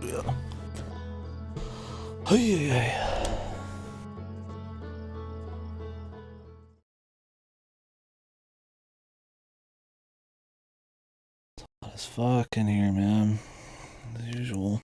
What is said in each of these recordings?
Hallelujah. Hey, hey, hey. Hot as fuck in here, man. As usual.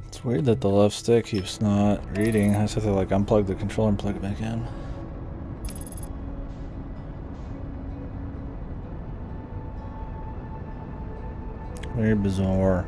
It's weird that the left stick keeps not reading. I just have to like unplug the controller and plug it back in. Very bizarre.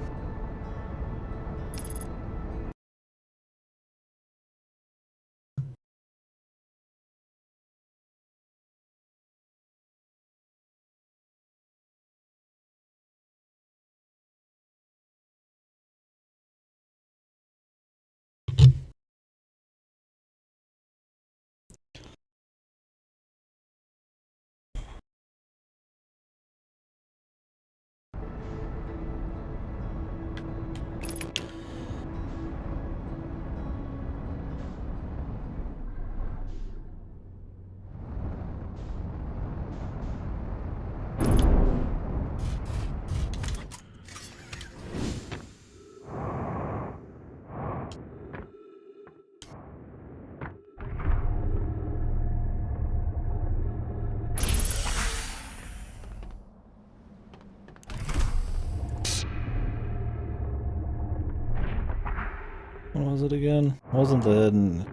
What was it again? Wasn't the hidden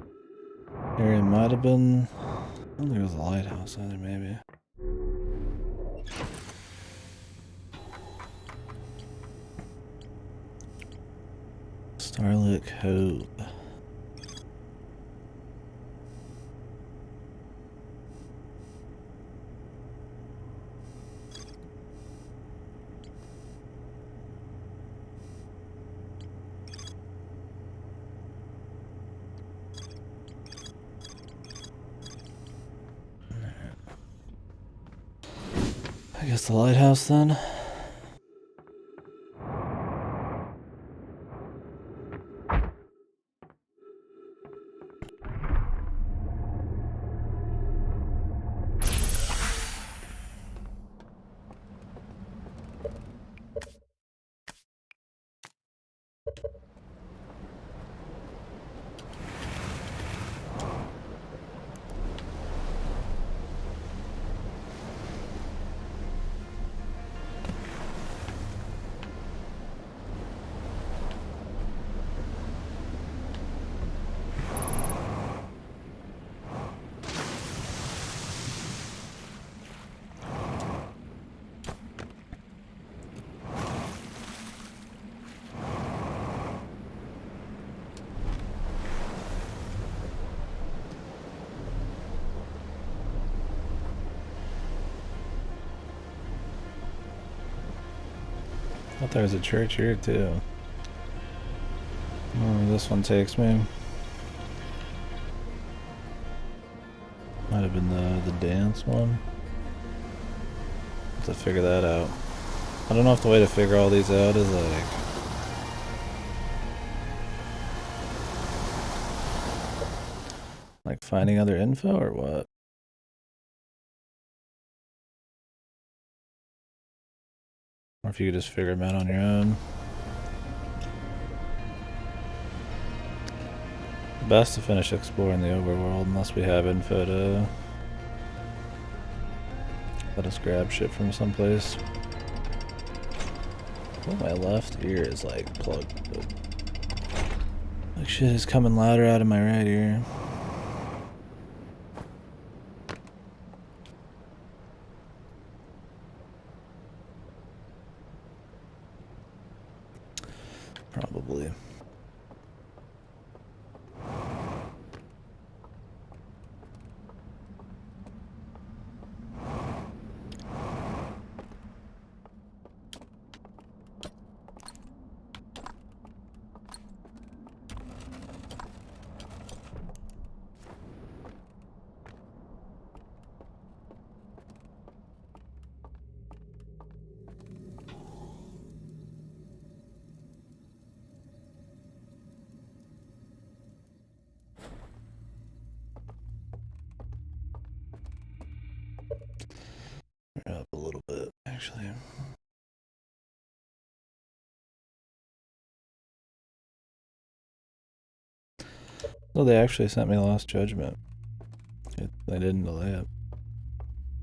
area? Might have been. I don't think it was a lighthouse either, maybe. Starlit Cove. I guess the lighthouse then. I thought there was a church here too. Oh, this one takes me. Might have been the dance one. Have to figure that out. I don't know if the way to figure all these out is like finding other info or what? Or if you could just figure them out on your own. Best to finish exploring the overworld unless we have info to let us grab shit from someplace. Oh, my left ear is like plugged up. Like shit is coming louder out of my right ear. Probably. actually. Oh, they actually sent me Lost Judgment. They didn't delay it.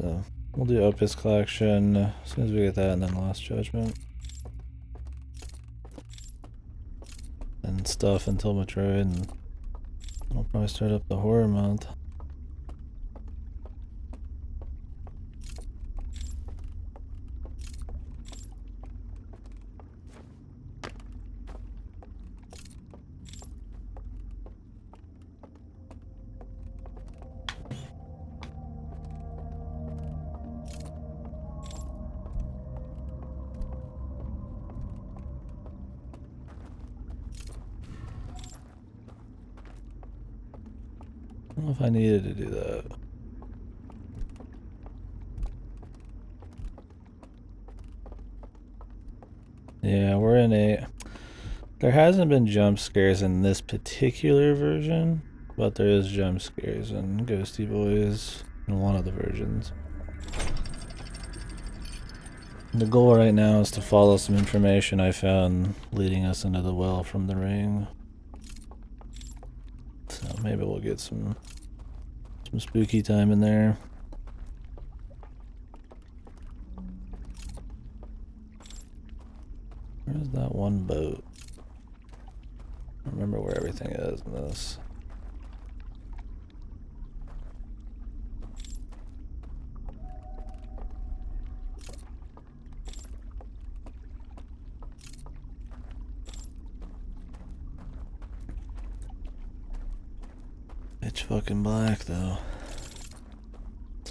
So, we'll do Opus Collection as soon as we get that, and then Lost Judgment. And stuff until Metroid, and I'll probably start up the horror month. I don't know if I needed to do that. Yeah, we're in a... There hasn't been jump scares in this particular version, but there is jump scares in Ghosty Boys in one of the versions. The goal right now is to follow some information I found leading us into the well from the ring. So maybe we'll get some spooky time in there. Where's that one boat? I don't remember where everything is in this. Pitch fucking black though.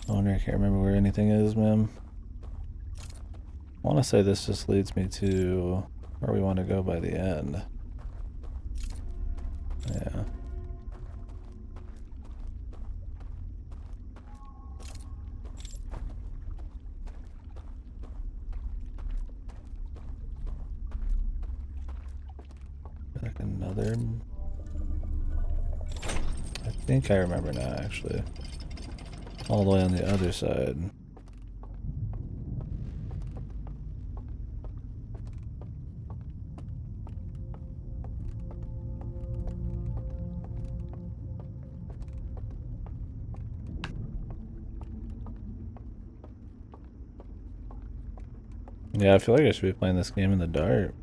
I wonder, I can't remember where anything is, man. I want to say this just leads me to where we want to go by the end. Yeah. Like another... I think I remember now, actually. All the way on the other side. Yeah, I feel like I should be playing this game in the dark.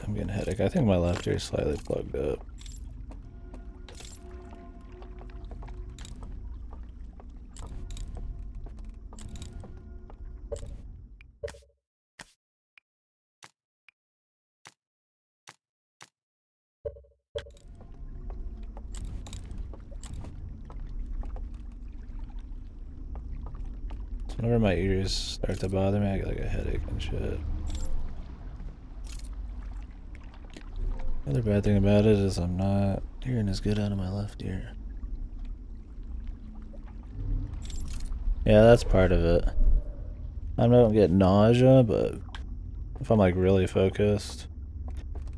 I'm getting a headache. I think my left ear is slightly plugged up. So whenever my ears start to bother me, I get like a headache and shit. The other bad thing about it is I'm not hearing as good out of my left ear. Yeah, that's part of it. I don't get nausea, but if I'm like really focused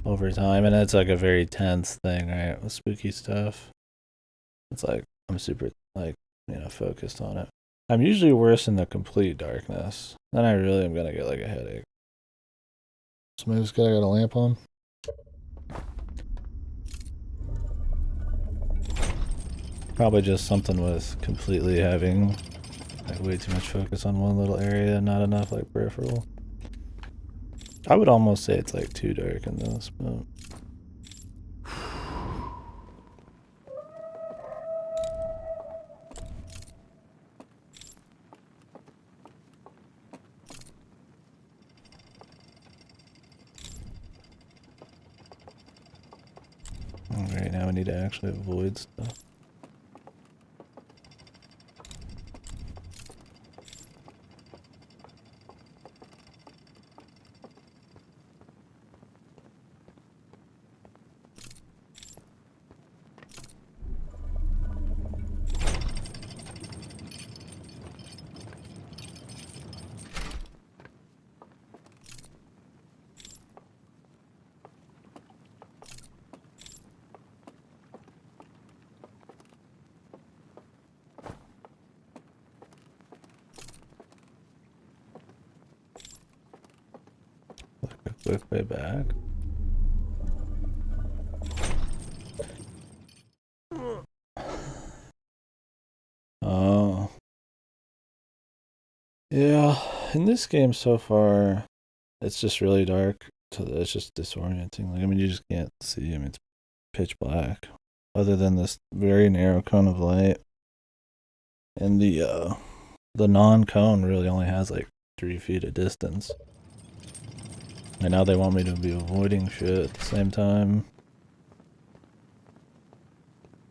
over time, and it's like a very tense thing, right, with spooky stuff, it's like I'm super like, you know, focused on it. I'm usually worse in the complete darkness. Then I really am gonna get like a headache. Somebody's got a lamp on. Probably just something with completely having like way too much focus on one little area and not enough like peripheral. I would almost say it's like too dark in this, but right now we need to actually avoid stuff. quick way back. Oh. Yeah, in this game so far, it's just really dark. So it's just disorienting. Like, I mean, you just can't see. I mean, it's pitch black. Other than this very narrow cone of light. And the non-cone really only has like 3 feet of distance. And now they want me to be avoiding shit at the same time.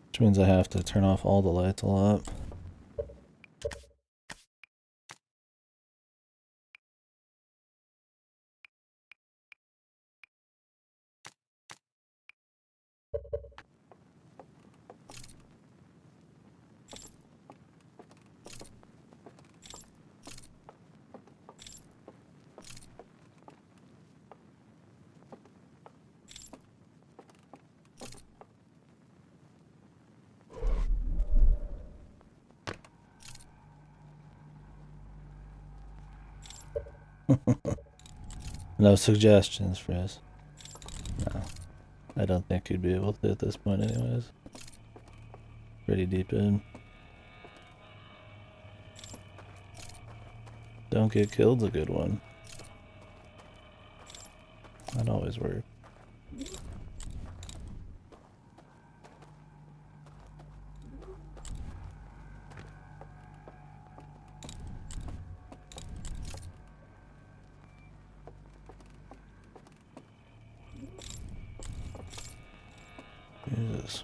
Which means I have to turn off all the lights a lot. No suggestions, Frizz. No. I don't think you'd be able to at this point anyways. Pretty deep in. Don't get killed's a good one. That always works. Jesus.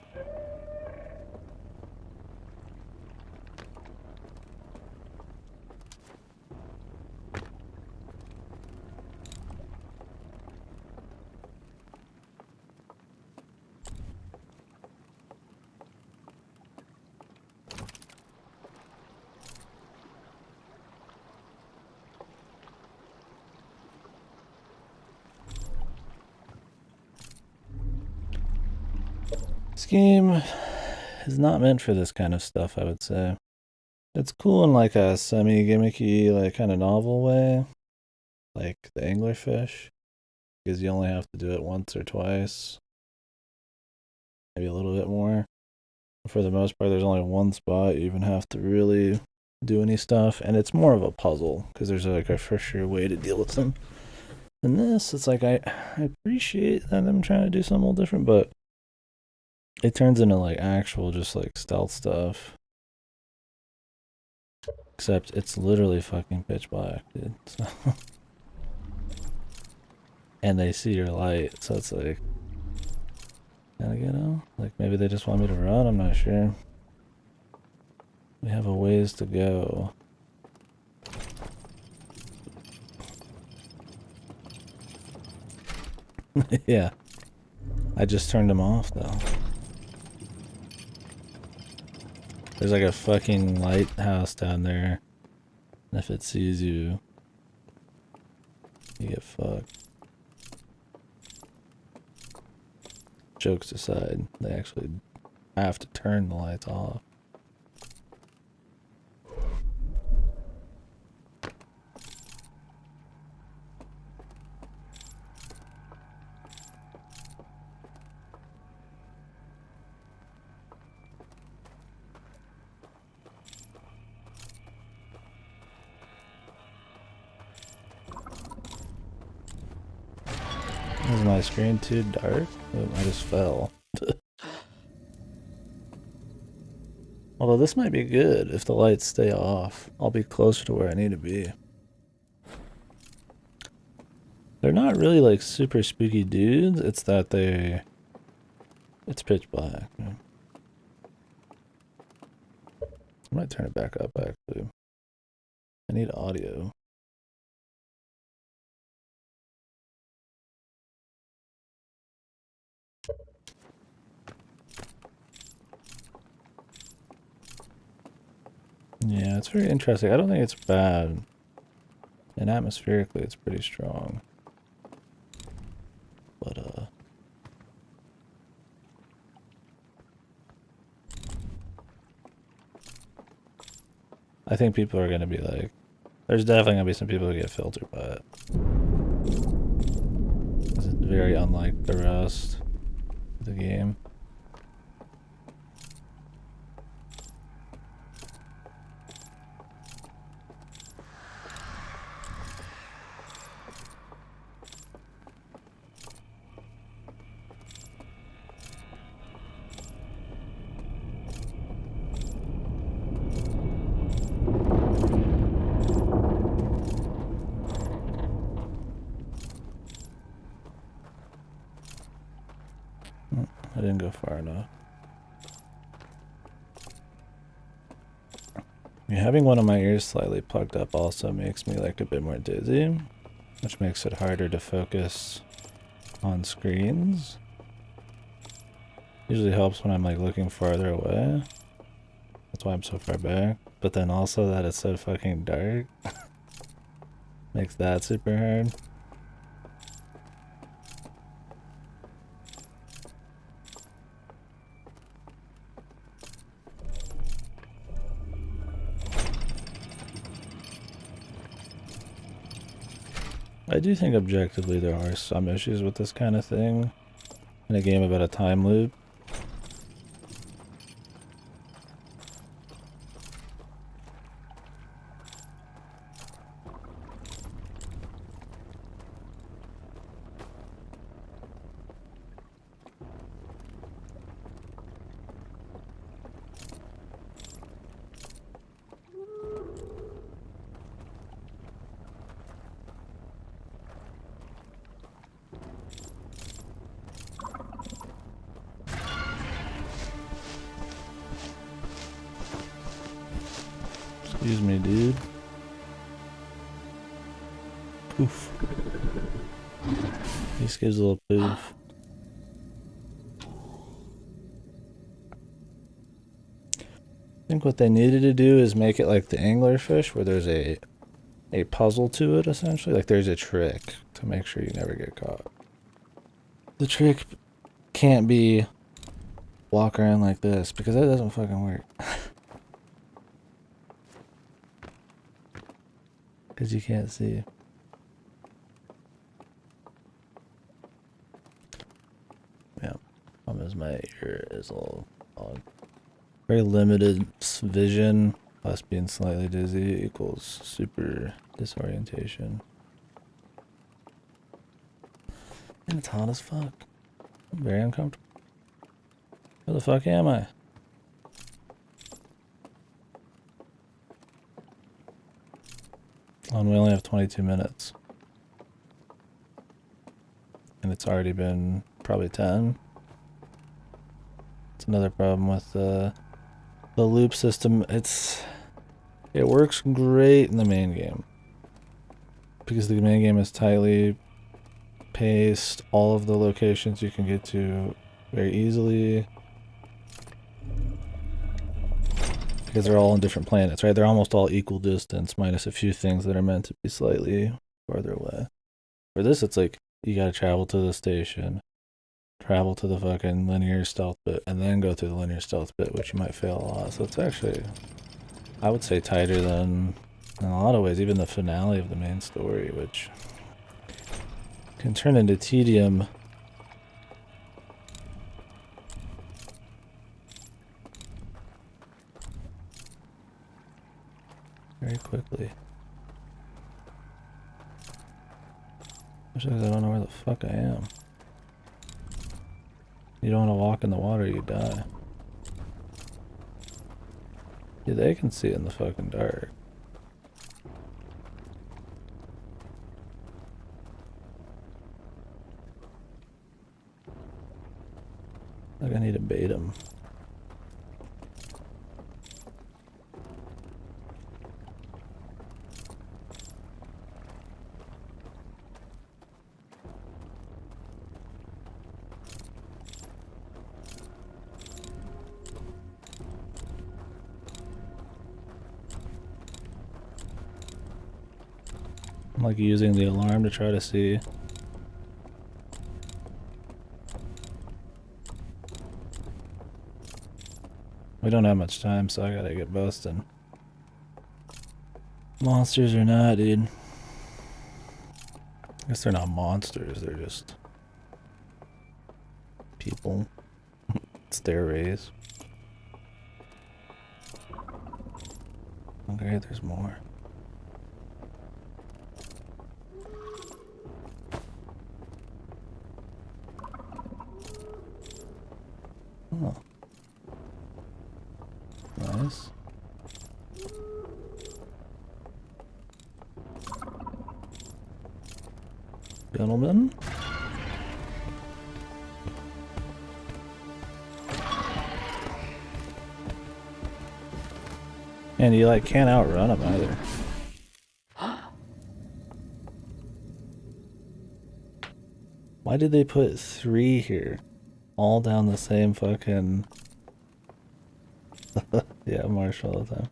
This game is not meant for this kind of stuff, I would say. It's cool in like a semi-gimmicky, like kind of novel way. Like the anglerfish. Because you only have to do it once or twice. Maybe a little bit more. For the most part, there's only one spot you even have to really do any stuff. And it's more of a puzzle. Because there's like a for sure way to deal with them. In this, it's like I appreciate that I'm trying to do something a little different, but it turns into like actual just like stealth stuff. Except it's literally fucking pitch black, dude. So and they see your light, so it's like, you know, like maybe they just want me to run, I'm not sure. We have a ways to go. Yeah. I just turned them off though. There's like a fucking lighthouse down there. And if it sees you, you get fucked. Jokes aside, they actually have to turn the lights off. Is my screen too dark? Oh, I just fell. Although this might be good if the lights stay off. I'll be closer to where I need to be. They're not really like super spooky dudes. It's that it's pitch black. Yeah. I might turn it back up actually. I need audio. Yeah, it's very interesting. I don't think it's bad. And atmospherically, it's pretty strong. But, I think people are gonna be like, there's definitely gonna be some people who get filtered by it. very unlike the rest of the game. I didn't go far enough. Having one of my ears slightly plugged up also makes me like a bit more dizzy, which makes it harder to focus on screens. Usually helps when I'm like looking farther away. That's why I'm so far back. But then also that it's so fucking dark makes that super hard. I do think objectively there are some issues with this kind of thing in a game about a time loop. Excuse me, dude. Poof. He just gives a little poof. I think what they needed to do is make it like the anglerfish, where there's a puzzle to it, essentially. Like there's a trick to make sure you never get caught. The trick can't be walk around like this, because that doesn't fucking work. Because you can't see. Yeah, problem is my ear is all very limited vision, plus being slightly dizzy equals super disorientation. And it's hot as fuck. I'm very uncomfortable. Where the fuck am I? Oh, and we only have 22 minutes. And it's already been probably 10. It's another problem with the loop system. It works great in the main game, because the main game is tightly paced. All of the locations you can get to very easily, because they're all on different planets, right? They're almost all equal distance, minus a few things that are meant to be slightly farther away. For this, it's like you gotta travel to the station, travel to the fucking linear stealth bit, and then go through the linear stealth bit, which you might fail a lot. So it's actually, I would say, tighter than, in a lot of ways, even the finale of the main story, which can turn into tedium. Very quickly. Especially because I don't know where the fuck I am. You don't want to walk in the water, you die. Yeah, they can see in the fucking dark. Like I need to bait them. I'm like using the alarm to try to see. We don't have much time, so I gotta get busting. Monsters or not, dude. I guess they're not monsters, they're just couple stairways. Okay, there's more. Oh. Nice. Gentlemen. And you like can't outrun them either. Why did they put 3 here? All down the same fucking... yeah, Marshall all the time.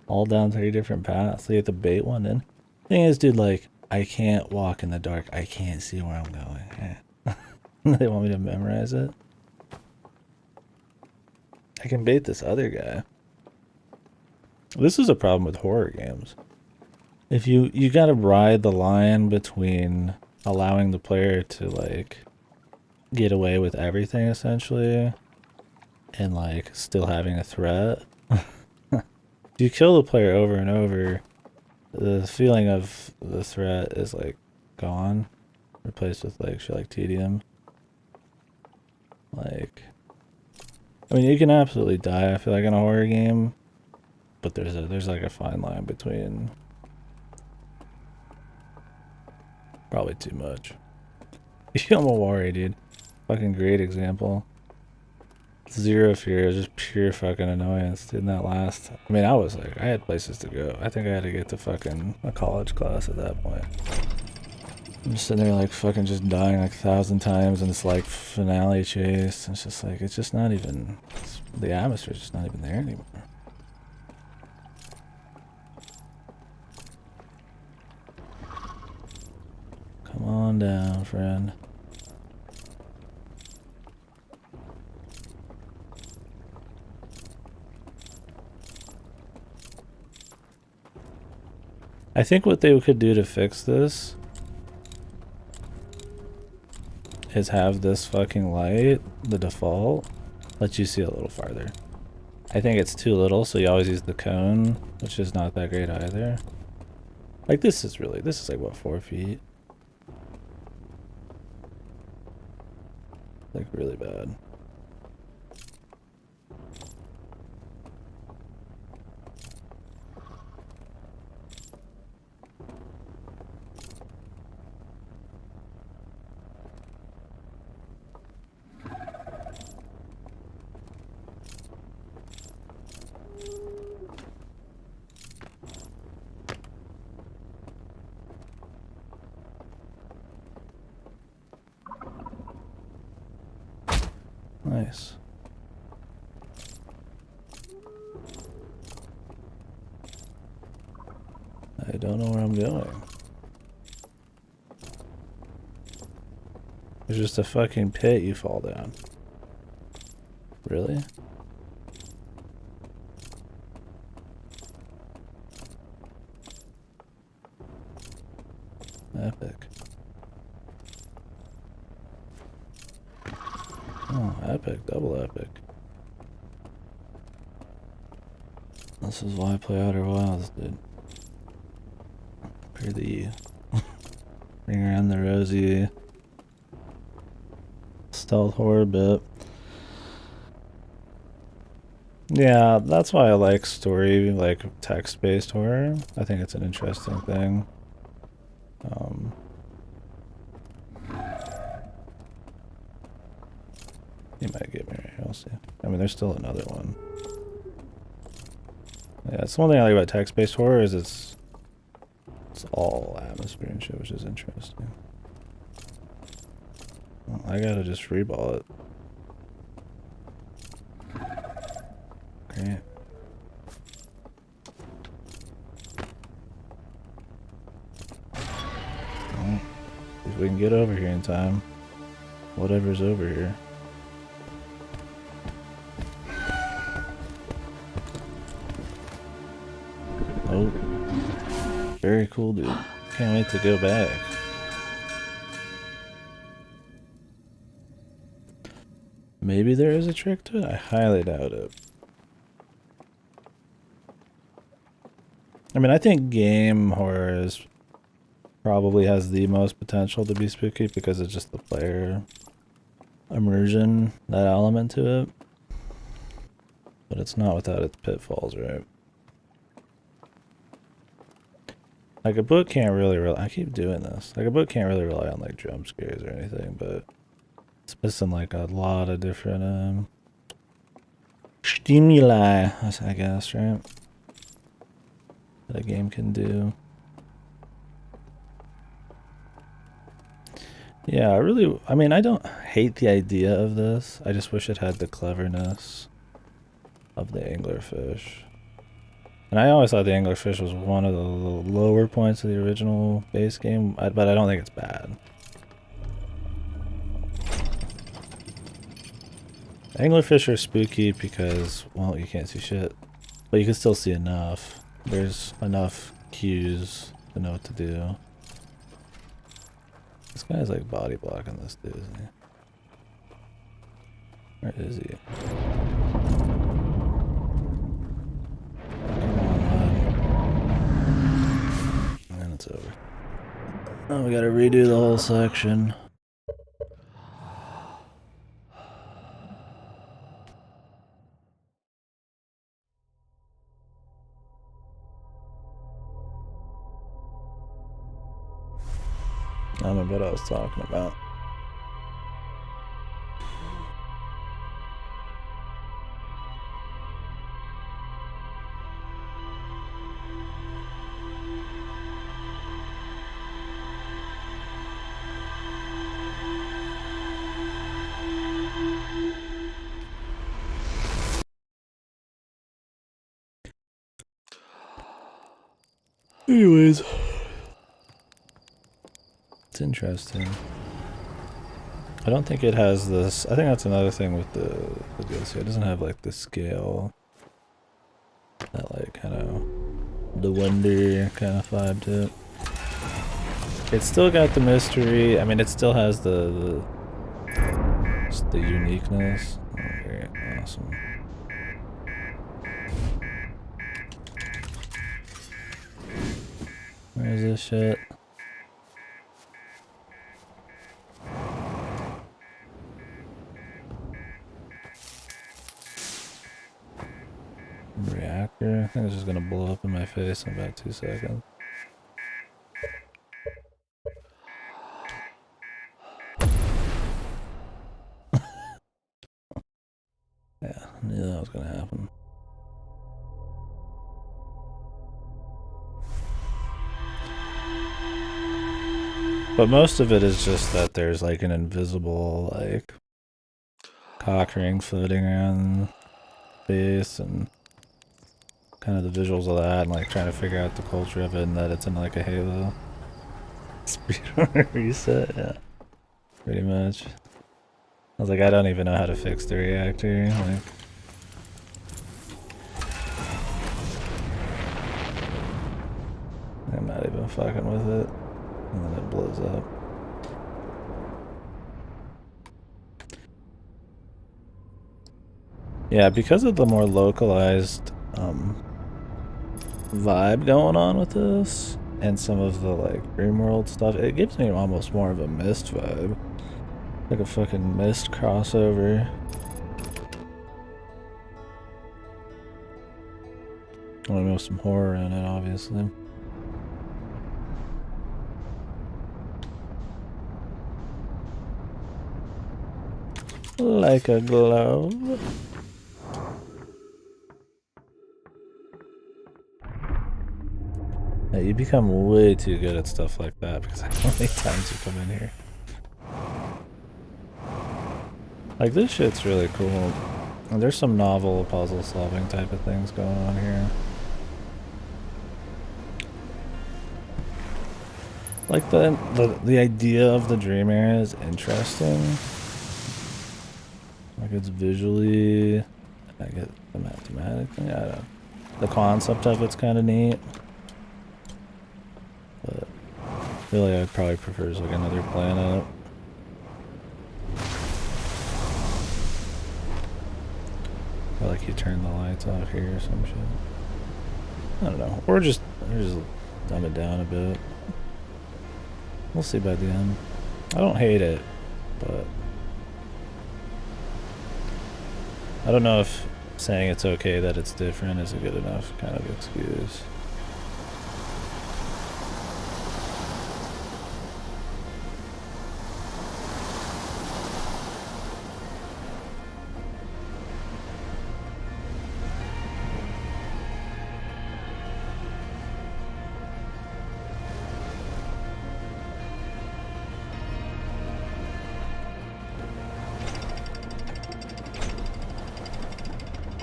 All down 3 different paths. So you have to bait one in. Thing is, dude, like, I can't walk in the dark. I can't see where I'm going. They want me to memorize it? I can bait this other guy. This is a problem with horror games. If you gotta ride the line between allowing the player to like get away with everything essentially and like still having a threat. If you kill the player over and over, the feeling of the threat is like gone, replaced with like shit like tedium. Like, I mean, you can absolutely die, I feel like, in a horror game, but there's like a fine line between probably too much. I'm a worry, dude. Fucking great example. 0 fear, just pure fucking annoyance. Didn't that last? I mean, I was like, I had places to go. I think I had to get to fucking a college class at that point. I'm just sitting there like fucking just dying like 1,000 times in this like finale chase. It's just like, it's just not even, the atmosphere's just not even there anymore. Come on down, friend. I think what they could do to fix this is have this fucking light, the default, let you see a little farther. I think it's too little, so you always use the cone, which is not that great either. Like this is like what, 4 feet? Like really bad. Nice. I don't know where I'm going. There's just a fucking pit you fall down. Really? Epic. Oh, epic. Double epic. This is why I play Outer Wilds, dude. For the bring around the rosy stealth horror bit. Yeah, that's why I like story, like text-based horror. I think it's an interesting thing. You might get me right, I'll see. I mean, there's still another one. Yeah, it's the one thing I like about text-based horror is it's all atmosphere and shit, which is interesting. Well, I gotta just freeball it. Great. Well, if we can get over here in time. Whatever's over here. Oh. Very cool, dude. Can't wait to go back. Maybe there is a trick to it? I highly doubt it. I mean, I think game horror probably has the most potential to be spooky because it's just the player immersion, that element to it. But it's not without its pitfalls, right? Like a book can't really I keep doing this. Like a book can't really rely on like jump scares or anything, but it's missing like a lot of different stimuli, I guess, right? That a game can do. Yeah, I mean, I don't hate the idea of this. I just wish it had the cleverness of the anglerfish. And I always thought the anglerfish was one of the lower points of the original base game, but I don't think it's bad. Anglerfish are spooky because, well, you can't see shit, but you can still see enough. There's enough cues to know what to do. This guy's like body blocking this dude, isn't he? Where is he? Come on, lad. And it's over. Oh, we gotta redo the whole section. I don't remember what I was talking about. Anyways, it's interesting. I don't think it has this. I think that's another thing with the DLC. It doesn't have like the scale, that like kind of the wonder kind of vibe to it. It's still got the mystery. I mean, it still has just the uniqueness. Oh, very awesome. Where is this shit? Reactor? I think it's just gonna blow up in my face in about 2 seconds. Yeah, I knew that was gonna happen. But most of it is just that there's like an invisible like cock ring floating around base and kind of the visuals of that and like trying to figure out the culture of it and that it's in like a Halo. Speedrun reset, yeah. Pretty much. I was like, I don't even know how to fix the reactor. Like, I'm not even fucking with it. And then it blows up. Yeah, because of the more localized vibe going on with this and some of the like Dreamworld stuff, it gives me almost more of a Myst vibe. Like a fucking Myst crossover. I want to know some horror in it, obviously. Like a glove. Yeah, you become way too good at stuff like that because how many times you come in here. Like, this shit's really cool. And there's some novel puzzle solving type of things going on here. Like, the idea of the dream area is interesting. Like, it's visually, I get the mathematic thing, I don't know. The concept of it's kind of neat. But really, I'd probably prefer just like another planet. Or like you turn the lights off here or some shit. I don't know. Or just dumb it down a bit. We'll see by the end. I don't hate it, but I don't know if saying it's okay that it's different is a good enough kind of excuse.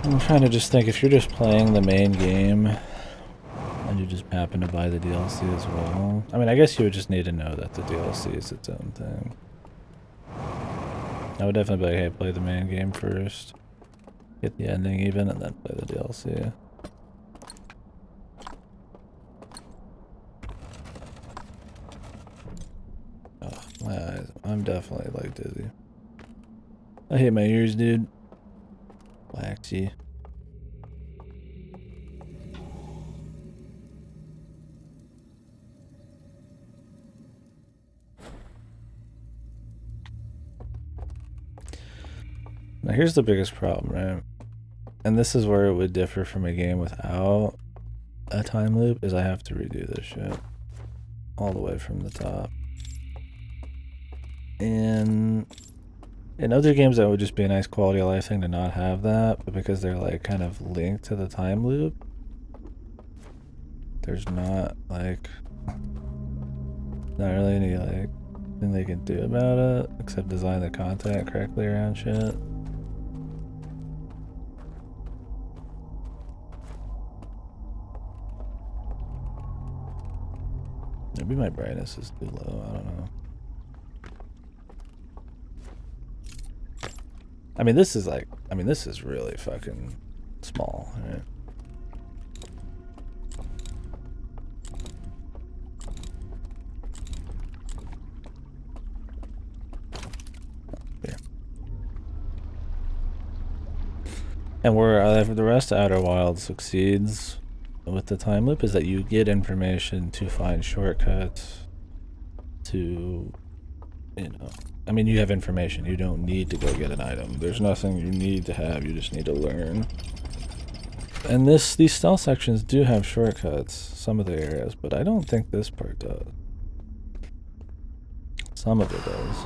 I'm trying to just think, if you're just playing the main game and you just happen to buy the DLC as well, I mean, I guess you would just need to know that the DLC is its own thing. I would definitely be like, hey, play the main game first, get the ending even, and then play the DLC. Oh, my eyes. I'm definitely like dizzy. I hate my ears, dude. Waxy. Now here's the biggest problem, right? And this is where it would differ from a game without a time loop, is I have to redo this shit all the way from the top. And in other games that would just be a nice quality of life thing to not have that, but because they're like kind of linked to the time loop, there's not like not really any like thing they can do about it except design the content correctly around shit. Maybe my brightness is too low, I don't know. I mean, this is like, this is really fucking small, right? Here. And where the rest of Outer Wilds succeeds with the time loop is that you get information to find shortcuts to, you know, I mean, you have information. You don't need to go get an item. There's nothing you need to have. You just need to learn. And these stealth sections do have shortcuts, some of the areas, but I don't think this part does. Some of it does.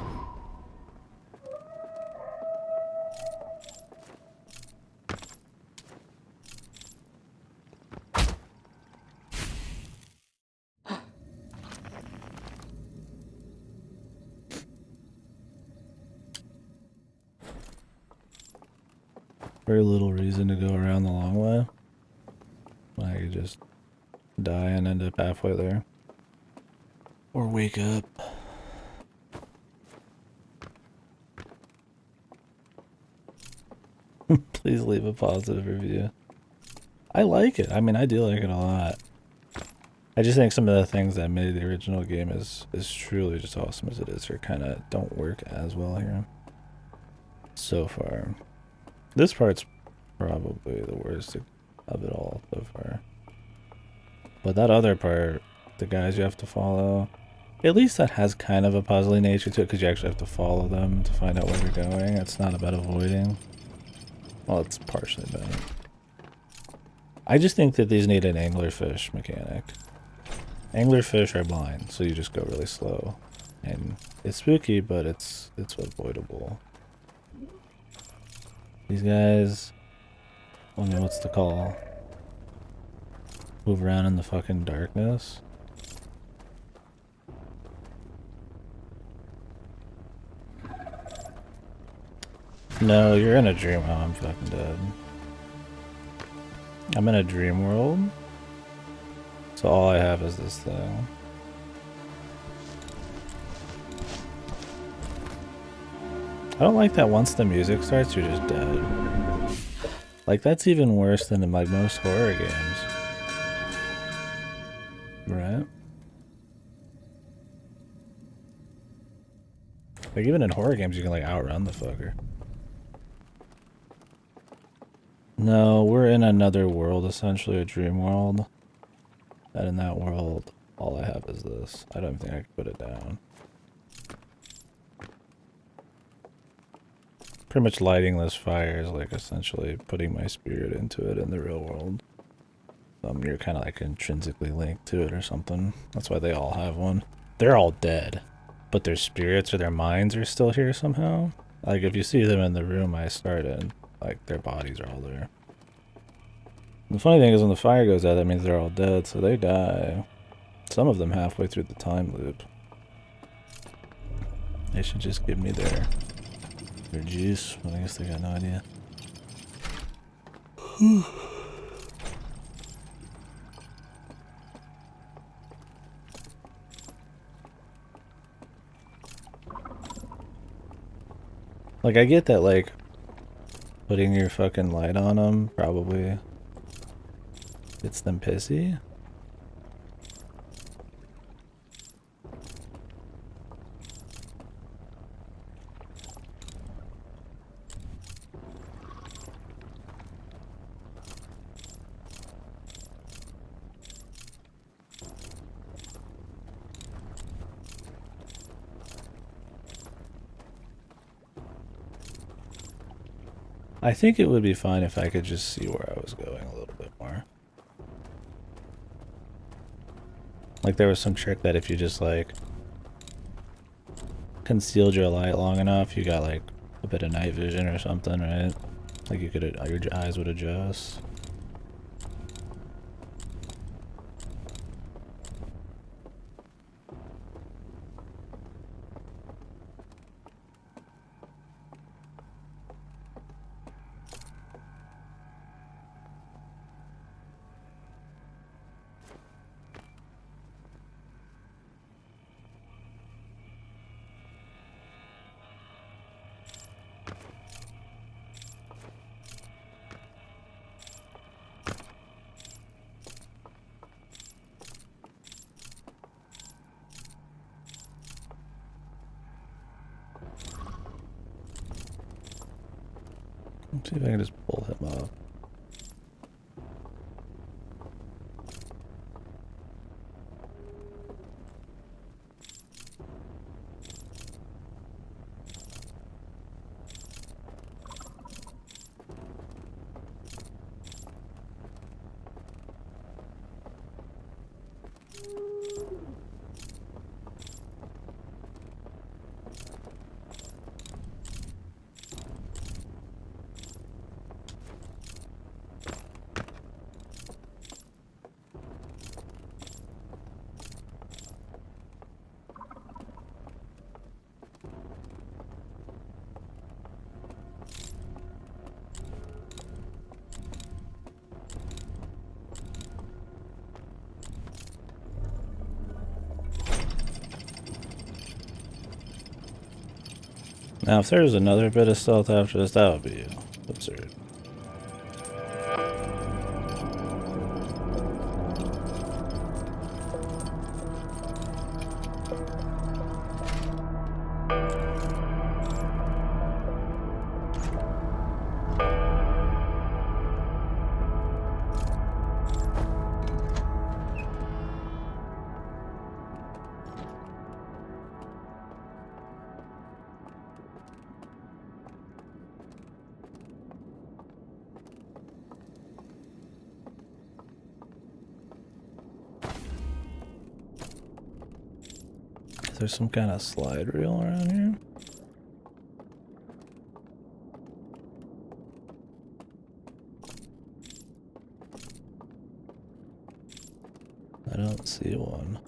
Very little reason to go around the long way. I could just die and end up halfway there. Or wake up. Please leave a positive review. I like it. I mean, I do like it a lot. I just think some of the things that made the original game is truly just awesome as it is or kind of don't work as well here. So far. This part's probably the worst of it all so far. But that other part, the guys you have to follow, at least that has kind of a puzzly nature to it because you actually have to follow them to find out where they're going. It's not about avoiding. Well, it's partially about it. I just think that these need an anglerfish mechanic. Anglerfish are blind, so you just go really slow. And it's spooky, but it's avoidable. These guys, I mean, what's the call? Move around in the fucking darkness. No, you're in a dream. Oh, I'm fucking dead. I'm in a dream world. So all I have is this thing. I don't like that once the music starts, you're just dead. Like, that's even worse than in like most horror games. Right? Like, even in horror games, you can like outrun the fucker. No, we're in another world, essentially a dream world. And in that world, all I have is this. I don't think I can put it down. Pretty much lighting this fire is like essentially putting my spirit into it in the real world. You're kind of like intrinsically linked to it or something. That's why they all have one. They're all dead, but their spirits or their minds are still here somehow. Like if you see them in the room I start in, like their bodies are all there. And the funny thing is when the fire goes out, that means they're all dead, so they die. Some of them halfway through the time loop. They should just give me their juice, but I guess they got no idea. Like, I get that, like, putting your fucking light on them probably gets them pissy. I think it would be fine if I could just see where I was going a little bit more. Like there was some trick that if you just like concealed your light long enough, you got like a bit of night vision or something, right? Like you could, your eyes would adjust. Let's see if I can just pull him up. Now, if there's another bit of stealth after this, that would be absurd. Is there some kind of slide reel around here? I don't see one.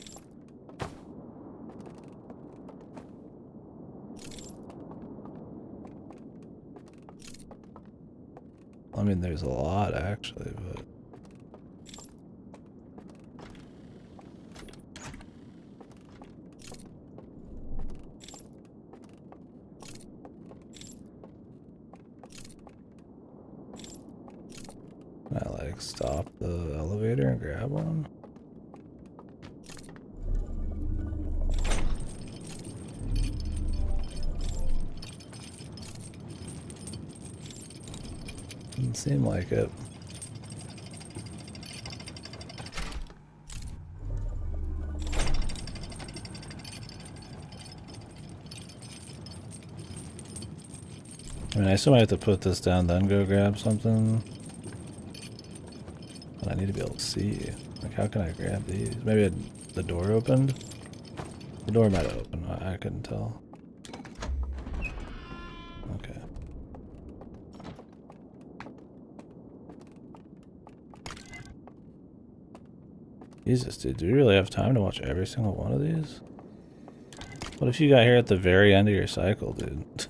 I mean, there's a lot actually, but can I like stop the elevator and grab one? Didn't seem like it. I mean, I assume I have to put this down, then go grab something. But I need to be able to see. Like, how can I grab these? Maybe the door opened? The door might have opened. I couldn't tell. Okay. Jesus, dude, do you really have time to watch every single one of these? What if you got here at the very end of your cycle, dude?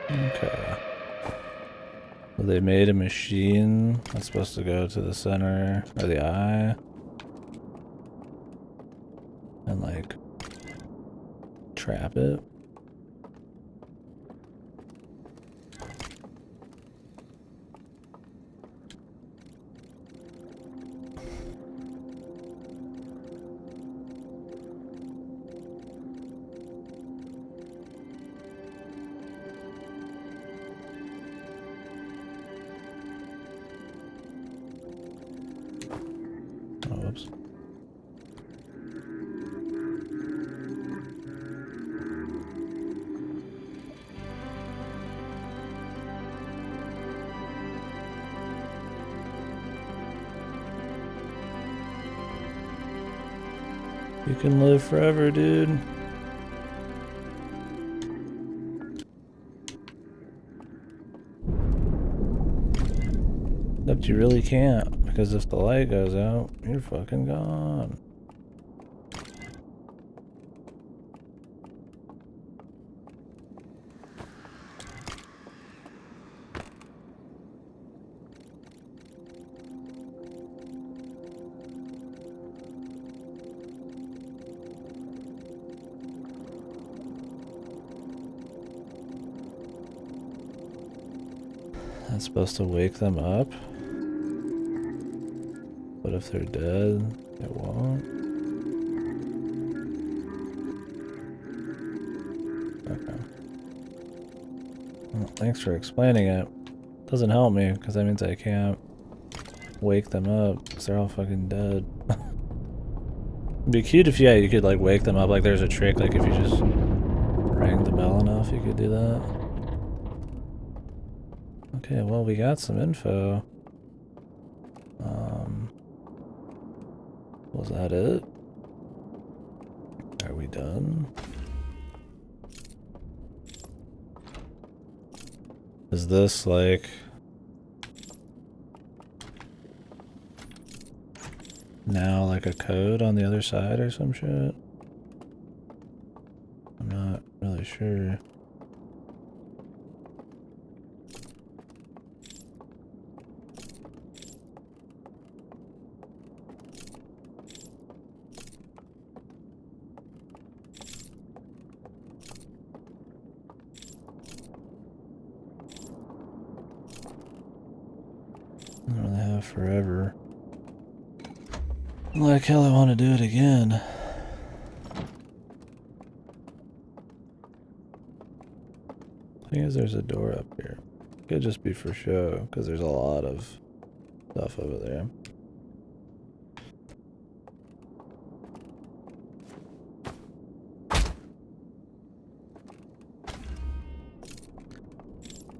Okay. So they made a machine that's supposed to go to the center or the eye. And like trap it. Oh, whoops. You can live forever, dude. Except you really can't, because if the light goes out, you're fucking gone. That's supposed to wake them up. But if they're dead, it won't. Okay. Well, thanks for explaining it. Doesn't help me, because that means I can't wake them up, because they're all fucking dead. It'd be cute if, yeah, you could, like, wake them up. Like, there's a trick, like, if you just rang the bell enough, you could do that. Okay, well, we got some info. Was that it? Are we done? Is this like now like a code on the other side or some shit? I'm not really sure. I don't really have forever. Like hell I want to do it again. Thing is, there's a door up here. Could just be for show, because there's a lot of stuff over there. I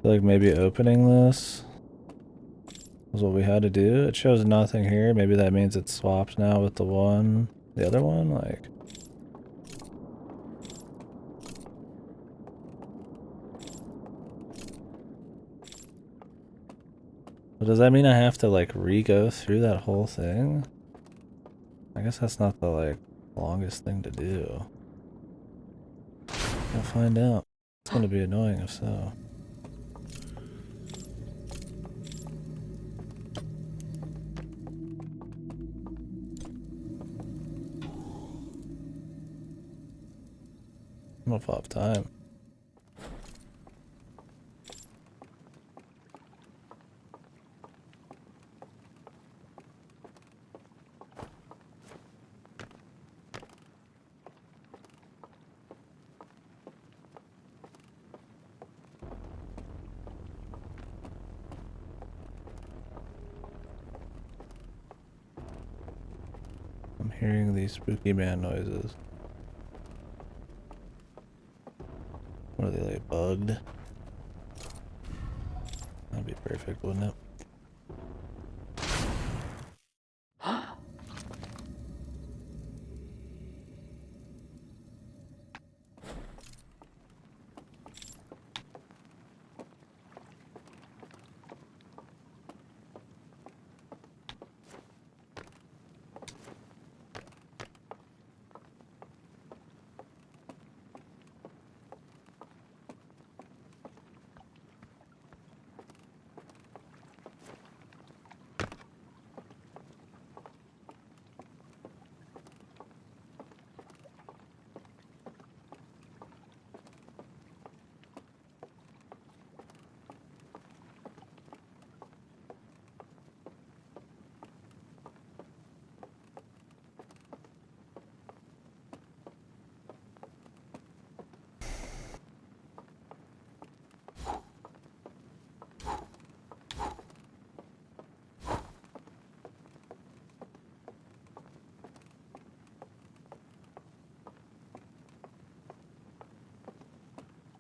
feel like maybe opening this was what we had to do. It shows nothing here. Maybe that means it's swapped now with the other one, like. But does that mean I have to like re-go through that whole thing? I guess that's not the like longest thing to do. We'll find out. It's gonna be annoying if so. I'm gonna fall off time. I'm hearing these spooky man noises. What are they, like, bugged? That'd be perfect, wouldn't it?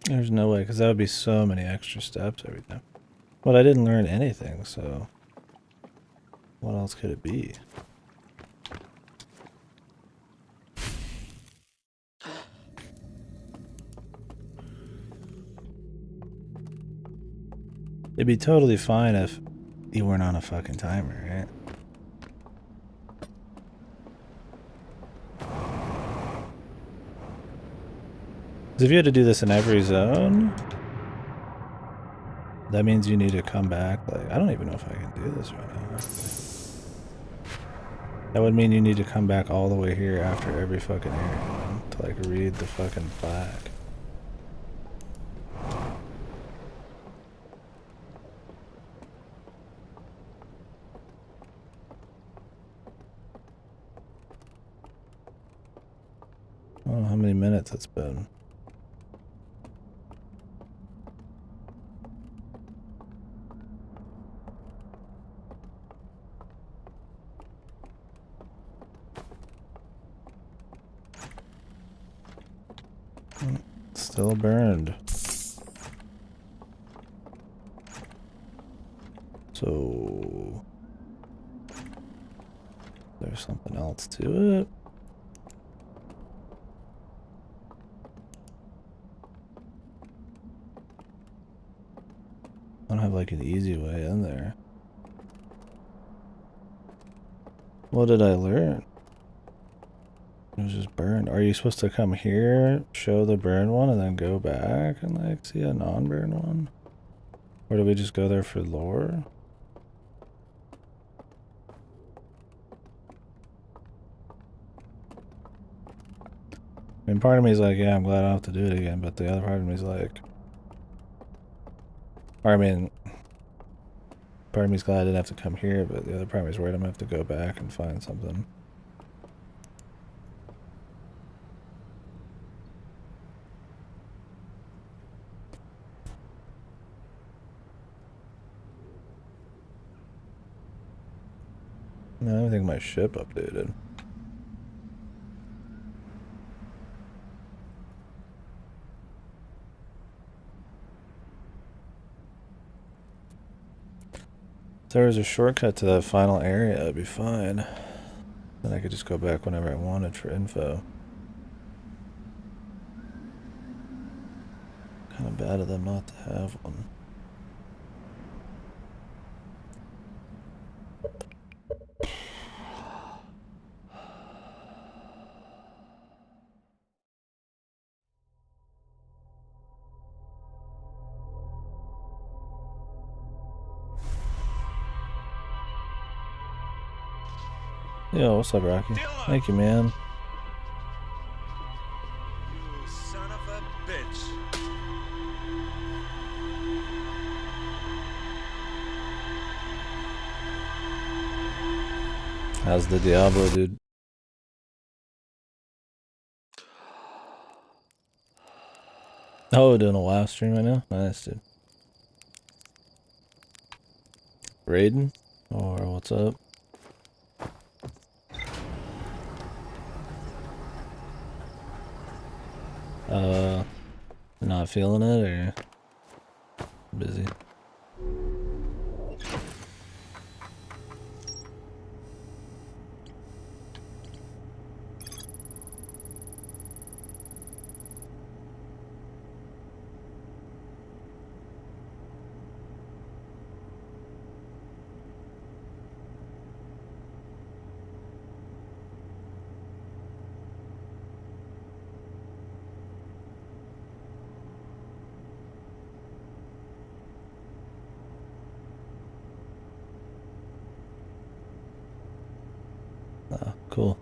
There's no way, because that would be so many extra steps every time. But I didn't learn anything, so what else could it be? It'd be totally fine if you weren't on a fucking timer, right? Because if you had to do this in every zone, that means you need to come back. Like, I don't even know if I can do this right now. That would mean you need to come back all the way here after every fucking area, man, to like read the fucking flag. I don't know how many minutes it's been. Still burned. So there's something else to it. I don't have like an easy way in there. What did I learn? It was just burned. Are you supposed to come here, show the burn one, and then go back and like see a non-burn one? Or do we just go there for lore? I mean, part of me is like, yeah, I'm glad I don't have to do it again, but the other part of me is like, or I mean, part of me is glad I didn't have to come here, but the other part of me is worried I'm gonna have to go back and find something. I don't think my ship updated. If there was a shortcut to that final area, it'd be fine. Then I could just go back whenever I wanted for info. Kind of bad of them not to have one. Yo, what's up, Rocky? Thank you, man. You son of a How's the Diablo, dude? Oh, doing a live stream right now? Nice, dude. Raiden? Or what's up? Not feeling it, or busy? Oh, cool.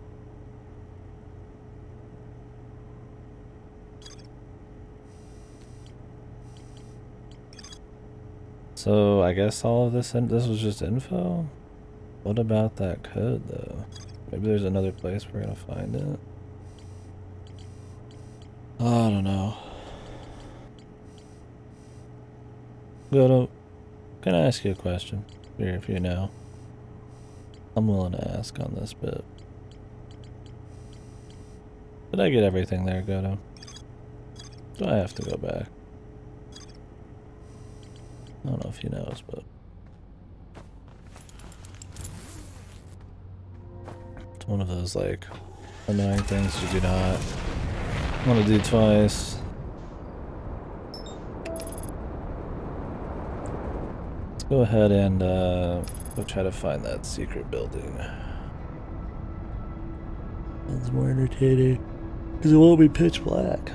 So I guess all of this was just info? What about that code though? Maybe there's another place we're gonna find it. Oh, I don't know. Can I ask you a question? If you know. I'm willing to ask on this bit. Did I get everything there, Goto? Do I have to go back? I don't know if he knows, but it's one of those like annoying things you do not want to do twice. Let's go ahead and go try to find that secret building. It's more entertaining because it won't be pitch black.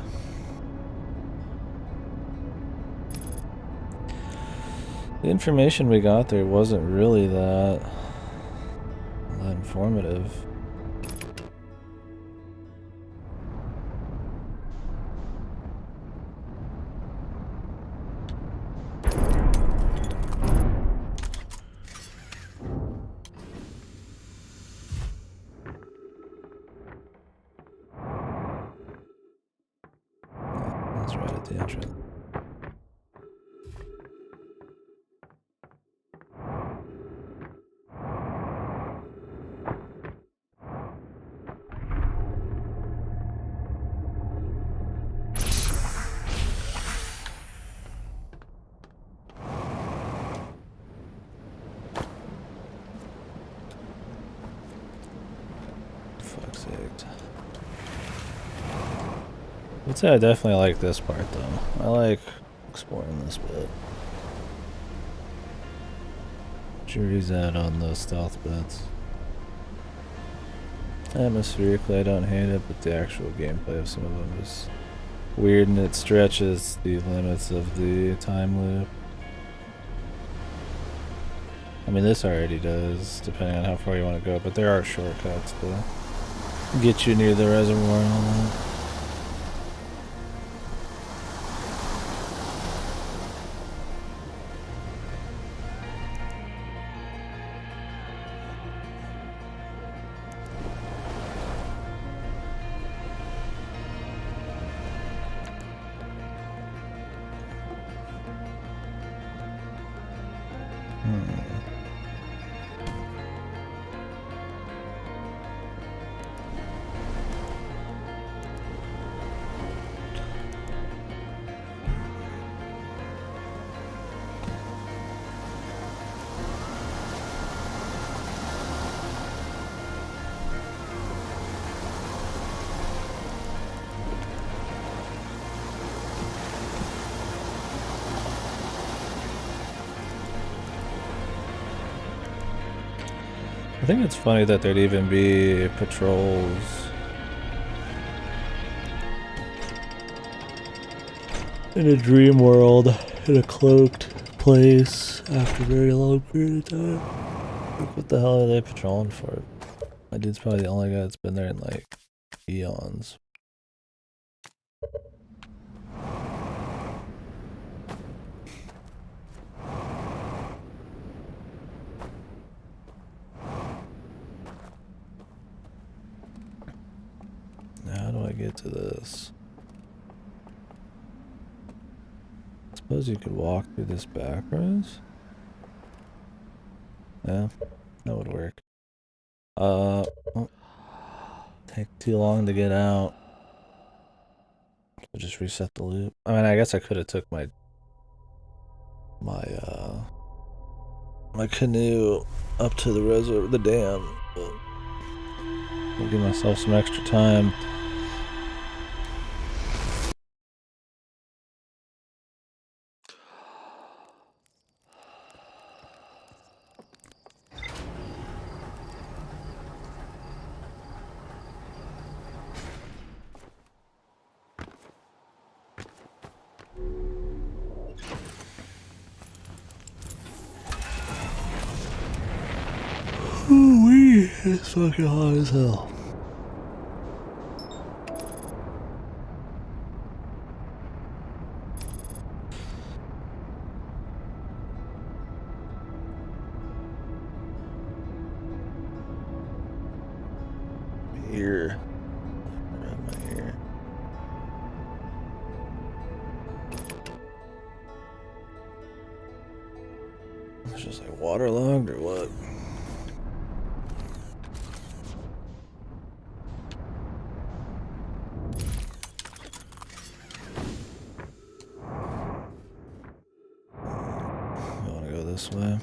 The information we got there wasn't really that informative. That's right at the entrance. I'd say I definitely like this part though. I like exploring this bit. Jury's out on those stealth bits. Atmospherically I don't hate it, but the actual gameplay of some of them is weird and it stretches the limits of the time loop. I mean this already does, depending on how far you want to go, but there are shortcuts to get you near the reservoir and all that. I think it's funny that there'd even be patrols in a dream world, in a cloaked place after a very long period of time. Like, what the hell are they patrolling for? My dude's probably the only guy that's been there in like eons. get to this? I suppose you could walk through this backwards. Yeah, that would work. Oh, take too long to get out. So just reset the loop. I mean, I guess I could have took my canoe up to the reservoir, the dam, but I'll give myself some extra time. Ooh-wee, it's fucking hot as hell. Ear. Around my ear. It's just like waterlogged or what? I want to go this way.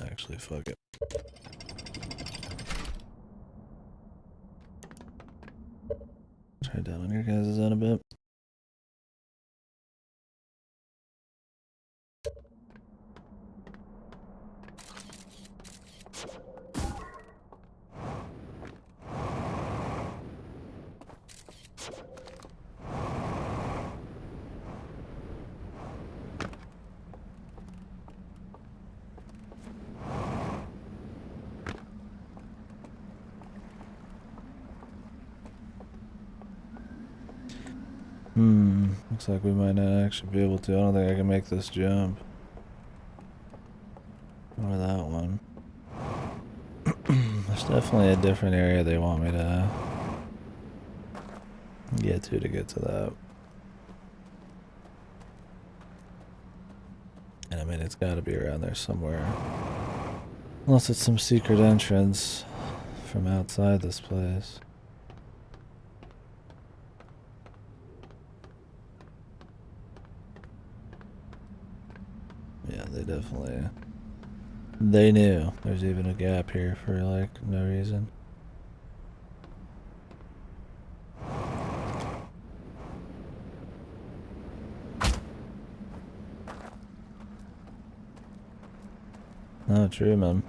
Actually, fuck it. Try down your guys' end a bit. Looks like we might not actually be able to. I don't think I can make this jump. Or that one. There's definitely a different area they want me to get to get to that. And I mean, it's gotta be around there somewhere. Unless it's some secret entrance from outside this place. Yeah, they knew there's even a gap here for like no reason. Oh, true, man.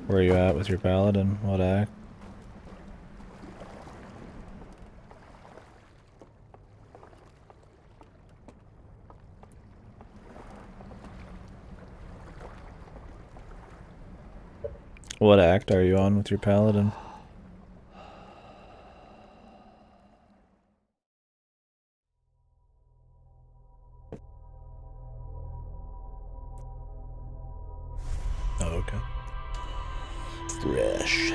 Where are you at with your paladin? What act? What act are you on with your paladin? Oh, okay. Fresh.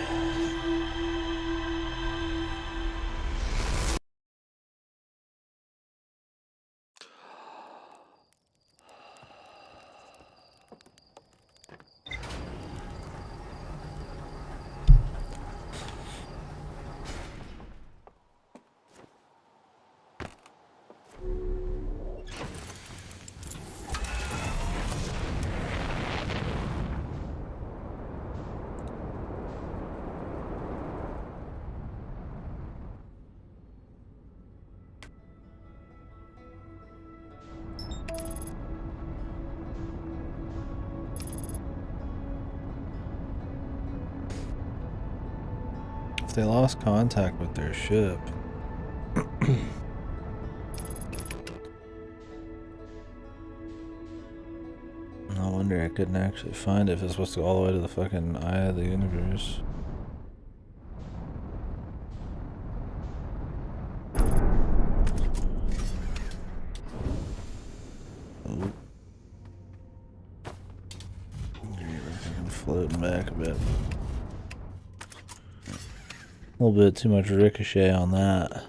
They lost contact with their ship. wonder I couldn't actually find it if it's supposed to go all the way to the fucking eye of the universe. Oh. I'm floating back a bit. A little bit too much ricochet on that.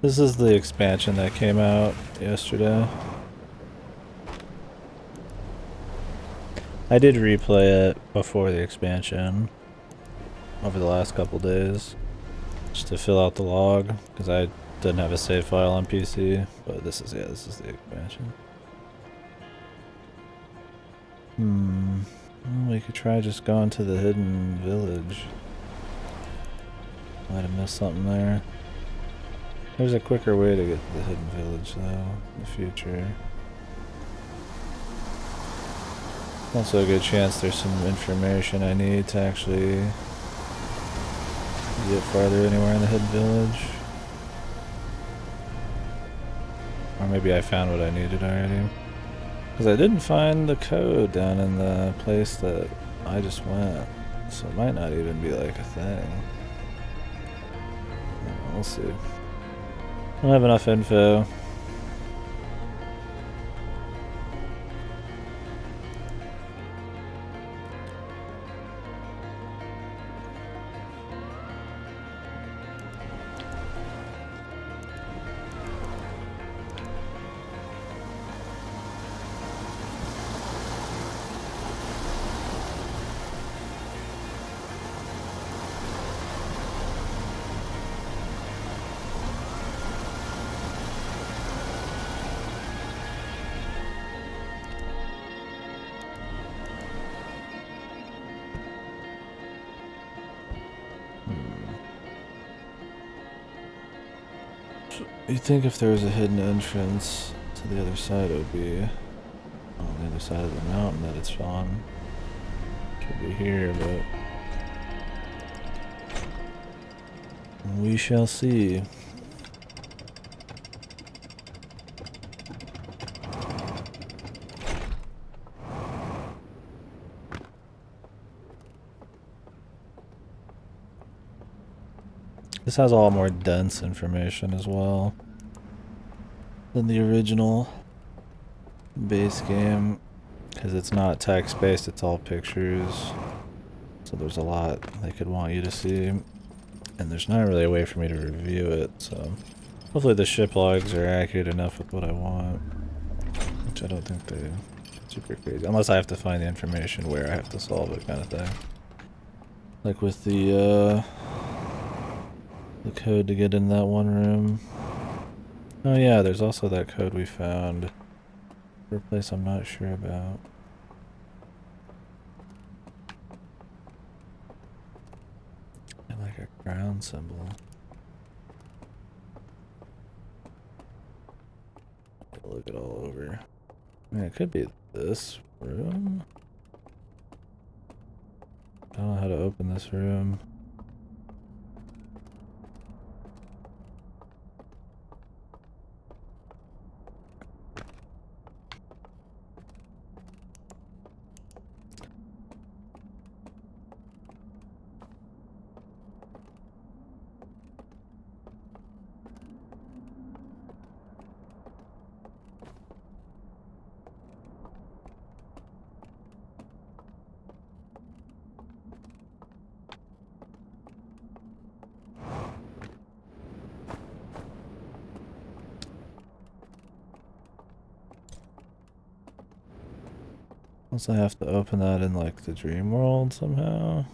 This is the expansion that came out yesterday. I did replay it before the expansion over the last couple days just to fill out the log because I didn't have a save file on PC, but this is the expansion. Well, we could try just going to the hidden village. Might have missed something there. There's a quicker way to get to the hidden village, though, in the future. Also a good chance there's some information I need to actually get farther anywhere in the hidden village. Or maybe I found what I needed already. Because I didn't find the code down in the place that I just went. So it might not even be like a thing. We'll see. I don't have enough info. You'd think if there was a hidden entrance to the other side, it would be on the other side of the mountain that it's on. It could be here, but we shall see. This has all more dense information as well than the original base game, because it's not text based, it's all pictures, so there's a lot they could want you to see, and there's not really a way for me to review it, so hopefully the ship logs are accurate enough with what I want, which I don't think they're super crazy, unless I have to find the information where I have to solve it kind of thing, like with the code to get in that one room. Oh yeah, there's also that code we found for a place I'm not sure about. And like a ground symbol. Look it all over. I mean, it could be this room. I don't know how to open this room. Unless I have to open that in like the dream world somehow.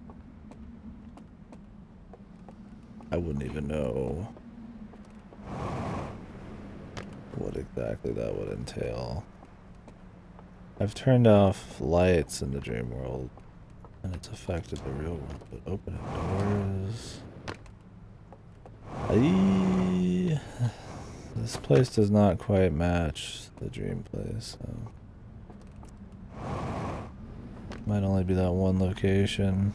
I wouldn't even know what exactly that would entail. I've turned off lights in the dream world and it's affected the real world, but opening doors. This place does not quite match the dream place, so. Might only be that one location.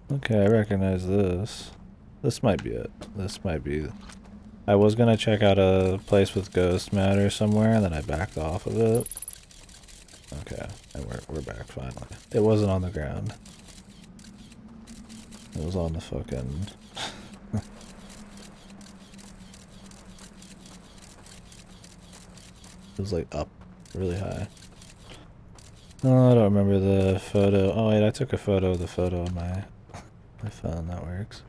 Okay, I recognize this. This might be it. This might be... I was gonna check out a place with ghost matter somewhere, and then I backed off of it. Okay, and we're back finally. It wasn't on the ground. It was on the fucking... It was like up really high. No, I don't remember the photo. Oh wait, I took a photo of the photo on my phone. That works.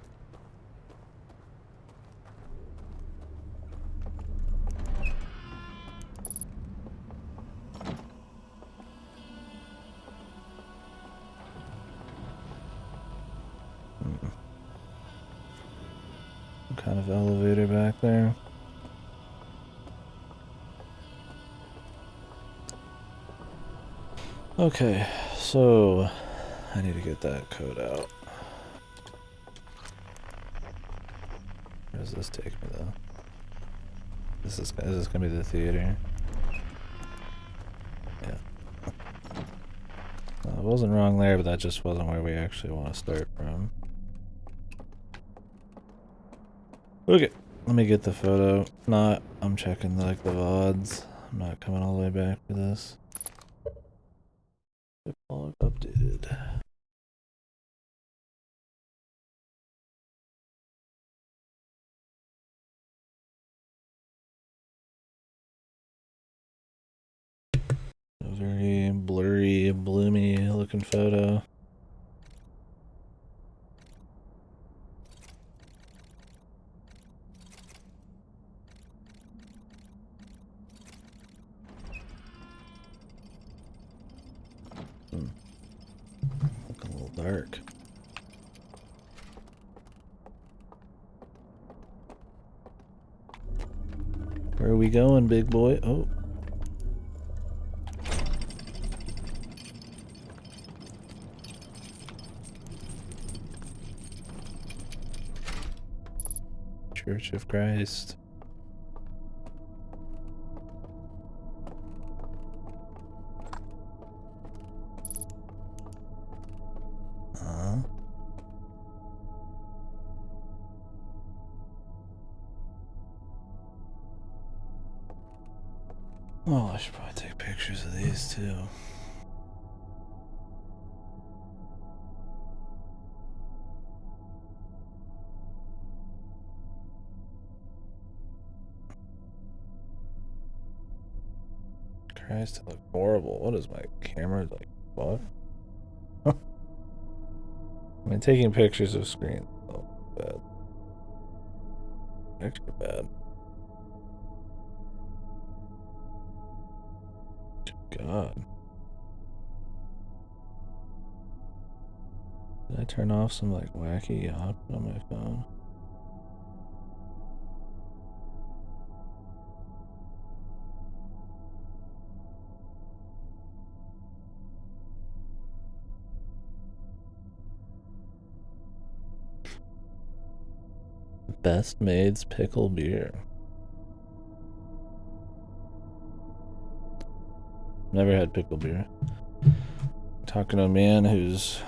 Some kind of elevator back there. Okay, so I need to get that code out. Where does this take me though? Is this gonna be the theater? Yeah. I wasn't wrong there, but that just wasn't where we actually want to start from. Okay, let me get the photo. If not, I'm checking like the VODs. I'm not coming all the way back for this. Log updated. A very blurry, bloomy looking photo. Looking a little dark. Where are we going, big boy? Oh. Church of Christ. Oh, I should probably take pictures of these too. Christ, it look horrible. What is my camera like? Fuck. I mean, taking pictures of screens. Oh, bad. Extra bad. God. Did I turn off some like wacky option on my phone? Best Maid's Pickle Beer. Never had pickle beer. Talking to a man whose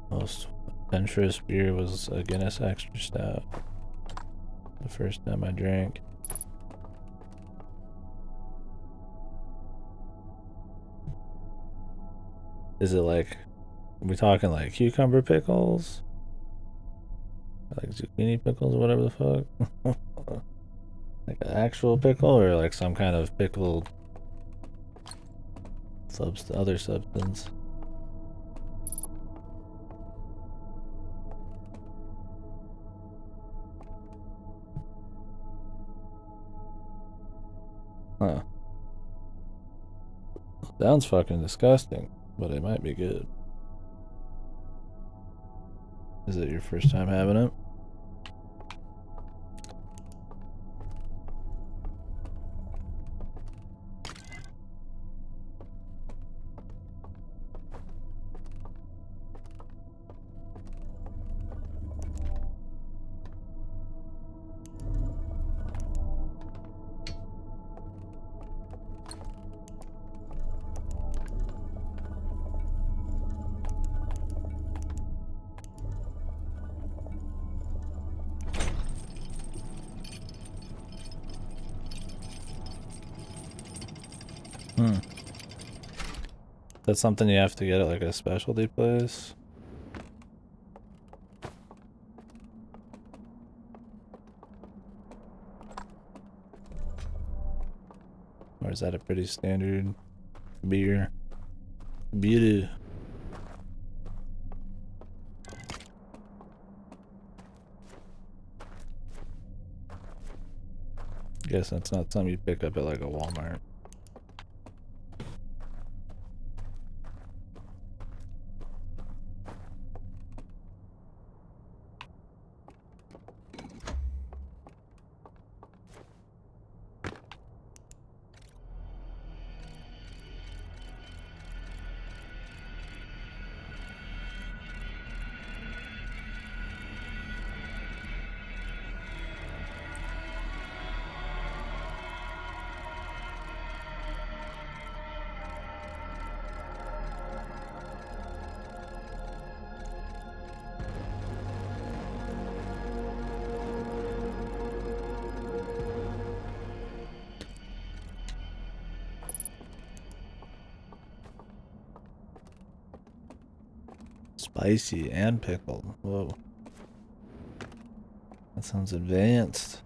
most adventurous beer was a Guinness Extra Stout. The first time I drank. Is it like, are we talking like cucumber pickles? Like zucchini pickles or whatever the fuck? Like an actual pickle or like some kind of pickled other substance? Huh. Sounds fucking disgusting, but it might be good. Is it your first time having it? That's something you have to get at like a specialty place. Or is that a pretty standard beer? Beer. Guess that's not something you pick up at like a Walmart. Spicy and pickled. Whoa. That sounds advanced.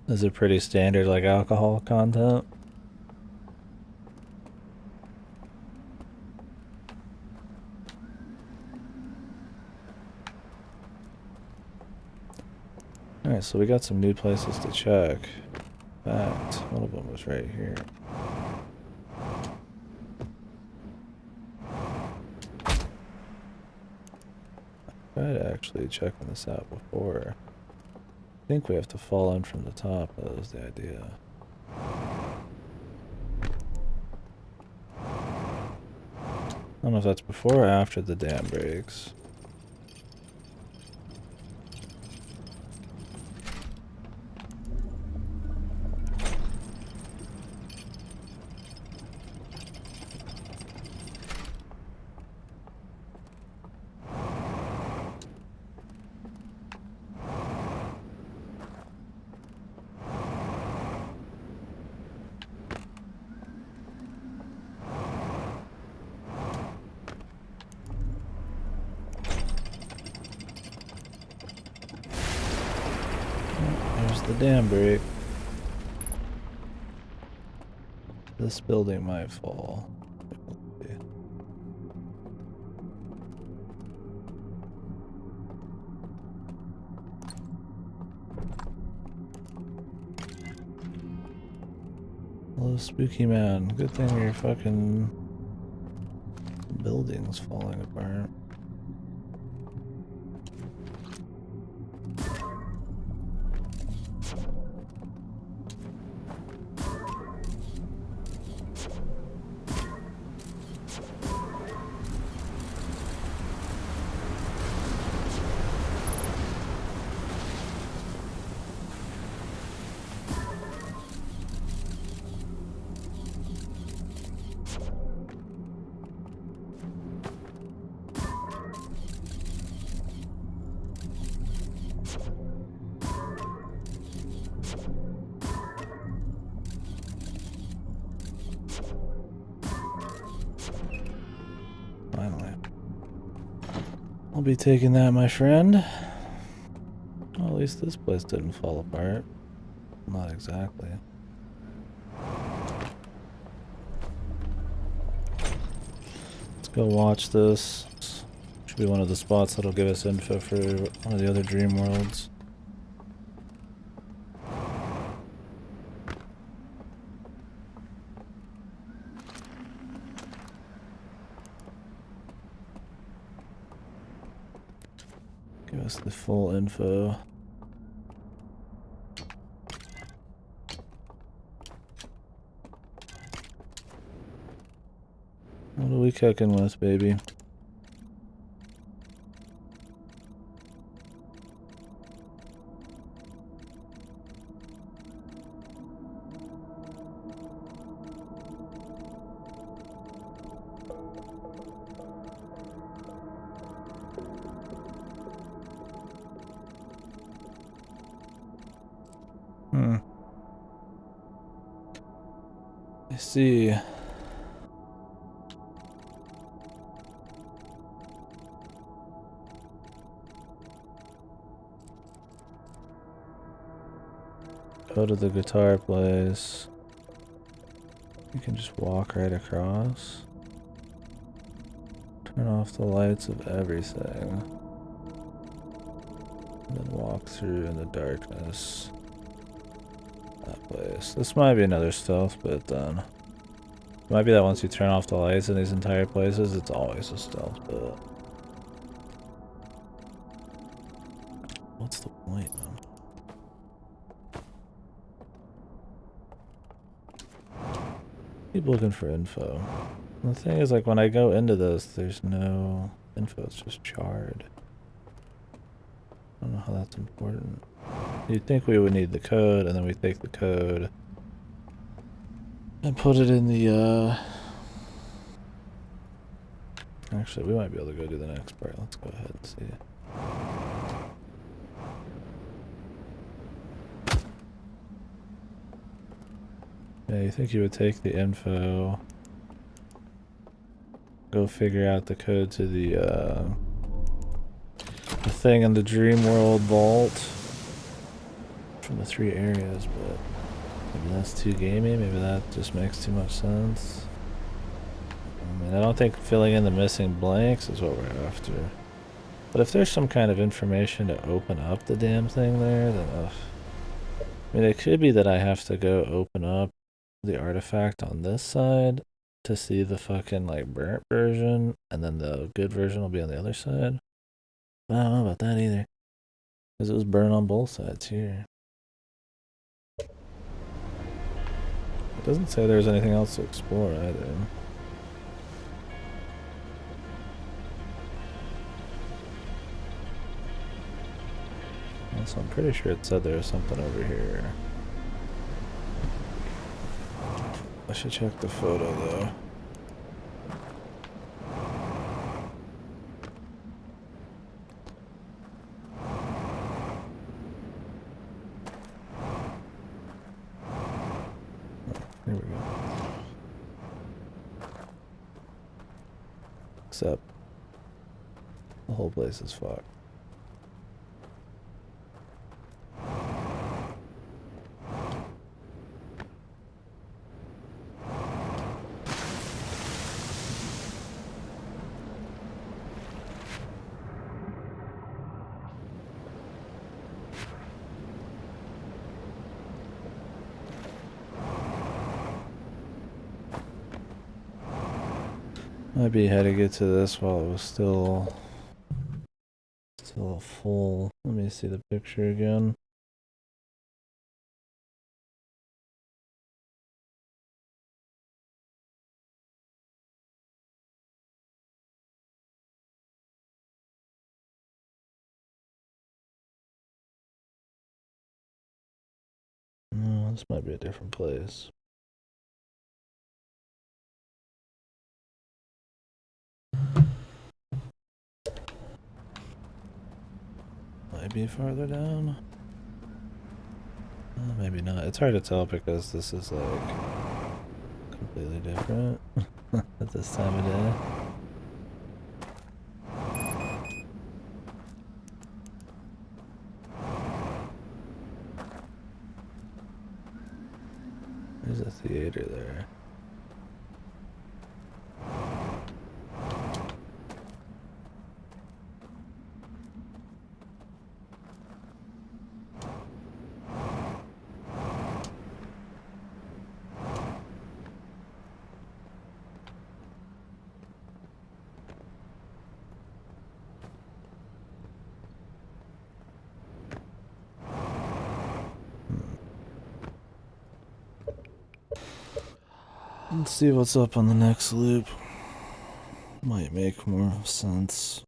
Is it pretty standard like alcohol content? Alright, so we got some new places to check. In fact, one of them was right here. I tried actually checking this out before. I think we have to fall in from the top. That was the idea. I don't know if that's before or after the dam breaks. There's the dam break. This building might fall. Hello, spooky man. Good thing your fucking building's falling apart. Finally. I'll be taking that, my friend. Well, at least this place didn't fall apart. Not exactly. Let's go watch this. Should be one of the spots that'll give us info for one of the other dream worlds. Give us the full info. What are we cooking with, baby? I see. Go to the guitar place. You can just walk right across. Turn off the lights of everything. And then walk through in the darkness. That place. This might be another stealth bit then. It might be that once you turn off the lights in these entire places, it's always a stealth bit. What's the point, man? Keep looking for info. And the thing is, like, when I go into this, there's no info, it's just charred. I don't know how that's important. You'd think we would need the code, and then we take the code and put it in the, Actually, we might be able to go do the next part. Let's go ahead and see. Yeah, you think you would take the info, go figure out the code to the thing in the Dream World vault from the 3 areas, but maybe that's too gamey, maybe that just makes too much sense. I mean, I don't think filling in the missing blanks is what we're after. But if there's some kind of information to open up the damn thing there, then I mean, it could be that I have to go open up the artifact on this side to see the fucking, like, burnt version, and then the good version will be on the other side. I don't know about that either, because it was burnt on both sides here. It doesn't say there's anything else to explore either. So I'm pretty sure it said there was something over here. I should check the photo though. Here we go. Except the whole place is fucked. Might be how to get to this while it was still full. Let me see the picture again. No, this might be a different place. Might be farther down. Maybe not. It's hard to tell because this is like completely different at this time of day. There's a theater there. Let's see what's up on the next loop. Might make more sense.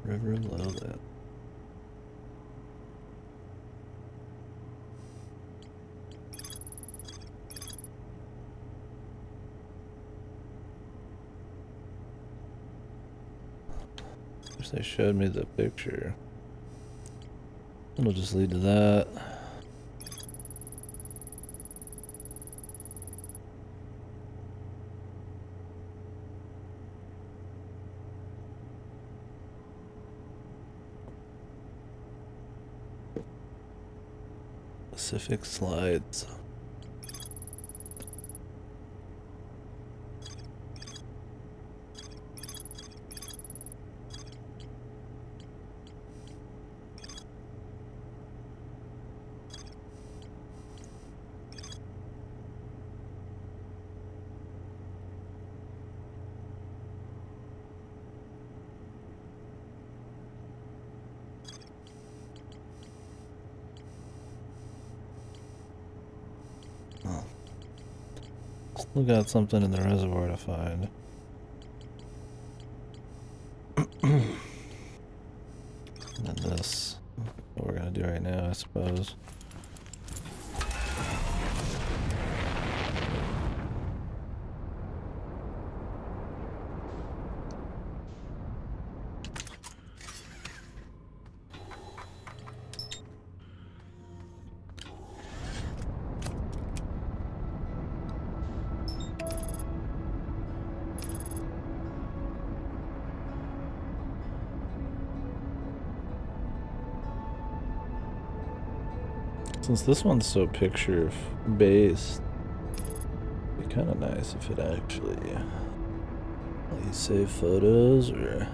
River of Lowland. Wish they showed me the picture. It'll just lead to that. Pacific Slides. Still got something in the reservoir to find. And this, what we're gonna do right now, I suppose. Since this one's so picture based, it'd be kind of nice if it actually let you save photos or.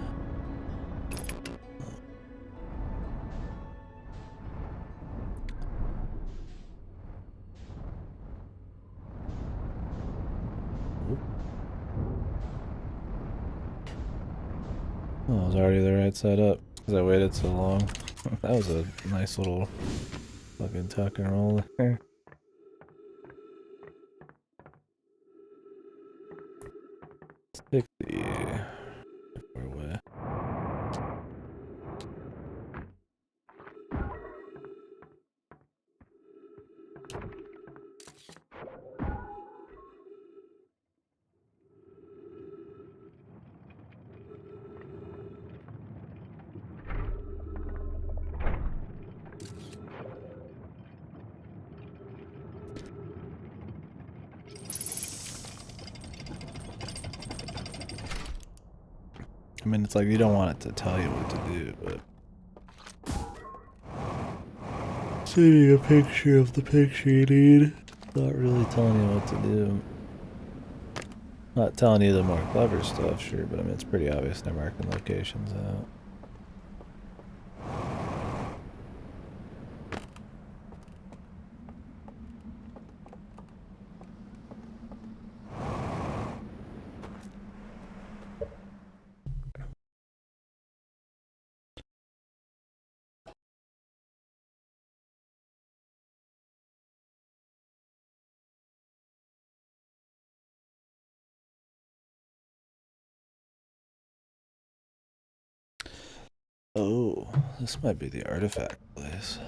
Oh, I was already the right side up because I waited so long. That was a nice little fucking tuck and roll there. 60. Far away. I mean, it's like you don't want it to tell you what to do, but sending a picture of the picture you need, not really telling you what to do. Not telling you the more clever stuff, sure, but I mean, it's pretty obvious they're marking locations out. Oh, this might be the artifact place.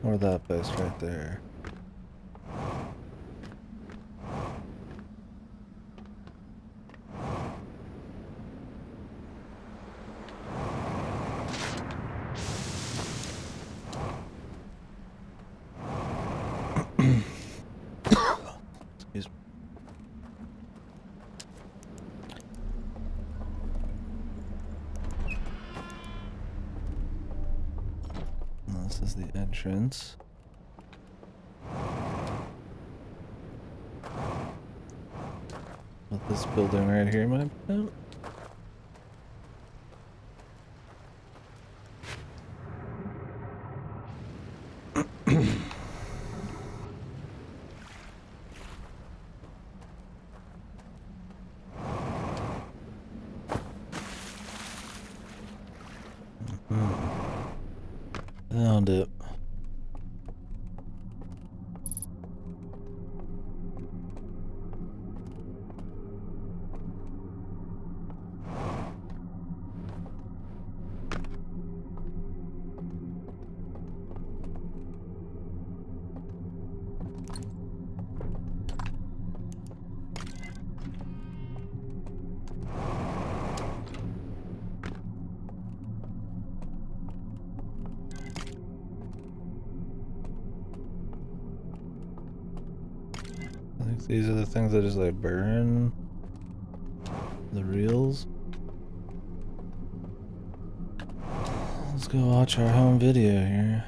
Or that place right there. Excuse me. This is the entrance. What this building right here might be out. Found it. These are the things that just like burn the reels. Let's go watch our home video here.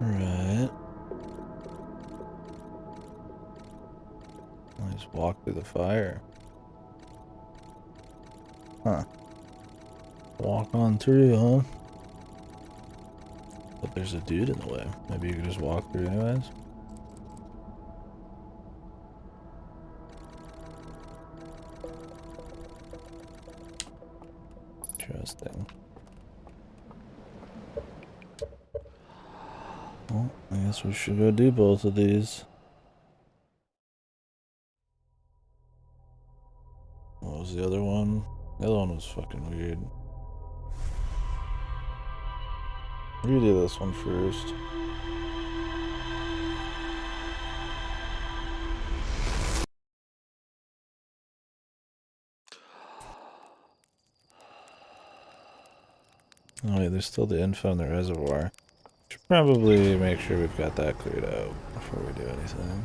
Right. I just walk through the fire. Huh. Walk on through, huh? But there's a dude in the way. Maybe you could just walk through anyways. Interesting. Well, I guess we should go do both of these. What was the other one? The other one was fucking weird. You do this one first. Oh wait, there's still the info in the reservoir. Should probably make sure we've got that cleared out before we do anything.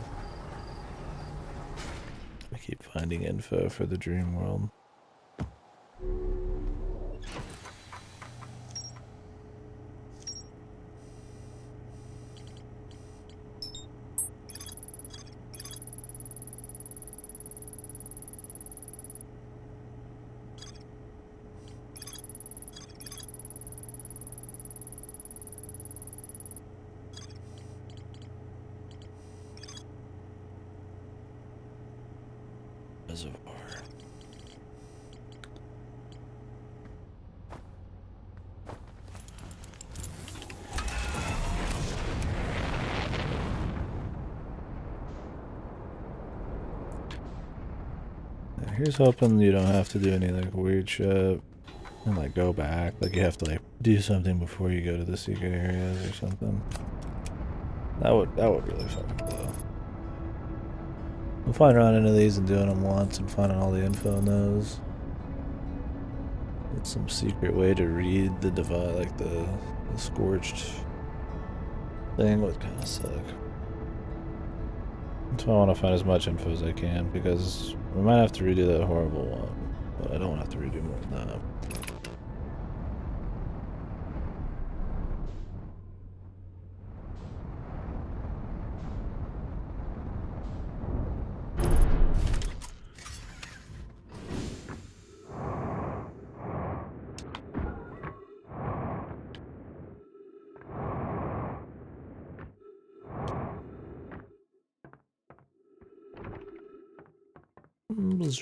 I keep finding info for the dream world. Reservoir. Here's hoping you don't have to do any like weird shit and like go back. Like you have to like do something before you go to the secret areas or something. That would really fucking blow. I'm fine running into these and doing them once and finding all the info in those. It's some secret way to read the divide, like the scorched thing would kind of suck. So I want to find as much info as I can because we might have to redo that horrible one, but I don't want to have to redo more than that.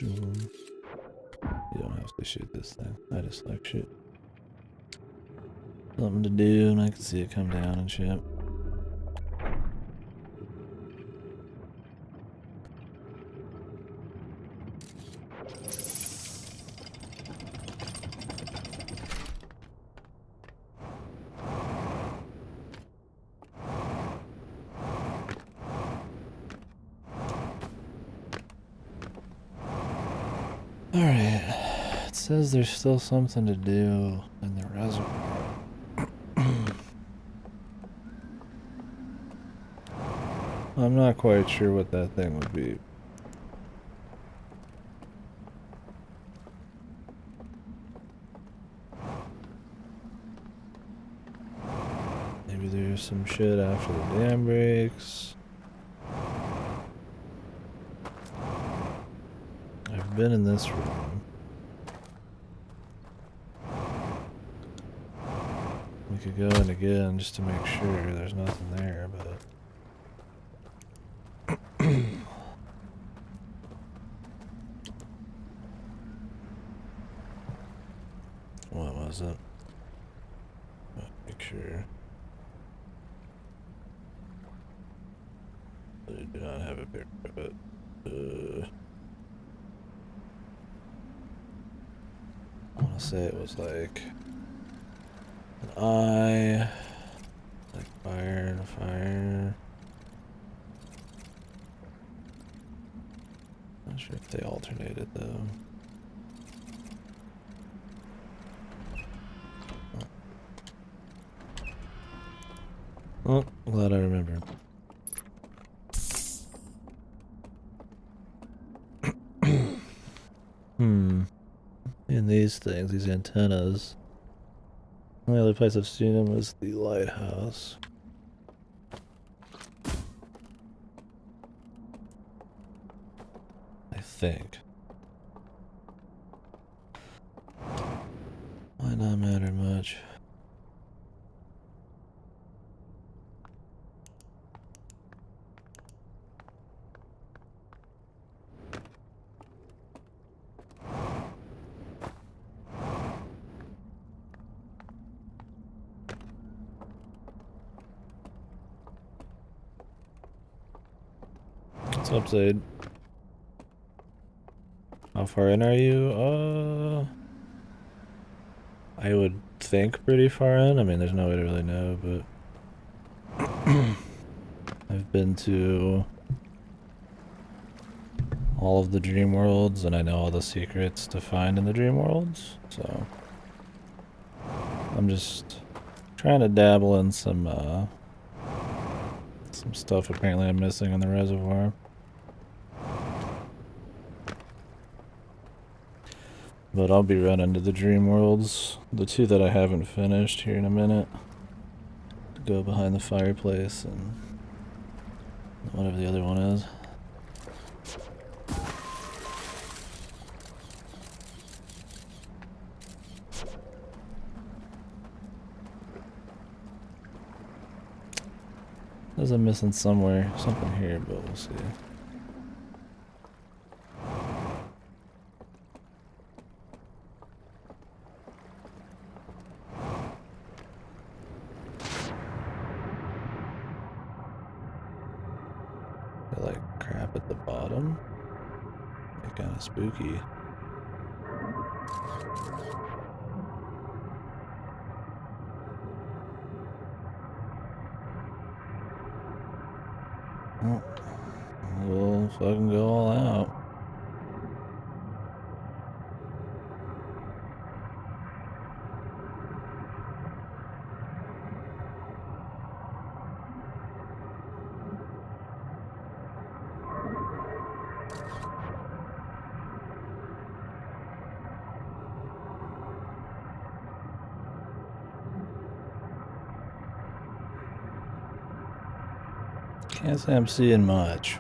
You don't have to shoot this thing. I just like shoot. Something to do, and I can see it come down and shit. Alright, it says there's still something to do in the reservoir. I'm not quite sure what that thing would be. Maybe there's some shit after the dam breaks. I've been in this room. We could go in again just to make sure there's nothing there, but... What was it? Make sure. I do not have a picture of it. I want to say it was like an eye, like fire and fire. Not sure if they alternated though. Oh, glad I remembered. In these things, these antennas. The only other place I've seen them was the lighthouse. I think. Might not matter much. What's up, Zaid? How far in are you? I would think pretty far in. I mean, there's no way to really know, but I've been to all of the dream worlds, and I know all the secrets to find in the dream worlds, so I'm just trying to dabble in some stuff apparently I'm missing in the reservoir. But I'll be running to the dream worlds, the two that I haven't finished, here in a minute. To go behind the fireplace and whatever the other one is. There's a missing somewhere, something here, but we'll see. Like crap at the bottom. Like kind of spooky. Well, we'll fucking go all out. Can't say I'm seeing much.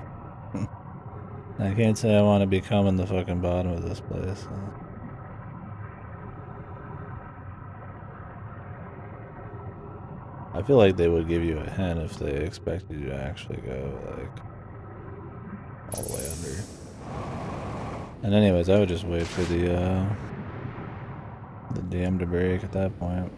I can't say I want to be coming the fucking bottom of this place. So. I feel like they would give you a hint if they expected you to actually go, like, all the way under. And anyways, I would just wait for the dam to break at that point.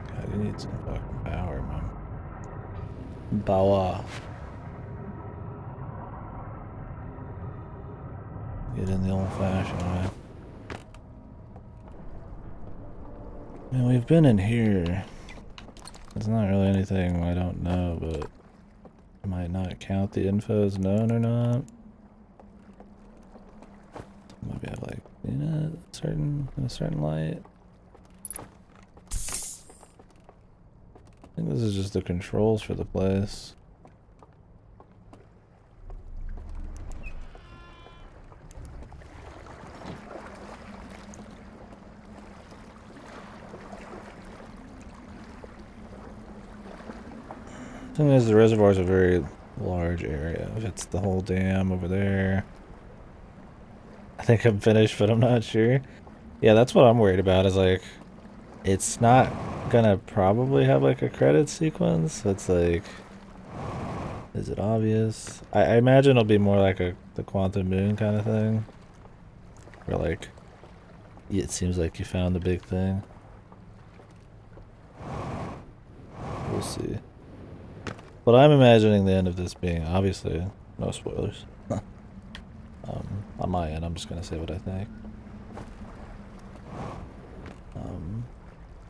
God, you need some fucking power, man. Power. Get in the old-fashioned way. Man, we've been in here. There's not really anything I don't know, but I might not count the info as known or not. Maybe I've like, in a certain light. This is just the controls for the place. The thing is, the reservoir is a very large area. If it's the whole dam over there. I think I'm finished, but I'm not sure. Yeah, that's what I'm worried about, is like, it's not gonna probably have like a credit sequence. It's like, is it obvious? I imagine it'll be more like the Quantum Moon kind of thing. Where like, it seems like you found the big thing. We'll see. But I'm imagining the end of this being, obviously, no spoilers. On my end, I'm just gonna say what I think.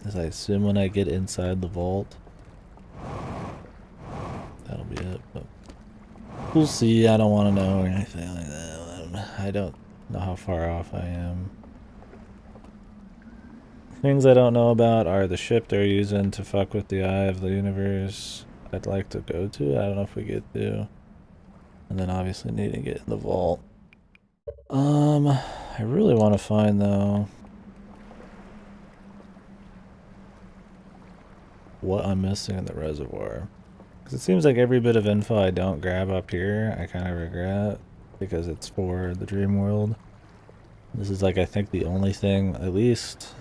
As I assume when I get inside the vault, that'll be it. But we'll see. I don't want to know or anything like that. I don't know how far off I am. Things I don't know about are the ship they're using to fuck with the Eye of the Universe. I'd like to go to. I don't know if we get to. And then obviously need to get in the vault. I really want to find though what I'm missing in the reservoir. Because it seems like every bit of info I don't grab up here, I kind of regret. Because it's for the dream world. This is like, I think, the only thing, at least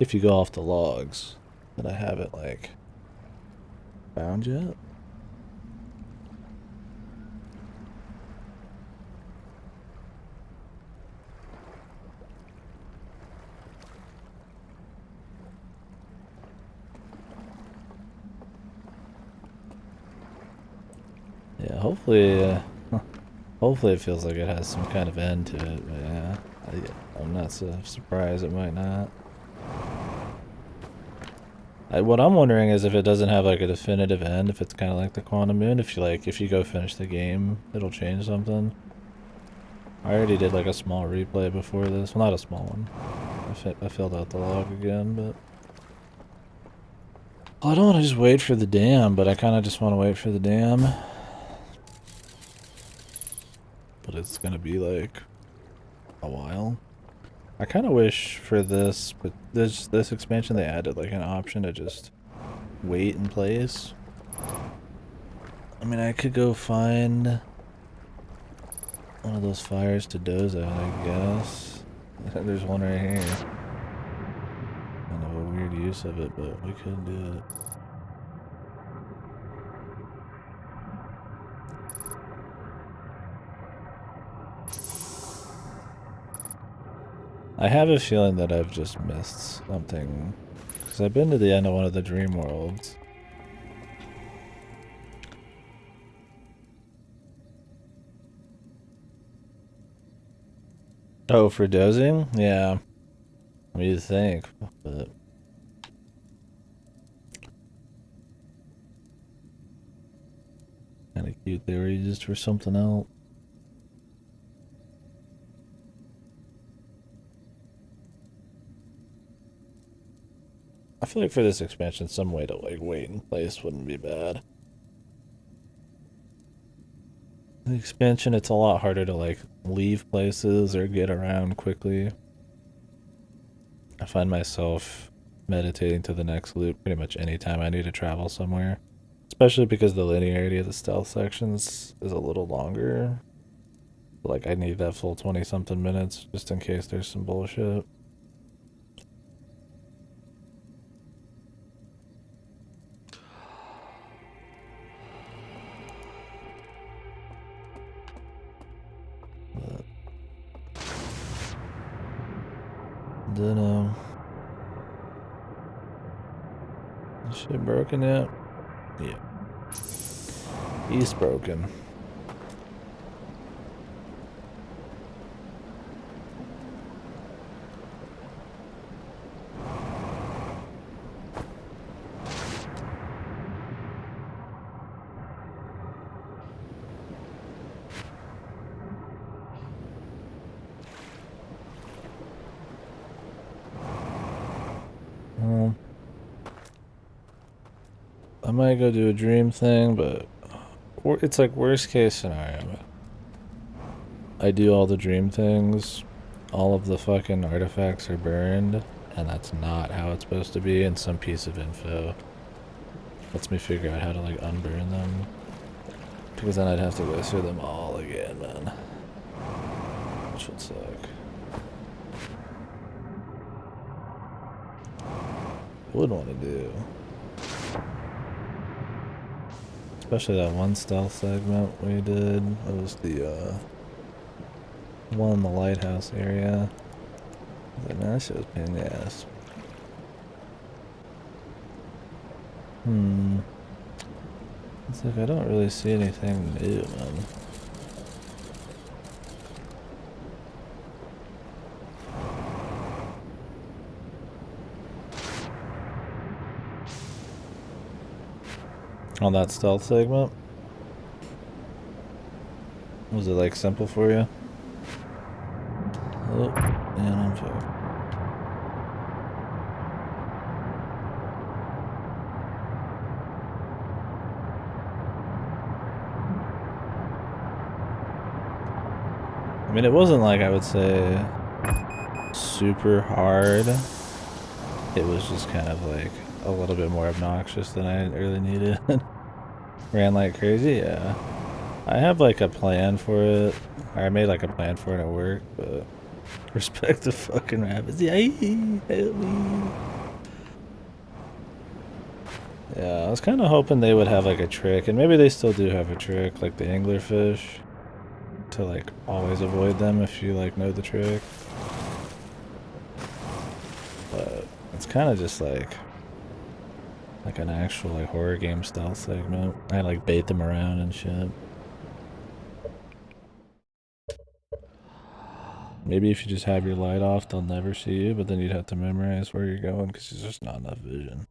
if you go off the logs, that I haven't like found yet. Yeah, hopefully it feels like it has some kind of end to it, but yeah, I'm not so surprised it might not. What I'm wondering is if it doesn't have like a definitive end, if it's kind of like the Quantum Moon, if you go finish the game, it'll change something. I already did like a small replay before this, well, not a small one. I filled out the log again, but well, I don't want to just wait for the dam, but I kind of just want to wait for the dam. But it's gonna be like a while. I kind of wish for this, but this expansion they added like an option to just wait in place. I mean, I could go find one of those fires to doze out, I guess. There's one right here. Kind of a weird use of it, but we could do it. I have a feeling that I've just missed something, because I've been to the end of one of the dream worlds. Oh, for dozing? Yeah. I mean, you'd think, but kind of cute they were used for something else. I feel like for this expansion, some way to like wait in place wouldn't be bad. The expansion, it's a lot harder to like leave places or get around quickly. I find myself meditating to the next loop pretty much anytime I need to travel somewhere. Especially because the linearity of the stealth sections is a little longer. Like I need that full 20-something minutes just in case there's some bullshit. Dunno. Is shit broken yet? Yeah. He's broken. I might go do a dream thing, but it's like worst case scenario. I do all the dream things, all of the fucking artifacts are burned, and that's not how it's supposed to be, and some piece of info lets me figure out how to like unburn them. Because then I'd have to go through them all again, man. Which would suck. I wouldn't want to do. Especially that one stealth segment we did. It was the one in the lighthouse area. But man, that shit was a pain in the ass. It's like I don't really see anything new, man. On that stealth segment? Was it like simple for you? Oh, and I'm fucked. I mean, it wasn't like I would say super hard. It was just kind of like a little bit more obnoxious than I really needed. Ran like crazy, yeah. I have like a plan for it. I made like a plan for it at work, but respect the fucking rabbits. Yeah, help me. Yeah, I was kind of hoping they would have like a trick, and maybe they still do have a trick, like the anglerfish, to like always avoid them if you like know the trick. But it's kind of just like an actual like horror game stealth segment. I like bait them around and shit. Maybe if you just have your light off, they'll never see you, but then you'd have to memorize where you're going because there's just not enough vision.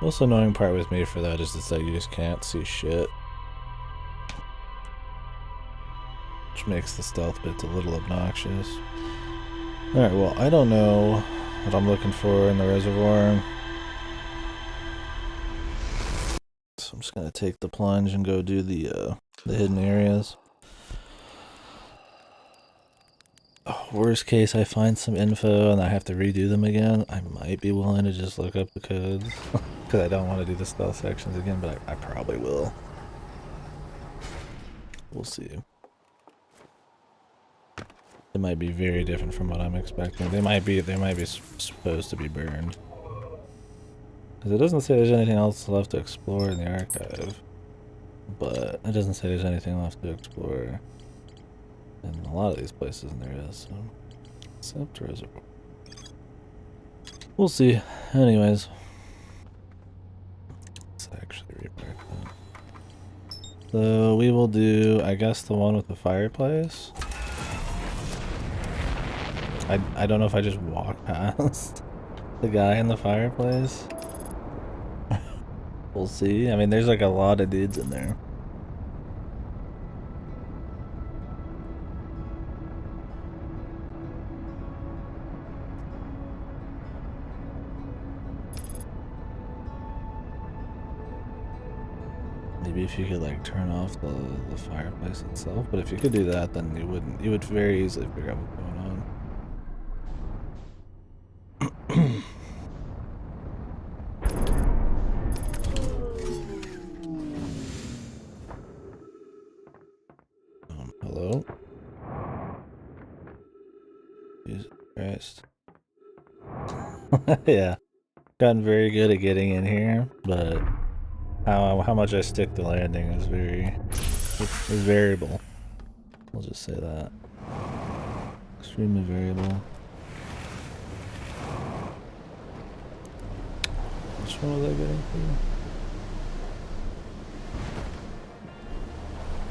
Most annoying part with me for that is that you just can't see shit. Which makes the stealth bits a little obnoxious. Alright, well, I don't know what I'm looking for in the reservoir. So I'm just gonna take the plunge and go do the hidden areas. Worst case, I find some info and I have to redo them again. I might be willing to just look up the codes. Because I don't want to do the stealth sections again, but I probably will. We'll see. It might be very different from what I'm expecting. They might be supposed to be burned. Because it doesn't say there's anything else left to explore in the archive. But it doesn't say there's anything left to explore in a lot of these places, and there is. So. Except reservoir. We'll see. Anyways. Let's actually remark that. So we will do, I guess, the one with the fireplace. I don't know if I just walk past the guy in the fireplace. We'll see. I mean, there's like a lot of dudes in there. Maybe if you could like turn off the fireplace itself, but if you could do that, then you would very easily figure out what's going on. Hello? Jesus Christ. Yeah. Gotten very good at getting in here, but how much I stick the landing is is variable. We'll just say that. Extremely variable. Which one was I getting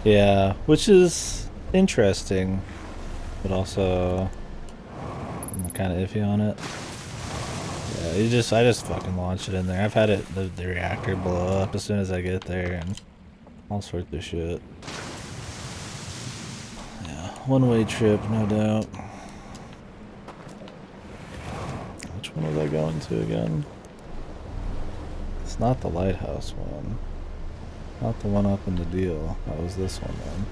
to? Yeah, which is interesting, but also I'm kind of iffy on it. Yeah, I just fucking launch it in there. I've had the reactor blow up as soon as I get there and all sorts of shit. Yeah, one-way trip, no doubt. What was I going to again? It's not the lighthouse one. Not the one up in the deal. That was this one then.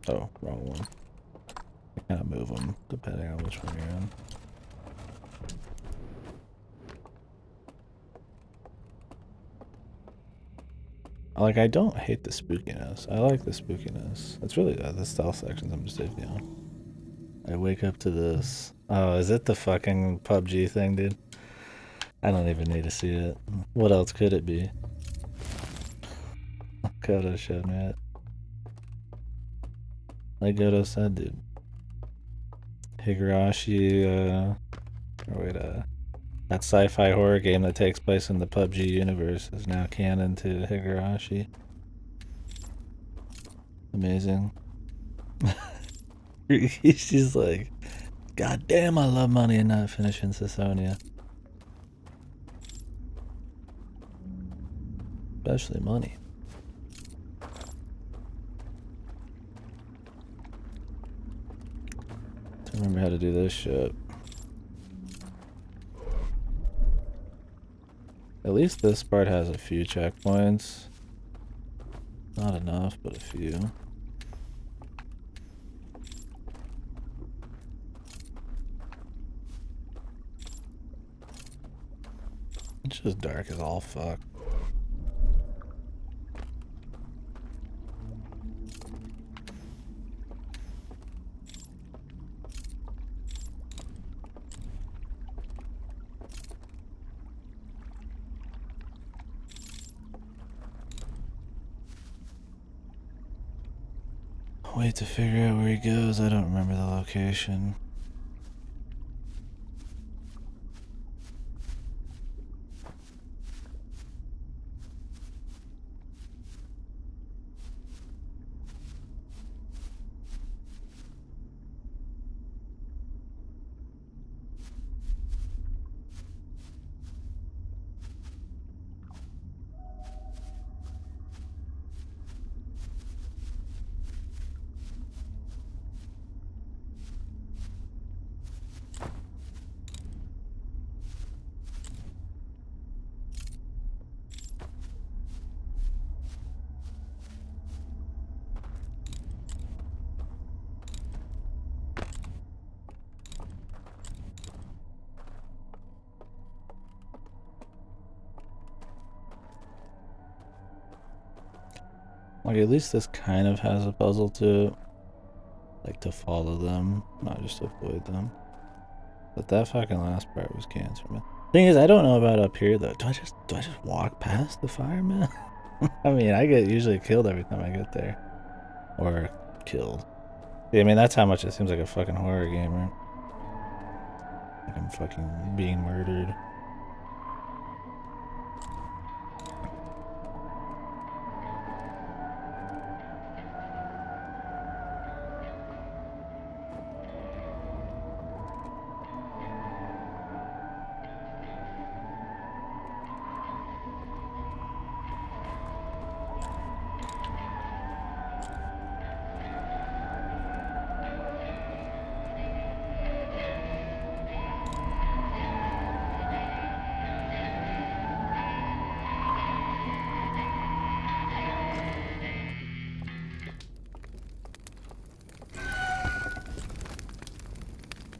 Oh, wrong one. I kind of move them depending on which one you're in. Like, I don't hate the spookiness. I like the spookiness. It's really the stealth sections I'm just iffy on. I wake up to this. Oh, is it the fucking PUBG thing, dude? I don't even need to see it. What else could it be? Kodo showed me it. Like Godo said, dude. Higurashi, that sci-fi horror game that takes place in the PUBG universe is now canon to Higurashi. Amazing. She's like, God damn, I love money and not finishing Sasonia. Especially money. Don't remember how to do this shit. At least this part has a few checkpoints. Not enough, but a few. It's just dark as all fuck. Wait to figure out where he goes. I don't remember the location. Like, at least this kind of has a puzzle to it. Like, to follow them, not just avoid them. But that fucking last part was cancer, man. Thing is, I don't know about up here, though. Do I just walk past the fireman? I mean, I get usually killed every time I get there. Or killed. Yeah, I mean, that's how much it seems like a fucking horror game, right? Like I'm fucking being murdered.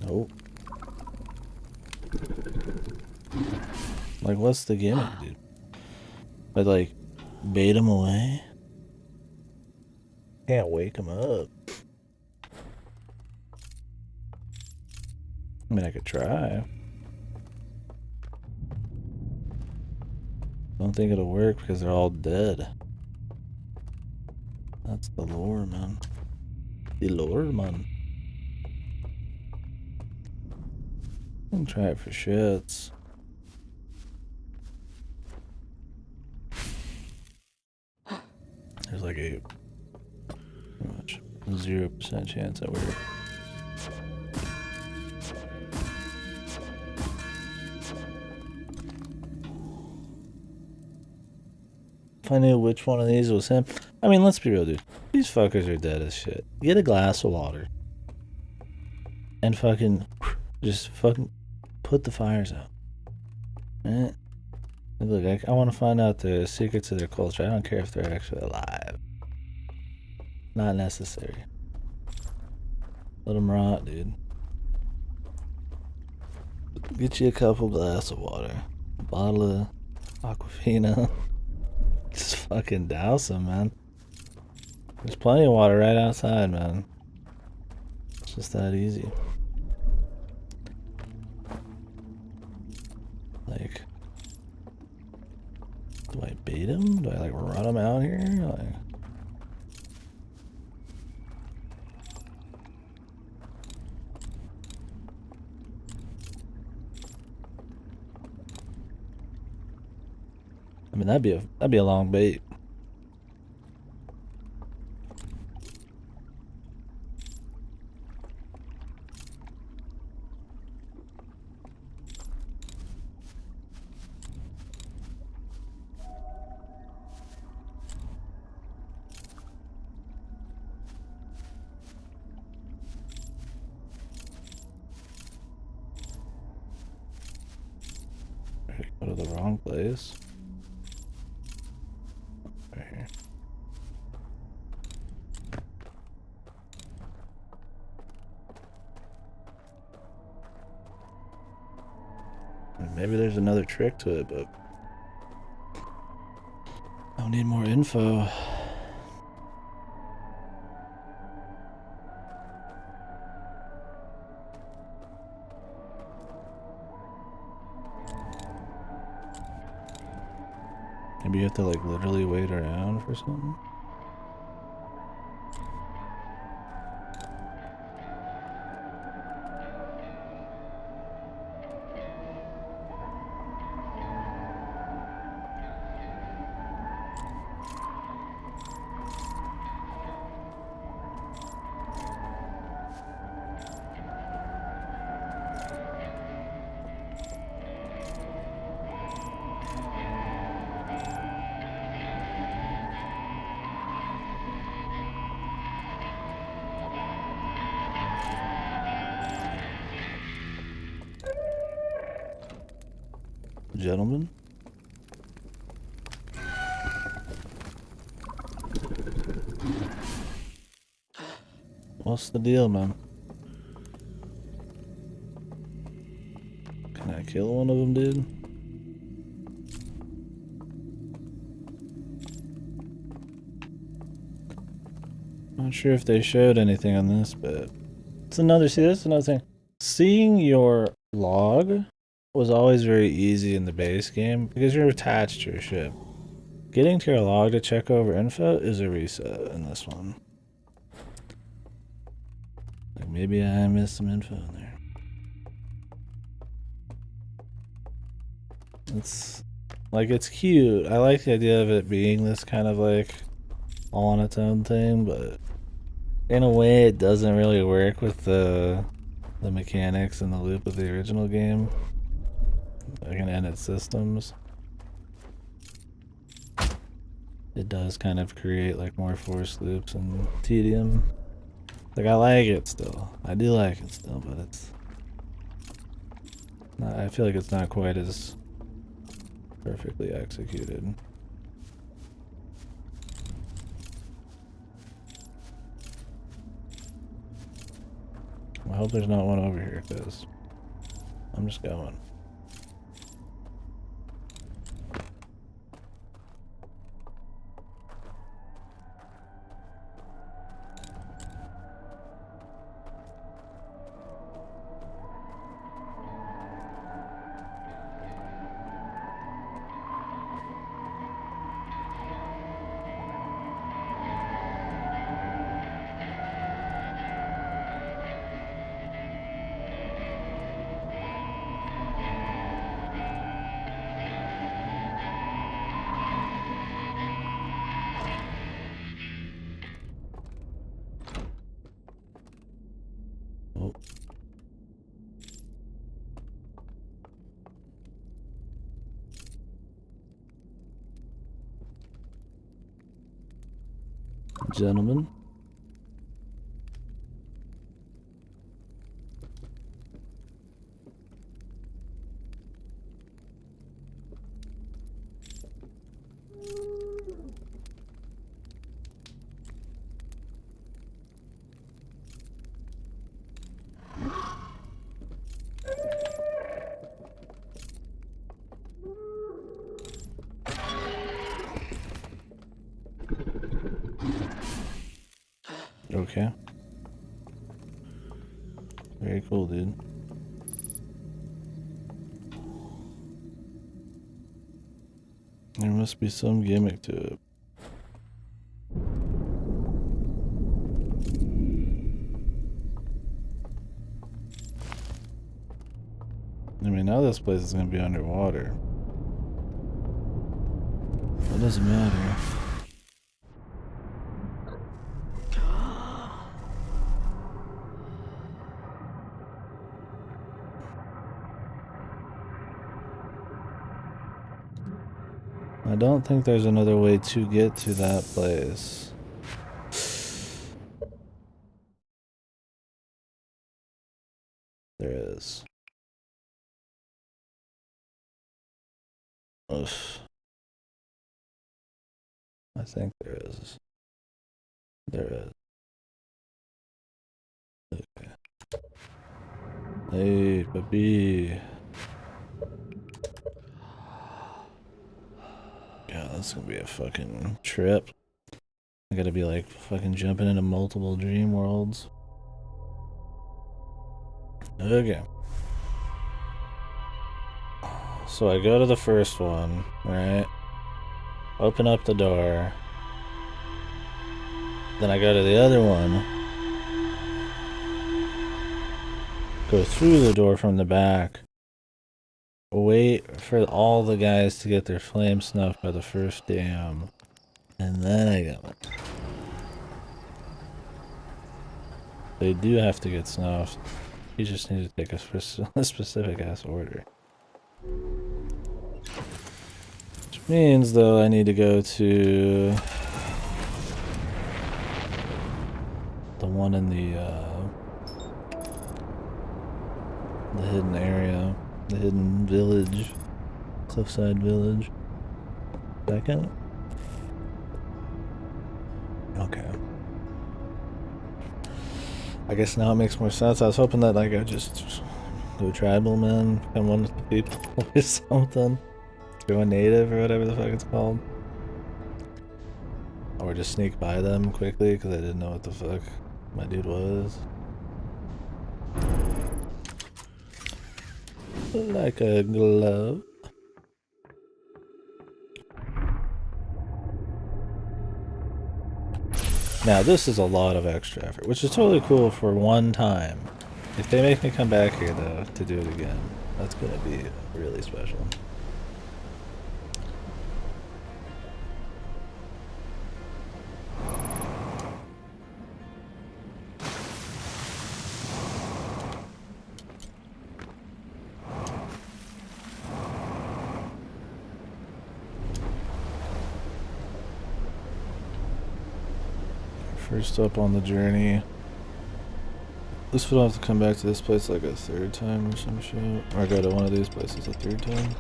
Nope. Like, what's the gimmick, dude? But, like, bait him away? Can't wake him up. I mean, I could try. Don't think it'll work because they're all dead. That's the lore, man. The lore, man. I can try it for shits. There's like a pretty much 0% chance that works. If I knew which one of these was him. I mean, let's be real, dude. These fuckers are dead as shit. Get a glass of water. And fucking... Just fucking... Put the fires out. Right? Look, I want to find out the secrets of their culture. I don't care if they're actually alive. Not necessary. Let them rot, dude. Get you a couple glass of water. A bottle of Aquafina. Just fucking douse them, man. There's plenty of water right outside, man. It's just that easy. Like, do I bait him? Do I like run him out here? Like, I mean, that'd be a long bait. Go to the wrong place. Right here. Maybe there's another trick to it, but I'll need more info. Maybe you have to like literally wait around for something. Gentlemen. What's the deal, man? Can I kill one of them, dude? Not sure if they showed anything on this, but it's another, see, that's another thing. Seeing your log was always very easy in the base game because you're attached to your ship. Getting to your log to check over info is a reset in this one. Like maybe I missed some info in there. It's like, it's cute. I like the idea of it being this kind of like all on its own thing, but in a way it doesn't really work with the mechanics and the loop of the original game. Like in its systems. It does kind of create like more force loops and tedium. Like I like it still. I do like it still, but it's not, I feel like it's not quite as perfectly executed. I hope there's not one over here, because I'm just going. Gentlemen. Okay. Very cool, dude. There must be some gimmick to it. I mean, now this place is gonna be underwater. It doesn't matter. I don't think there's another way to get to that place. There is. Ugh. I think there is. There is. Okay. Hey, baby. Yeah, that's gonna be a fucking trip. I gotta be like fucking jumping into multiple dream worlds. Okay. So I go to the first one, right? Open up the door. Then I go to the other one. Go through the door from the back. Wait for all the guys to get their flame snuffed by the first dam. And then I go. They do have to get snuffed. You just need to take a specific ass order. Which means, though, I need to go to the one in the hidden area, the hidden village, cliffside village. Second? Okay. I guess now it makes more sense. I was hoping that like I just go tribal man, become one with the people or something. Go a native or whatever the fuck it's called. Or just sneak by them quickly because I didn't know what the fuck my dude was. Like a glove. Now this is a lot of extra effort, which is totally cool for one time. If they make me come back here though to do it again, that's gonna be really special. First up on the journey. This would have to come back to this place like a third time or some shit. Or go to one of these places a third time.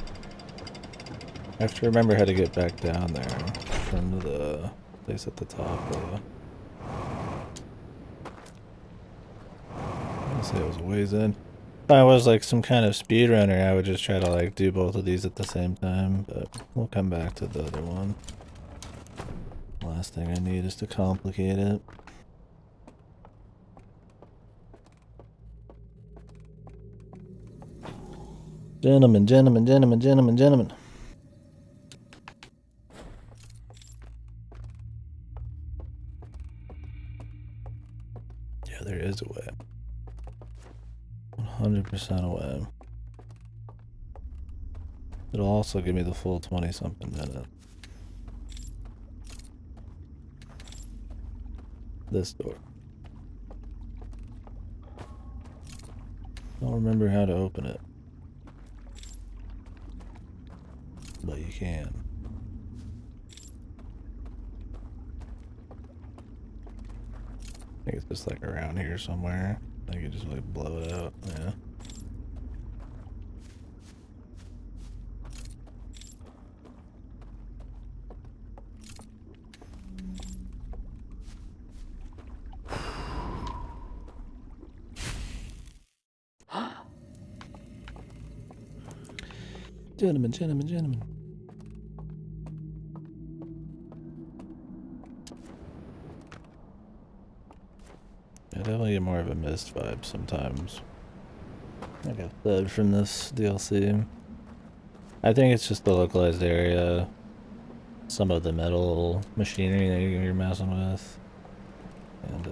I have to remember how to get back down there from the place at the top though. I say it was a ways in. If I was like some kind of speedrunner, I would just try to like do both of these at the same time, but we'll come back to the other one. Last thing I need is to complicate it. Gentlemen, gentlemen, gentlemen, gentlemen, gentlemen. Yeah, there is a way. 100% a way. It'll also give me the full 20-something minutes. This door. Don't remember how to open it. But you can. think it's just like around here somewhere. I think you just like blow it out. Yeah. Gentlemen, gentlemen, gentlemen. I definitely get more of a mist vibe sometimes. Like I said from this DLC. I think it's just the localized area. Some of the metal machinery that you're messing with. And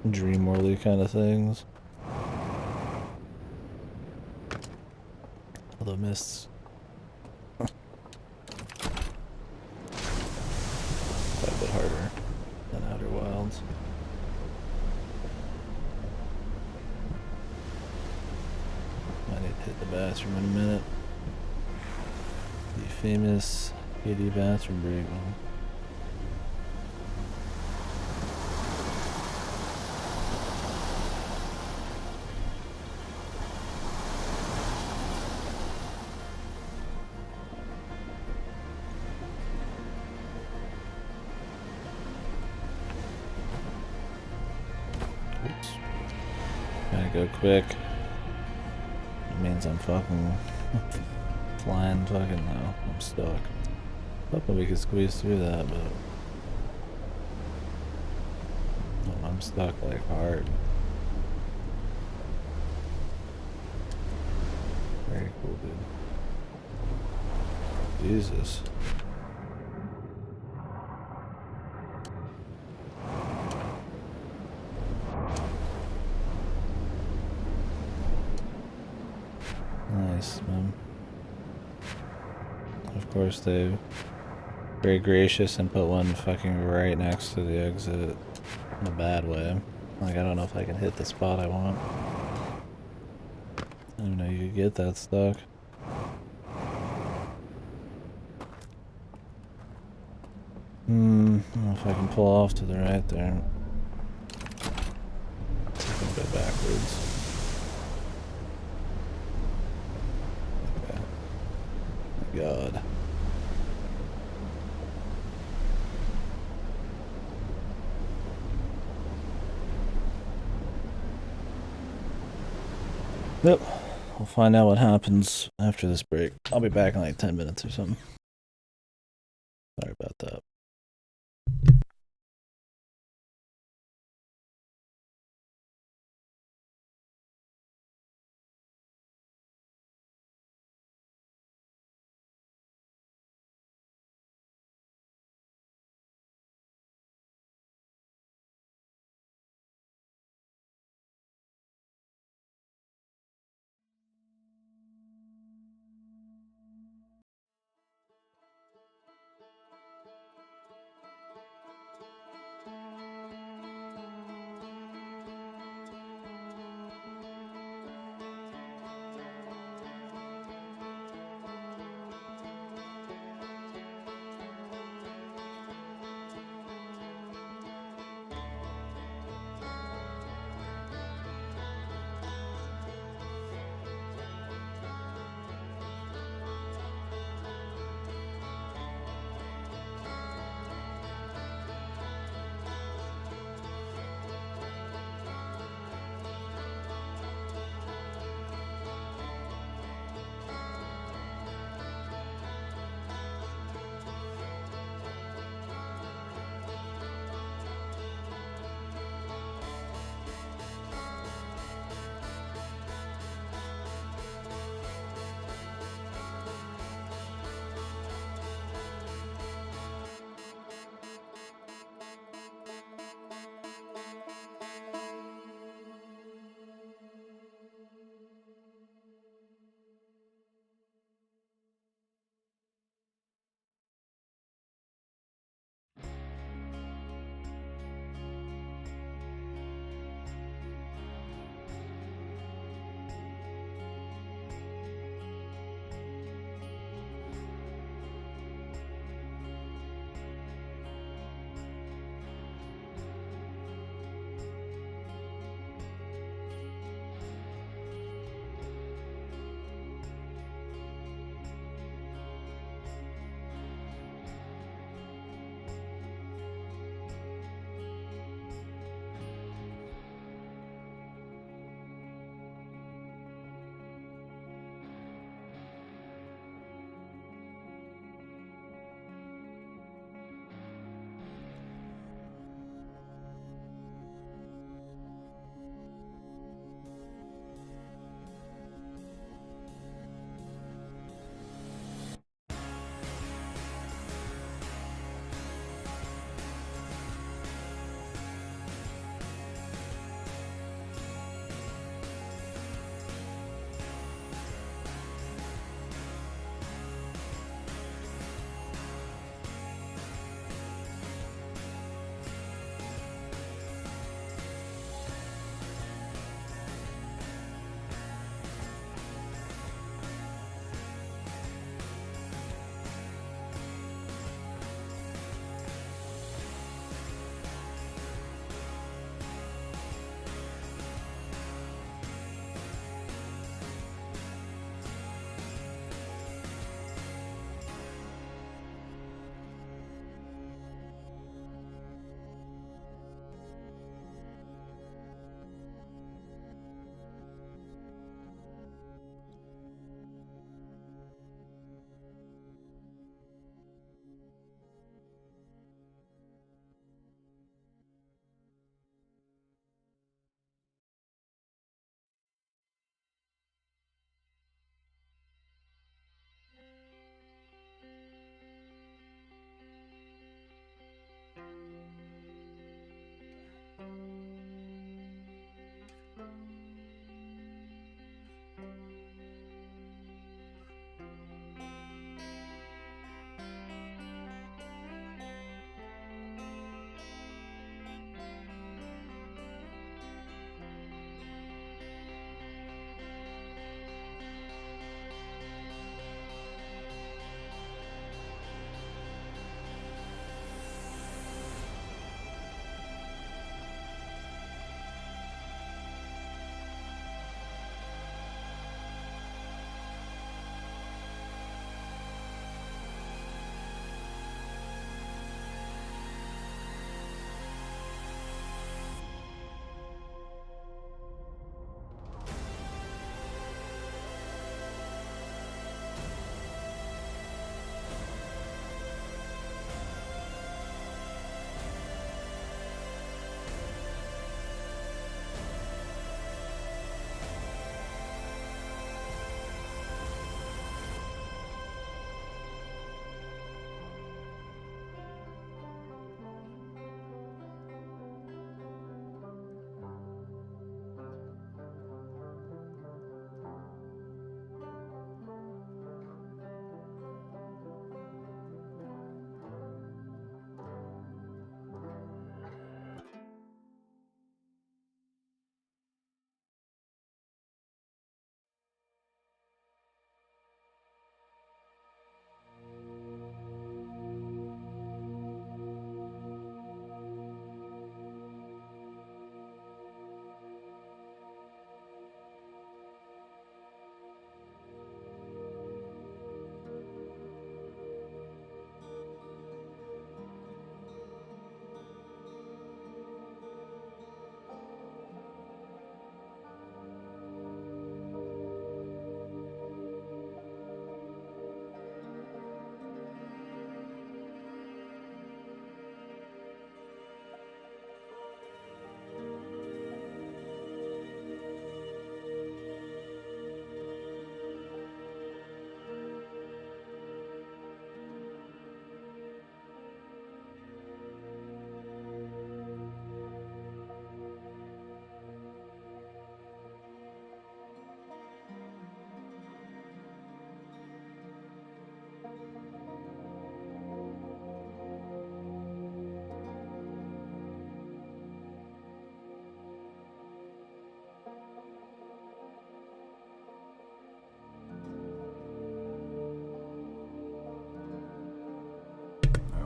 dream worldy kind of things. Although mists quite a bit harder than Outer Wilds. I need to hit the bathroom in a minute. The famous KD bathroom break. Oops. Gotta go quick. It means I'm fucking flying fucking no. I'm stuck. Hoping we could squeeze through that, but oh, I'm stuck like hard. Very cool, dude. Jesus. Nice, man. Of course, they're very gracious and put one fucking right next to the exit in a bad way. Like, I don't know if I can hit the spot I want. I didn't know you could get that stuck. I don't know if I can pull off to the right there. I can go backwards. Okay. My God. Yep. We'll find out what happens after this break. I'll be back in like 10 minutes or something. Sorry about that.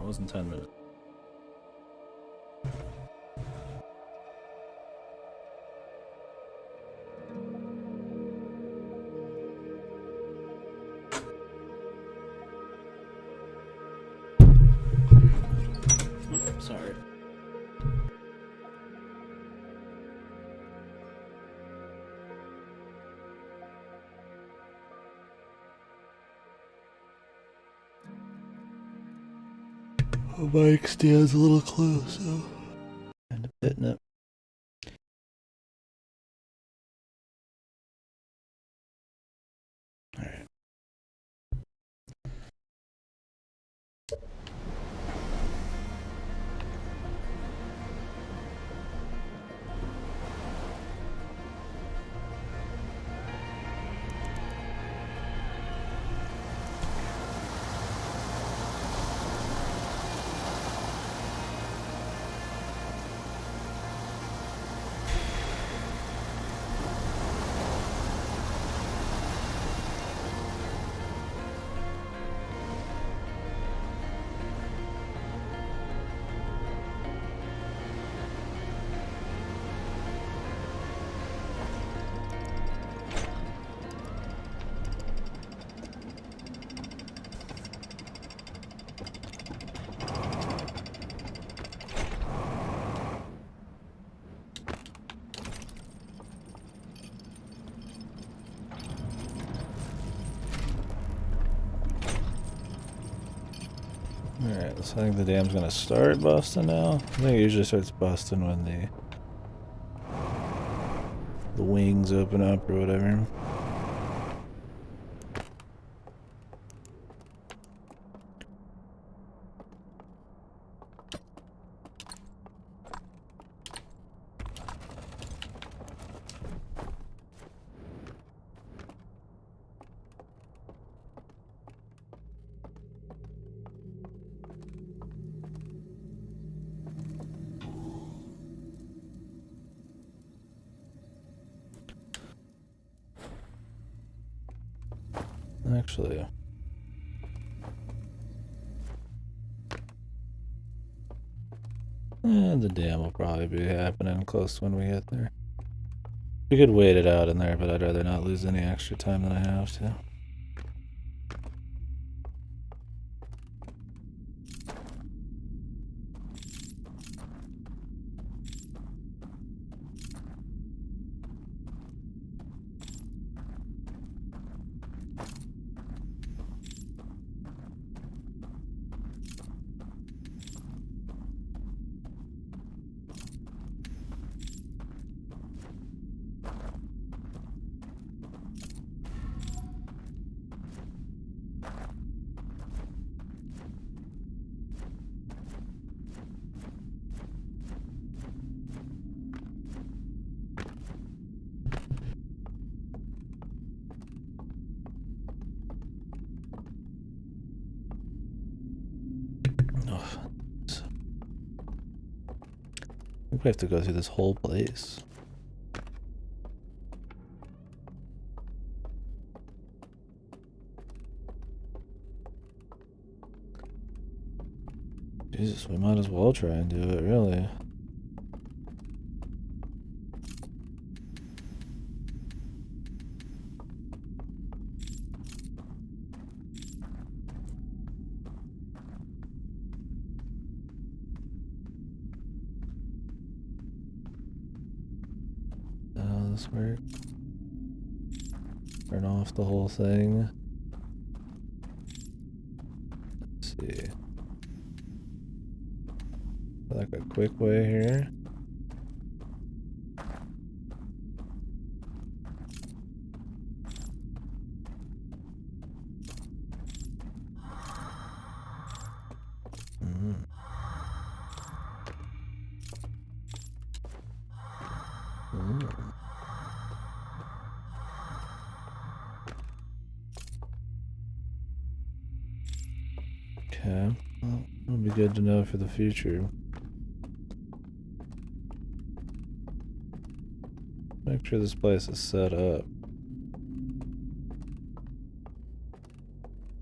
wasn't 10 minutes. Sorry. The mic stands a little close, so kind of hitting it. All right. Alright, so I think the dam's gonna start busting now. I think it usually starts busting when the wings open up or whatever. Actually, the dam will probably be happening close when we get there. We could wait it out in there, but I'd rather not lose any extra time than I have to. I think we have to go through this whole place. Jesus, we might as well try and do it, really. This work? Turn off the whole thing. Let's see. Like a quick way here. Okay, well, that'll be good to know for the future. Make sure this place is set up.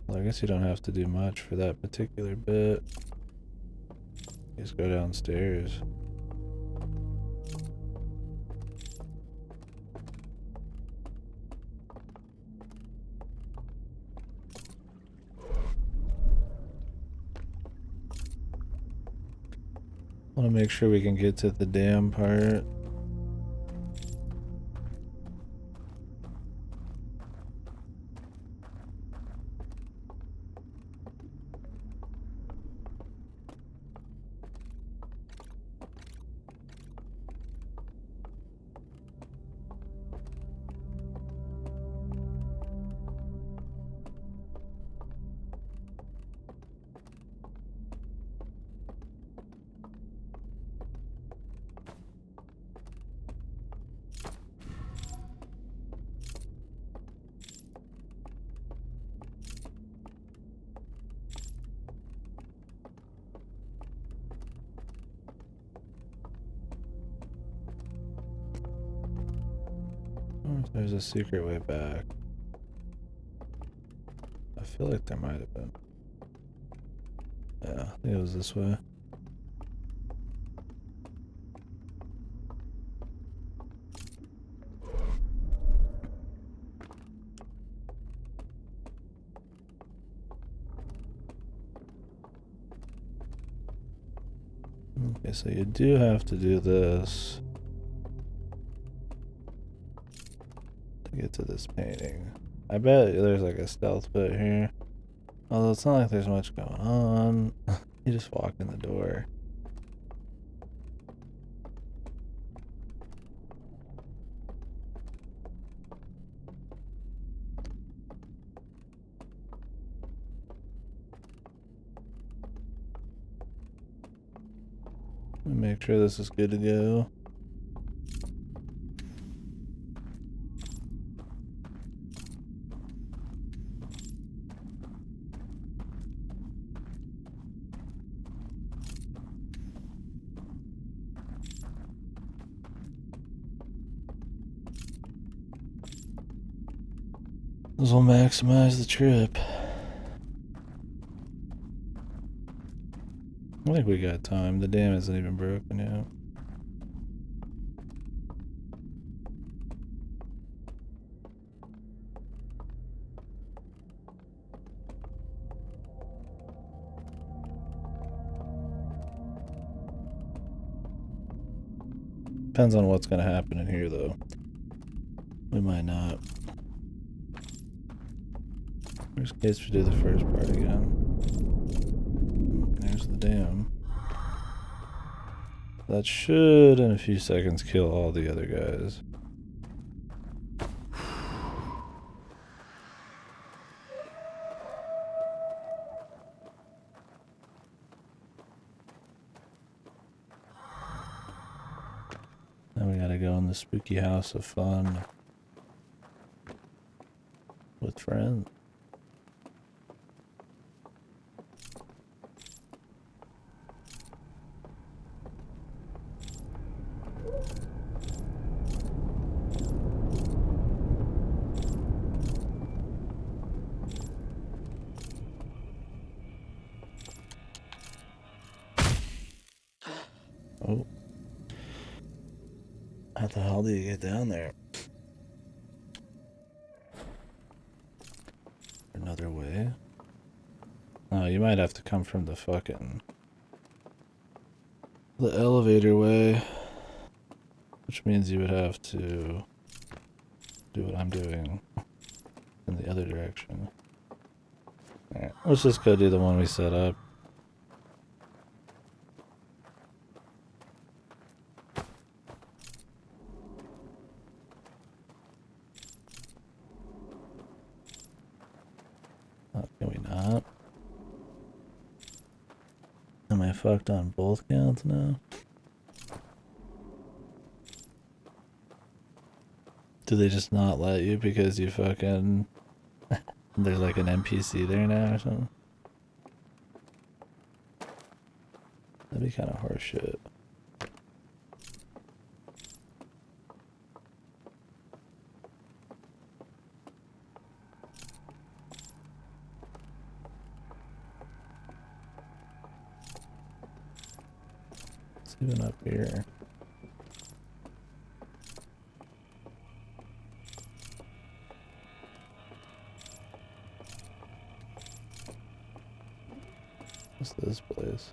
Well, I guess you don't have to do much for that particular bit. Just go downstairs. Want to make sure we can get to the damn part. There's a secret way back. I feel like there might have been. Yeah, I think it was this way. Okay, so you do have to do this to get to this painting. I bet there's like a stealth bit here. Although it's not like there's much going on. You just walk in the door. Make sure this is good to go. This will maximize the trip. I think we got time. The dam isn't even broken yet. Depends on what's going to happen in here, though. We might not. Worst case, we do the first part again. There's the dam. That should, in a few seconds, kill all the other guys. Now we gotta go in the spooky house of fun with friends. Oh. How the hell do you get down there? Another way? Oh, you might have to come from the elevator way. Which means you would have to do what I'm doing in the other direction. Alright, let's just go do the one we set up. Oh, can we not? Am I fucked on both counts now? Do they just not let you because you fucking... There's like an NPC there now or something? That'd be kind of horseshit. Even up here. What's this place?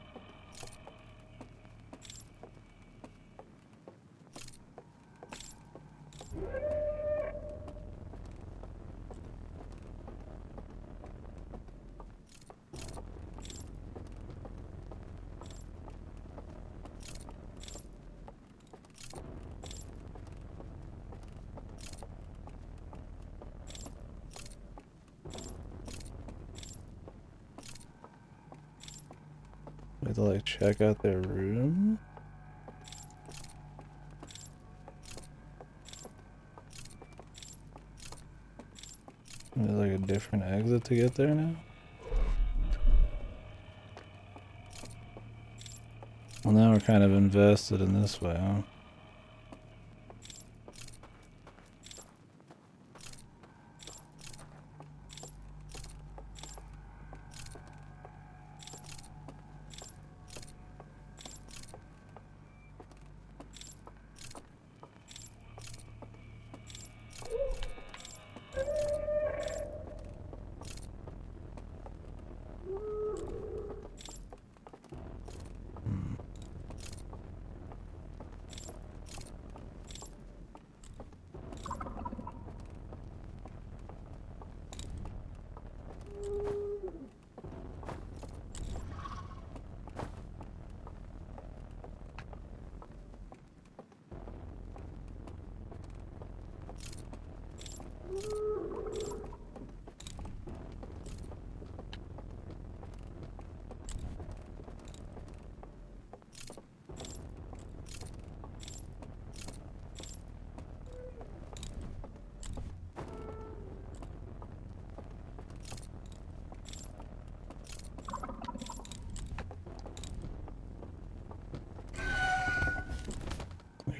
We have to like check out their room. There's like a different exit to get there now. Well, now we're kind of invested in this way, huh?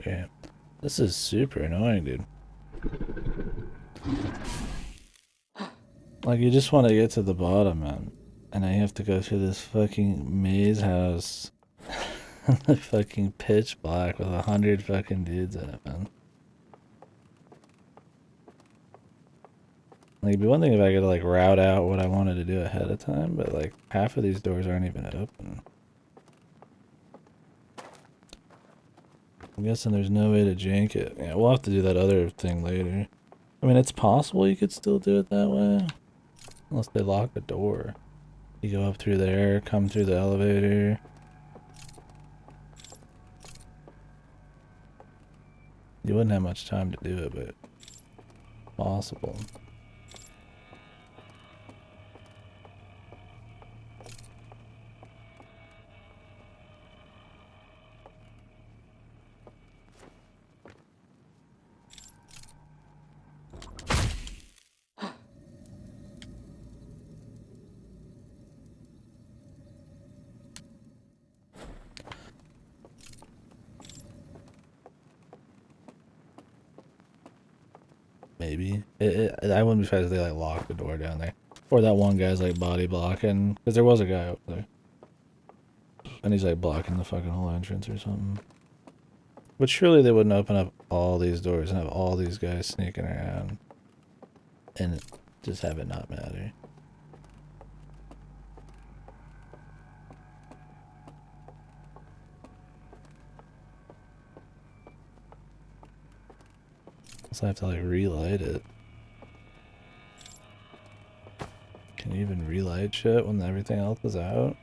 Okay. This is super annoying, dude. Like, you just want to get to the bottom, man. And I have to go through this fucking maze house. The fucking pitch black with 100 fucking dudes in it, man. Like, it'd be one thing if I could, like, route out what I wanted to do ahead of time, but, like, half of these doors aren't even open. I'm guessing there's no way to jank it. Yeah, we'll have to do that other thing later. I mean, it's possible you could still do it that way. Unless they lock the door. You go up through there, come through the elevator. You wouldn't have much time to do it, but possible. Maybe. I wouldn't be surprised if they like lock the door down there. Or that one guy's like body blocking. Because there was a guy up there. And he's like blocking the fucking whole entrance or something. But surely they wouldn't open up all these doors and have all these guys sneaking around. And just have it not matter. So I have to like relight it. Can you even relight shit when everything else is out?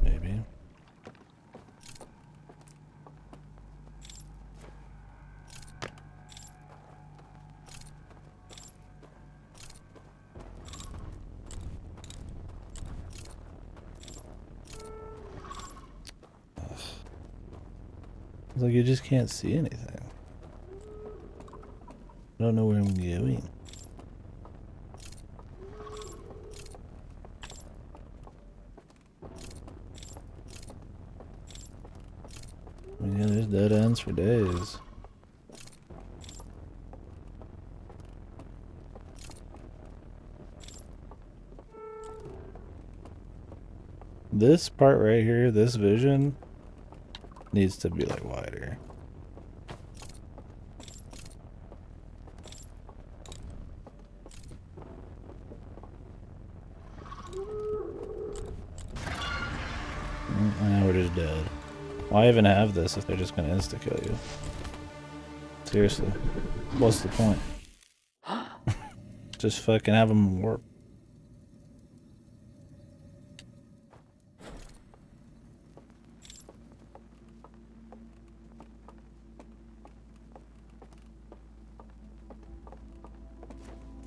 Maybe. It's like you just can't see anything. I don't know where I'm going. I mean, yeah, there's dead ends for days. This part right here, this vision, needs to be like wider. Now we're just dead. Why even have this if they're just gonna insta-kill you? Seriously. What's the point? Just fucking have them warp.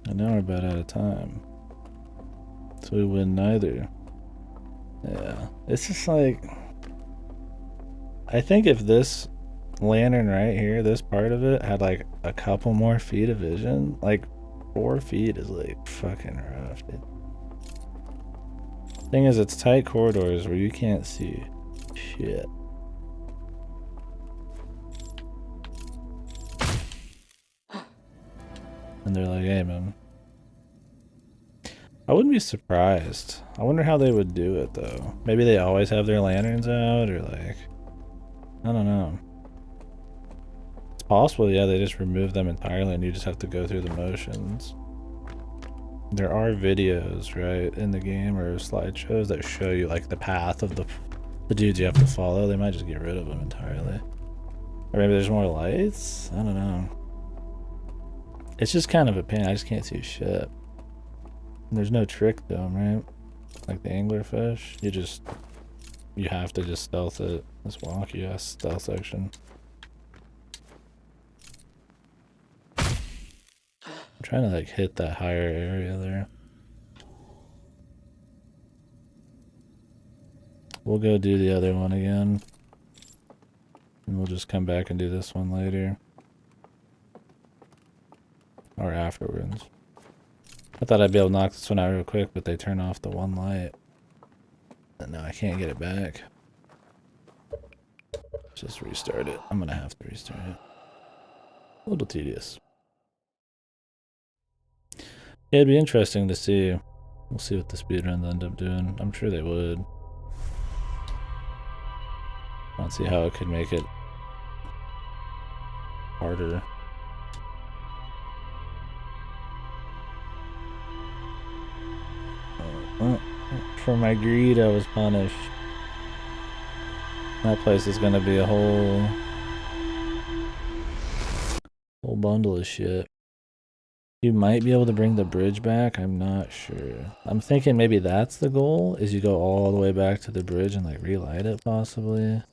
And now we're about out of time. So we win neither. Yeah. It's just like... I think if this lantern right here, this part of it, had like a couple more feet of vision, like 4 feet is like fucking rough, dude. Thing is, it's tight corridors where you can't see shit. And they're like, hey man. I wouldn't be surprised. I wonder how they would do it though. Maybe they always have their lanterns out, or like, I don't know. It's possible, yeah, they just remove them entirely and you just have to go through the motions. There are videos, right, in the game or slideshows that show you like the path of the dudes you have to follow. They might just get rid of them entirely. Or maybe there's more lights? I don't know. It's just kind of a pain. I just can't see shit. And there's no trick to them, right? Like the anglerfish. You have to just stealth it. This wonky ass stealth section. I'm trying to like hit that higher area there. We'll go do the other one again. And we'll just come back and do this one later. Or afterwards. I thought I'd be able to knock this one out real quick, but they turn off the one light. And now I can't get it back. Just restart it. I'm gonna have to restart it. A little tedious. Yeah, it'd be interesting to see. We'll see what the speedruns end up doing. I'm sure they would. I don't see how it could make it harder. For my greed, I was punished. That place is gonna be a whole bundle of shit. You might be able to bring the bridge back, I'm not sure. I'm thinking maybe that's the goal, is you go all the way back to the bridge and like relight it possibly.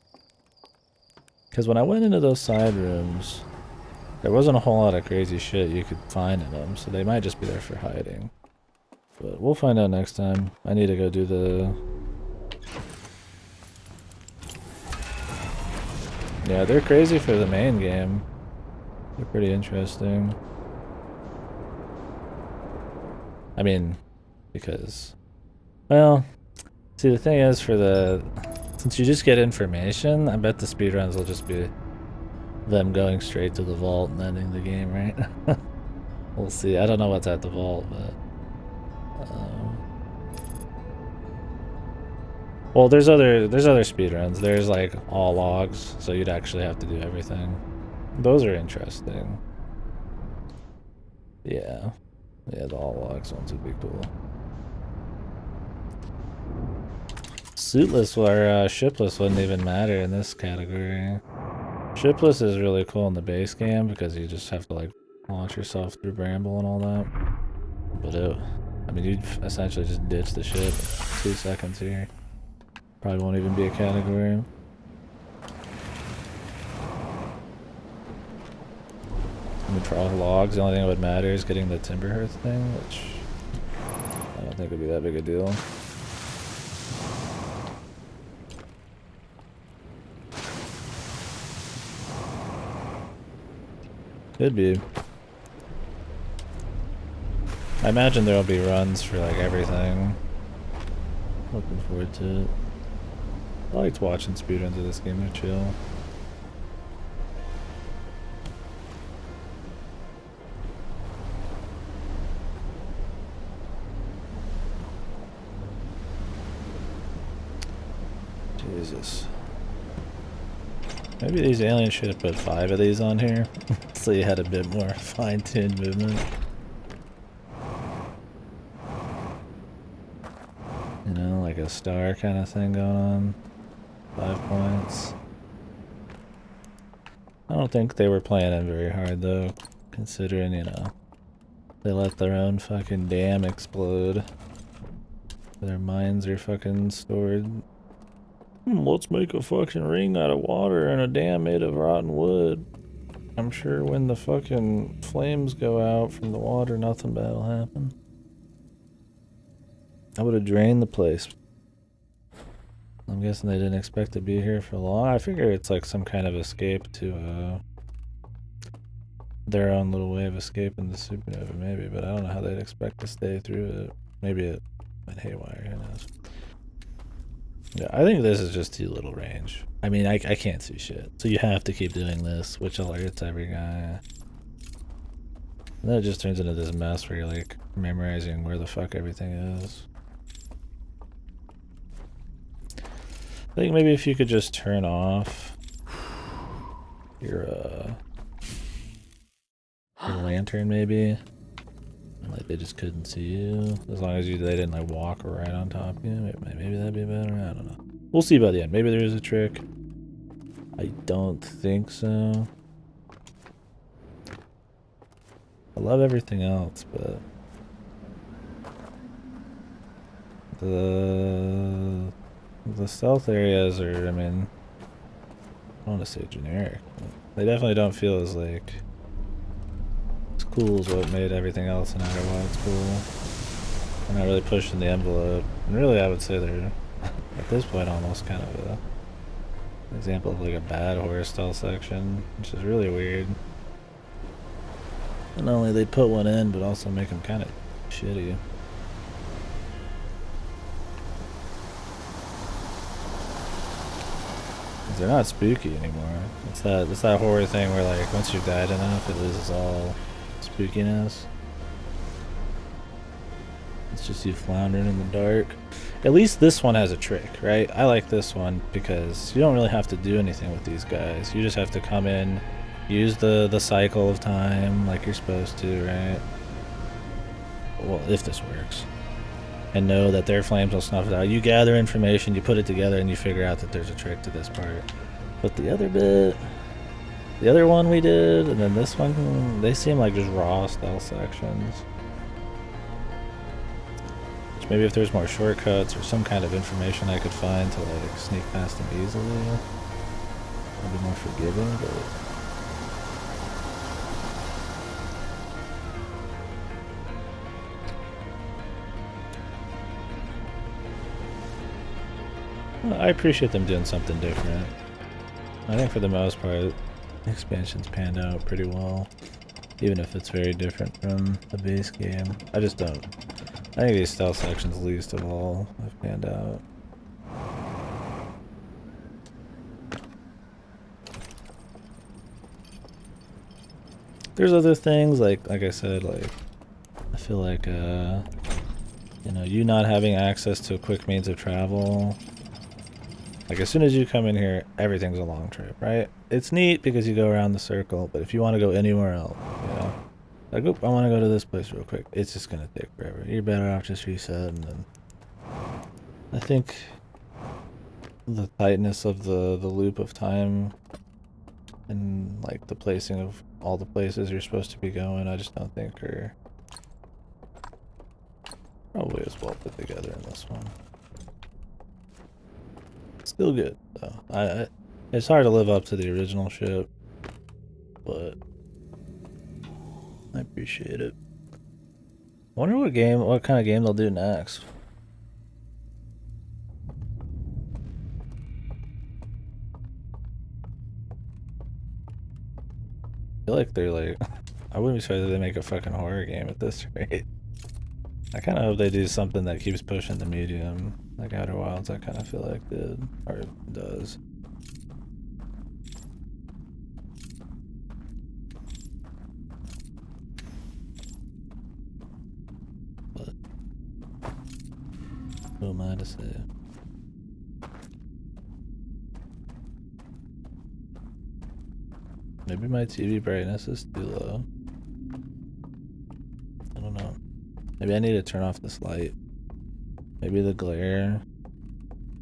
Because when I went into those side rooms, there wasn't a whole lot of crazy shit you could find in them, so they might just be there for hiding. But we'll find out next time. I need to go do the... Yeah, they're crazy for the main game. They're pretty interesting. I mean, because... Well, see the thing is for the... Since you just get information, I bet the speedruns will just be them going straight to the vault and ending the game, right? We'll see. I don't know what's at the vault, but... well, there's other speedruns. There's like all logs, so you'd actually have to do everything. Those are interesting. Yeah. Yeah, the all logs ones would be cool. Suitless or shipless wouldn't even matter in this category. Shipless is really cool in the base game because you just have to like launch yourself through Bramble and all that. But I mean, you'd essentially just ditch the ship 2 seconds here. Probably won't even be a category. I mean, for all logs, the only thing that would matter is getting the timber hearth thing, which I don't think would be that big a deal. Could be. I imagine there'll be runs for like everything. Looking forward to it. I liked watching speedruns of this game, they're chill. Jesus. Maybe these aliens should have put 5 of these on here, so you had a bit more fine-tuned movement. You know, like a star kind of thing going on. 5 points. I don't think they were playing it very hard though, considering, you know, they let their own fucking dam explode. Their mines are fucking stored. Let's make a fucking ring out of water and a dam made of rotten wood. I'm sure when the fucking flames go out from the water, nothing bad will happen. I would have drained the place. I'm guessing they didn't expect to be here for long. I figure it's like some kind of escape to their own little way of escaping the supernova, maybe, but I don't know how they'd expect to stay through it. Maybe it went haywire, who knows. Yeah, I think this is just too little range. I mean, I can't see shit, so you have to keep doing this, which alerts every guy. And then it just turns into this mess where you're like memorizing where the fuck everything is. I think maybe if you could just turn off your lantern, maybe. Like they just couldn't see you. As long as they didn't like walk right on top of you. Maybe that'd be better. I don't know. We'll see by the end. Maybe there is a trick. I don't think so. I love everything else, but the stealth areas are, I mean, I don't want to say generic. They definitely don't feel as like as cool as what made everything else in Outer Wilds cool. They're not really pushing the envelope. And really, I would say they're at this point almost kind of an example of like a bad horror stealth section, which is really weird. And not only they put one in, but also make them kind of shitty. They're not spooky anymore. It's that horror thing where like once you've died enough, it loses all spookiness. It's just you floundering in the dark. At least this one has a trick, right? I like this one because you don't really have to do anything with these guys. You just have to come in, use the cycle of time like you're supposed to, right? Well, if this works. And know that their flames will snuff it out. You gather information, you put it together, and you figure out that there's a trick to this part. But the other bit, the other one we did, and then this one, they seem like just raw stealth sections. Which maybe if there's more shortcuts or some kind of information I could find to like sneak past them easily, I'd be more forgiving, but... I appreciate them doing something different. I think for the most part, the expansion's panned out pretty well. Even if it's very different from the base game. I just don't. I think these stealth sections, least of all, have panned out. There's other things, like I said, like, I feel like, you know, you not having access to a quick means of travel. Like, as soon as you come in here, everything's a long trip, right? It's neat because you go around the circle, but if you want to go anywhere else, you know, like, oop, I want to go to this place real quick, it's just going to take forever. You're better off just resetting. And I think the tightness of the loop of time and, like, the placing of all the places you're supposed to be going, I just don't think are probably as well put together in this one. Still good though. It's hard to live up to the original ship, but I appreciate it. I wonder what kind of game they'll do next. I feel like they're like, I wouldn't be surprised if they make a fucking horror game at this rate. I kind of hope they do something that keeps pushing the medium, like Outer Wilds. I kind of feel like did, or does. But who am I to say? Maybe my TV brightness is too low. I don't know. Maybe I need to turn off this light. Maybe the glare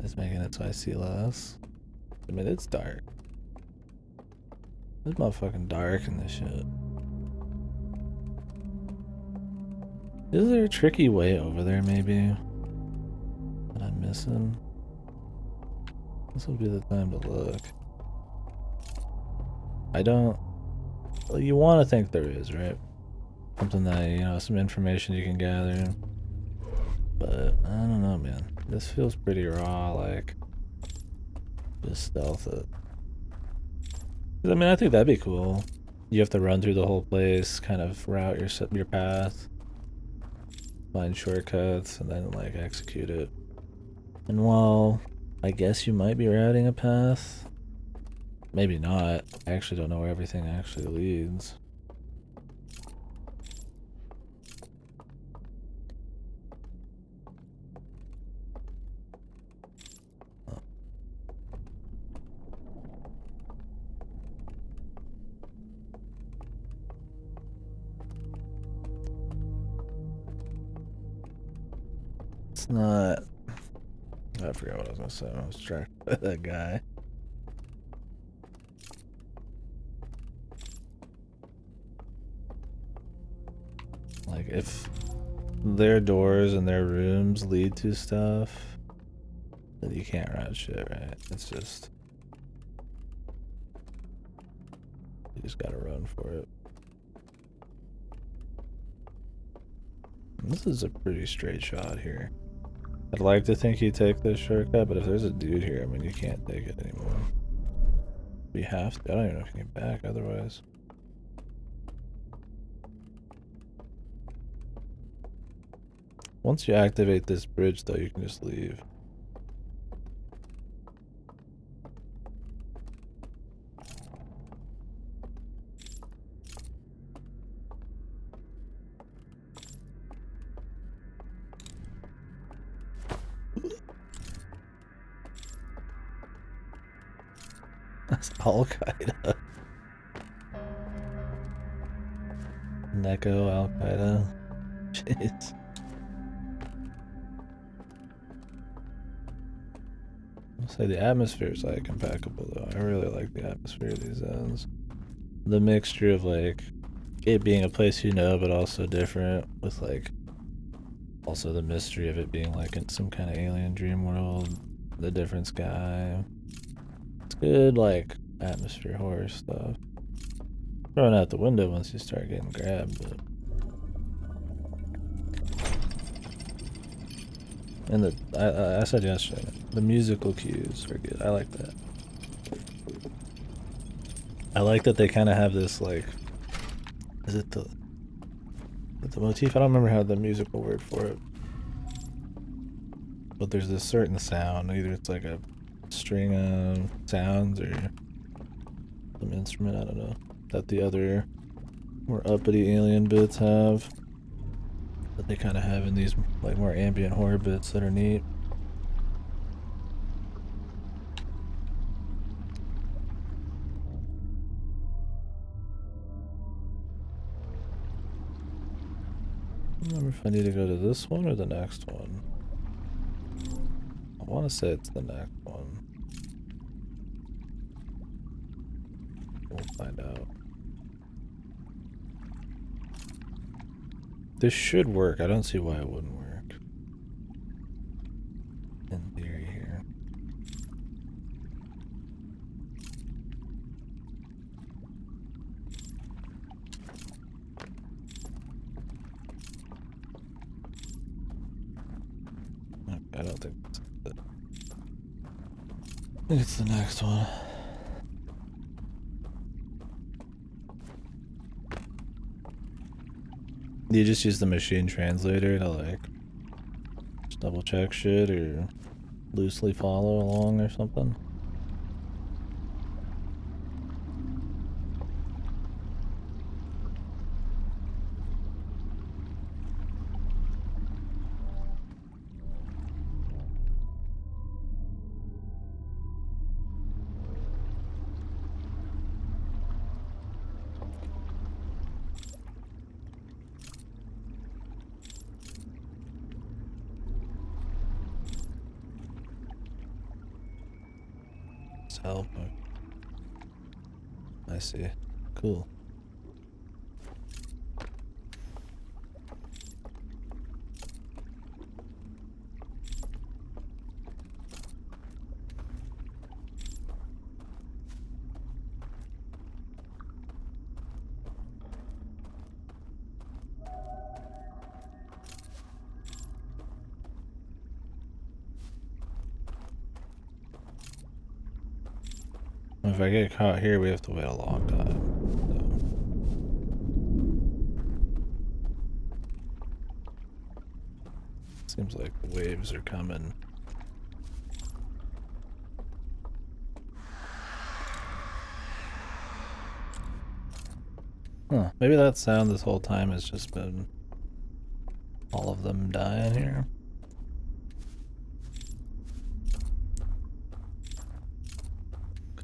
is making it so I see less. I mean, it's dark. It's motherfucking dark in this shit. Is there a tricky way over there, maybe? That I'm missing? This would be the time to look. I don't... Well, you want to think there is, right? Something that, you know, some information you can gather. But, I don't know, man. This feels pretty raw, like... Just stealth it. I mean, I think that'd be cool. You have to run through the whole place, kind of route your path. Find shortcuts, and then, like, execute it. And while I guess you might be routing a path, maybe not. I actually don't know where everything actually leads. It's not... I forgot what I was gonna say. I was trying to that guy. Like, if their doors and their rooms lead to stuff, then you can't route shit, right? It's just... You just gotta run for it. This is a pretty straight shot here. I'd like to think you take this shortcut, but if there's a dude here, I mean, you can't take it anymore. You have to. I don't even know if you can get back otherwise. Once you activate this bridge, though, you can just leave. That's Al-Qaeda. Neko Al-Qaeda. Jeez. I'll say the atmosphere is like impeccable though. I really like the atmosphere of these zones. The mixture of like it being a place you know but also different, with like also the mystery of it being like in some kind of alien dream world, the different sky. It's good like atmosphere horror stuff. Throwing out the window once you start getting grabbed, but and I said yesterday, the musical cues are good. I like that. I like that they kind of have this like, is it the motif? I don't remember how the musical word for it, but there's this certain sound. Either it's like a string of sounds or some instrument. I don't know, that the other more uppity alien bits have, that they kind of have in these like more ambient horror bits that are neat. I don't remember if I need to go to this one or the next one. I want to say it's the next one. We'll find out. This should work. I don't see why it wouldn't work. In theory here. Okay, I don't think that's it. I think it's the next one. Do you just use the machine translator to like just double check shit or loosely follow along or something? just help. I see. Cool. If I get caught here, we have to wait a long time. So. Seems like the waves are coming. Huh, maybe that sound this whole time has just been all of them dying here.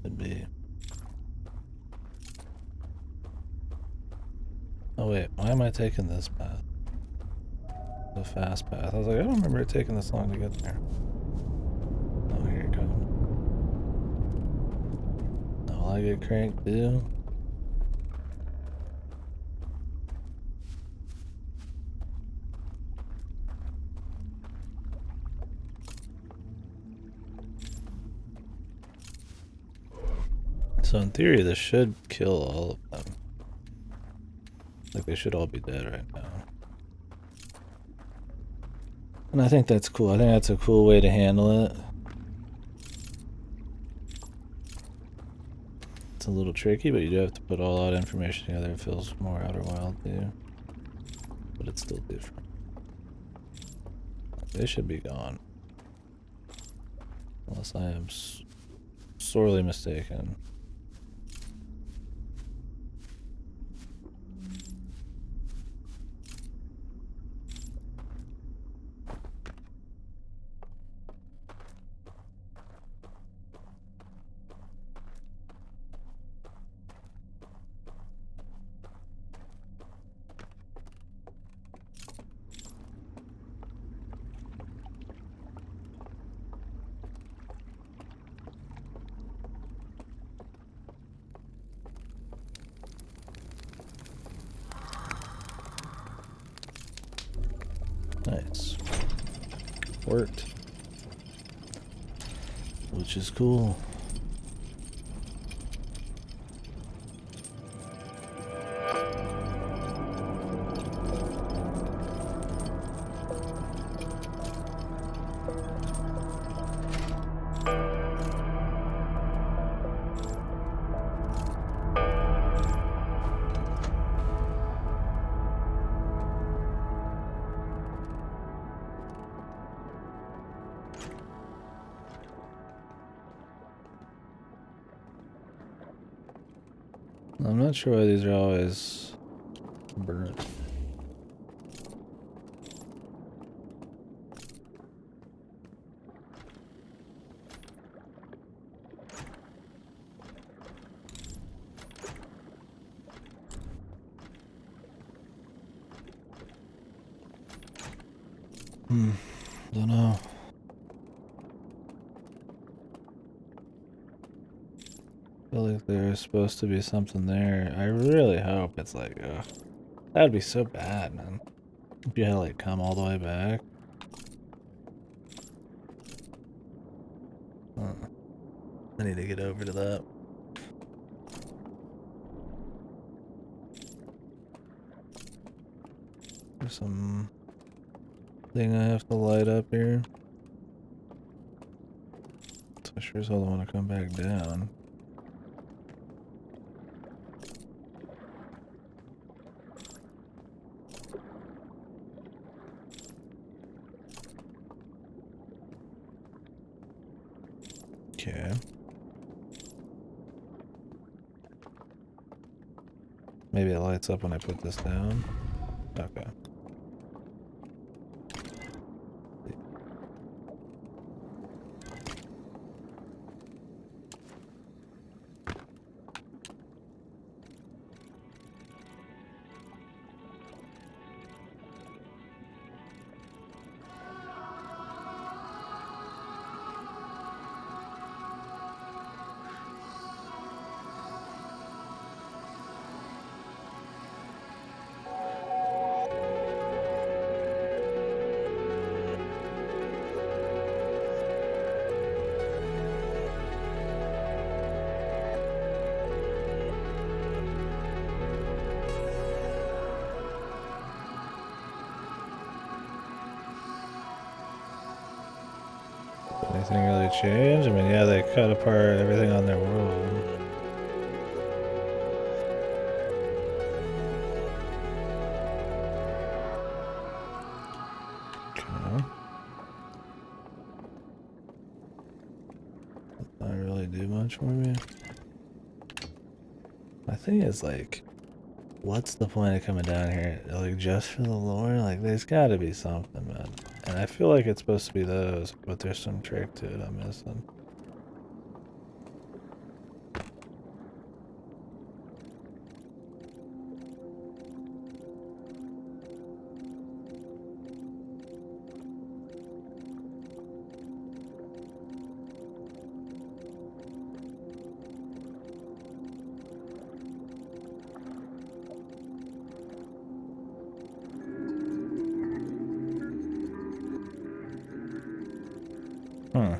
Could be. Oh wait, why am I taking this path? The fast path. I was like, I don't remember it taking this long to get there. Oh, here it comes. Oh, will I get cranked too? So in theory, this should kill all of them. Like, they should all be dead right now. And I think that's cool. I think that's a cool way to handle it. It's a little tricky, but you do have to put all that information together. It feels more Outer Wild too. But it's still different. They should be gone. Unless I am sorely mistaken. Nice. Worked. Which is cool. I'm not sure why these are always burnt. Don't know. I feel like there's supposed to be something there. I really hope it's like, ugh. That'd be so bad, man. If you had to like come all the way back. I need to get over to that. There's some thing I have to light up here. So I sure as hell don't want to come back down. Okay. Maybe it lights up when I put this down. Okay. Anything really change? I mean, yeah, they cut apart everything on their world. Okay. Not really do much for me. My thing is like, what's the point of coming down here? Like, just for the lore? Like, there's gotta be something, man. And I feel like it's supposed to be those, but there's some trick to it I'm missing. Huh.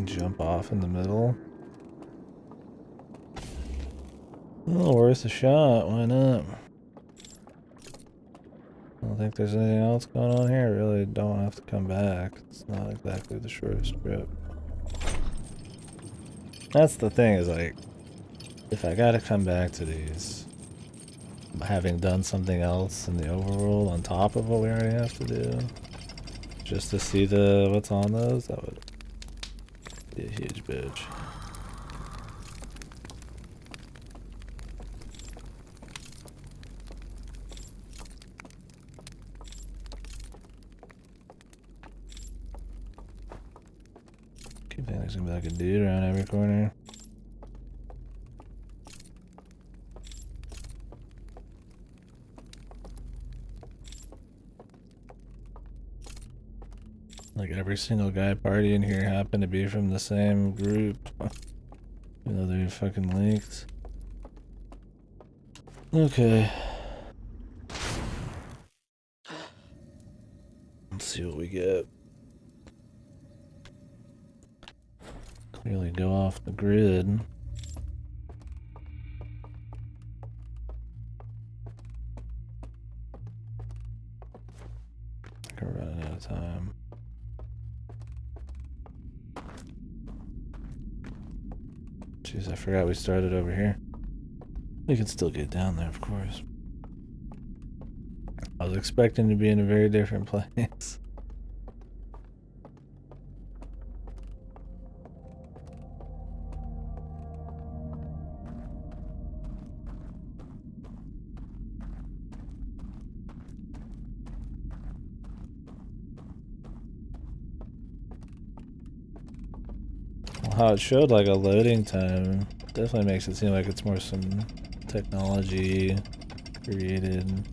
Jump off in the middle. Well, worth a shot. Why not? I don't think there's anything else going on here. I really don't have to come back. It's not exactly the shortest trip. That's the thing, is like, if I gotta come back to these, having done something else in the overworld on top of what we already have to do, just to see what's on those, that would be a huge bitch. Keep thinking there's gonna be like a dude around every corner. Like every single guy party in here happened to be from the same group. Even though they're fucking linked. Okay. Let's see what we get. Clearly go off the grid. We're running out of time. Jeez, I forgot we started over here. We can still get down there, of course. I was expecting to be in a very different place. How it showed like a loading time definitely makes it seem like it's more some technology created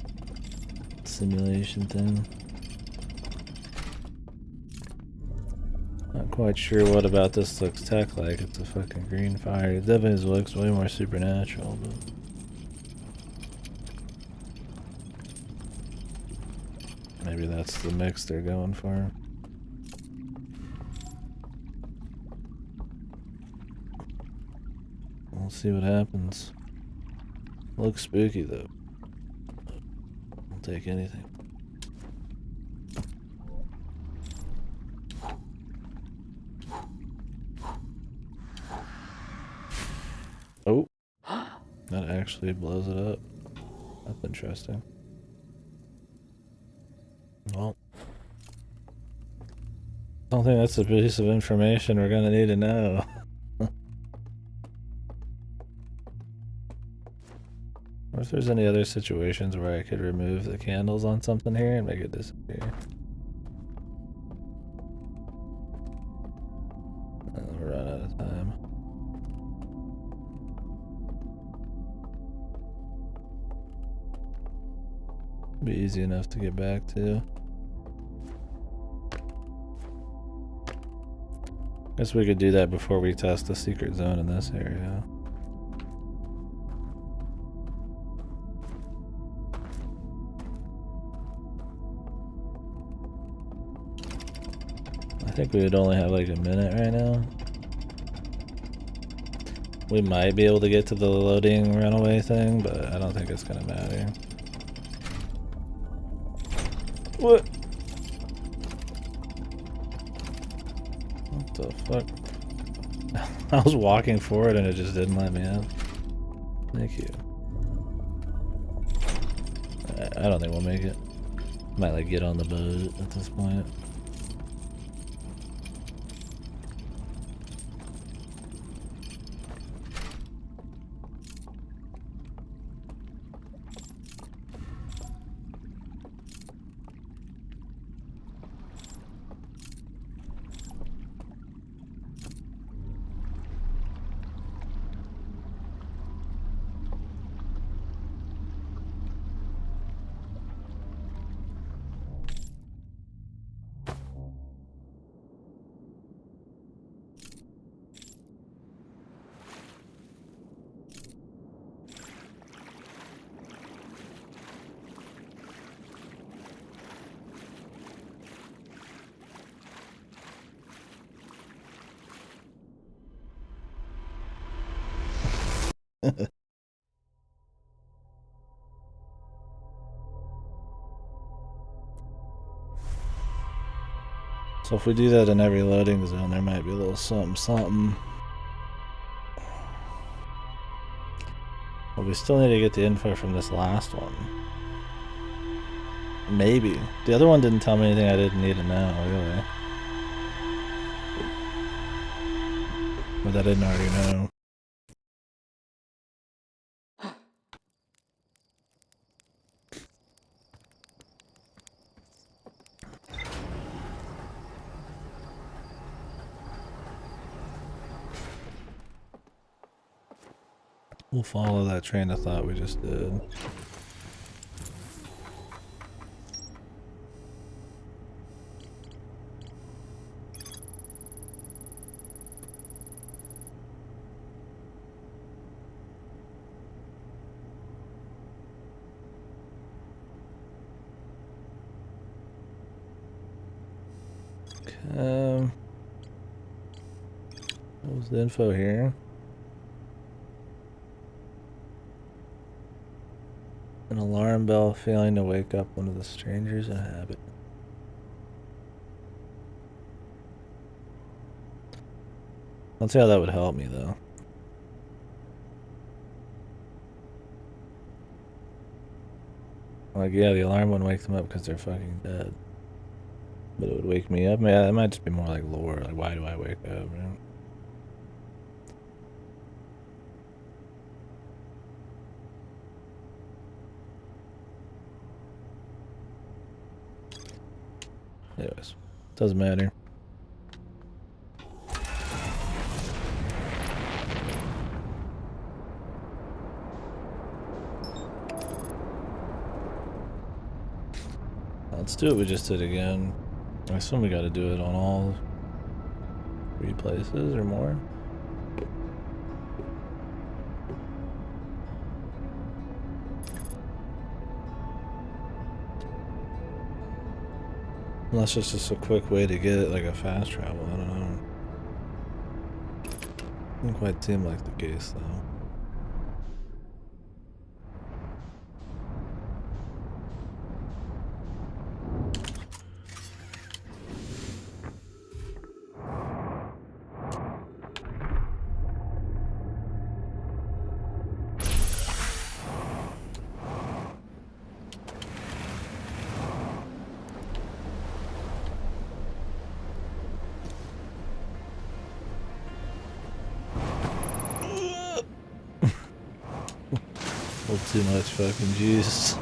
simulation thing. Not quite sure what about this looks tech like. It's a fucking green fire. It definitely looks way more supernatural, but maybe that's the mix they're going for. We'll see what happens. Looks spooky though. I'll take anything. Oh, that actually blows it up. That's interesting. Well, I don't think that's a piece of information we're gonna need to know. Or if there's any other situations where I could remove the candles on something here and make it disappear. We're running out of time. Be easy enough to get back to. Guess we could do that before we test the secret zone in this area. I think we would only have like a minute right now. We might be able to get to the loading runaway thing, but I don't think it's gonna matter. What? What the fuck? I was walking forward and it just didn't let me in. Thank you. I don't think we'll make it. Might like get on the boat at this point. So if we do that in every loading zone, there might be a little something something. But we still need to get the info from this last one. Maybe. The other one didn't tell me anything I didn't need to know, really. But I didn't already know. We'll follow that train of thought we just did. What was the info here? An alarm bell failing to wake up one of the strangers in habit. Let's see how that would help me, though. Like, yeah, the alarm wouldn't wake them up because they're fucking dead. But it would wake me up. Yeah, it might just be more like lore. Like, why do I wake up, you know? Anyways, doesn't matter. Let's do what we just did again. I assume we gotta do it on all 3 places or more. Unless it's just a quick way to get it, like a fast travel, I don't know. Doesn't quite seem like the case, though. Too much fucking juice.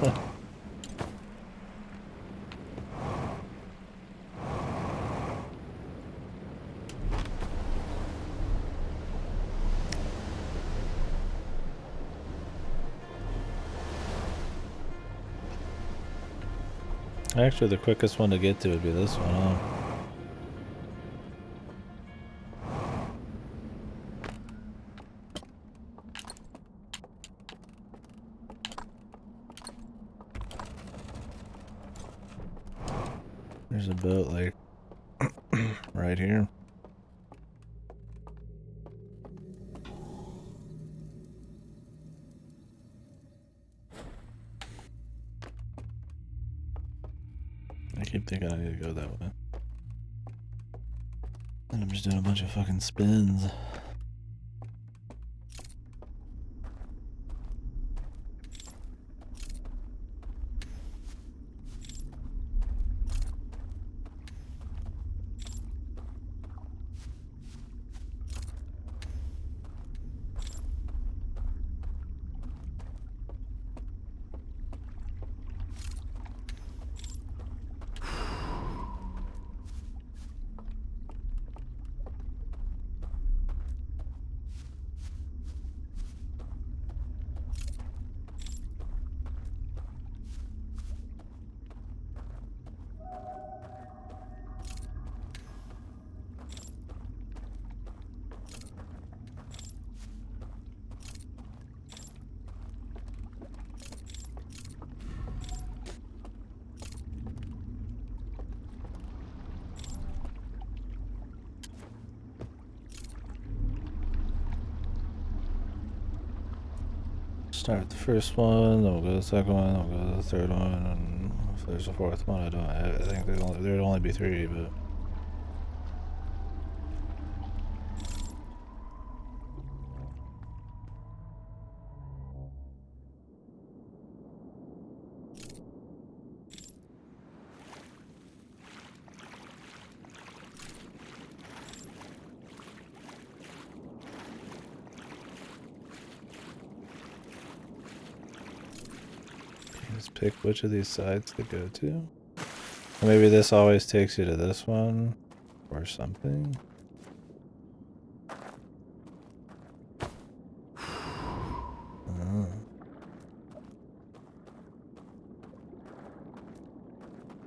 Actually, the quickest one to get to would be this one, huh? There's a boat, like, right here. keep thinking I need to go that way. And I'm just doing a bunch of fucking spins. Start the first one, then we'll go to the second one, then we'll go to the third one, and if there's a fourth one, I think there'd only be 3, but... Just pick which of these sides to go to. Or maybe this always takes you to this one, or something. Oh.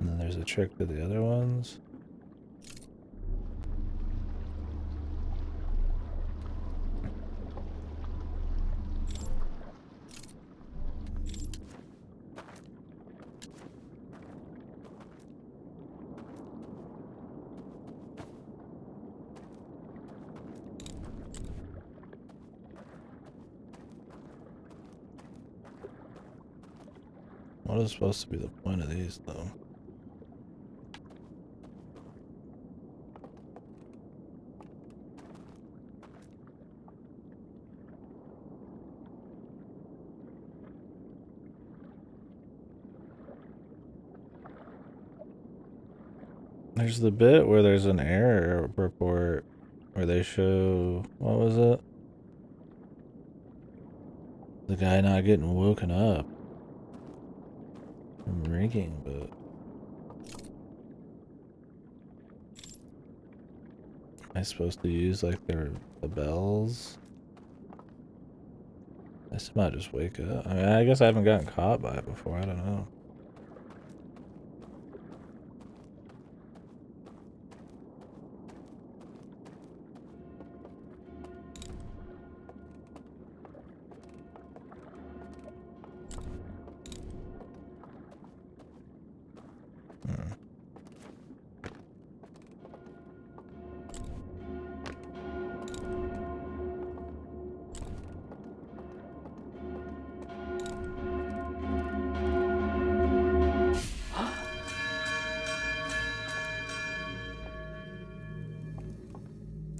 And then there's a trick to the other ones. What is supposed to be the point of these, though? There's the bit where there's an error report where they show, what was it? The guy not getting woken up from rigging, but am I supposed to use like the bells? I might just wake up. I mean, I guess I haven't gotten caught by it before. I don't know.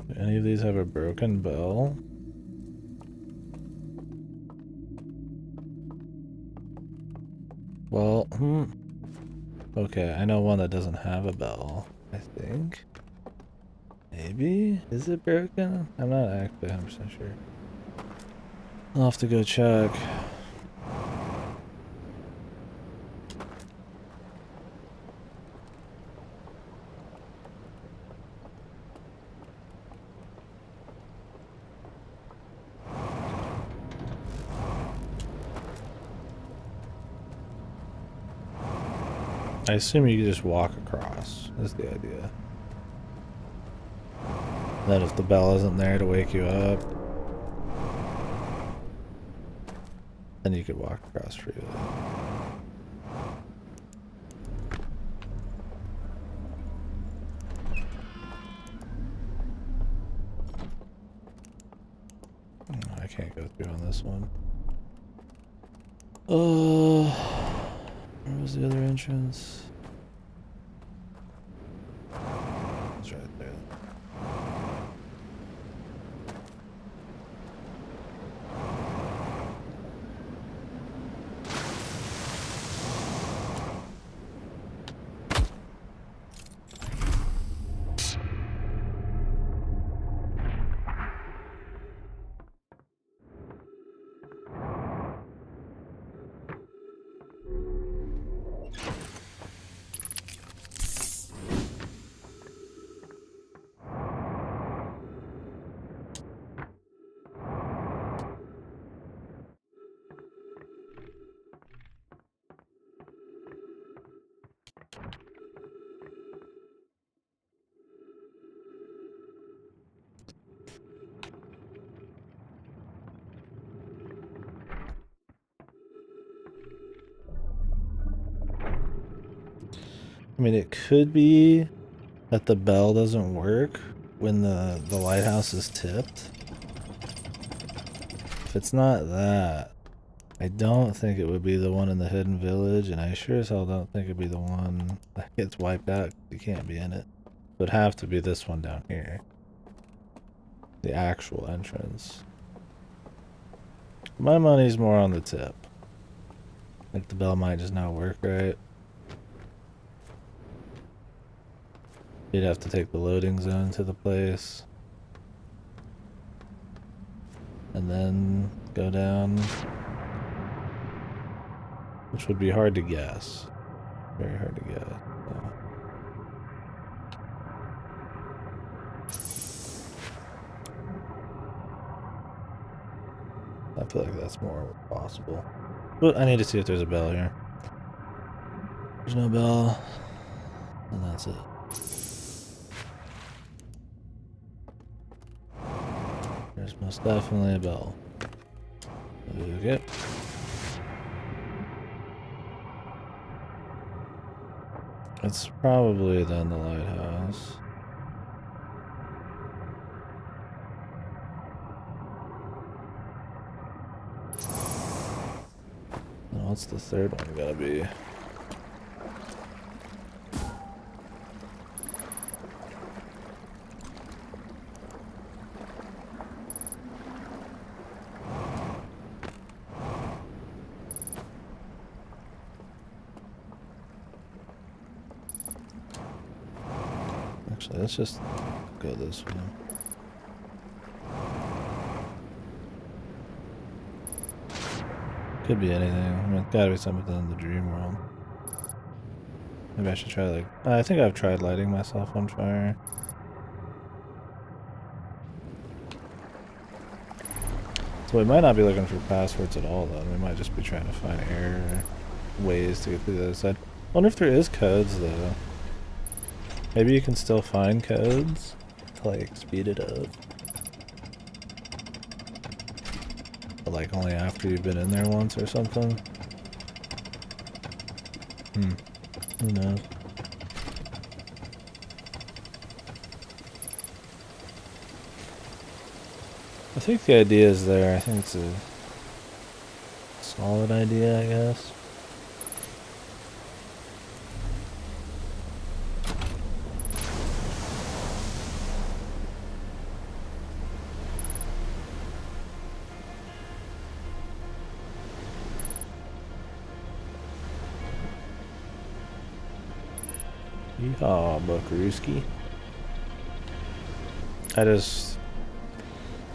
Do any of these have a broken bell? Well, okay, I know one that doesn't have a bell, I think. Maybe? Is it broken? I'm not actually 100% sure. I'll have to go check. I assume you can just walk across, is the idea. Then if the bell isn't there to wake you up, then you could walk across freely. I can't go through on this one. Where was the other entrance? I mean, it could be that the bell doesn't work when the lighthouse is tipped. If it's not that, I don't think it would be the one in the hidden village, and I sure as hell don't think it'd be the one that gets wiped out. You can't be in it. It would have to be this one down here. The actual entrance. My money's more on the tip. Like the bell might just not work right. You'd have to take the loading zone to the place. And then go down. Which would be hard to guess. Very hard to guess. So. I feel like that's more possible. But I need to see if there's a bell here. There's no bell. And that's it. There's most definitely a bell. Okay. It's probably then the lighthouse. And what's the third one gonna be? Actually, let's just go this way. Could be anything. I mean, it's gotta be something in the dream world. Maybe I should try, like... I think I've tried lighting myself on fire. So we might not be looking for passwords at all, though. We might just be trying to find error ways to get through the other side. I wonder if there is codes, though. Maybe you can still find codes to, like, speed it up. But, like, only after you've been in there once or something. Who knows? I think the idea is there. I think it's a solid idea, I guess. Yeehaw, Buckarooski.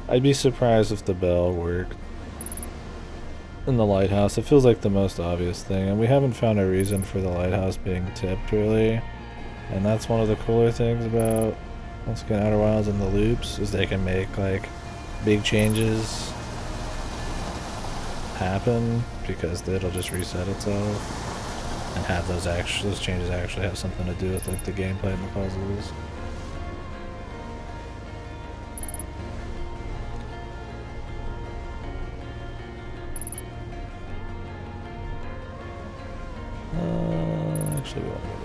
I'd be surprised if the bell worked in the lighthouse. It feels like the most obvious thing, and we haven't found a reason for the lighthouse being tipped, really. And that's one of the cooler things about, once again, Outer Wilds and the loops, is they can make, like, big changes happen, because it'll just reset itself. And have those changes actually have something to do with, like, the gameplay and the puzzles. Actually, we want to go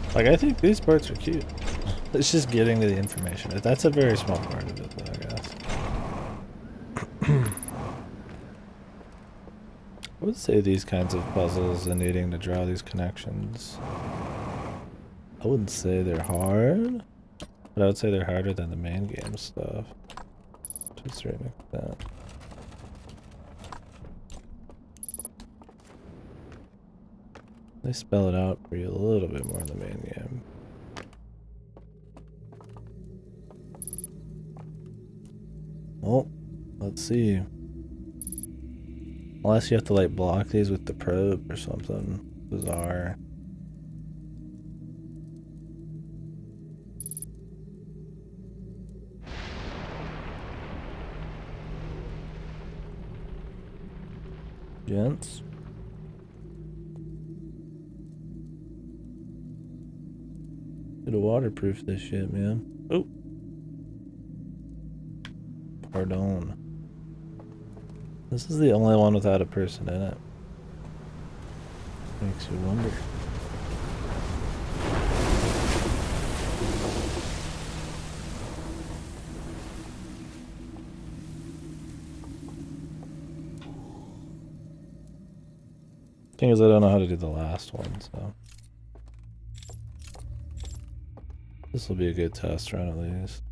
back. Like, I think these parts are cute. It's just getting to the information. That's a very small part of it, though, I guess. I would say these kinds of puzzles and needing to draw these connections, I wouldn't say they're hard, but I would say they're harder than the main game stuff, to a certain extent. They spell it out for you a little bit more in the main game. Oh, let's see. Unless you have to, like, block these with the probe or something bizarre. Gents. Gotta waterproof this shit, man. Oh. Pardon. This is the only one without a person in it. Makes you wonder. Thing is, I don't know how to do the last one, so this will be a good test run at least.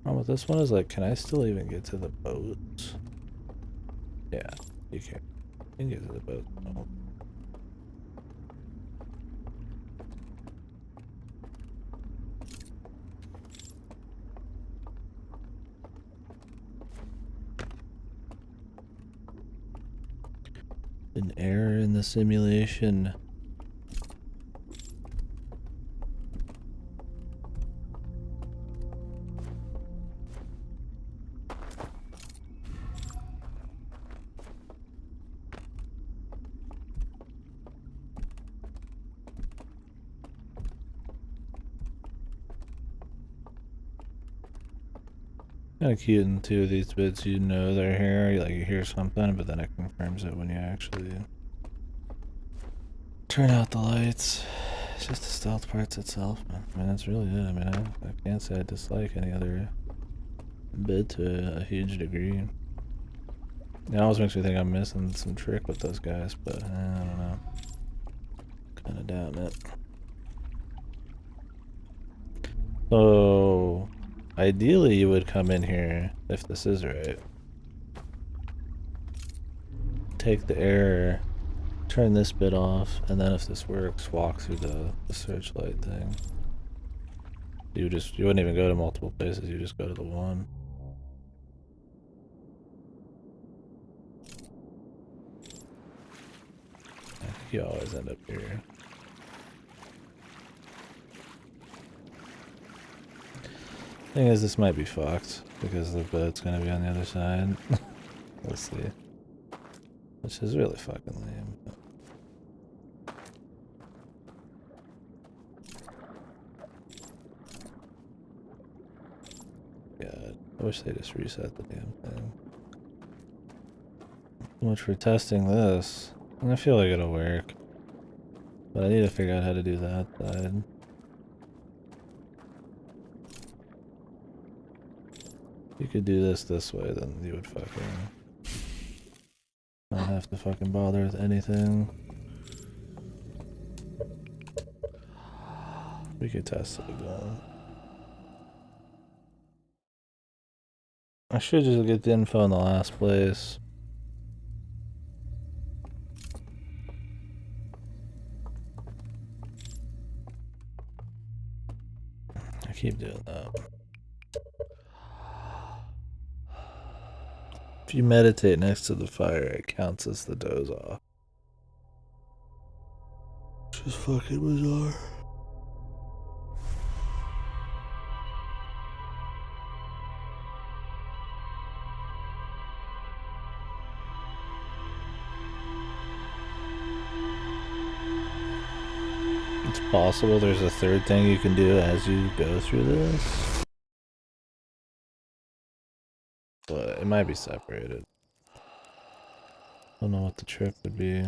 Problem with this one is like, can I still even get to the boats? Yeah, you can. You can get to the boat. Oh. An error in the simulation. Kind of cute in two of these bits, you know they're here, like you hear something, but then it confirms it when you actually turn out the lights. It's just the stealth parts itself, man. I mean, that's really it. I mean, I can't say I dislike any other bit to a huge degree. It always makes me think I'm missing some trick with those guys, but I don't know. Kind of doubting it. So, ideally you would come in here, if this is right. Take the error, turn this bit off, and then if this works, walk through the searchlight thing. You wouldn't even go to multiple places, you just go to the one. I think you always end up here. Thing is, this might be fucked because the boat's gonna be on the other side. We'll see. Which is really fucking lame. God, I wish they just reset the damn thing. So much for testing this. And I feel like it'll work. But I need to figure out how to do that side. If you could do this way, then you would fucking not have to fucking bother with anything. We could test it again. I should just get the info in the last place. I keep doing that. If you meditate next to the fire, it counts as the doze off. Which is fucking bizarre. It's possible there's a third thing you can do as you go through this. But it might be separated. Don't know what the trick would be.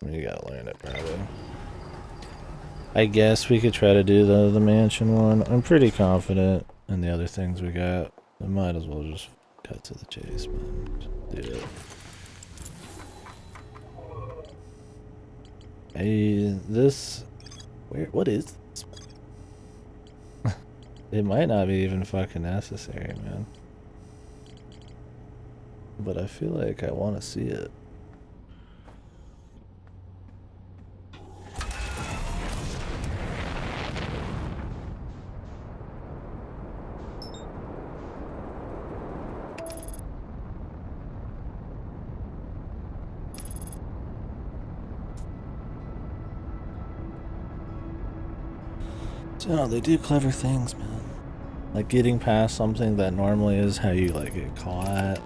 You gotta learn it probably. I guess we could try to do the mansion one. I'm pretty confident in the other things we got. I might as well just cut to the chase, man. Just do it. What is this? It might not be even fucking necessary, man. But I feel like I want to see it. So they do clever things, man. Like getting past something that normally is how you like get caught.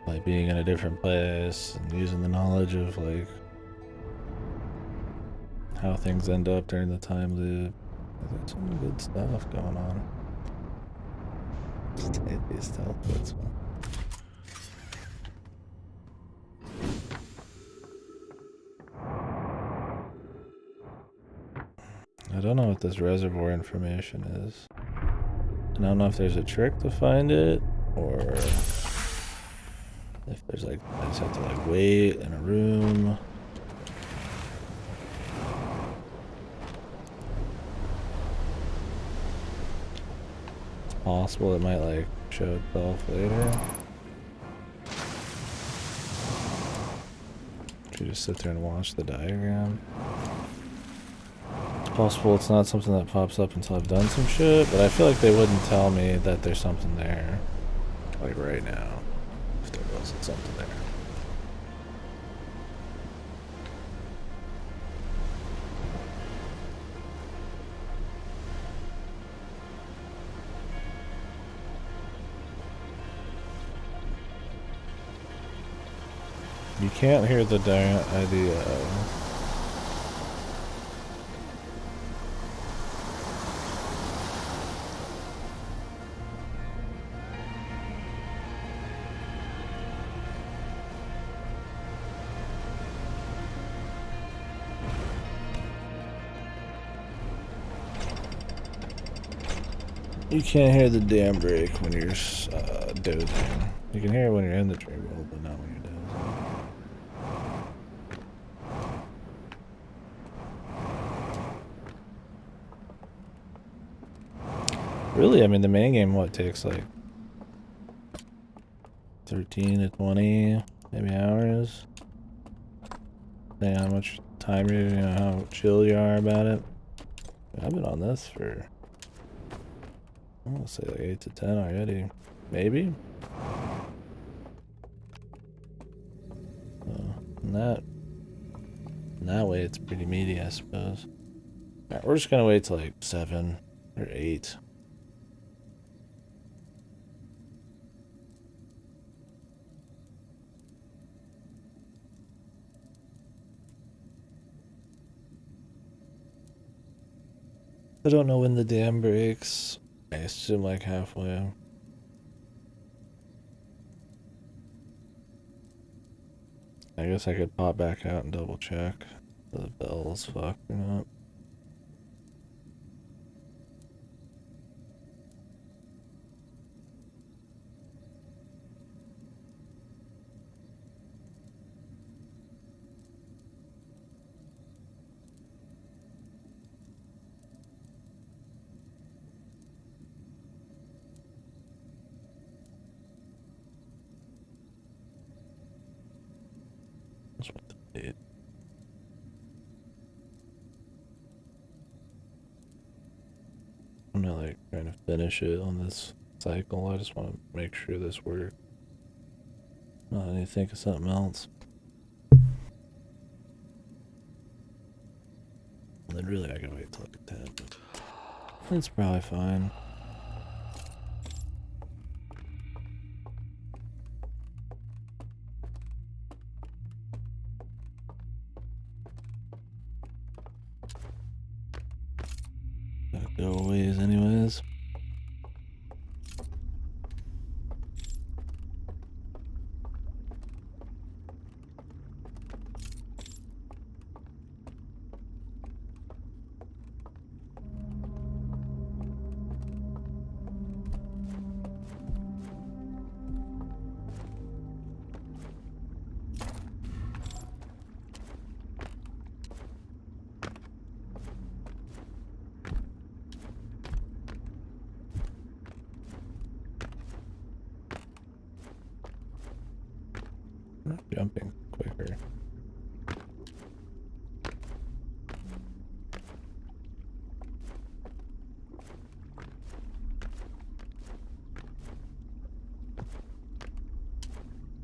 by being in a different place and using the knowledge of like how things end up during the time loop. There's some good stuff going on. Just hate these stealth bits, man. I don't know what this reservoir information is. And I don't know if there's a trick to find it, or if there's like, I just have to like wait in a room. It's possible it might like show itself later. Should you just sit there and watch the diagram? Possible it's not something that pops up until I've done some shit, but I feel like they wouldn't tell me that there's something there, like right now, if there wasn't something there. You can't hear the idea. You can't hear the dam break when you're dozing. You can hear it when you're in the tree roll, but not when you're dozing. Really, I mean, the main game, what, takes like 13 to 20, maybe hours? Depending on how much time you know, how chill you are about it. I've been on this for, I want to say like 8 to 10 already. Maybe? In that way, it's pretty meaty, I suppose. Alright, we're just gonna wait till like 7 or 8. I don't know when the dam breaks. I assume like halfway. I guess I could pop back out and double check the bell's fucked or not. That's what the date. I'm not like trying to finish it on this cycle. I just want to make sure this works. I need to think of something else. And then really I gotta wait till like 10, but it's probably fine. Gotta go a ways anyways. Not jumping quicker.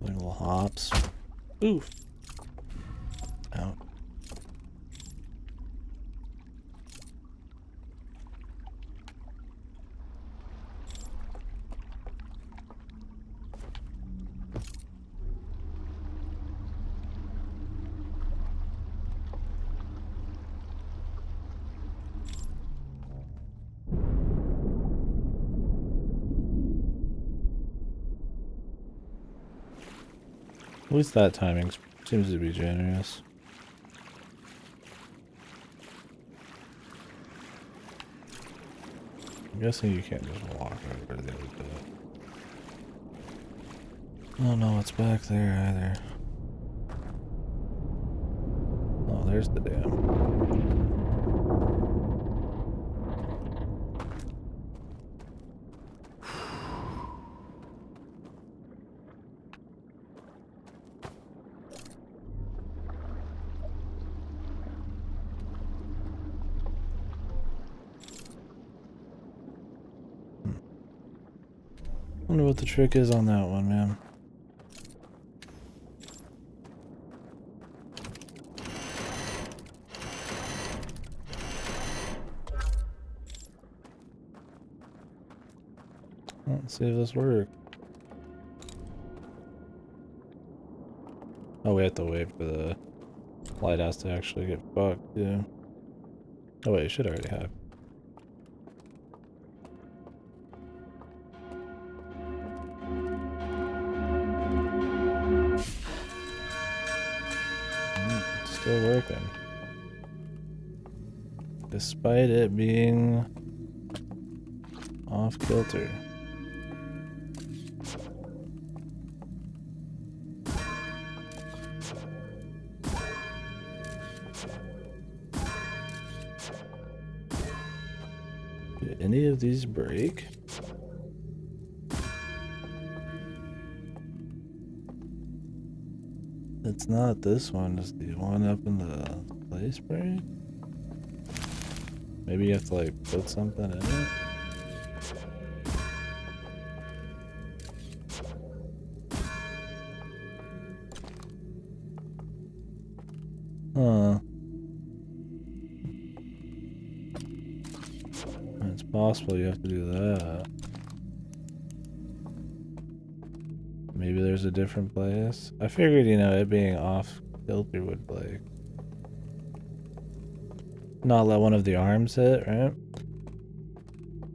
Like little hops. Oof. Out. least that timing seems to be generous. I'm guessing you can't just walk over to the other bit. I don't know what's back there either. Oh, there's the dam. Wonder what the trick is on that one, man. Let's see if this works. Oh, we have to wait for the lighthouse to actually get fucked, yeah. Oh wait, it should already have. It's still working. Despite it being off kilter. Did any of these break? It's not this one, is the one up in the place break? Maybe you have to like put something in it? Huh. It's possible you have to do that. Maybe there's a different place. I figured, you know, it being off kilter would like not let one of the arms hit, right?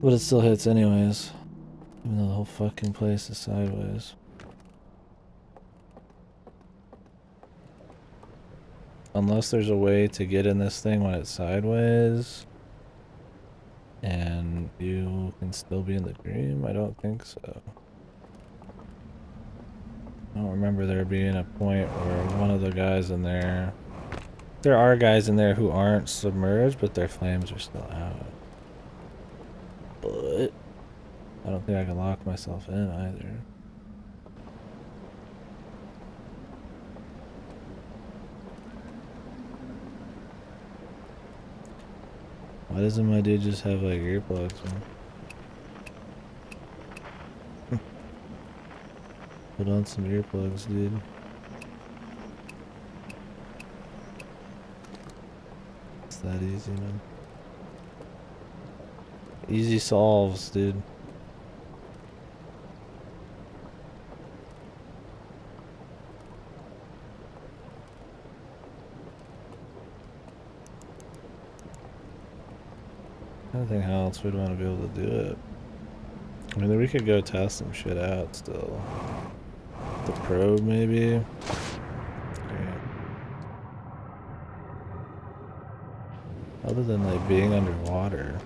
But it still hits anyways. Even though the whole fucking place is sideways. Unless there's a way to get in this thing when it's sideways and you can still be in the dream, I don't think so. I don't remember there being a point where one of the guys in there... There are guys in there who aren't submerged, but their flames are still out. But I don't think I can lock myself in either. Why doesn't my dude just have like earplugs on? Put on some earplugs, dude. It's that easy, man. Easy solves, dude. I don't think how else we'd want to be able to do it. I mean, we could go test some shit out still. The probe, maybe? Okay. Other than, like, being underwater.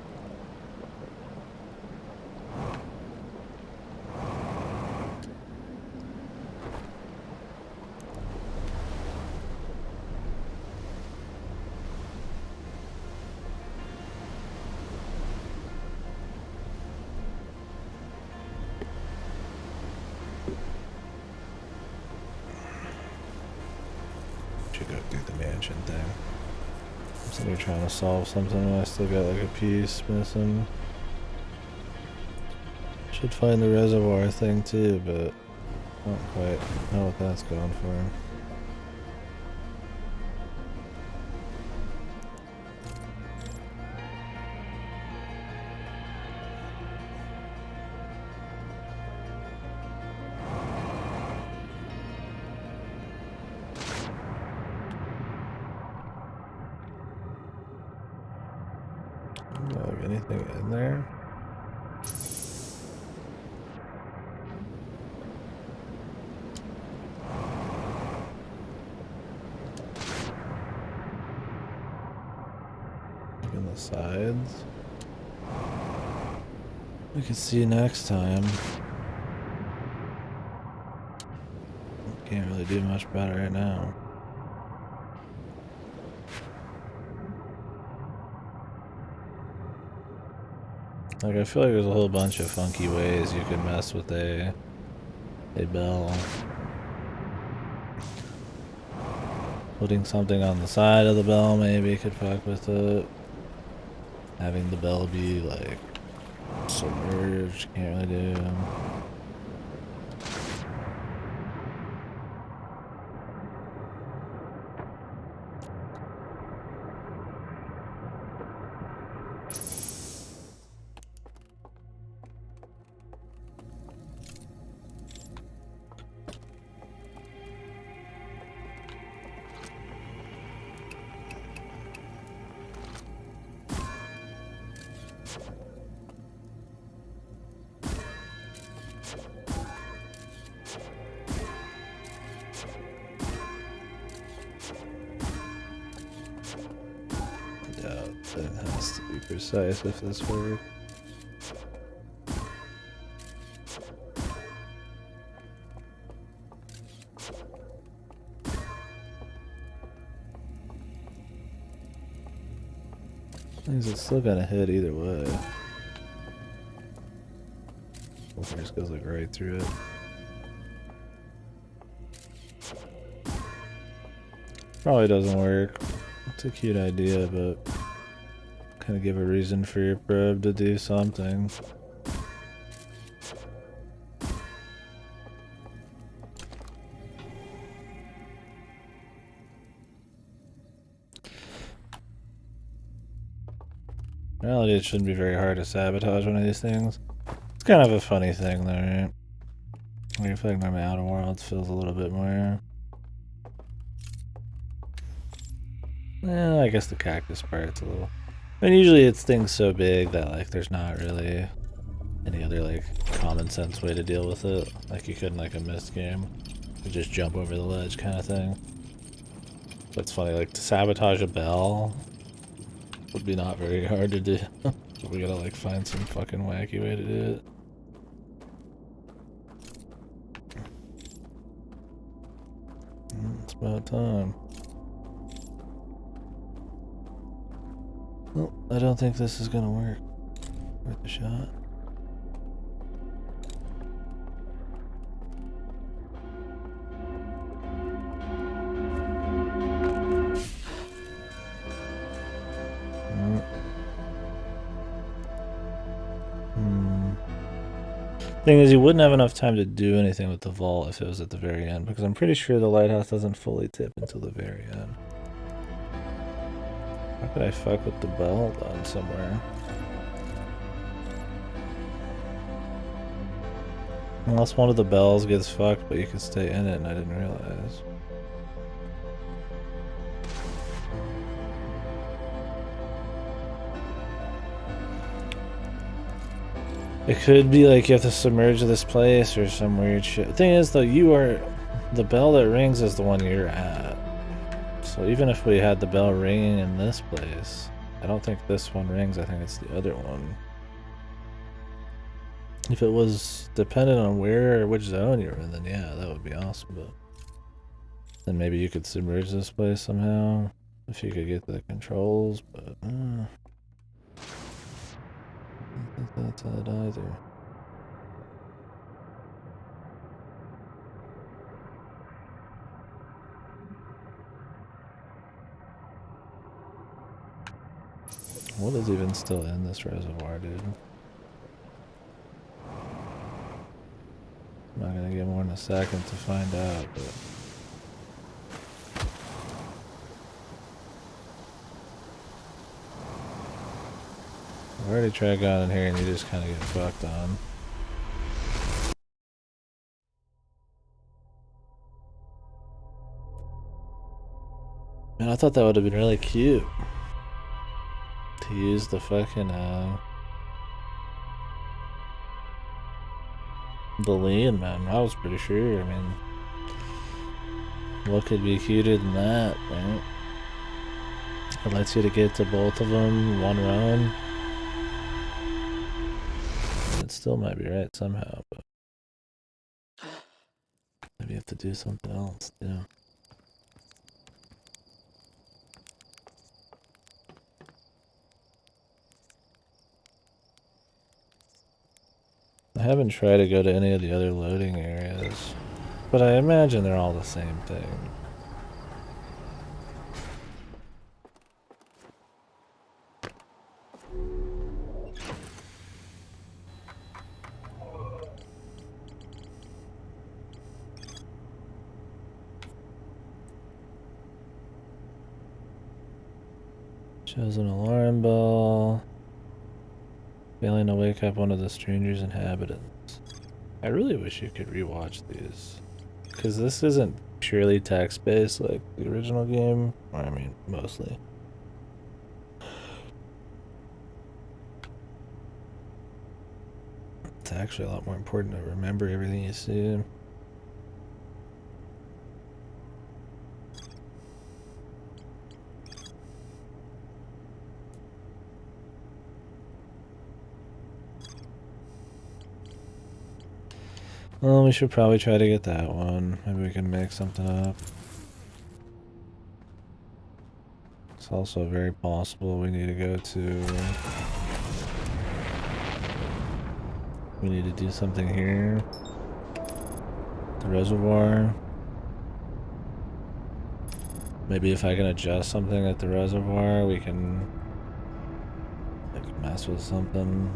Thing. I'm sitting here trying to solve something and I still got like a piece missing. Should find the reservoir thing too, but not quite know what that's going for. Anything in there? sides. We can see next time. Can't really do much about it right now. Like, I feel like there's a whole bunch of funky ways you could mess with a bell. Putting something on the side of the bell maybe could fuck with it. Having the bell be like submerged, can't really do. It has to be precise if this works. Means it's still gonna hit either way. It just goes like right through it. Probably doesn't work. It's a cute idea, but kind of give a reason for your probe to do something. In reality, it shouldn't be very hard to sabotage one of these things. It's kind of a funny thing though, right? I feel like my Outer Worlds feels a little bit more... I guess the cactus part's a little... I mean, usually it's things so big that, like, there's not really any other, like, common sense way to deal with it. Like, you could in, like, a Myst game. You just jump over the ledge kind of thing. But it's funny, like, to sabotage a bell would be not very hard to do. We gotta, like, find some fucking wacky way to do it. It's about time. Well, I don't think this is gonna work. Worth a shot. Thing is, you wouldn't have enough time to do anything with the vault if it was at the very end, because I'm pretty sure the lighthouse doesn't fully tip until the very end. How could I fuck with the bell done somewhere? Unless one of the bells gets fucked, but you can stay in it and I didn't realize. It could be like you have to submerge this place or some weird shit. The thing is though, the bell that rings is the one you're at. So even if we had the bell ringing in this place, I don't think this one rings, I think it's the other one. If it was dependent on where or which zone you're in, then yeah, that would be awesome, but then maybe you could submerge this place somehow, if you could get the controls, but I don't think that's it either. What is even still in this reservoir, dude? I'm not gonna get more than a second to find out, but... I've already tried going in here and you just kind of get fucked on. Man, I thought that would have been really cute. To use the fucking, the lean, man. I was pretty sure, I mean... What could be cuter than that, right? It lets you to get to both of them in one run. It still might be right somehow, but maybe you have to do something else, yeah. I haven't tried to go to any of the other loading areas, but I imagine they're all the same thing. Shows an alarm bell. Failing to wake up one of the stranger's inhabitants. I really wish you could rewatch these. Because this isn't purely text-based like the original game. Or, I mean, mostly. It's actually a lot more important to remember everything you see. Well, we should probably try to get that one. Maybe we can make something up. It's also very possible we need to go to... We need to do something here. The reservoir. Maybe if I can adjust something at the reservoir, we can like mess with something.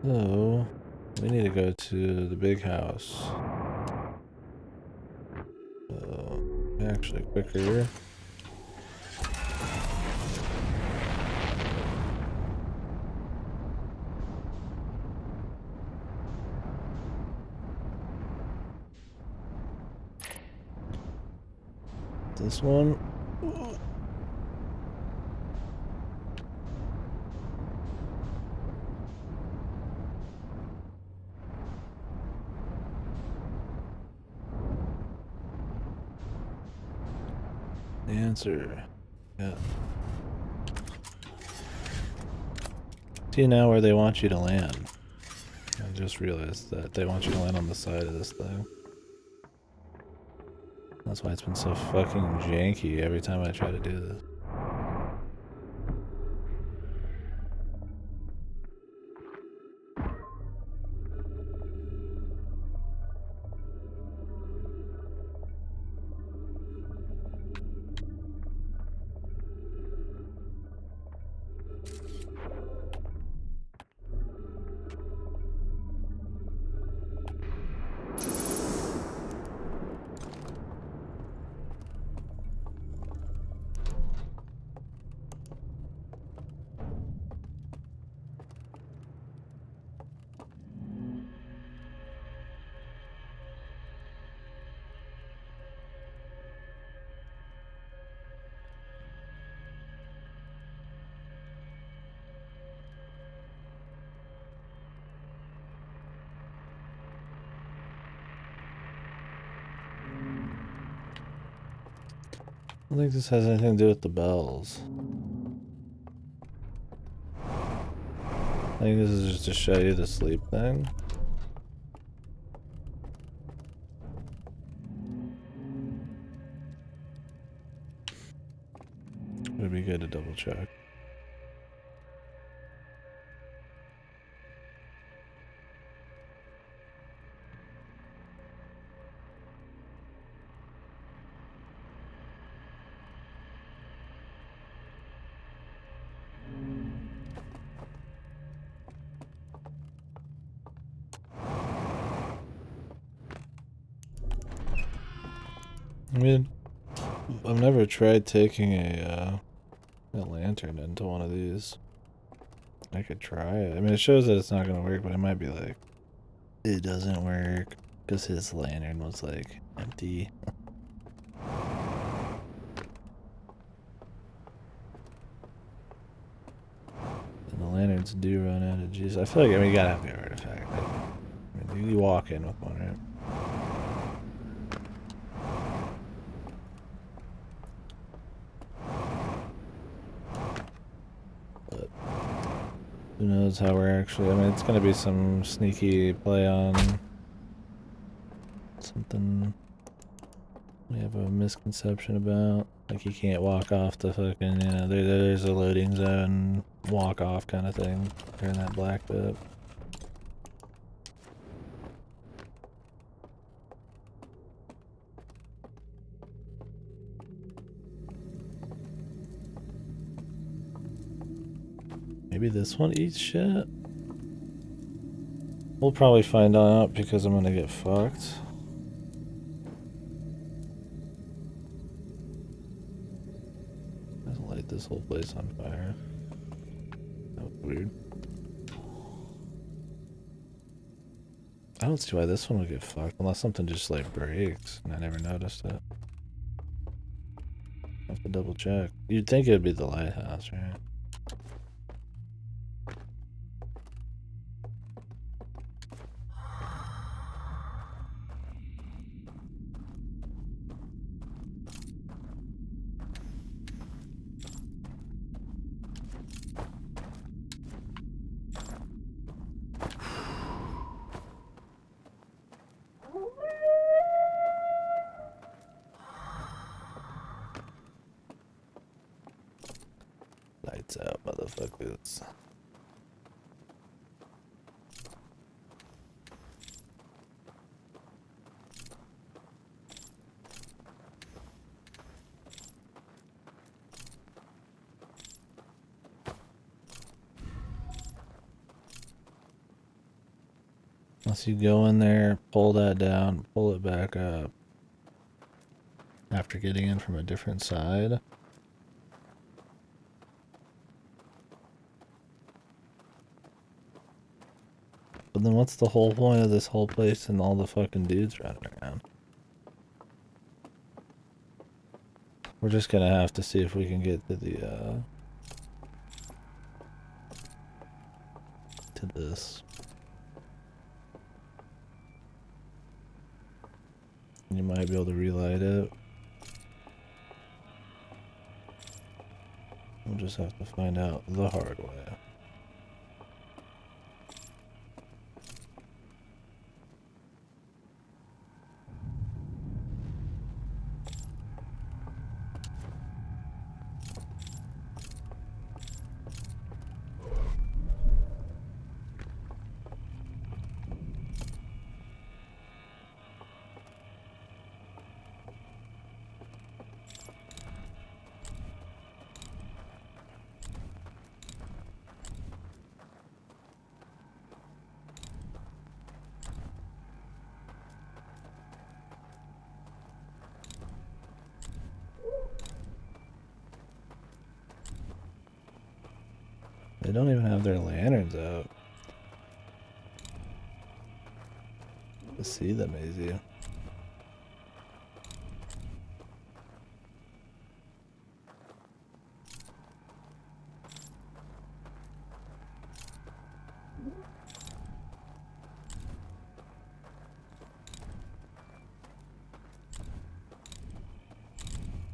So, we need to go to the big house. Actually, quicker. This one. The answer. Yeah. See now where they want you to land. I just realized that they want you to land on the side of this thing. That's why it's been so fucking janky every time I try to do this. I don't think this has anything to do with the bells. I think this is just to show you the sleep thing. It would be good to double check. I mean, I've never tried taking a a lantern into one of these. I could try it. I mean, it shows that it's not gonna work, but it might be like, it doesn't work because his lantern was like empty. And the lanterns do run out of juice. I feel like, I mean, you gotta have the artifact. I mean, you walk in with one, right? But who knows how we're actually, I mean, it's gonna be some sneaky play on something we have a misconception about. Like, you can't walk off the fucking, you know, there's a loading zone, walk off kind of thing during that black bit. Maybe this one eats shit? We'll probably find out because I'm gonna get fucked. Let's light this whole place on fire. That was weird. I don't see why this one would get fucked unless something just like breaks and I never noticed it. I have to double check. You'd think it'd be the lighthouse, right? Lights out, motherfuckers. Once you go in there, pull that down, pull it back up. After getting in from a different side. But then what's the whole point of this whole place and all the fucking dudes running around? We're just gonna have to see if we can get to the, to this. You might be able to relight it. We'll just have to find out the hard way. They don't even have their lanterns out. To see them easy.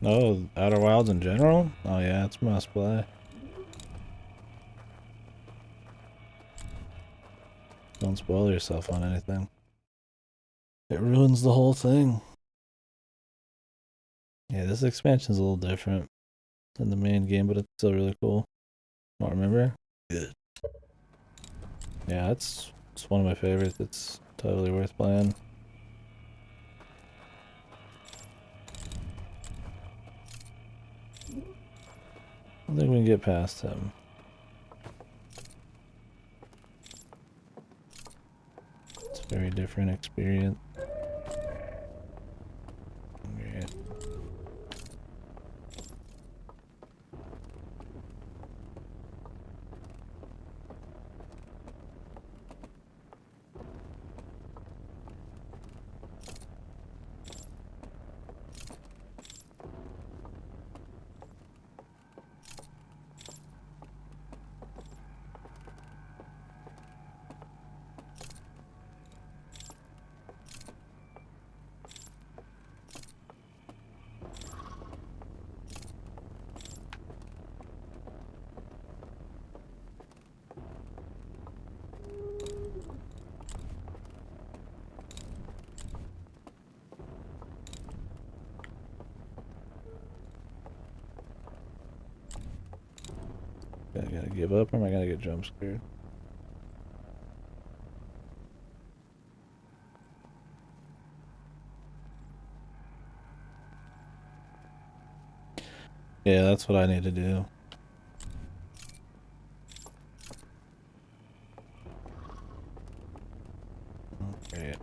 Oh, Outer Wilds in general? Oh yeah, it's must play. Don't spoil yourself on anything. It ruins the whole thing. Yeah, this expansion's a little different than the main game, but it's still really cool. Don't remember? Good. Yeah, it's one of my favorites. It's totally worth playing. I think we can get past him. It's a very different experience. Okay. I gotta give up or am I gonna get jump scared? Yeah, that's what I need to do. Okay.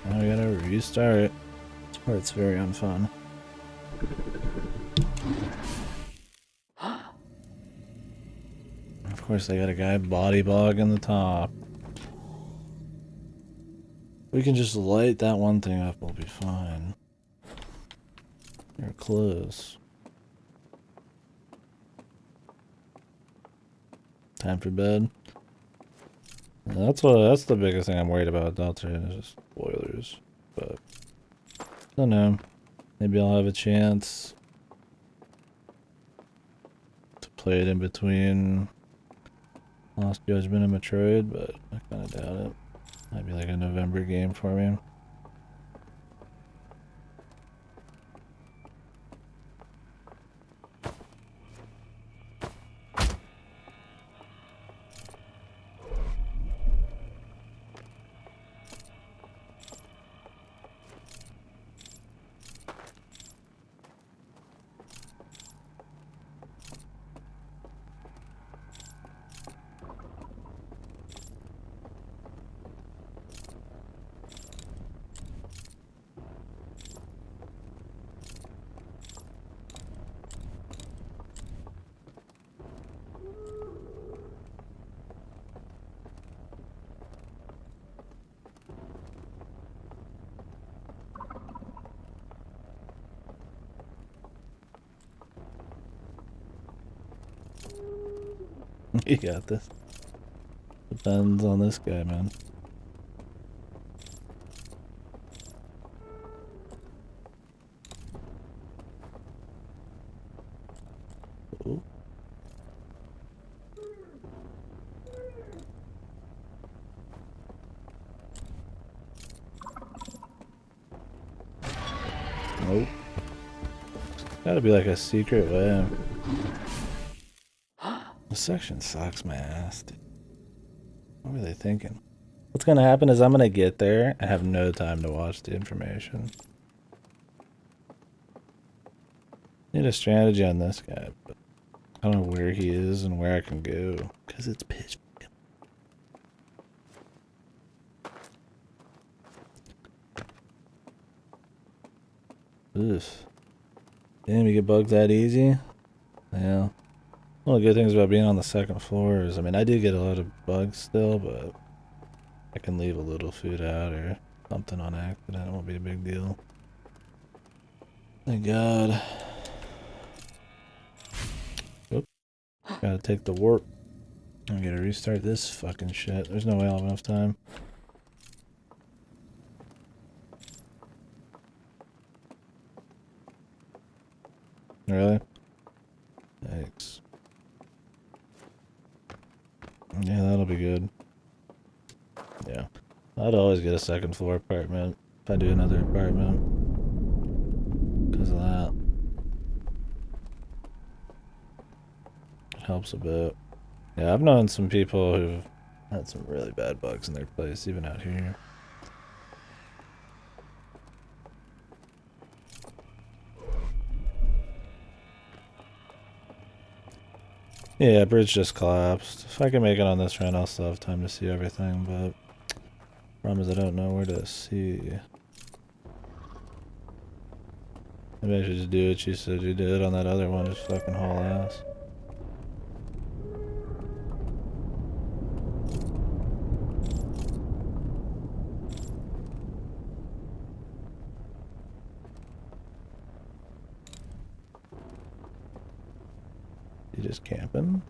Now we gotta restart. This part's very unfun. Of course, they got a guy body blogging the top. We can just light that one thing up, we'll be fine. You're close. Time for bed. That's the biggest thing I'm worried about Delta is just spoilers. But I don't know. Maybe I'll have a chance to play it in between Lost Judgment and Metroid, but I kinda doubt it. Might be like a November game for me. You got this. Depends on this guy, man. Ooh. Nope. Gotta be like a secret way. This section sucks my ass, dude. What were they thinking? What's gonna happen is I'm gonna get there and have no time to watch the information. Need a strategy on this guy, but I don't know where he is and where I can go, because it's pitch. Ugh. Damn, you get bugged that easy? Yeah. One of the good things about being on the second floor is, I mean, I do get a lot of bugs still, but I can leave a little food out or something on accident. It won't be a big deal. Thank God. Oop. Gotta take the warp. I gotta restart this fucking shit. There's no way I'll have enough time. Really? Thanks. Yeah, that'll be good. Yeah. I'd always get a second floor apartment if I do another apartment. Because of that. It helps a bit. Yeah, I've known some people who've had some really bad bugs in their place, even out here. Yeah, bridge just collapsed. If I can make it on this run, I'll still have time to see everything, but problem is I don't know where to see. Maybe I should just do what you said you did on that other one, just fucking haul ass. You just camping?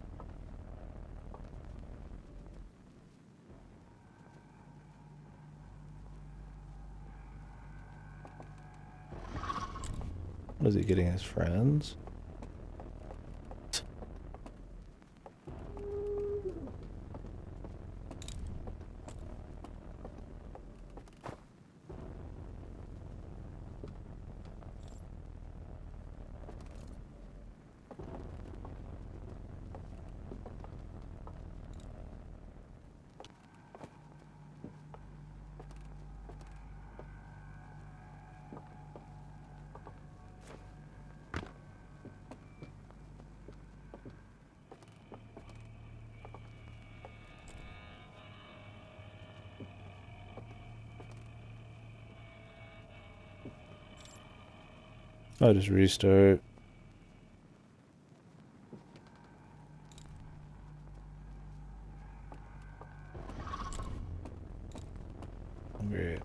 Was he getting his friends? I'll just restart. Great.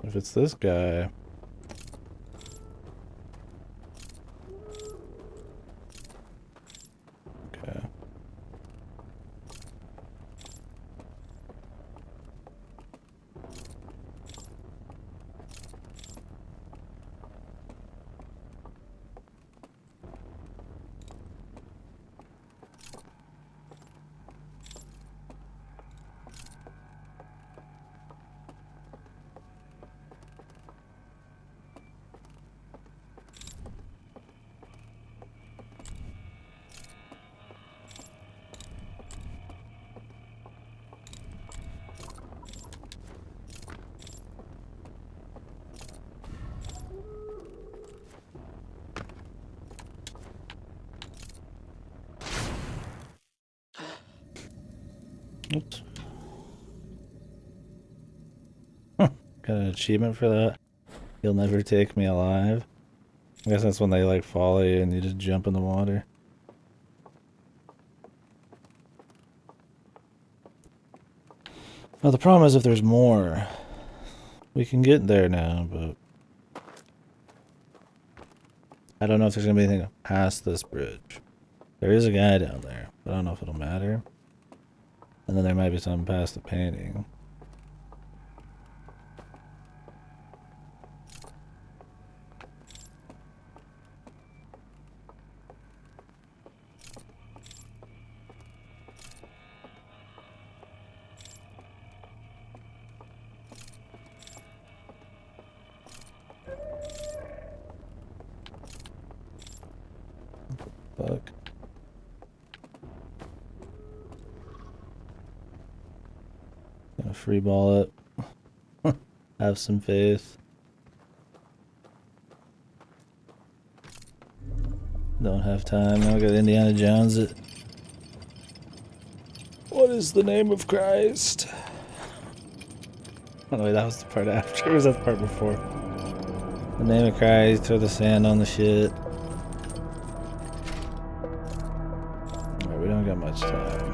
If it's this guy... Okay. Oops. Got an achievement for that. You'll never take me alive. I guess that's when they like follow you and you just jump in the water. Well, the problem is if there's more, we can get there now, but I don't know if there's gonna be anything past this bridge. There is a guy down there, but I don't know if it'll matter. And then there might be something past the painting. Fuck. Gonna free ball it. Have some faith. Don't have time. Now we got Indiana Jones it. What is the name of Christ? Oh wait, that was the part after. Or was that the part before? The name of Christ, throw the sand on the shit. Alright, we don't got much time.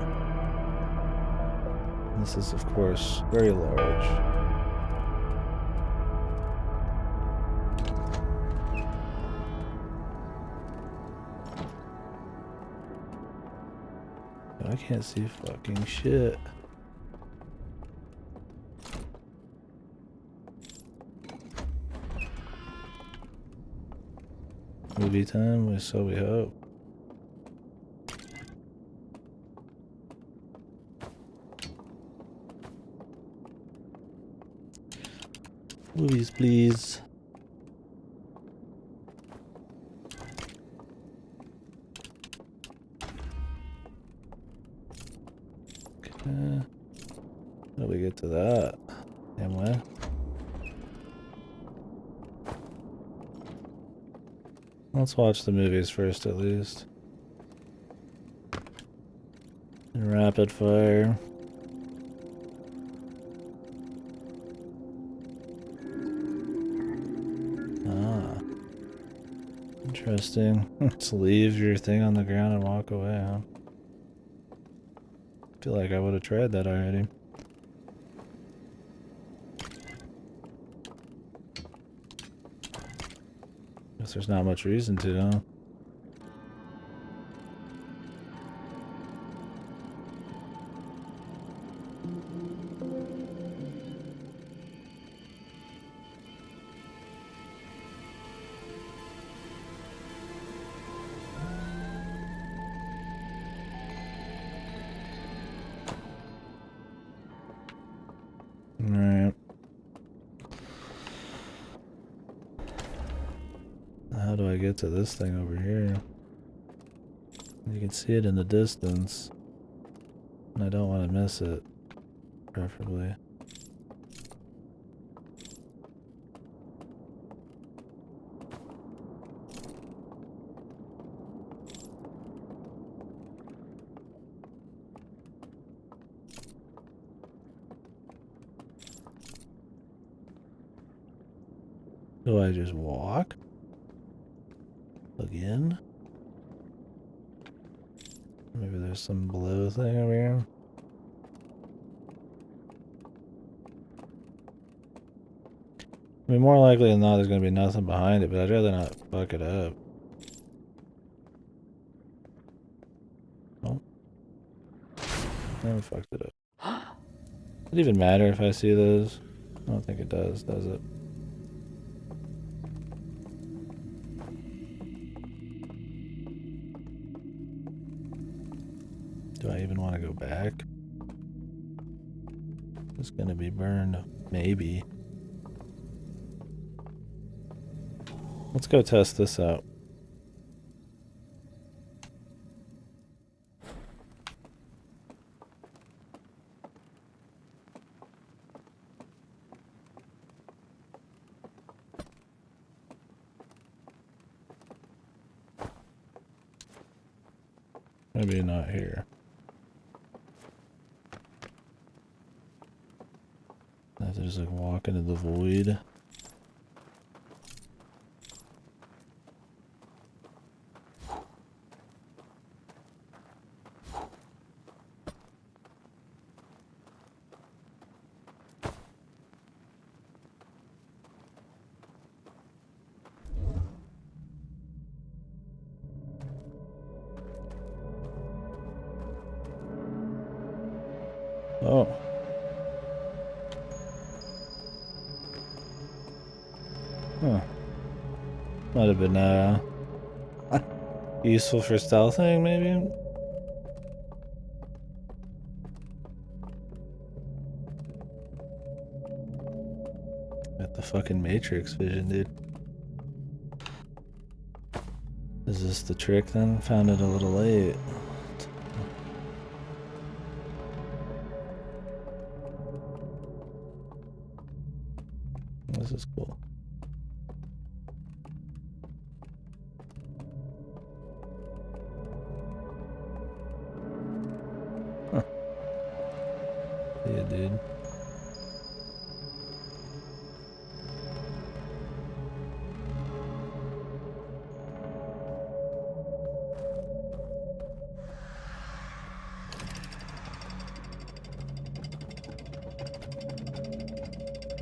This is, of course, very large. I can't see fucking shit. Movie time, so we hope. Movies, please. Okay. How do we get to that? Damn way. Let's watch the movies first, at least. In rapid fire. Ah. Interesting. Just leave your thing on the ground and walk away, huh? I feel like I would have tried that already. Guess there's not much reason to, huh? Alright. How do I get to this thing over here? You can see it in the distance. And I don't want to miss it. Preferably. Do I just walk? Again? Maybe there's some blue thing over here. I mean, more likely than not, there's gonna be nothing behind it, but I'd rather not fuck it up. Oh. I fucked it up. Does it even matter if I see those? I don't think it does it? Do I even want to go back? It's gonna be burned. Maybe. Let's go test this out. Maybe not here. I have to just like walk into the void. Oh. Huh. Might have been useful for stealthing, maybe? Got the fucking Matrix vision, dude. Is this the trick then? Found it a little late. This is cool. Huh. Yeah, dude.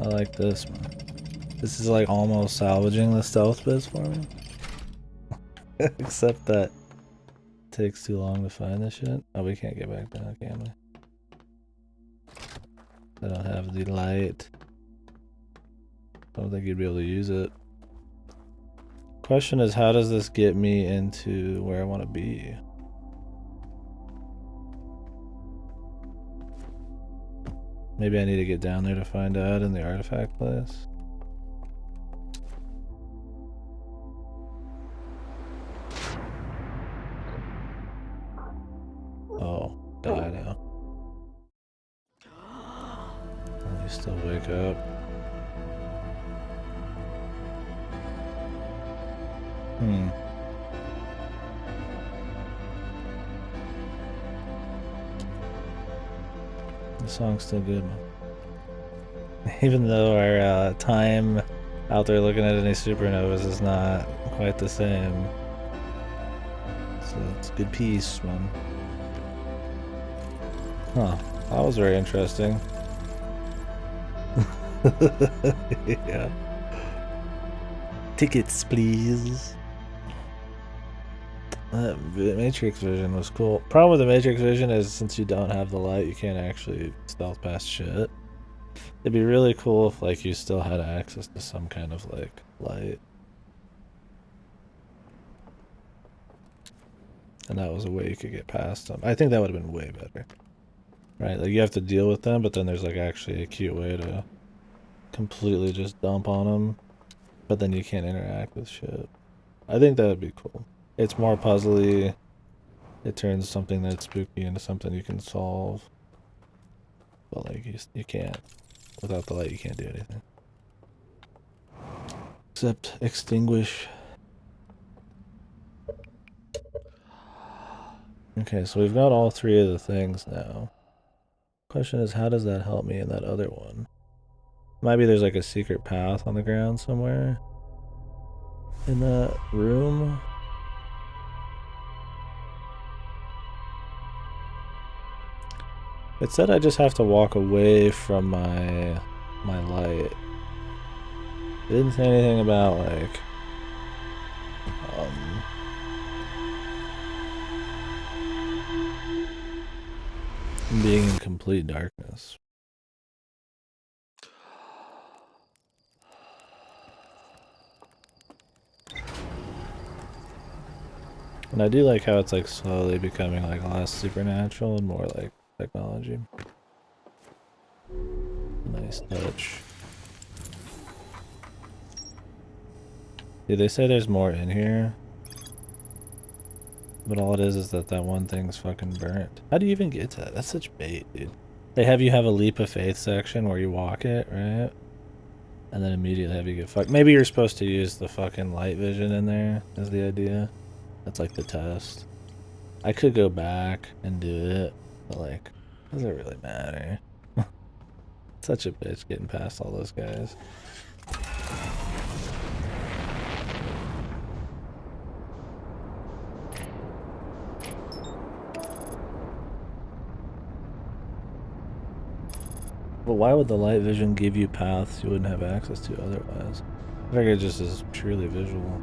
I like this, man. This is like almost salvaging the stealth bits for me. Except that it takes too long to find this shit. Oh, we can't get back down, can we? I don't have the light. I don't think you'd be able to use it. Question is, how does this get me into where I want to be? Maybe I need to get down there to find out in the artifact place. Oh, die now. Oh, you still wake up. The song's still good, man. Even though our time out there looking at any supernovas is not quite the same. So it's a good piece, man. Huh. That was very interesting. Yeah. Tickets, please. That Matrix vision was cool. Problem with the Matrix vision is since you don't have the light, you can't actually stealth past shit. It'd be really cool if like you still had access to some kind of like light. And that was a way you could get past them. I think that would have been way better. Right, like you have to deal with them, but then there's like actually a cute way to completely just dump on them. But then you can't interact with shit. I think that would be cool. It's more puzzly. It turns something that's spooky into something you can solve. But like you can't. Without the light you can't do anything. Except extinguish. Okay, so we've got all three of the things now. Question is, how does that help me in that other one? Maybe there's like a secret path on the ground somewhere. in that room. It said I just have to walk away from my light. It didn't say anything about like being in complete darkness. And I do like how it's like slowly becoming like less supernatural and more like technology. Nice touch. Dude, they say there's more in here. But all it is that one thing's fucking burnt. How do you even get to that? That's such bait, dude. They have you have a leap of faith section where you walk it, right? And then immediately have you get fucked. Maybe you're supposed to use the fucking light vision in there, is the idea. That's like the test. I could go back and do it, but like, does it really matter? Such a bitch getting past all those guys. But why would the light vision give you paths you wouldn't have access to otherwise? I figure it just is purely visual.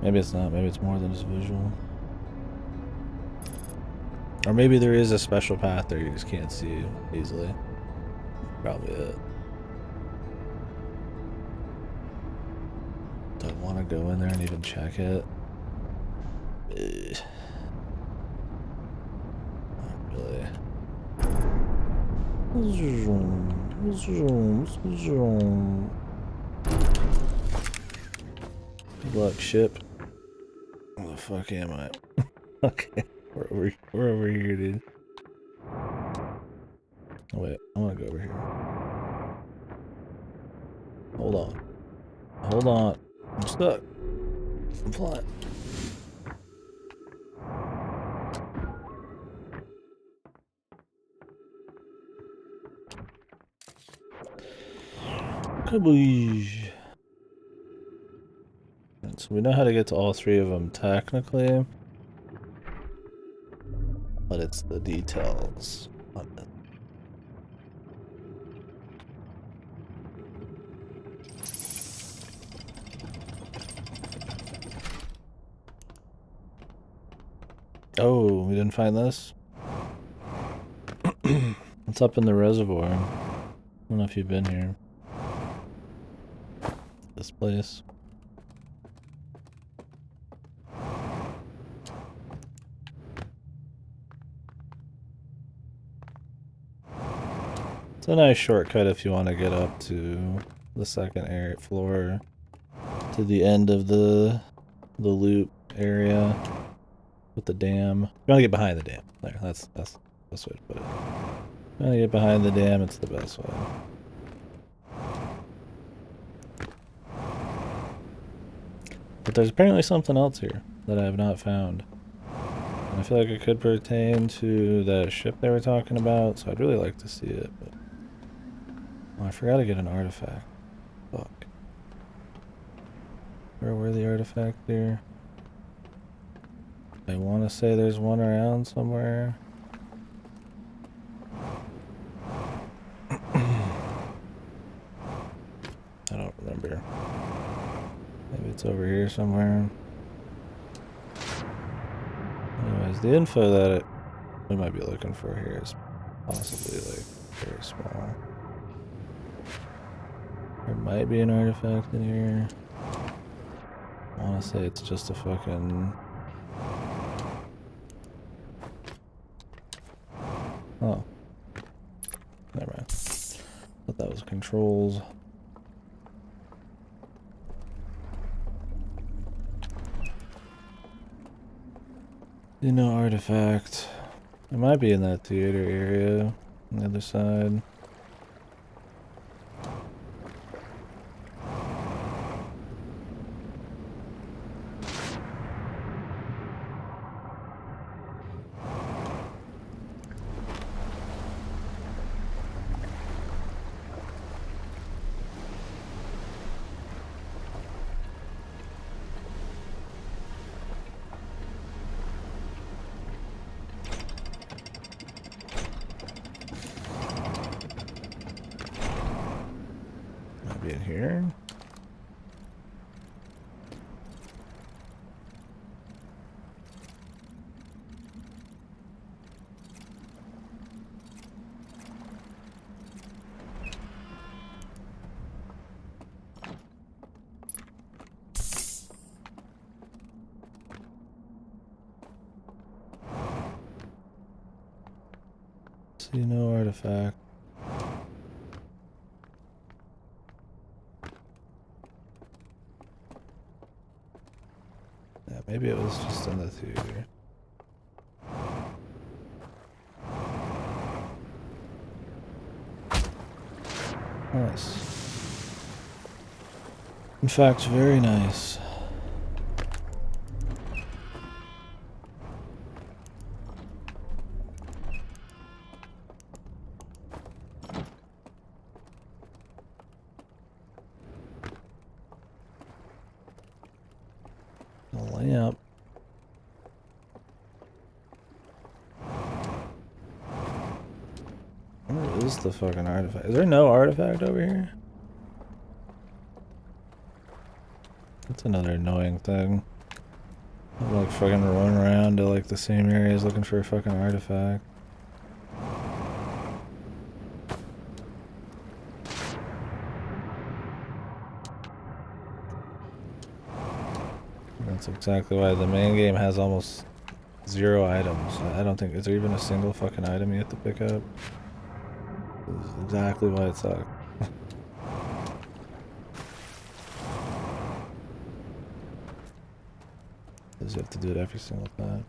Maybe it's not, maybe it's more than just visual. Or maybe there is a special path there you just can't see easily. Probably it. Do I want to go in there and even check it? Not really. Good luck, ship. Where the fuck am I? Okay, we're over here, dude. Oh wait, I want to go over here. Hold on. Hold on. I'm stuck. I'm flying. Kaboosh. So we know how to get to all three of them technically, but it's the details on it. Oh, we didn't find this? It's up in the reservoir. I don't know if you've been here. This place. It's a nice shortcut if you want to get up to the second floor, to the end of the loop area with the dam. You want to get behind the dam. There, that's the best way to put it. You want to get behind the dam, it's the best way. But there's apparently something else here that I have not found. And I feel like it could pertain to that ship they were talking about, so I'd really like to see it. But oh, I forgot to get an artifact. Fuck. Where were the artifact there? I want to say there's one around somewhere. I don't remember. Maybe it's over here somewhere. Anyways, the info that we might be looking for here is possibly like very small. There might be an artifact in here. I want to say it's just a fucking... Oh. Never mind. Thought that was controls. You know, artifact. It might be in that theater area on the other side. Maybe in here? See no artifact. Yeah, maybe it was just in the theater. Nice. In fact, very nice. A lamp. Where is the fucking artifact? Is there no artifact over here? That's another annoying thing. I'm like fucking running around to like the same areas looking for a fucking artifact. That's exactly why the main game has almost 0 items. I don't think, is there even a single fucking item you have to pick up? This is exactly why it sucks. Because you have to do it every single time.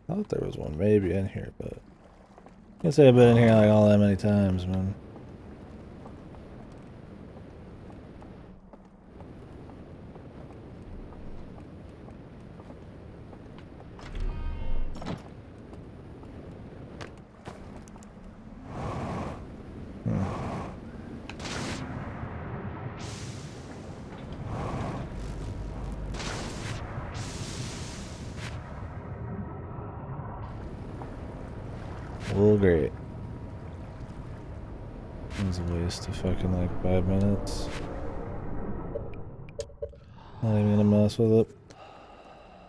I thought there was one maybe in here, but I can't say I've been in here like all that many times, man. Well, great. It was a waste of fucking like 5 minutes. Not even gonna mess with it.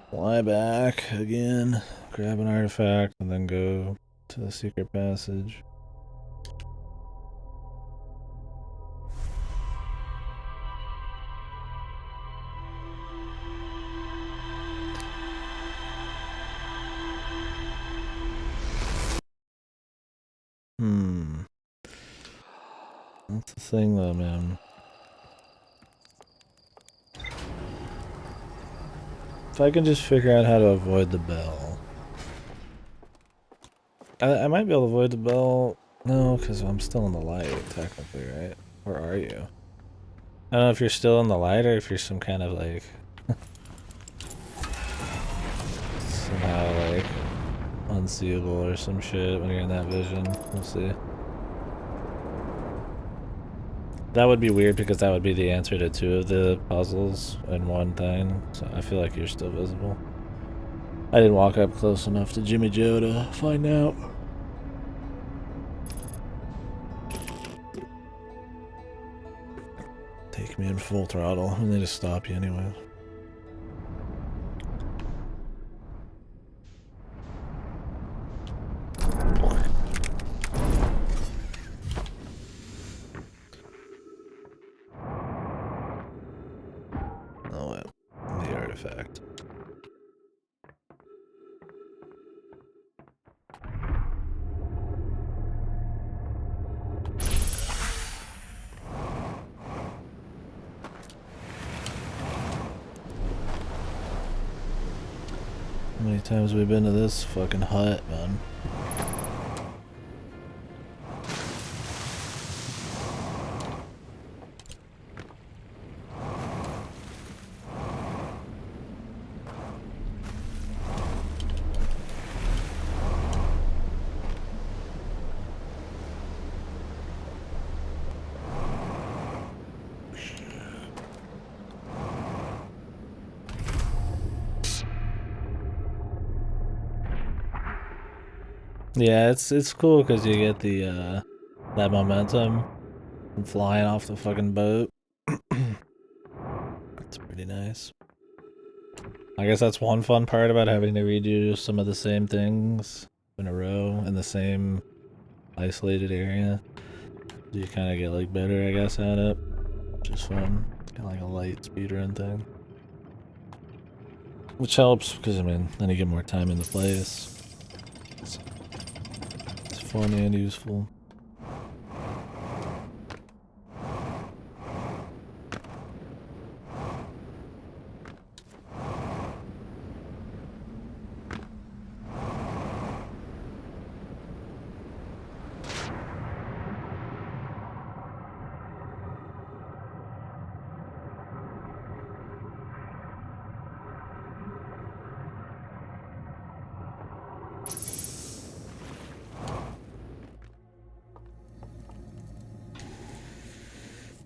Fly back again, grab an artifact, and then go to the secret passage. That's the thing though, man. If I can just figure out how to avoid the bell. I might be able to avoid the bell. No, because I'm still in the light, technically, right? Or are you? I don't know if you're still in the light or if you're some kind of like... somehow like... unseeable or some shit when you're in that vision. We'll see. That would be weird because that would be the answer to 2 of the puzzles in one thing. So I feel like you're still visible. I didn't walk up close enough to Jimmy Joe to find out. Take me in full throttle and they just stop you anyway. Oh, wait. The artifact. How many times have we been to this fucking hut, man? Yeah, it's cool because you get the that momentum I'm flying off the fucking boat. That's pretty nice. I guess that's one fun part about having to redo some of the same things in a row in the same isolated area. You kind of get like better, I guess, at it. Which is fun. Kind of like a light speedrun thing. Which helps, because I mean, then you get more time in the place. It's fun and useful.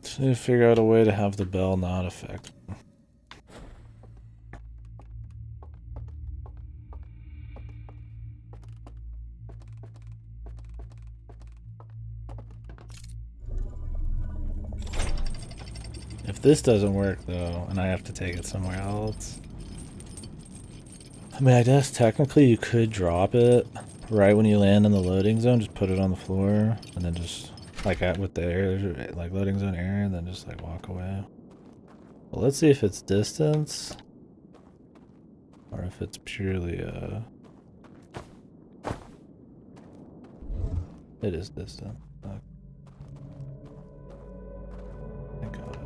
Just need to figure out a way to have the bell not affect. If this doesn't work though, and I have to take it somewhere else. I mean, I guess technically you could drop it right when you land in the loading zone, just put it on the floor, and then just, like with the air, like loading zone area, and then just like walk away. Well, let's see if it's distance, or if it's purely, it is distant. Okay. I got it.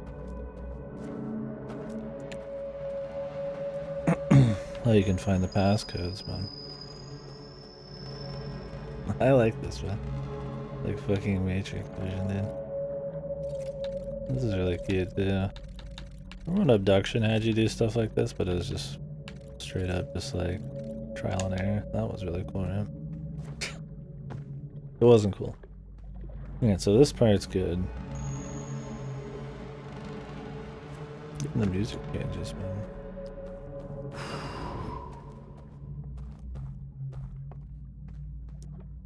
Oh, you can find the passcodes, man. I like this one. Like fucking Matrix vision, dude. This is really cute, too. Remember when Abduction had you do stuff like this, but it was just straight up just like trial and error? That was really cool, right? It wasn't cool. Yeah, so this part's good. Even the music changes, man.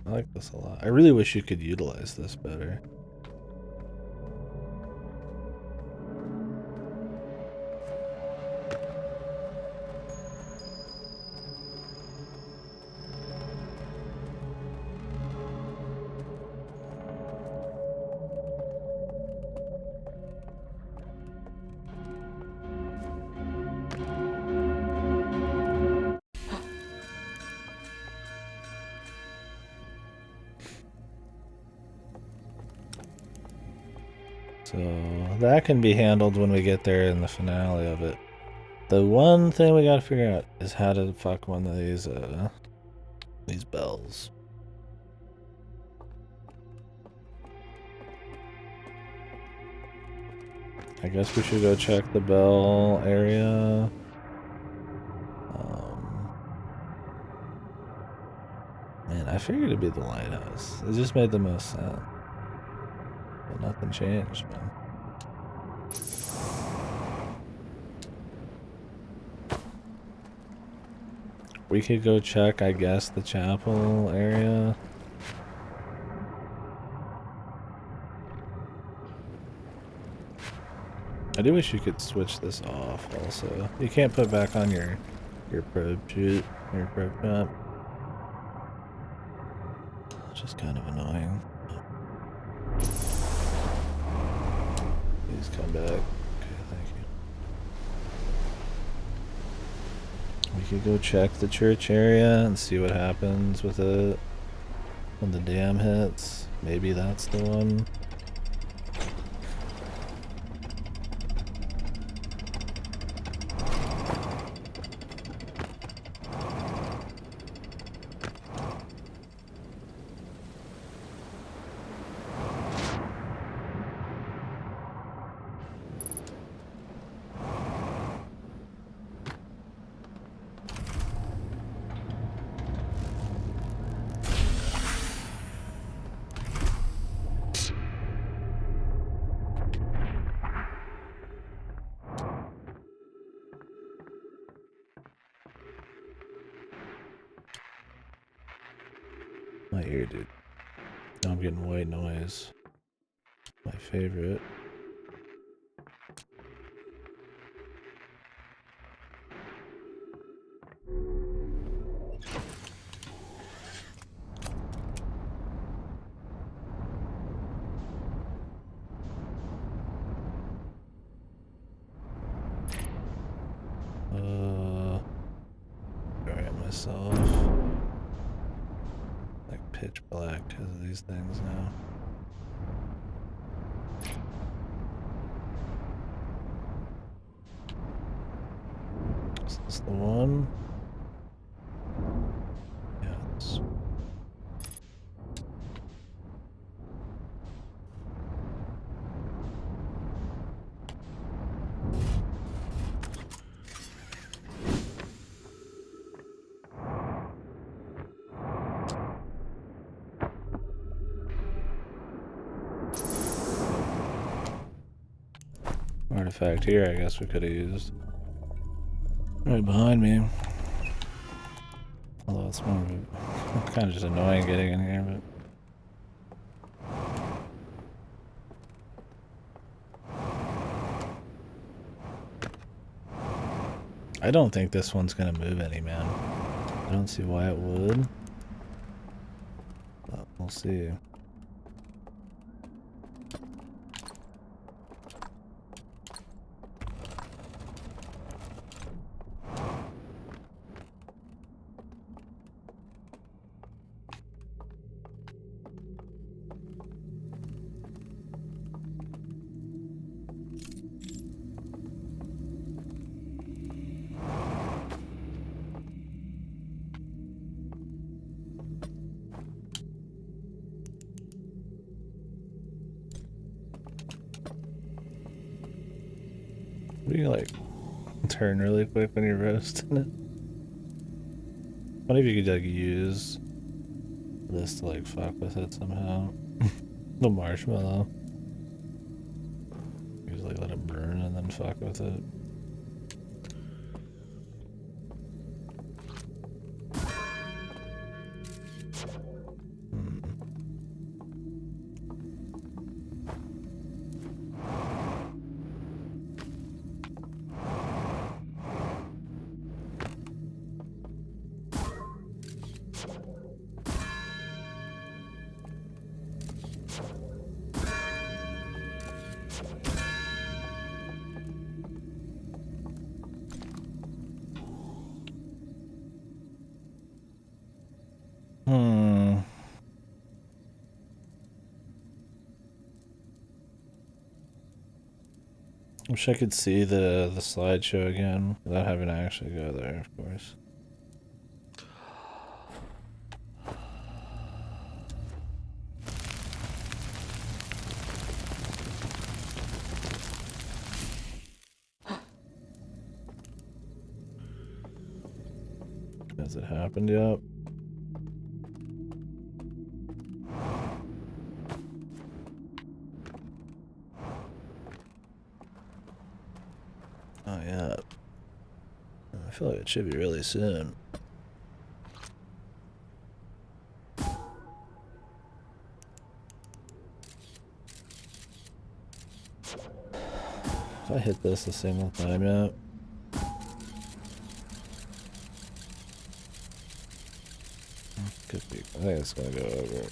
I like this a lot. I really wish you could utilize this better. So that can be handled when we get there in the finale of it. The one thing we gotta figure out is how to fuck one of these bells. I guess we should go check the bell area. Man, I figured it'd be the lighthouse. It just made the most sense. But nothing changed, man. We could go check, I guess, the chapel area. I do wish you could switch this off also. You can't put back on your probe shoot, your probe shot. Which is kind of annoying. Please come back. Okay, thank you. We could go check the church area and see what happens with it when the dam hits. Maybe that's the one. My ear, dude. Now I'm getting white noise. My favorite. Alright, myself. Like pitch black because of these things now. Is this the one? Yes. Artifact here, I guess we could have used. Right behind me. Although it's more of a, kind of just annoying getting in here, but. I don't think this one's gonna move any, man. I don't see why it would. But we'll see. Do you like turn really quick when you're roasting it? What if you could like use this to like fuck with it somehow? The marshmallow. Just like let it burn and then fuck with it. Wish I could see the slideshow again without having to actually go there, of course. Has it happened yet? Oh yeah. I feel like it should be really soon. If I hit this a single time yet? Could be. I think it's gonna go over.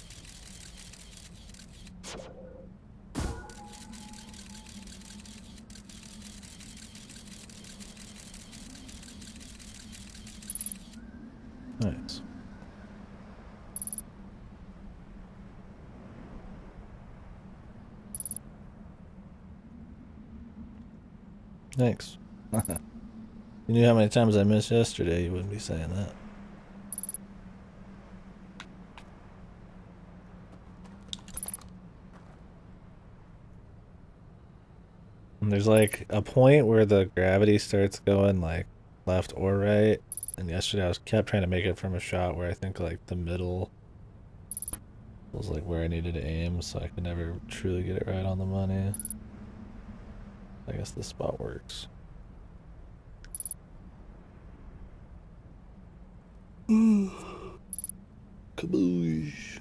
Nice. Thanks. You knew how many times I missed yesterday, you wouldn't be saying that. And there's like a point where the gravity starts going like left or right. And yesterday I kept trying to make it from a shot where I think like the middle was like where I needed to aim, so I could never truly get it right on the money. I guess this spot works. Kaboosh.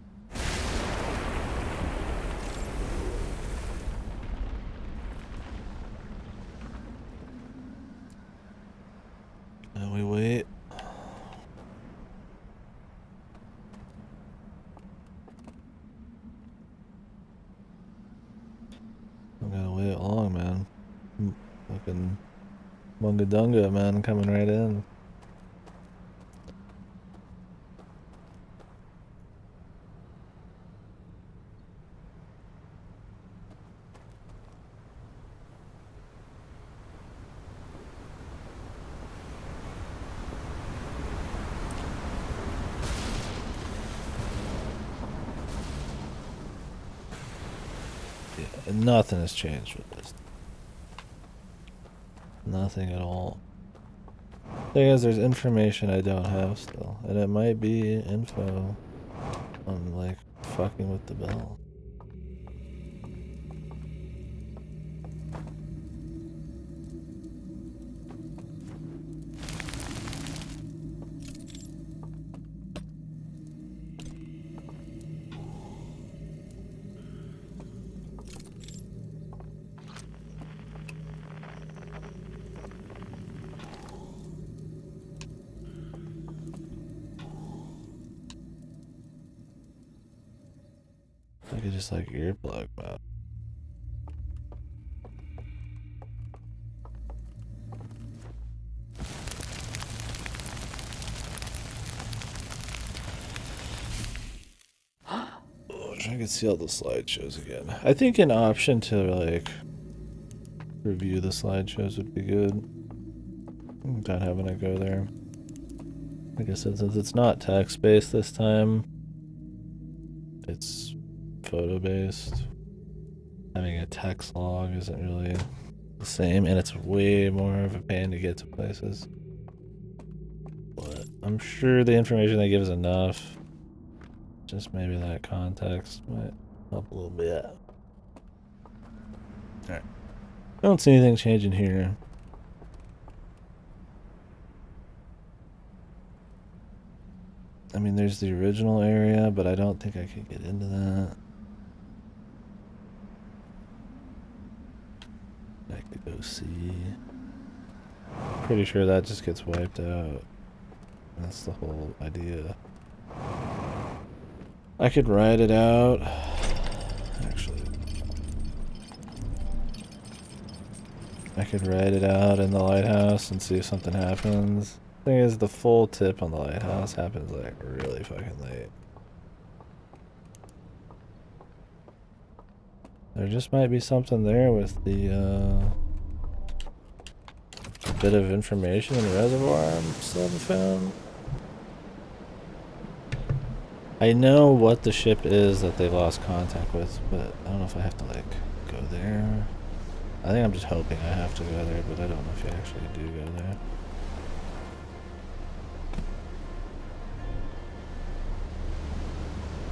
Bunga Dunga, man, coming right in. Yeah, nothing has changed with this. Nothing at all. Thing is, there's information I don't have still, and it might be info on like fucking with the bell. I could just like earplug that. I could see all the slideshows again. I think an option to like review the slideshows would be good without having to go there. Like I said, since it's not text based this time, it's photo based. Having a text log isn't really the same, and it's way more of a pain to get to places. But I'm sure the information they give is enough. Just maybe that context might help a little bit. Alright. I don't see anything changing here. I mean, there's the original area, but I don't think I could get into that. I could go see. Pretty sure that just gets wiped out. That's the whole idea. I could ride it out. Actually, I could ride it out in the lighthouse and see if something happens. Thing is, the full tip on the lighthouse happens like really fucking late. There just might be something there with the bit of information in the reservoir I still haven't found. I know what the ship is that they lost contact with, but I don't know if I have to like go there. I think I'm just hoping I have to go there, but I don't know if you actually do go there.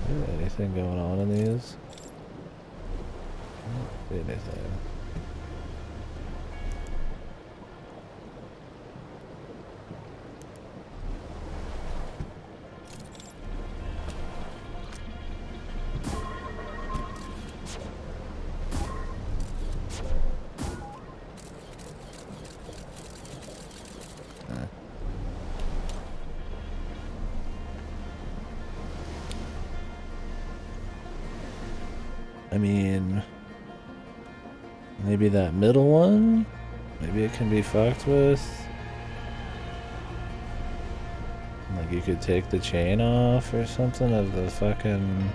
Is there anything going on in these? I don't see anything. I mean, maybe that middle one? Maybe it can be fucked with. Like you could take the chain off or something of the fucking...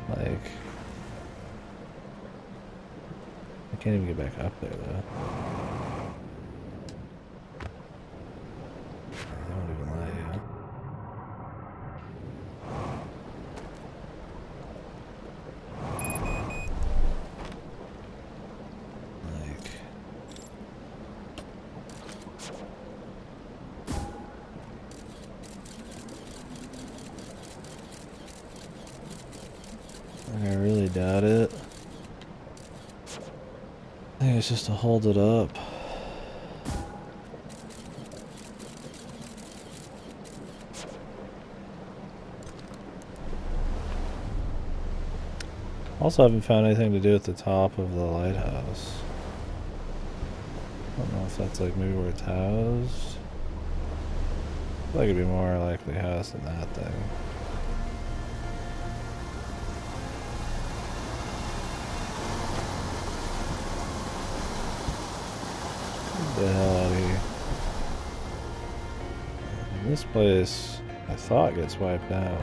like... I can't even get back up there though. I won't even lie to you. I really doubt it. I think it's just to hold it up. Also haven't found anything to do at the top of the lighthouse. I don't know if that's like maybe where it's housed. I feel like it'd be more likely housed than that thing. the hell out of here. And this place, I thought, gets wiped out.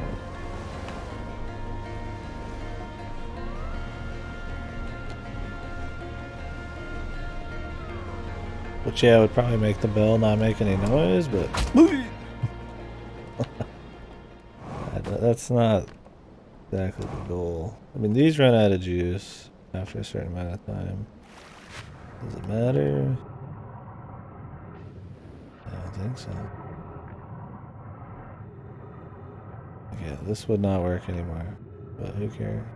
Which, yeah, would probably make the bell not make any noise, but... That's not exactly the goal. I mean, these run out of juice after a certain amount of time. Does it matter? I don't think so. Yeah, this would not work anymore, but who cares?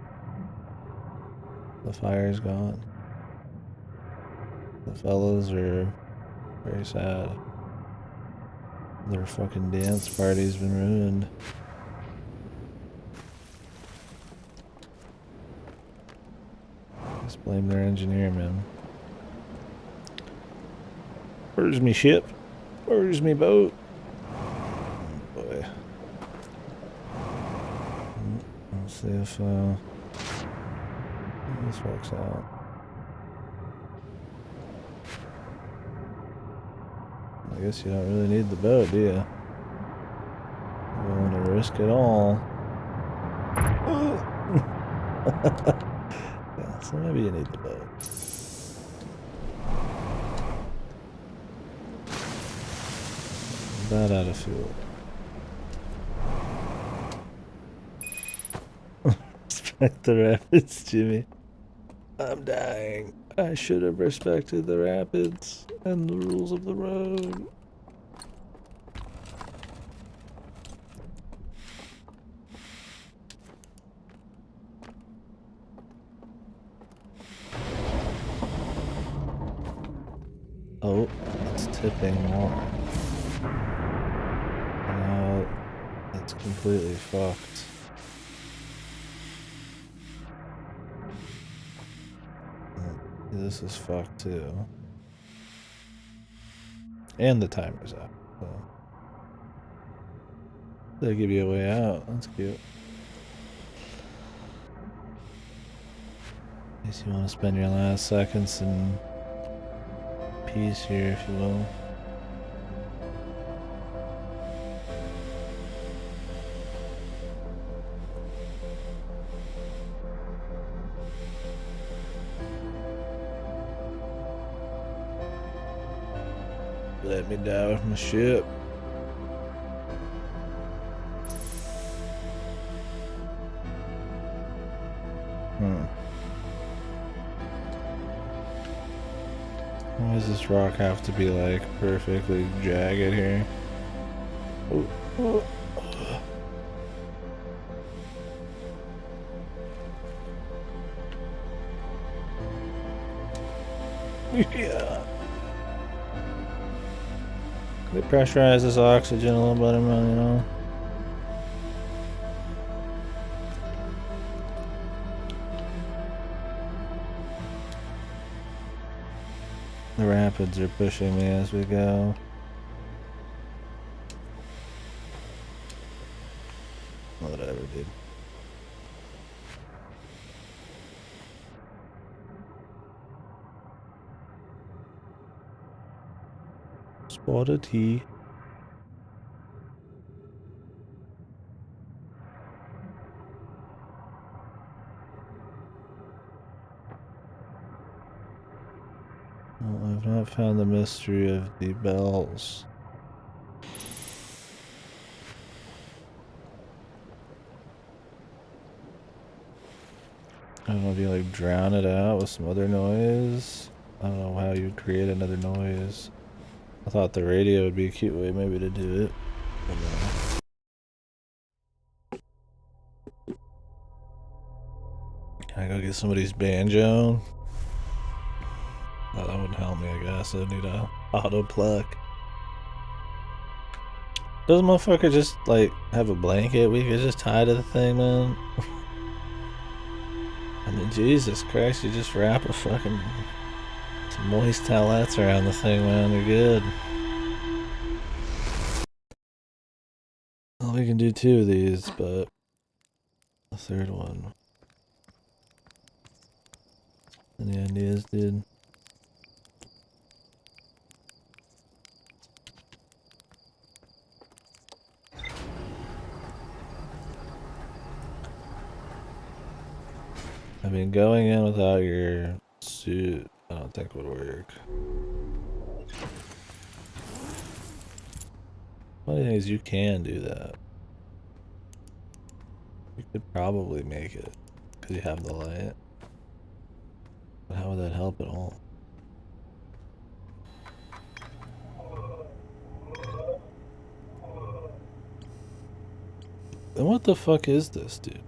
The fire's gone. The fellas are very sad. Their fucking dance party's been ruined. Just blame their engineer, man. Where's me ship? Where's me boat? Oh boy. Let's see if this works out. I guess you don't really need the boat, do you? You don't want to risk it all. Yeah, so maybe you need the boat. About out of fuel. Respect the rapids, Jimmy. I'm dying. I should have respected the rapids and the rules of the road. Oh, it's tipping more. Now it's completely fucked. This is fucked too. And the timer's up. So. They'll give you a way out. That's cute. In case you want to spend your last seconds in peace here, if you will. Let me die with my ship. Why does this rock have to be like perfectly jagged here? Ooh. Ooh. Yeah. They pressurize this oxygen a little better, man, you know? The rapids are pushing me as we go. Whatever, dude. Spotted tea. Well, I've not found the mystery of the bells. I don't know if you like drown it out with some other noise. I don't know how you'd create another noise. I thought the radio would be a cute way maybe to do it. But no. Can I go get somebody's banjo? Oh, that wouldn't help me, I guess. I'd need a auto pluck. Does motherfucker just like have a blanket we could just tie to the thing, man? I mean, Jesus Christ, you just wrap a fucking some moist towelettes around the thing, man. You're good. Well, we can do 2 of these, but the third one. Any ideas, dude? I mean, going in without your suit, I don't think would work. Funny thing is, you can do that. You could probably make it, because you have the light. But how would that help at all? And what the fuck is this, dude?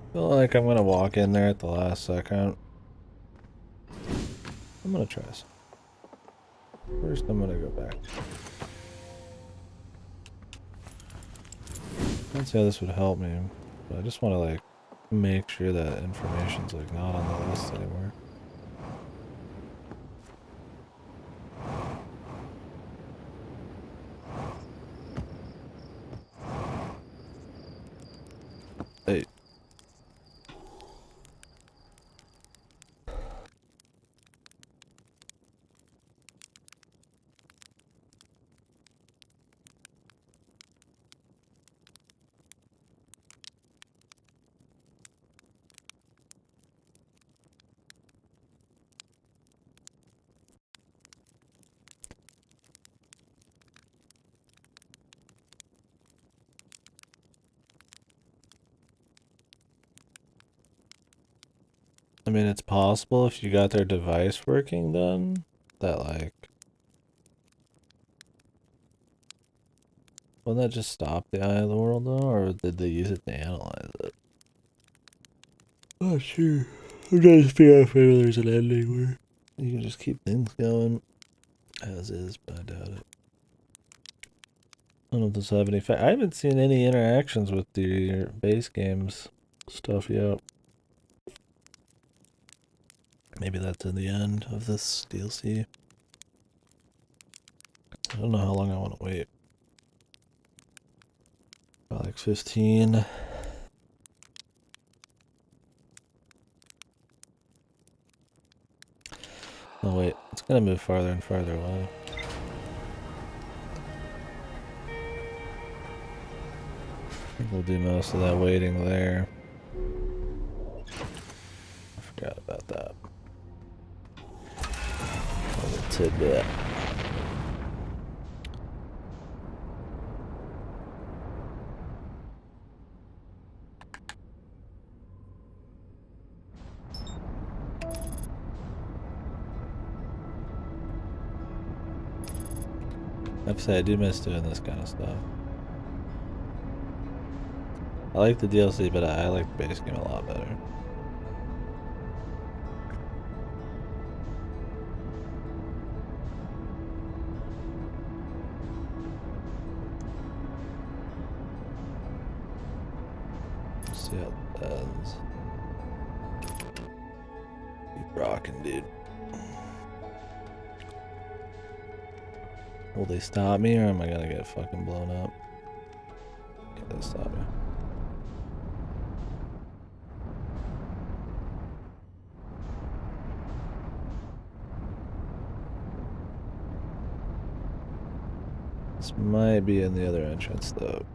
I feel like I'm gonna walk in there at the last second. I'm gonna try some. First, I'm gonna go back. I don't see how this would help me, but I just want to like make sure that information's like not on the list anymore. Hey. I mean, it's possible if you got their device working then, that like... Wouldn't that just stop the eye of the world though, or did they use it to analyze it? Oh, sure. I'm trying to figure out if maybe there's an ending where you can just keep things going as is, but I doubt it. I don't know if this will have any effect. I haven't seen any interactions with the base games stuff yet. Maybe that's in the end of this DLC. I don't know how long I want to wait. About like 15. Oh wait, it's gonna move farther and farther away. I think we'll do most of that waiting there. I forgot about that. A little tidbit. I have to say, I do miss doing this kind of stuff. I like the DLC, but I like the base game a lot better. Let's see how it does. Keep rocking, dude. Will they stop me, or am I gonna get fucking blown up? Okay, they stop me. This might be in the other entrance, though.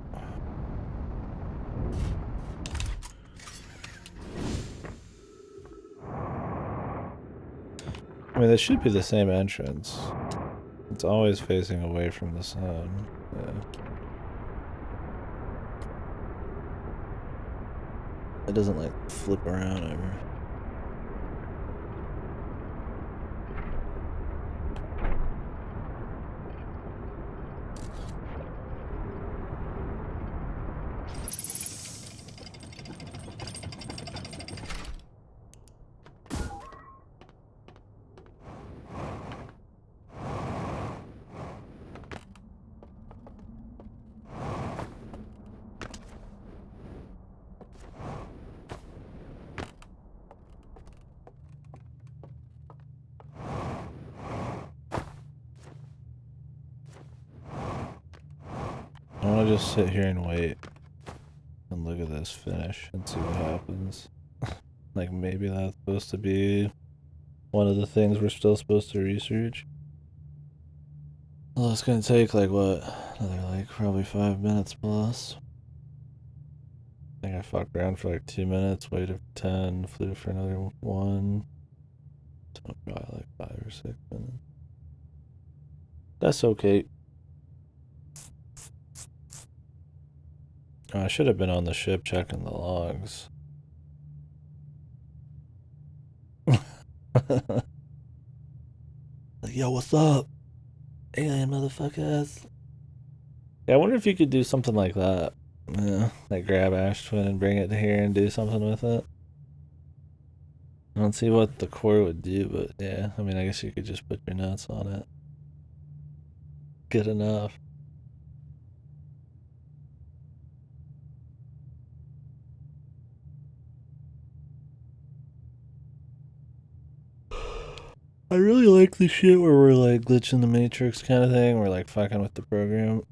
I mean, this should be the same entrance. It's always facing away from the sun. Yeah. It doesn't like flip around ever. I want to just sit here and wait and look at this finish and see what happens. Like maybe that's supposed to be one of the things we're still supposed to research. Well, it's gonna take like what? Another like probably 5 minutes plus. I think I fucked around for like 2 minutes, waited for 10, flew for another 1. So probably like 5 or 6 minutes. That's okay. Oh, I should have been on the ship checking the logs. Like, yo, what's up? Alien motherfuckers. Yeah, I wonder if you could do something like that. Yeah, like grab Ash Twin and bring it here and do something with it. I don't see what the core would do, but yeah, I mean, I guess you could just put your nuts on it. Good enough. I really like the shit where we're like glitching the matrix kind of thing. We're like fucking with the program.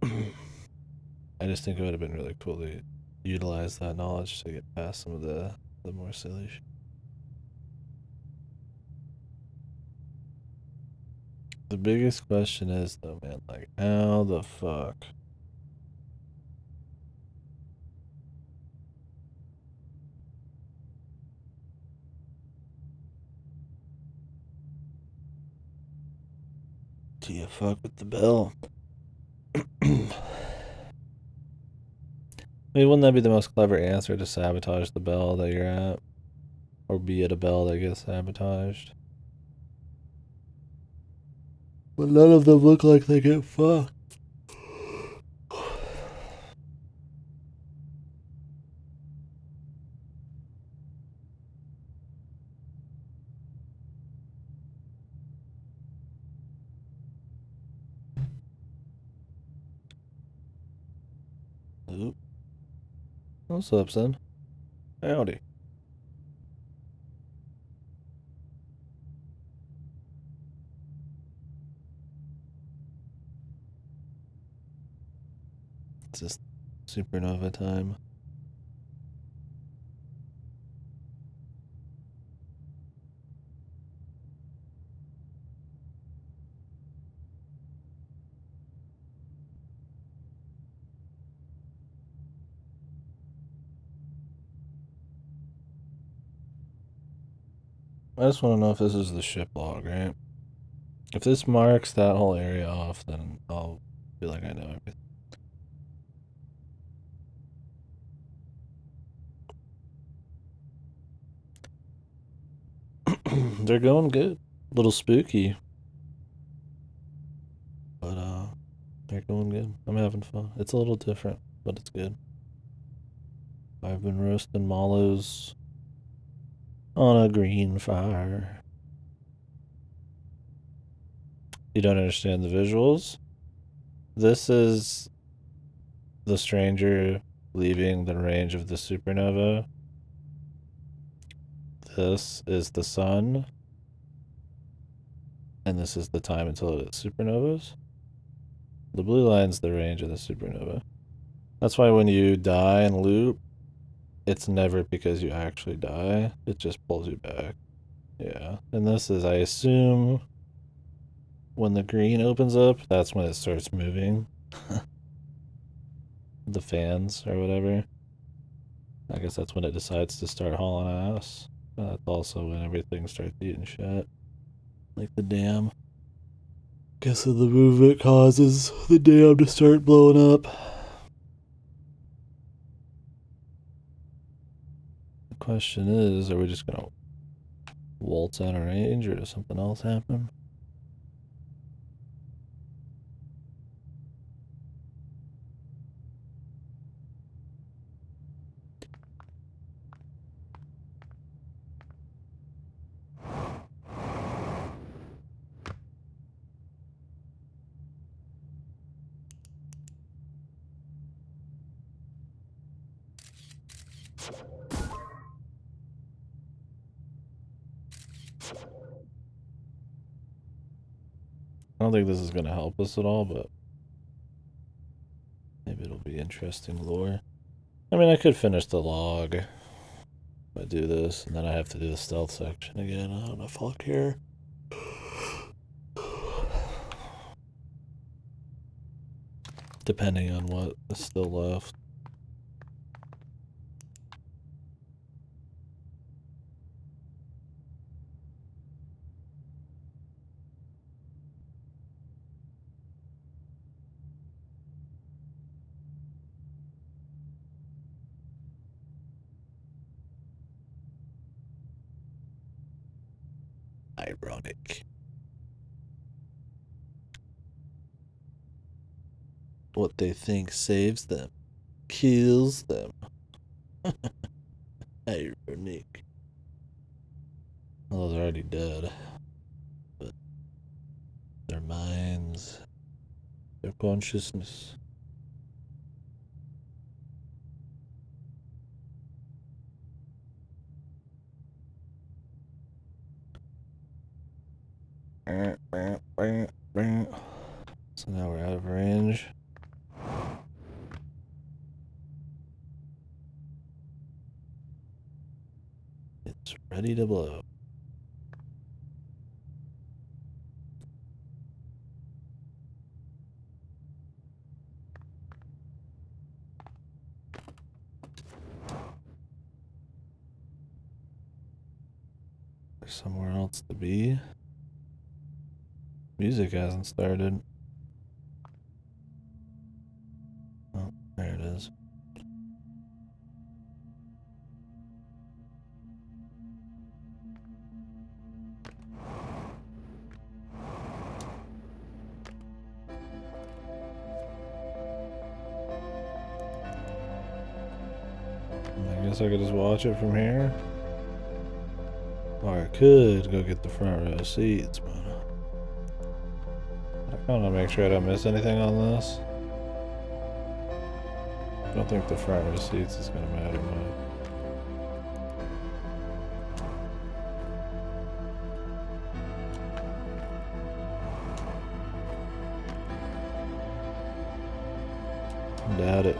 I just think it would have been really cool to utilize that knowledge to get past some of the more silly shit. The biggest question is though, man, like how the fuck do you fuck with the bell? I mean, wouldn't that be the most clever answer to sabotage the bell that you're at? Or be at a bell that gets sabotaged? But none of them look like they get fucked. Oop. What's up, son? Howdy. It's just supernova time. I just want to know if this is the ship log, right? If this marks that whole area off, then I'll feel like I know everything. They're going good. A little spooky. But they're going good. I'm having fun. It's a little different, but it's good. I've been roasting mallows on a green fire. You don't understand the visuals? This is the stranger leaving the range of the supernova. This is the sun. And this is the time until it supernovas. The blue line's the range of the supernova. That's why when you die and loop, it's never because you actually die. It just pulls you back. Yeah. And this is, I assume, when the green opens up, that's when it starts moving. The fans or whatever. I guess that's when it decides to start hauling ass. That's also when everything starts eating shit. Like the dam. Guess the movement causes the dam to start blowing up. The question is, are we just gonna waltz out of range or does something else happen? I don't think this is gonna help us at all, but maybe it'll be interesting lore. I mean, I could finish the log. I do this, and then I have to do the stealth section again. I don't know if I'll care. Depending on what is still left. Ironic. What they think saves them, kills them. Ironic. Well, they're already dead. But their minds, their consciousness. So now we're out of range. It's ready to blow. There's somewhere else to be. Music hasn't started. Oh, there it is. I guess I could just watch it from here. Or I could go get the front row seats, but I want to make sure I don't miss anything on this. I don't think the front row seats is going to matter much. Doubt it.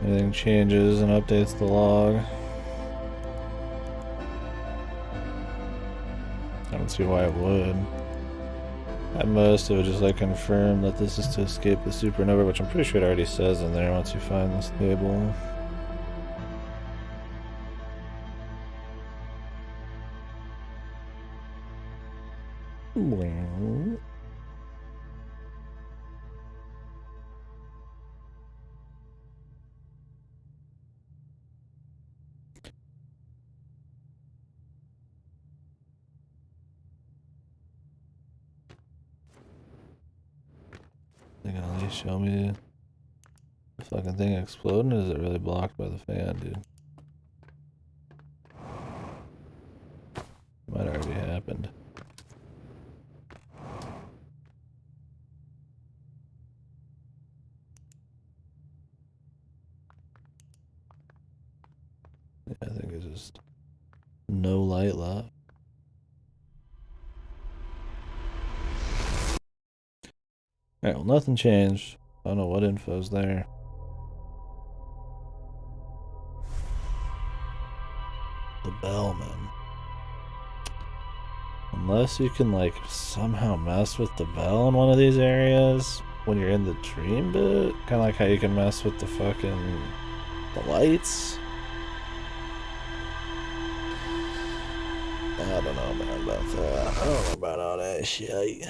Anything changes and updates the log. I don't see why it would. At most, it would just like confirm that this is to escape the supernova, which I'm pretty sure it already says in there once you find this table. They can at least show me the fucking thing exploding, or is it really blocked by the fan, dude? Might already happened. Yeah, I think it's just no light left. Alright, well, nothing changed. I don't know what info's there. The bellman. Unless you can, like, somehow mess with the bell in one of these areas when you're in the dream bit. Kind of like how you can mess with the fucking... the lights. I don't know, man, about that. I don't know about all that shit.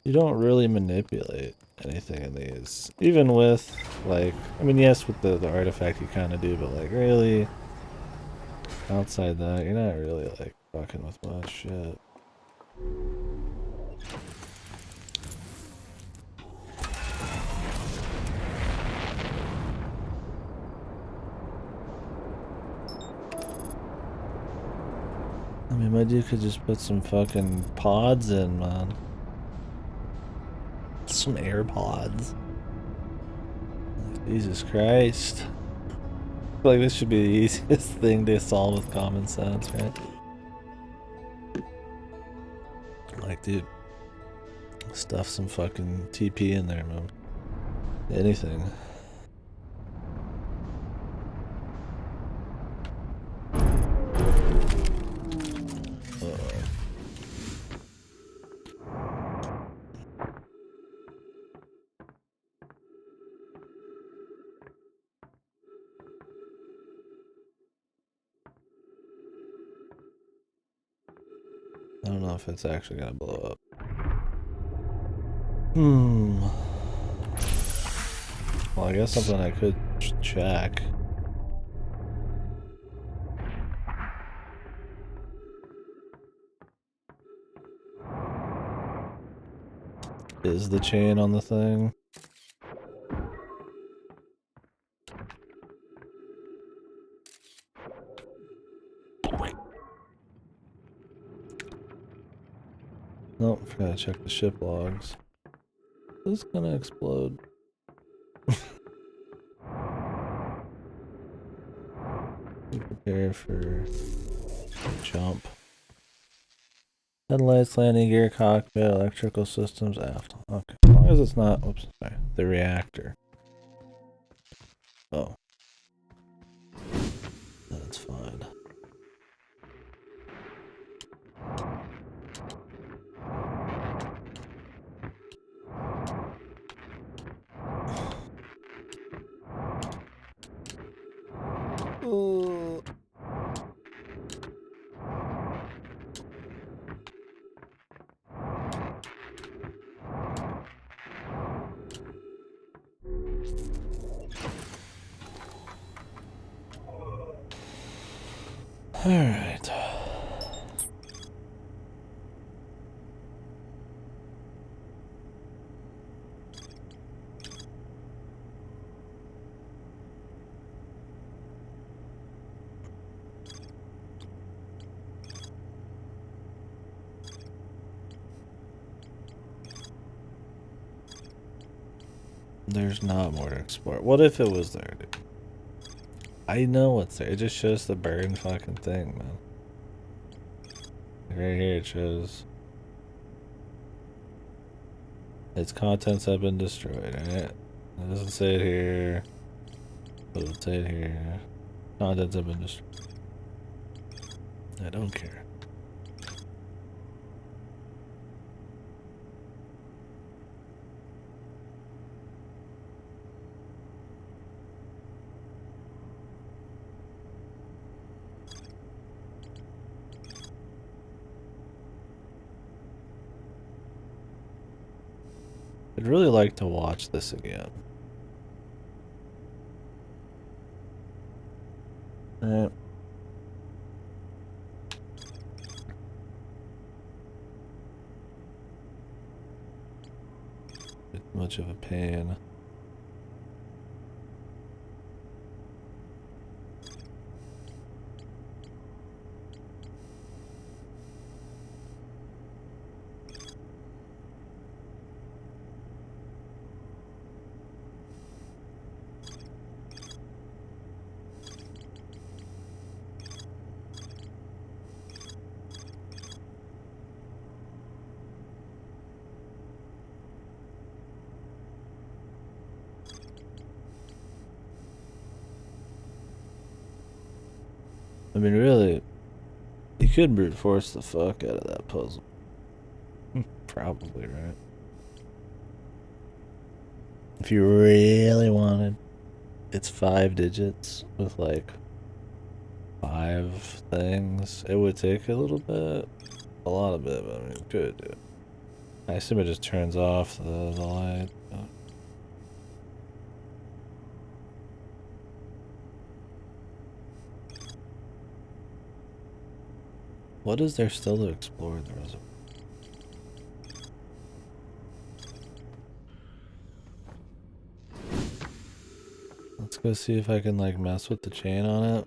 You don't really manipulate anything in these. Even with, like, I mean, yes, with the artifact you kind of do, but, like, really, outside that, you're not really, like, fucking with much shit. I mean, my dude could just put some fucking pods in, man. Some AirPods. Jesus Christ. I feel like this should be the easiest thing to solve with common sense, right? Like, dude, stuff some fucking TP in there, man. Anything. I don't know if it's actually gonna blow up. Well, I guess something I could check. Is the chain on the thing? Nope, forgot to check the ship logs. This is gonna explode. Be prepared for jump. Headlights, landing gear, cockpit, electrical systems, aft. Okay, as long as it's not, oops, sorry, the reactor. Oh. That's fine. All right. There's not more to explore. What if it was there, dude? I know what's there. It just shows the burn fucking thing, man. Right here it shows its contents have been destroyed, right? It doesn't say it here. But it'll say it here. Contents have been destroyed. I don't care. I'd really like to watch this again. Alright. It's much of a pain. I mean, really, you could brute force the fuck out of that puzzle. Probably, right? If you really wanted. It's 5 digits with like 5 things. It would take a little bit. A lot of bit, but I mean, you could do it. I assume it just turns off the light. What is there still to explore in the reservoir? Let's go see if I can like mess with the chain on it.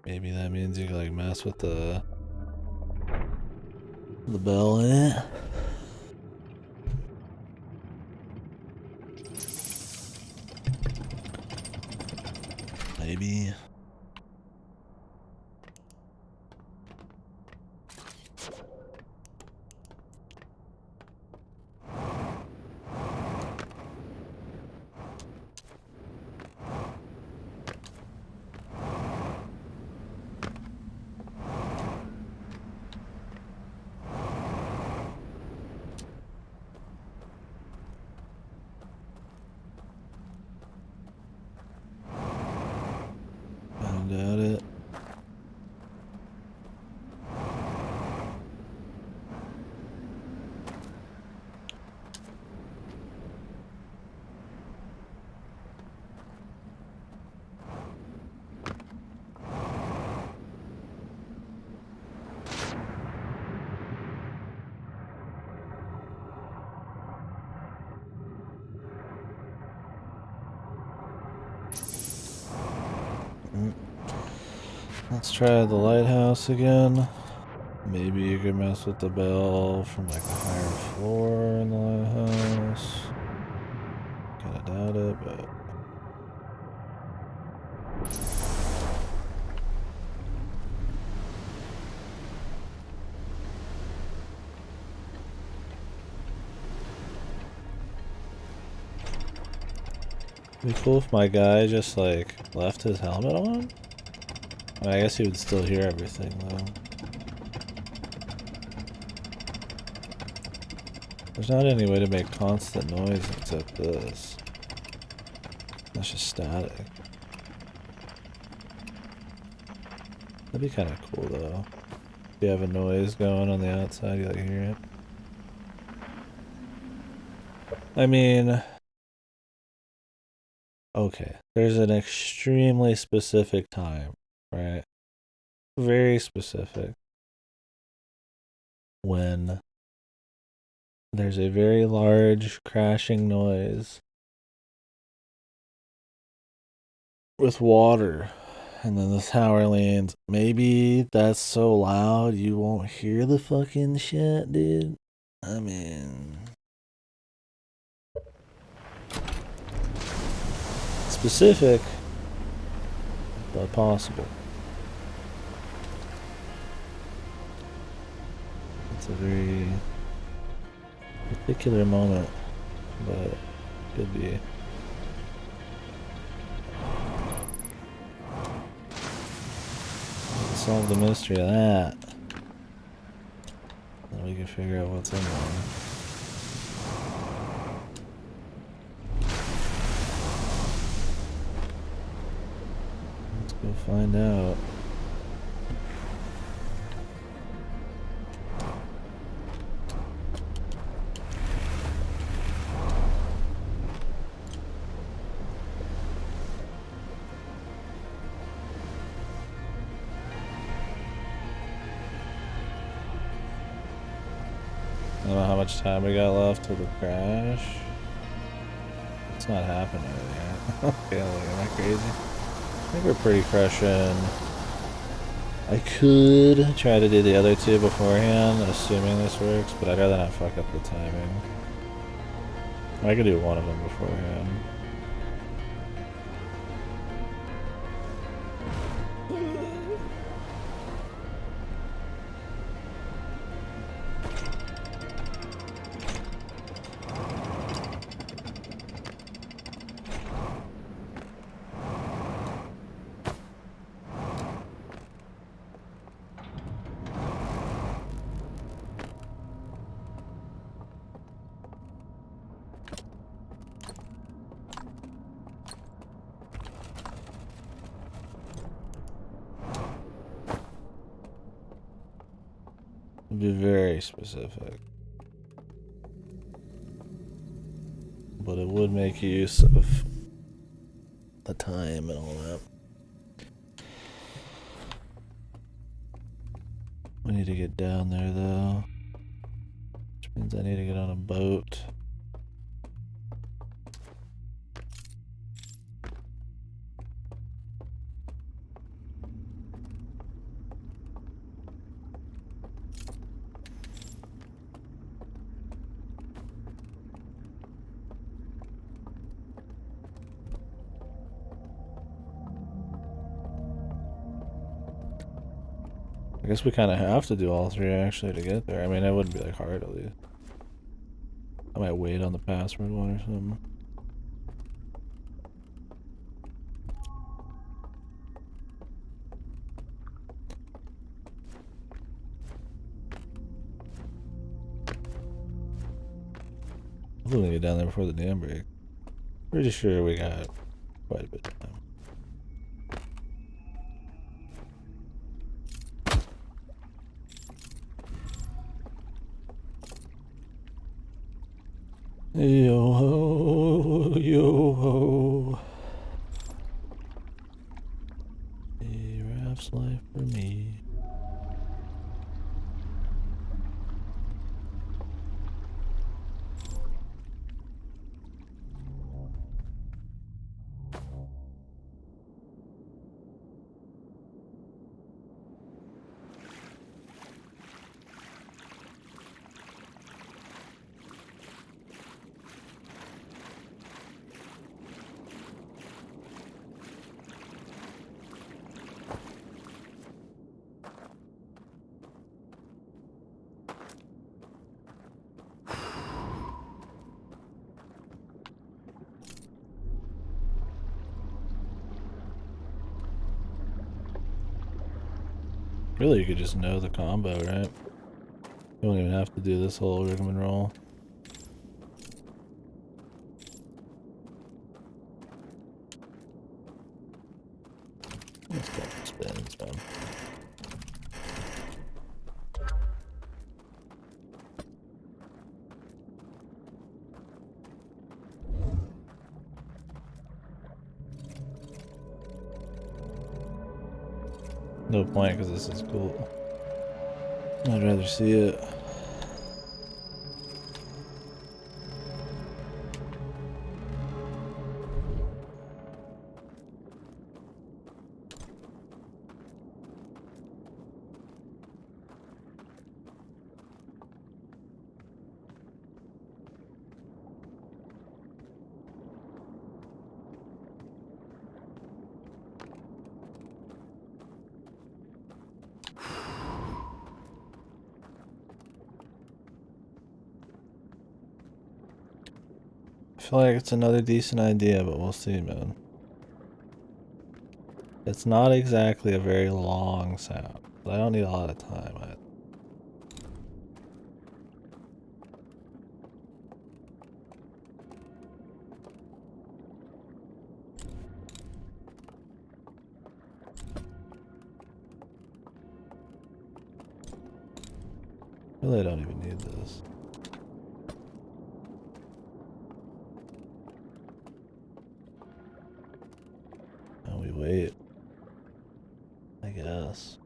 Maybe that means you can like mess with the bell in it. maybe. I doubt it. Let's try the lighthouse again. Maybe you could mess with the bell from like a higher floor in the lighthouse. Kinda doubt it, but... It'd be cool if my guy just like left his helmet on. I mean, I guess he would still hear everything though. There's not any way to make constant noise except this. That's just static. That'd be kind of cool though. If you have a noise going on the outside, you like hear it. I mean, okay, there's an extremely specific time, right? Very specific. When there's a very large crashing noise with water, and then the tower lands. Maybe that's so loud you won't hear the fucking shit, dude. I mean, specific, but possible. It's a very particular moment, but could be. Solve the mystery of that. Then we can figure out what's in there. Let's go find out. I don't know how much time we got left till the crash. It's not happening yet. Okay, like, am I crazy? I think we're pretty fresh in. I could try to do the other two beforehand, assuming this works, but I'd rather not fuck up the timing. I could do one of them beforehand. Be very specific, but it would make use of the time and all that. We need to get down there though, which means I need to get on a boat. guess we kind of have to do all three actually to get there. I mean, it wouldn't be like hard at least. I might wait on the password one or something. Hopefully we can get down there before the dam break. Pretty sure we got quite a bit of time. Yo ho, yo ho. A raft's life for me. Really, you could just know the combo, right? You don't even have to do this whole rigmarole. Let's go spins, man. No point because this is cool. I'd rather see it. I feel like it's another decent idea, but we'll see, man. It's not exactly a very long sound, but I don't need a lot of time. Really, I don't even need this. And we wait. I guess.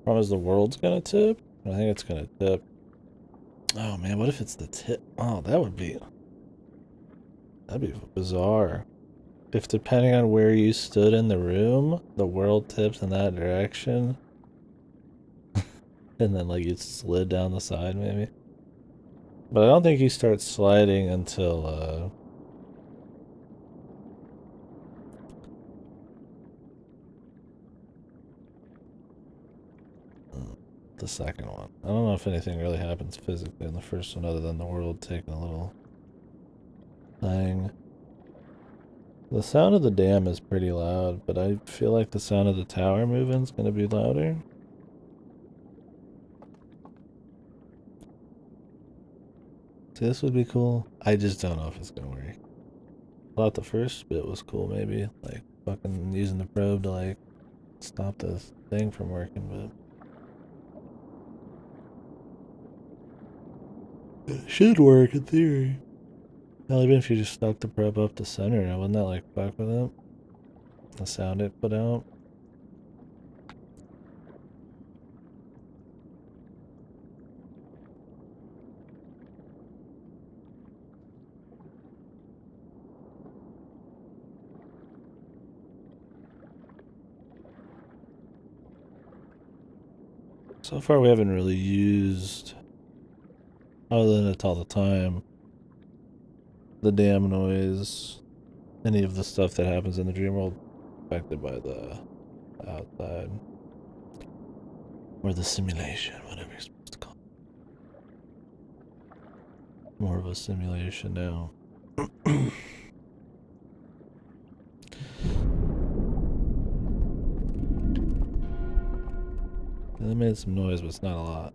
Problem is the world's gonna tip? I think it's gonna tip. Oh man, what if it's the tip? Oh, that'd be bizarre. If depending on where you stood in the room, the world tips in that direction. And then like you slid down the side maybe. But I don't think you start sliding until the second one. I don't know if anything really happens physically in the first one other than the world taking a little thing. The sound of the dam is pretty loud, but I feel like the sound of the tower moving is going to be louder. See, this would be cool. I just don't know if it's going to work. I thought the first bit was cool, maybe. Like, fucking using the probe to, like, stop this thing from working, but it should work in theory. Hell, even if you just stuck the probe up the center, wouldn't that, like, fuck with it? The sound it put out? So far we haven't really used, other than it's all the time, the dam noise any of the stuff that happens in the dream world affected by the outside. Or the simulation, whatever you're supposed to call it. More of a simulation now. They made some noise, but it's not a lot.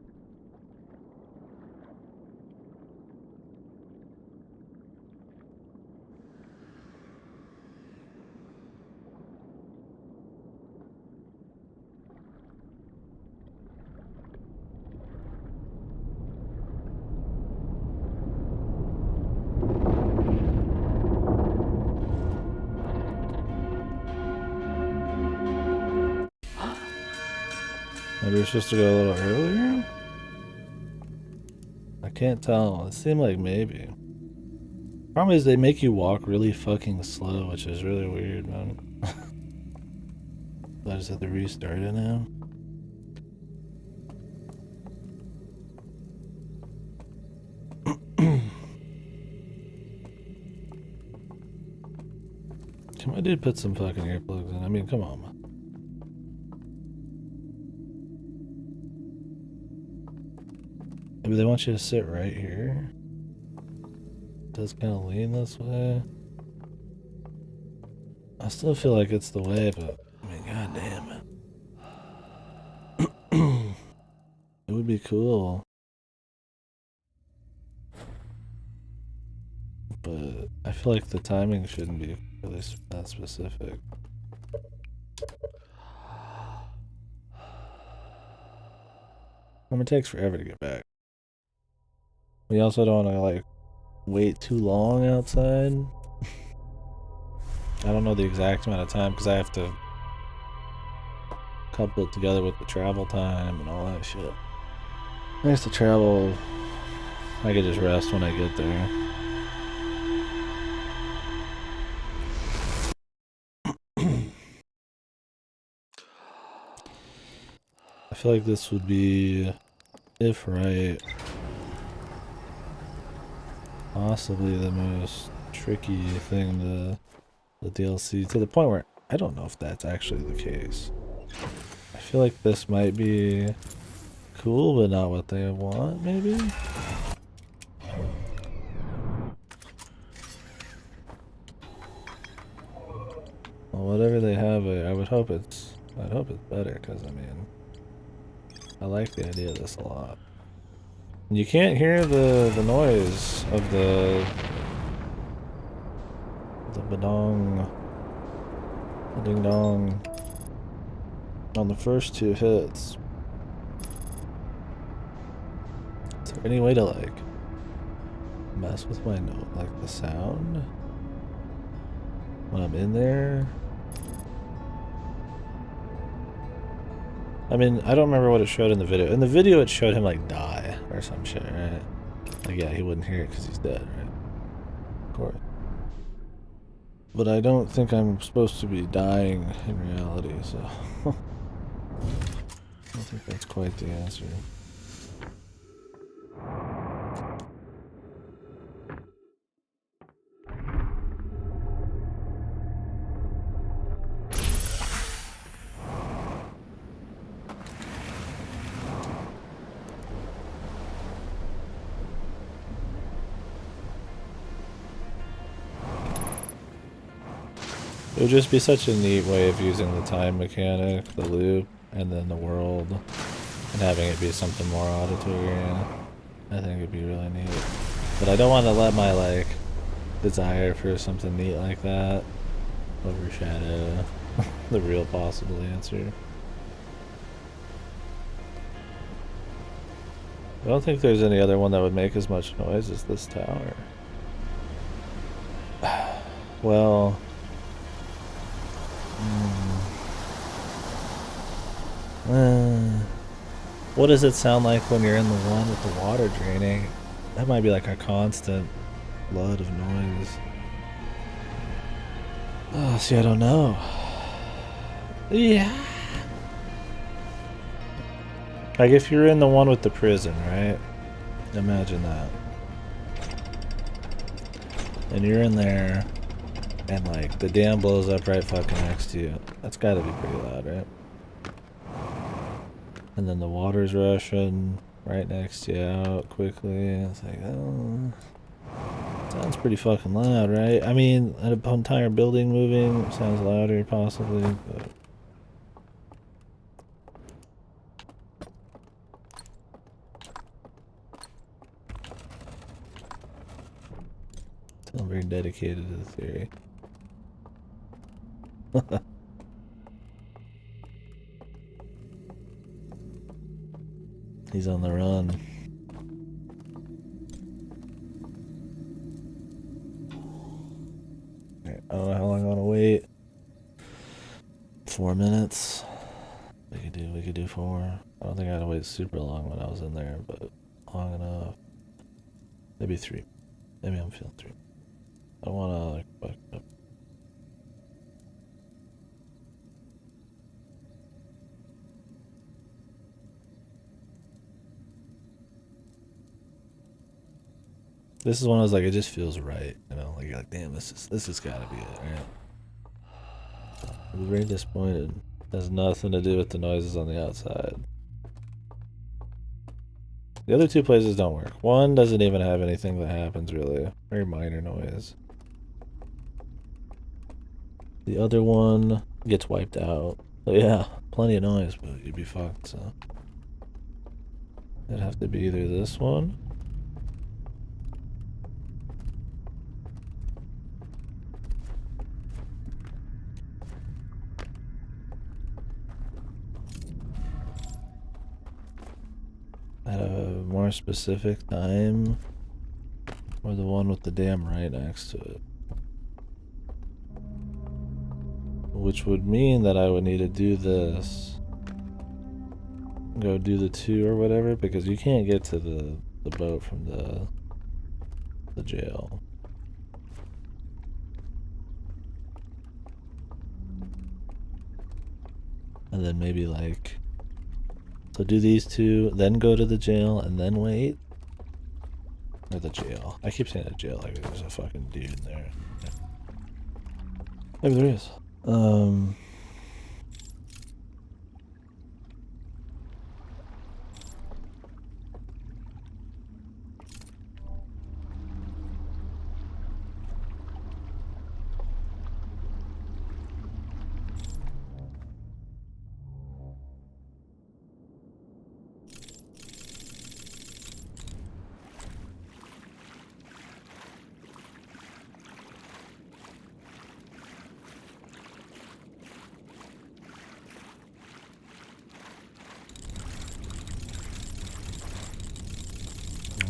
Maybe we're supposed to go a little earlier? I can't tell. It seemed like maybe. Problem is they make you walk really fucking slow, which is really weird, man. I just have to restart it now. Can my dude put some fucking earplugs in? I mean, come on. Maybe they want you to sit right here. It does kind of lean this way. I still feel like it's the way, but I mean, goddamn it. It would be cool. But I feel like the timing shouldn't be really that specific. It takes forever to get back. We also don't want to like wait too long outside. I don't know the exact amount of time because I have to couple it together with the travel time and all that shit. I have to travel. I could just rest when I get there. I feel like this would be, if right, possibly the most tricky thing to the DLC, to the point where I don't know if that's actually the case. I feel like this might be cool, but not what they want, maybe? Well, whatever they have, I would hope it's better, because I mean, I like the idea of this a lot. You can't hear the noise of the badong, the ding dong on the first two hits. Is there any way to like mess with my note, like the sound when I'm in there? I mean, I don't remember what it showed in the video. In the video, it showed him like die or some shit, right? Like, yeah, he wouldn't hear it because he's dead, right? Of course. But I don't think I'm supposed to be dying in reality, so I don't think that's quite the answer. It would just be such a neat way of using the time mechanic, the loop, and then the world, and having it be something more auditory. I think it'd be really neat. But I don't want to let my, like, desire for something neat like that overshadow the real possible answer. I don't think there's any other one that would make as much noise as this tower. Well... what does it sound like when you're in the one with the water draining? That might be like a constant flood of noise. Oh, see, I don't know. Yeah. Like if you're in the one with the prison, right? Imagine that. And you're in there, and like the dam blows up right fucking next to you. That's gotta be pretty loud, right? And then the water's rushing right next to you out quickly. It's like, oh, sounds pretty fucking loud, right? I mean, an entire building moving sounds louder, possibly, but still very dedicated to the theory. He's on the run. I don't know how long I want to wait. 4 minutes. We could do 4. I don't think I had to wait super long when I was in there, but long enough. Maybe 3. Maybe I'm feeling 3. I don't want to like fuck up. This is one of those like it just feels right, you know. Like you're like, damn, this has got to be it, right? I was very disappointed. It has nothing to do with the noises on the outside. The other 2 places don't work. One doesn't even have anything that happens really. Very minor noise. The other one gets wiped out. So yeah, plenty of noise, but you'd be fucked, so. It'd have to be either this one. At a more specific time. Or the one with the dam right next to it. Which would mean that I would need to do this. Go do the 2 or whatever, because you can't get to the boat from the jail. And then maybe like, so do these 2, then go to the jail, and then wait. Or the jail. I keep saying the jail like there's a fucking dude in there. Maybe there is.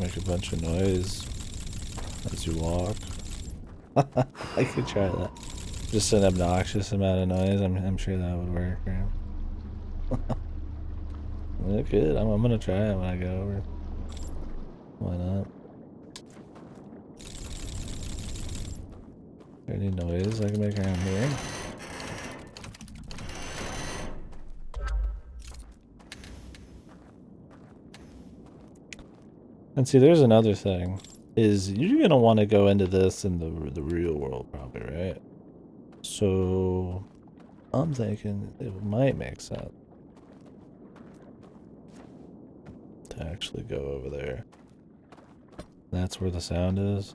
Make a bunch of noise as you walk. I could try that. Just an obnoxious amount of noise. I'm sure that would work. Right? It could. I'm gonna try it when I go over. Why not? Is there any noise I can make around here? And see, there's another thing. Is you're gonna want to go into this in the real world, probably, right? So I'm thinking it might make sense to actually go over there. That's where the sound is.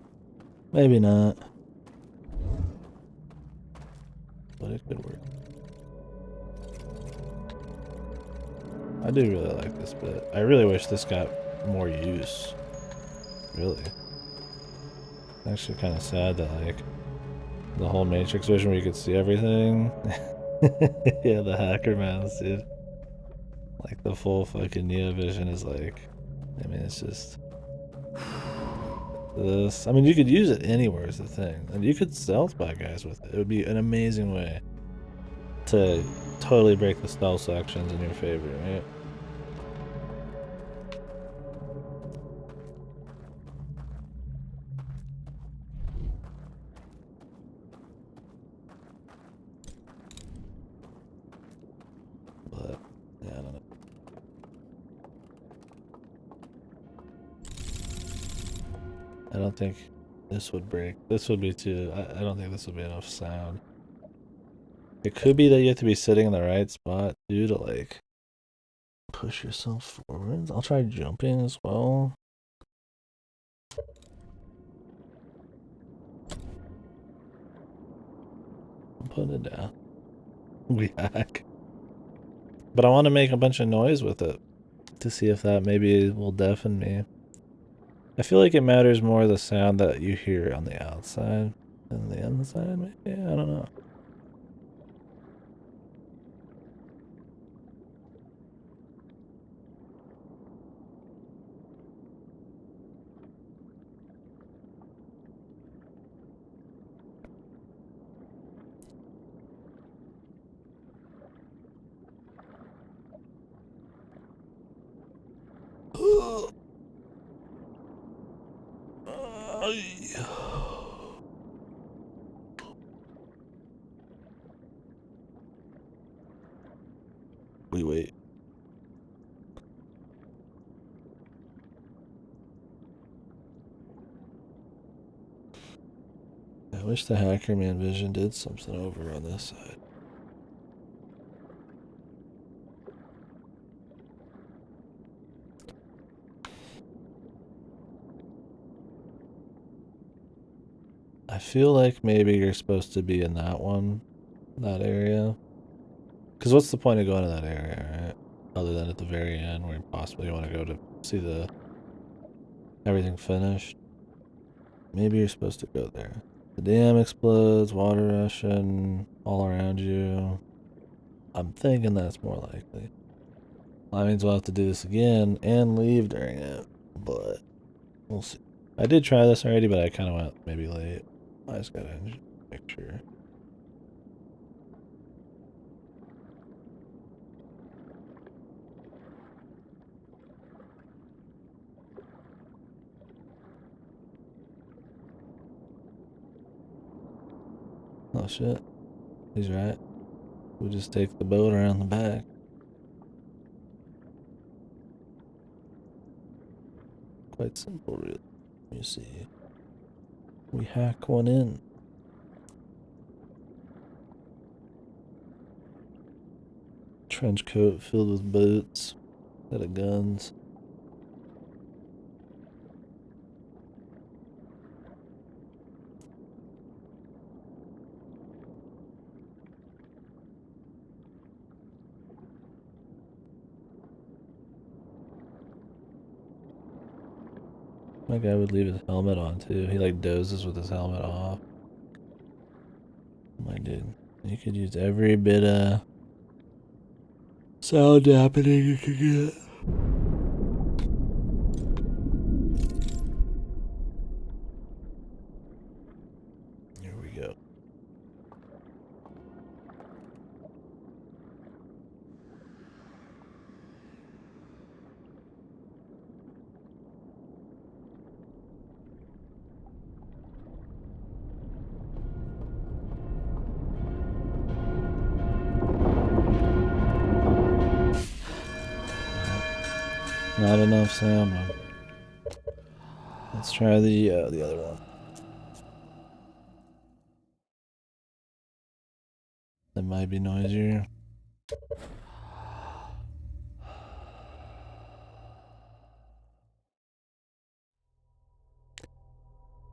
Maybe not, but it could work. I do really like this bit. I really wish this got more use. Really. Actually kind of sad that like the whole Matrix vision where you could see everything. Yeah, the hacker mouse, dude. Like the full fucking Neo vision is like, I mean, it's just this. I mean, you could use it anywhere is the thing. And you could stealth by guys with it. It would be an amazing way to totally break the stealth sections in your favor, right? But yeah, I don't know. I don't think This would break. This would be too... I don't think this would be enough sound. It could be that you have to be sitting in the right spot, too, to, like, push yourself forwards. I'll try jumping as well. I'm putting it down. We hack. But I want to make a bunch of noise with it to see if that maybe will deafen me. I feel like it matters more the sound that you hear on the outside than the inside, maybe? I don't know. We wait. I wish the Hacker Man Vision did something over on this side. I feel like maybe you're supposed to be in that one, that area. Because what's the point of going to that area, right? Other than at the very end where possibly you want to go to see the everything finished. Maybe you're supposed to go there. The dam explodes, water rushing all around you. I'm thinking that's more likely. That means we'll have to do this again and leave during it, but we'll see. I did try this already, but I kind of went maybe late. I just gotta make sure. Oh shit. He's right. We'll just take the boat around the back. Quite simple, really. You see. We hack one in. Trench coat filled with boots. Set of guns. My guy would leave his helmet on too. He like dozes with his helmet off. My dude. You could use every bit of sound dampening you could get. Here we go. Not enough sound, man. Let's try the other one. That might be noisier.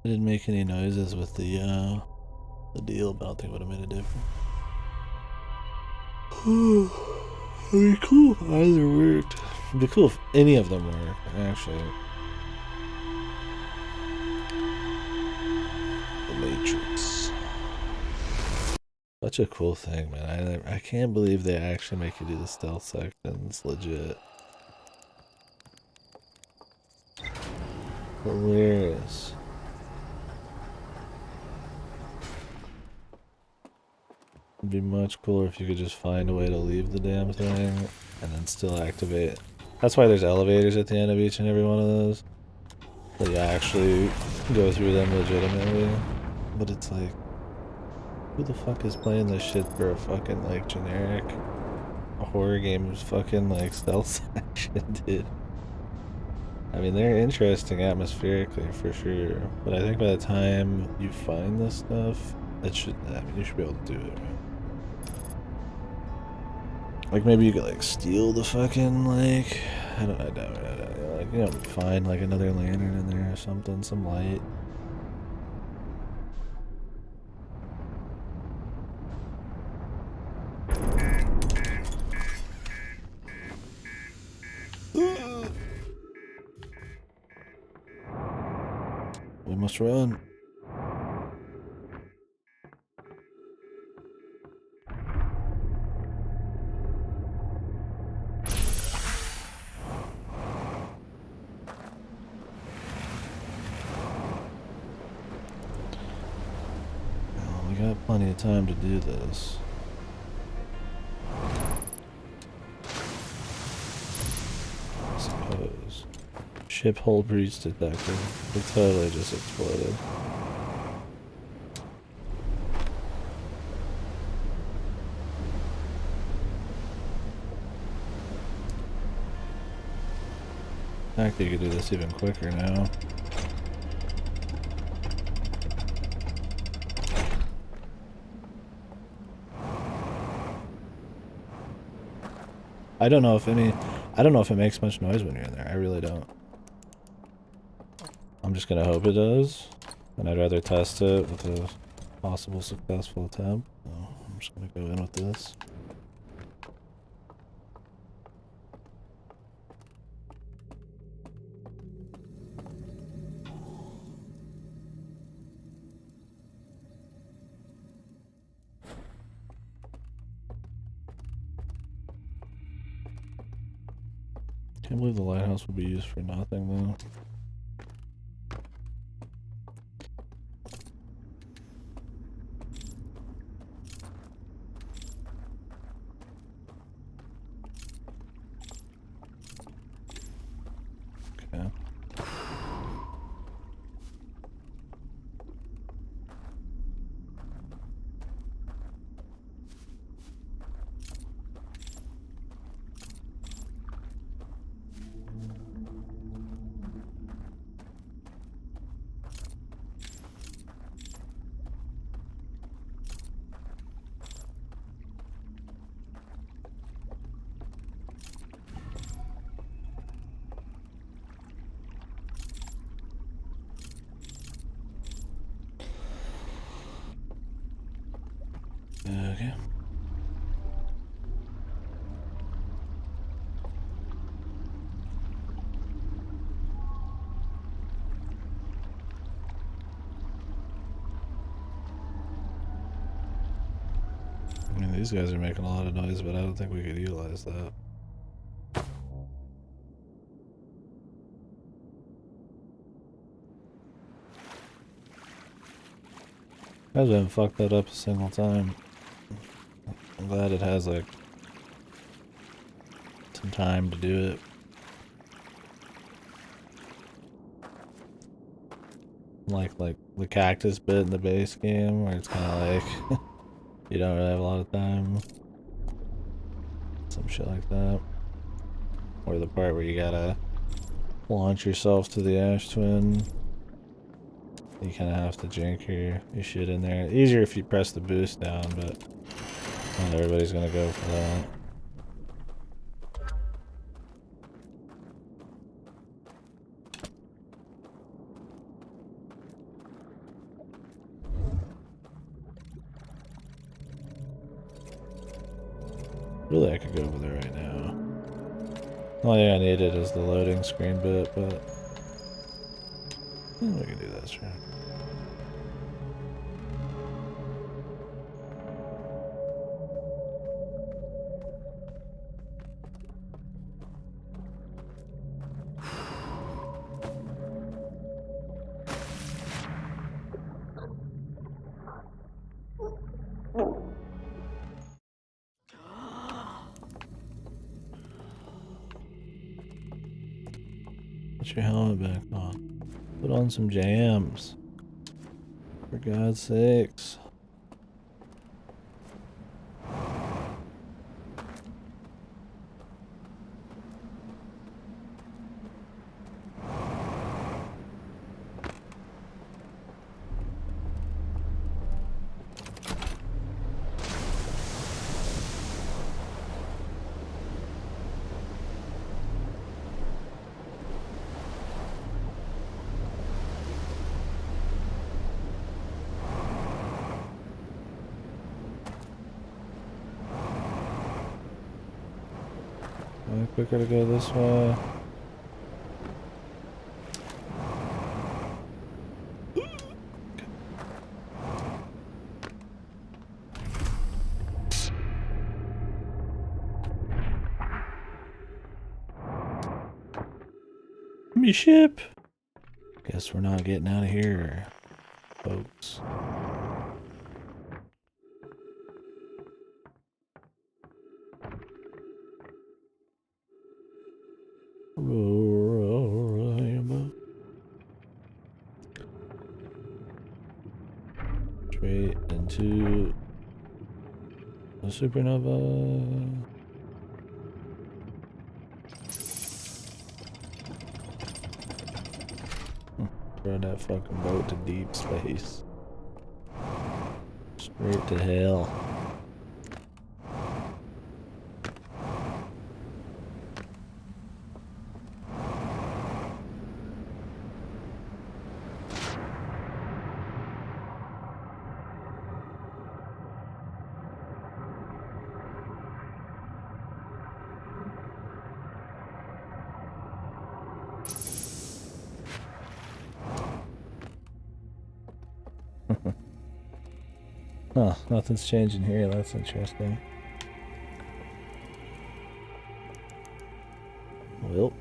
I didn't make any noises with the deal, but I don't think it would have made a difference. It'd be cool if either worked. It'd be cool if any of them work, actually. The Matrix. Such a cool thing, man. I can't believe they actually make you do the stealth sections. Legit. Hilarious. It'd be much cooler if you could just find a way to leave the damn thing and then still activate. That's why there's elevators at the end of each and every one of those. So you actually go through them legitimately. But it's like, who the fuck is playing this shit for a fucking like generic horror game's fucking like stealth section, dude? I mean, they're interesting atmospherically for sure, but I think by the time you find this stuff, it should. I mean, you should be able to do it, right? Like maybe you could like steal the fucking like I don't know, like you know find like another lantern in there or something, some light. We must run. Well, we got plenty of time to do this. I suppose. Ship hull breach detected. It totally just exploded. I think you could do this even quicker now. I don't know if it makes much noise when you're in there. I really don't. I'm just gonna hope it does. And I'd rather test it with a possible successful attempt. So I'm just gonna go in with this. Can't believe the lighthouse would be used for nothing though. Okay. Okay. I mean, these guys are making a lot of noise, but I don't think we could utilize that. I haven't fucked that up a single time. I'm glad it has like some time to do it. Like the cactus bit in the base game where it's kind of like you don't really have a lot of time. Some shit like that. Or the part where you gotta launch yourself to the ash twin. You kind of have to jank your shit in there. Easier if you press the boost down, but not everybody's gonna go for that. Really, I could go over there right now. The only thing I needed is the loading screen bit, but we can do this, right? Put your helmet back on. Put on some jams. For God's sakes. quicker to go this way. Me ship. Guess we're not getting out of here, folks. Straight into the supernova. Throw that fucking boat to deep space. Straight to hell. Huh, nothing's changing here. That's interesting. Well.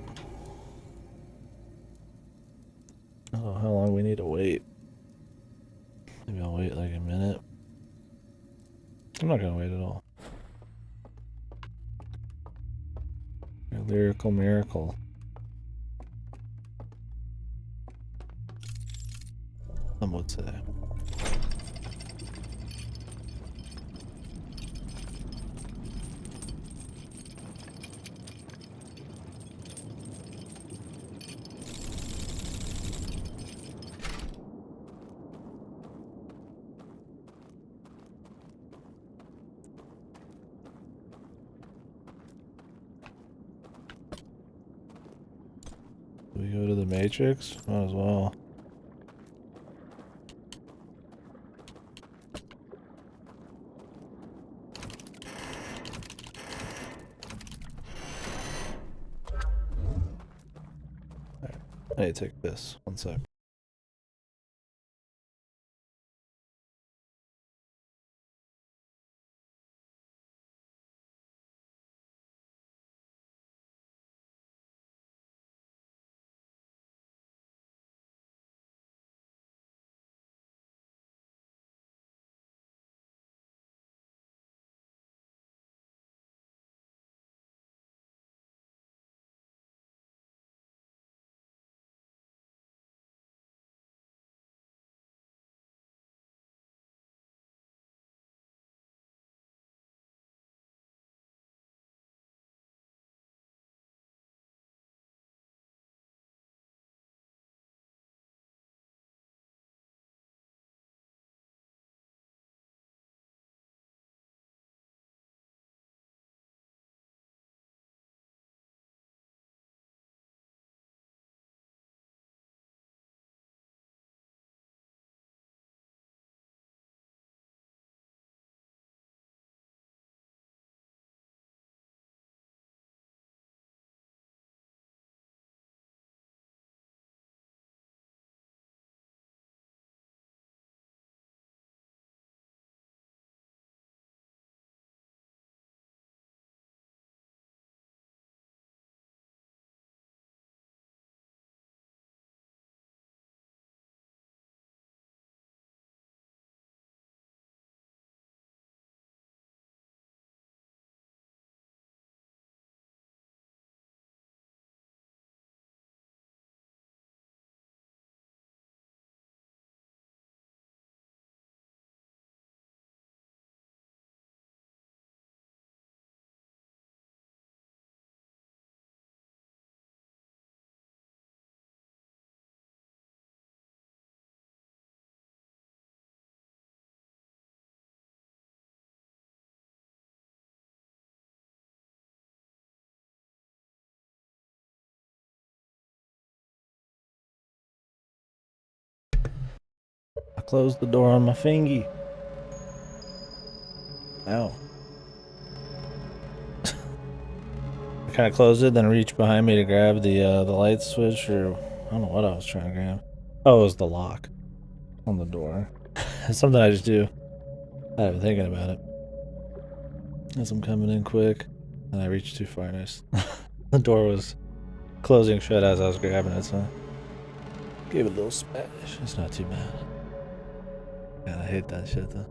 Oh, how long we need to wait? Maybe I'll wait like a minute. I'm not gonna wait at all. A lyrical miracle. Some would say. We go to the Matrix? Might as well. Alright, I need to take this. One sec. I closed the door on my fingy. Ow. I kind of closed it, then reached behind me to grab the light switch, or I don't know what I was trying to grab. Oh, it was the lock on the door. It's something I just do. I haven't been thinking about it. As I'm coming in quick, and I reached too far, and the door was closing shut as I was grabbing it, so gave it a little smash. It's not too bad. God, I hate that shit though.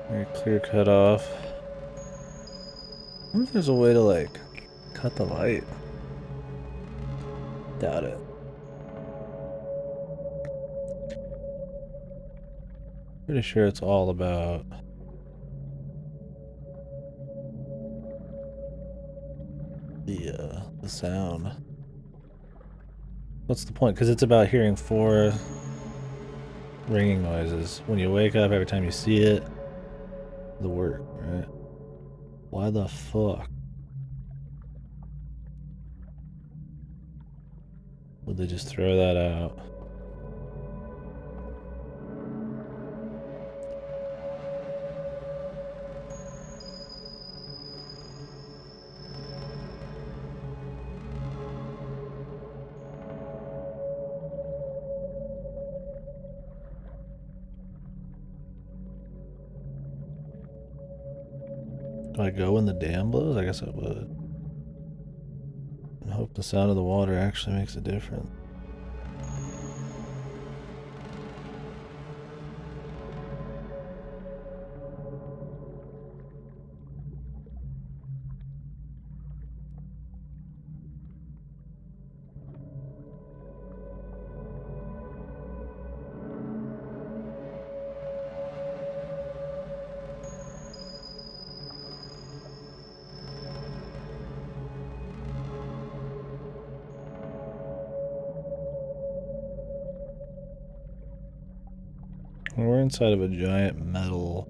Very clear cut off. I wonder if there's a way to like cut the light. Doubt it. Pretty sure it's all about the sound. What's the point? Because it's about hearing 4 ringing noises when you wake up, every time you see it. The work, right? Why the fuck would they just throw that out? Do I go when the dam blows? I guess I would. And hope the sound of the water actually makes a difference. We're inside of a giant metal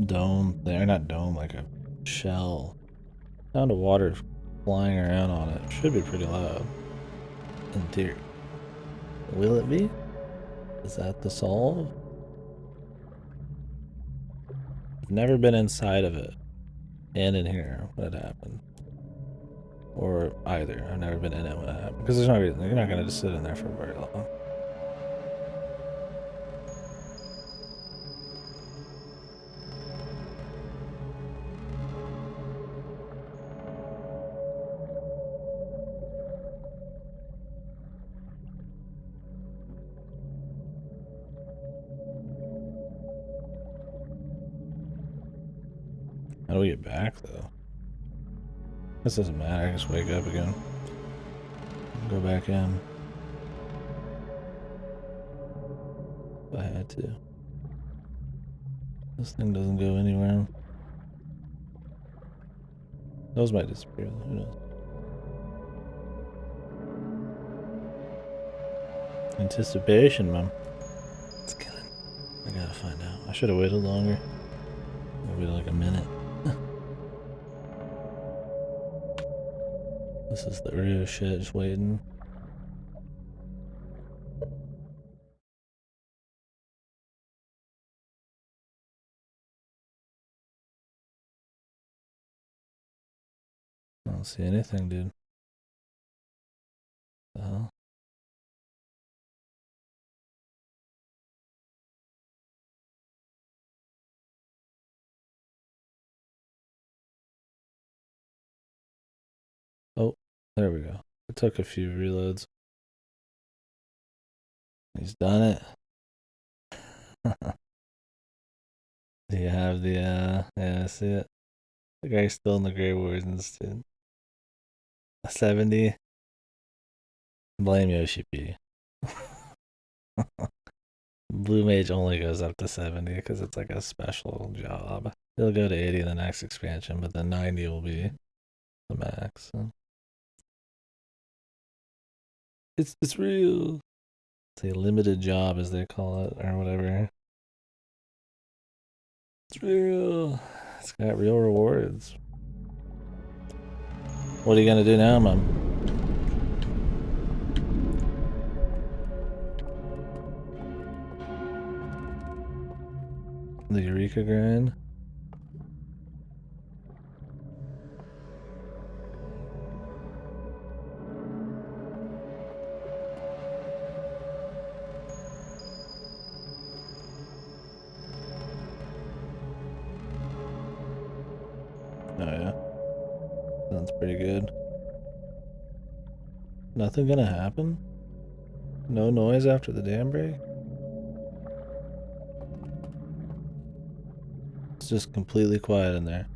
dome there, not dome, like a shell. Sound of water flying around on it. Should be pretty loud. In theory. Will it be? Is that the solve? I've never been inside of it. And in here when it happened. Or either. I've never been in it when it happened. Because there's no reason. You're not going to just sit in there for very long. How do we get back, though? This doesn't matter. I just wake up again. Go back in. If I had to. This thing doesn't go anywhere. Those might disappear. Who knows? Anticipation, man. It's killing. I gotta find out. I should have waited longer. Maybe like a minute. This is the real shit, just waiting. I don't see anything, dude. The hell? Oh, there we go. It took a few reloads. He's done it. Do you have the, yeah, I see it. The guy's still in the Grey Wardens, dude. 70. Blame Yoshi P. Blue Mage only goes up to 70 because it's like a special job. He'll go to 80 in the next expansion, but then 90 will be the max. So. It's real. It's a limited job, as they call it, or whatever. It's real. It's got real rewards. What are you gonna do now, Mom? The Eureka grind. Oh yeah. Sounds pretty good. Nothing gonna happen? No noise after the dam break? It's just completely quiet in there.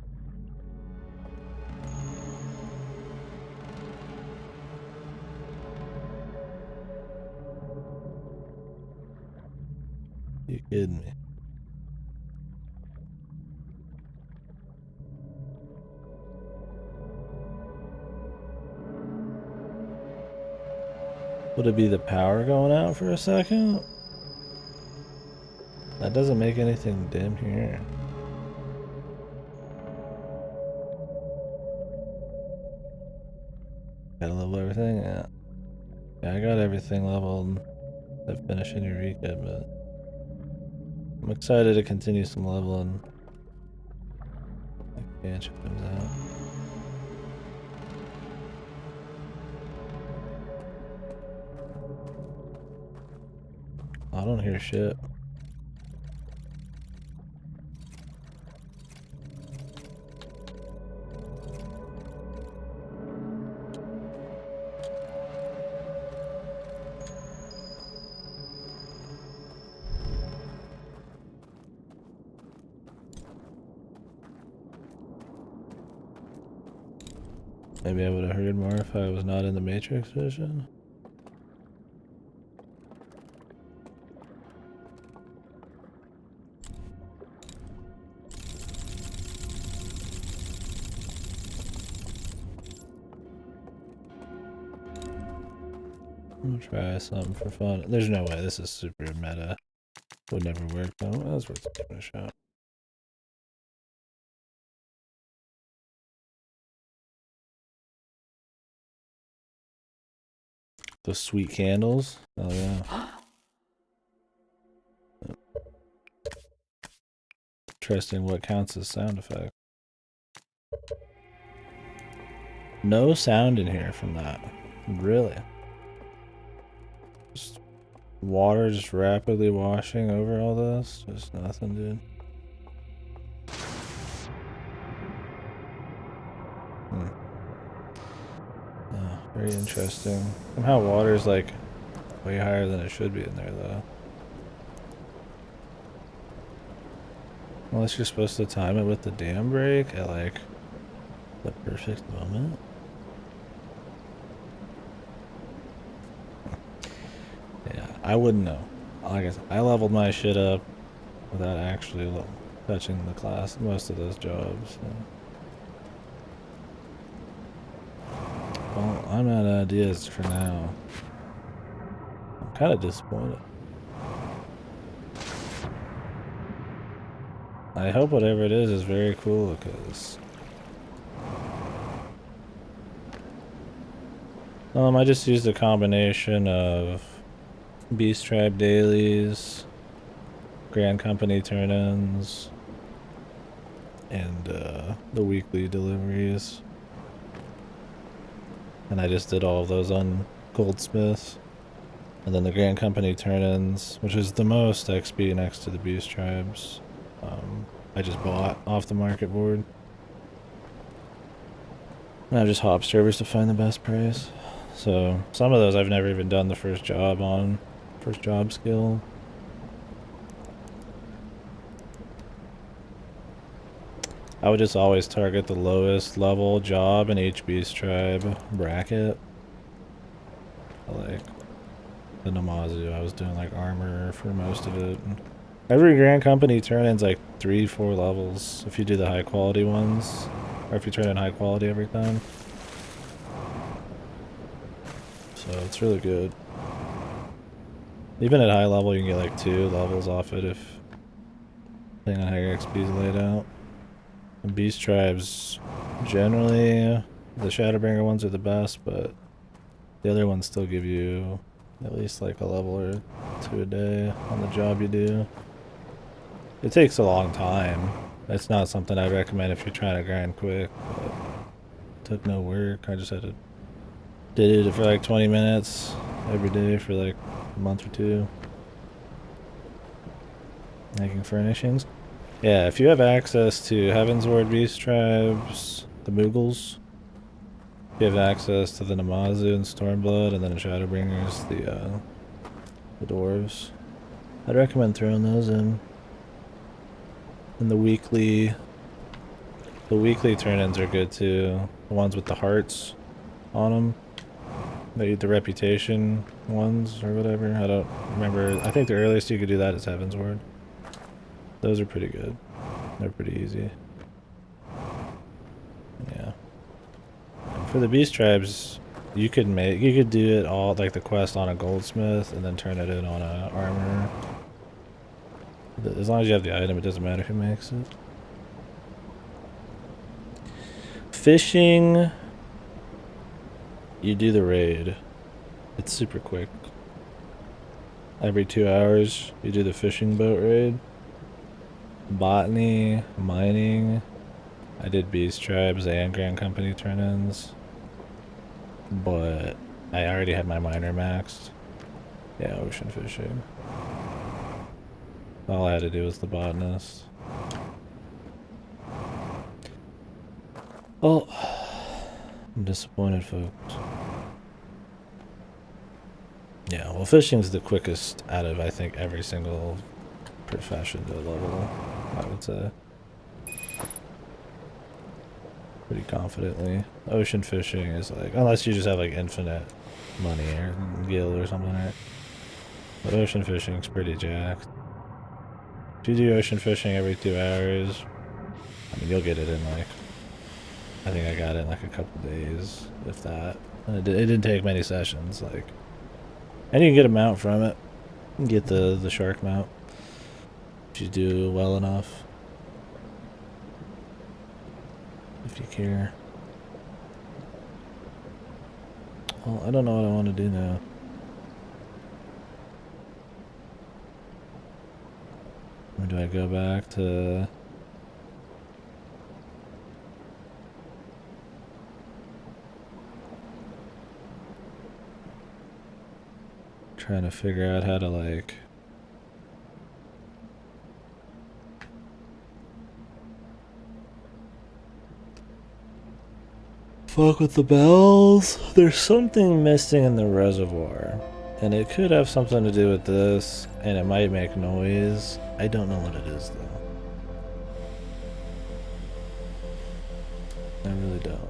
You kidding me? Would it be the power going out for a second? That doesn't make anything dim here. Gotta level everything? Yeah. Yeah, I got everything leveled to finish in Eureka, but I'm excited to continue some leveling. Expansion comes out. I don't hear shit. Maybe I would have heard more if I was not in the Matrix vision. I'm gonna try something for fun. There's no way this is super meta. Would never work though. Well, that's worth giving a shot. Those sweet candles. Oh yeah. Interesting what counts as sound effect. No sound in here from that. Really? Just water just rapidly washing over all this? Just nothing, dude. Oh, very interesting. Somehow water is like way higher than it should be in there though. Unless you're supposed to time it with the dam break at like the perfect moment. Yeah, I wouldn't know. Like I said, I leveled my shit up without actually touching the class, most of those jobs. So. Well, I'm out of ideas for now. I'm kind of disappointed. I hope whatever it is very cool because I just used a combination of Beast Tribe dailies, Grand Company turn-ins, and the weekly deliveries. And I just did all of those on Goldsmith. And then the Grand Company turn-ins, which is the most XP next to the Beast Tribes. I just bought off the market board. And I just hop servers to find the best price. So some of those I've never even done the first job on. First job skill. I would just always target the lowest level job in each Beast Tribe bracket. Like the Namazu, I was doing like armor for most of it. Every Grand Company turn-in's like 3-4 levels if you do the high quality ones. Or if you turn in high quality every time. So it's really good. Even at high level you can get like 2 levels off it if depending on how your XP is laid out. And Beast Tribes, generally the Shadowbringer ones are the best, but the other ones still give you at least like a level or 2 a day on the job you do. It takes a long time. It's not something I recommend if you're trying to grind quick, but it took no work. I just did it for like 20 minutes every day for like a month or two. Making furnishings. Yeah, if you have access to Heavensward Beast Tribes, the Moogles, you have access to the Namazu and Stormblood, and then the Shadowbringers, the Dwarves. I'd recommend throwing those in. And the weekly turn-ins are good too. The ones with the hearts on them. The reputation ones or whatever. I don't remember. I think the earliest you could do that is Heavensward. Those are pretty good. They're pretty easy. Yeah. And for the beast tribes, you could do it all like the quest on a goldsmith and then turn it in on a armor. As long as you have the item, it doesn't matter who makes it. Fishing, you do the raid. It's super quick. Every 2 hours, you do the fishing boat raid. Botany, mining, I did beast tribes and Grand Company turn-ins, but I already had my miner maxed. Yeah, ocean fishing. All I had to do was the botanist. Oh, I'm disappointed, folks. Yeah, well, fishing's the quickest out of, I think, every single profession to level, I would say. Pretty confidently. Ocean fishing is like, unless you just have like infinite money or guild or something, right? But ocean fishing's pretty jacked. If you do ocean fishing every 2 hours, I mean, you'll get it in like, I think I got it in like a couple days, if that. And it didn't take many sessions, like. And you can get a mount from it. You can get the shark mount. If you do well enough. If you care. Well, I don't know what I want to do now. Or do I go back to... trying to figure out how to like... fuck with the bells? There's something missing in the reservoir. And it could have something to do with this, and it might make noise. I don't know what it is though. I really don't.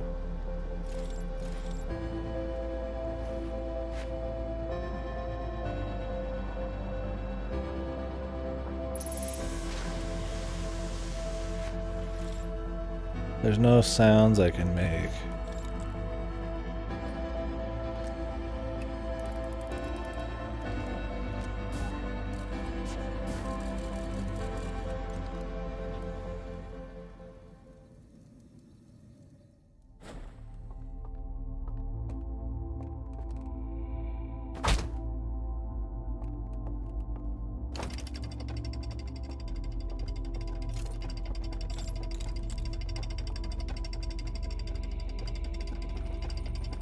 There's no sounds I can make.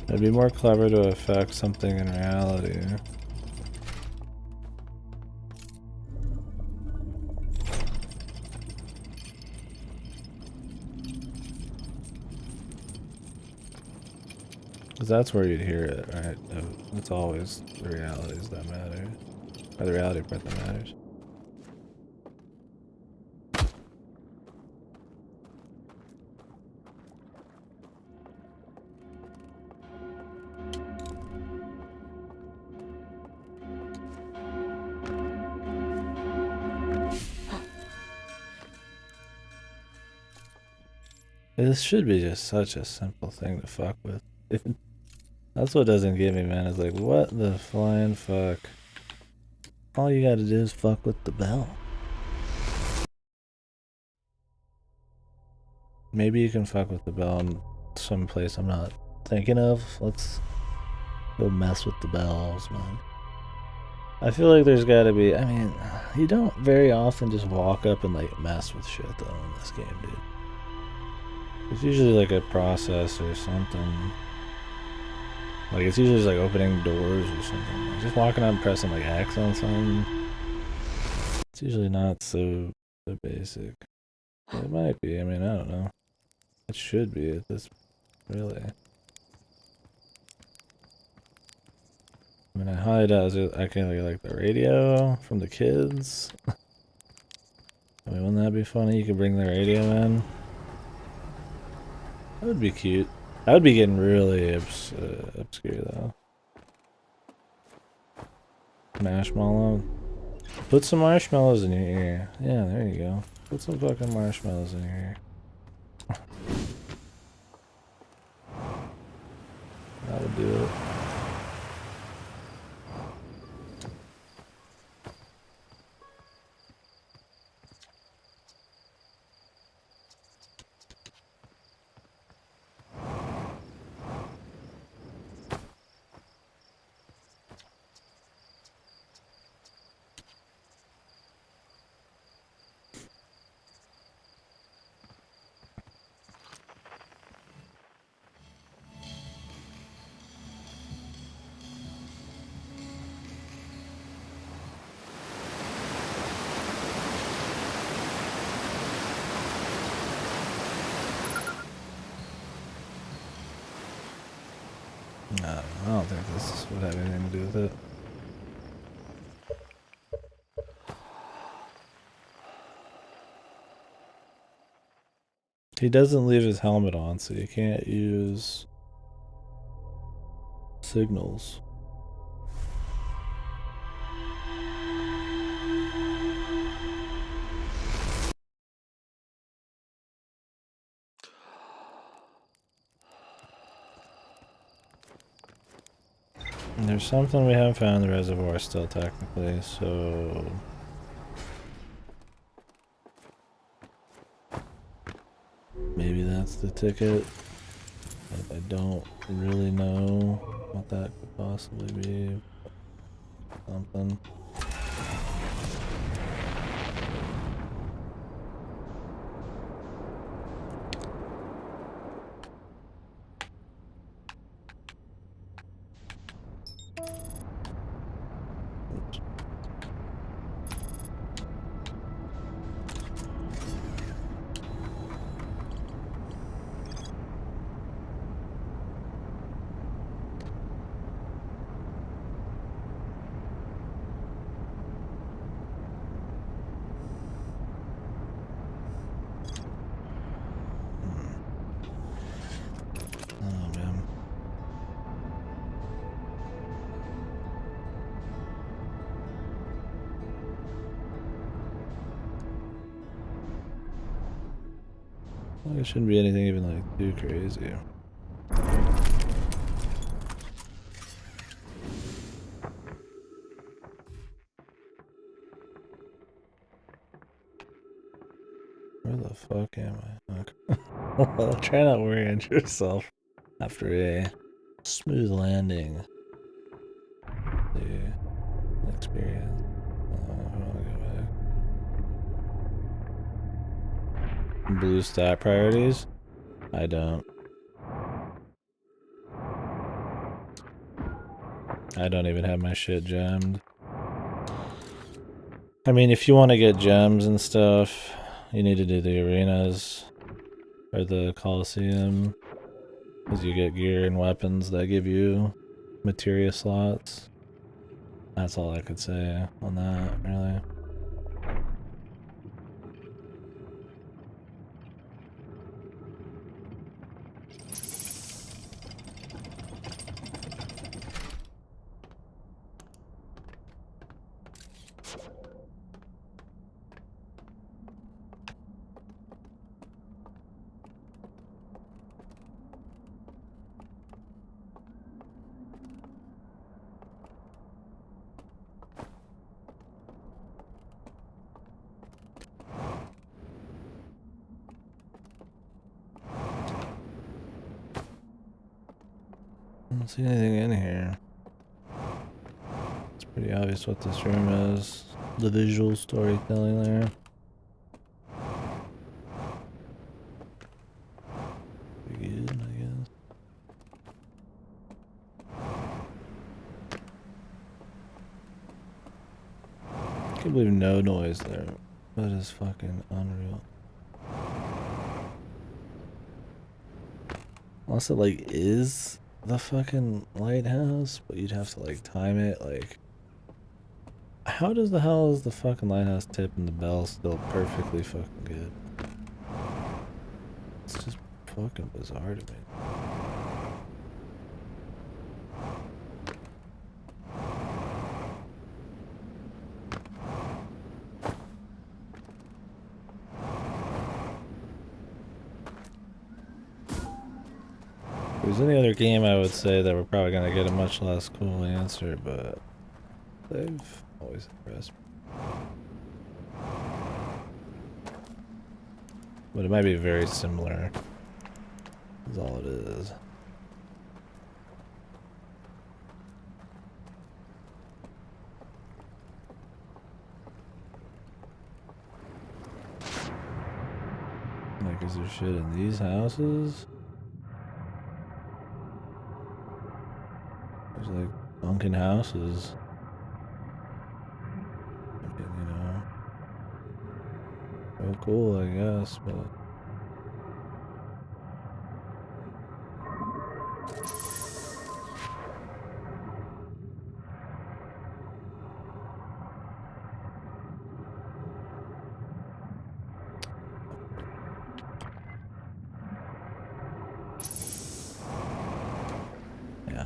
It'd be more clever to affect something in reality. Because that's where you'd hear it, right? It's always the realities that matter. Or the reality part that matters. This should be just such a simple thing to fuck with. That's what doesn't get me, man. It's like, what the flying fuck? All you gotta do is fuck with the bell. Maybe you can fuck with the bell in some place I'm not thinking of. Let's go mess with the bells, man. I feel like there's gotta be, I mean, you don't very often just walk up and like mess with shit though in this game, dude. It's usually like a process or something. Like it's usually just like opening doors or something. Like just walking up and pressing like X on something. It's usually not so basic. It might be, I mean, I don't know. It should be at this, really. I mean, I highly doubt I can get like the radio from the kids. I mean, wouldn't that be funny? You could bring the radio in. That would be cute. That would be getting really obscure though. Marshmallow. Put some marshmallows in your ear. Yeah, there you go. Put some fucking marshmallows in your ear. That would do it. I don't think this would have anything to do with it. He doesn't leave his helmet on, so you can't use signals. And there's something we haven't found in the reservoir still, technically, so... maybe that's the ticket. I don't really know what that could possibly be. Something. Oops. Oh man. Well, it shouldn't be anything even like too crazy. Where the fuck am I? Okay. Well, try not worrying yourself after a smooth landing. The experience. I wanna go back. Blue stat priorities? I don't. I don't even have my shit gemmed. I mean, if you want to get gems and stuff, you need to do the arenas or the Coliseum, because you get gear and weapons that give you materia slots. That's all I could say on that, really. I don't see anything in here. It's Pretty obvious what this room is. The visual storytelling there. Pretty good, I guess. I can't believe no noise there. That is fucking unreal. Unless it like is the fucking lighthouse, but you'd have to like time it like. How does the hell is the fucking lighthouse tip and the bell still perfectly fucking good? It's just fucking bizarre to me. If there's any other game I would say that we're probably gonna get a much less cool answer, but they've always impressed me. But it might be very similar. Is all it is. Like, is there shit in these houses? There's like bunking houses. I mean, you know. Oh, cool, I guess, but.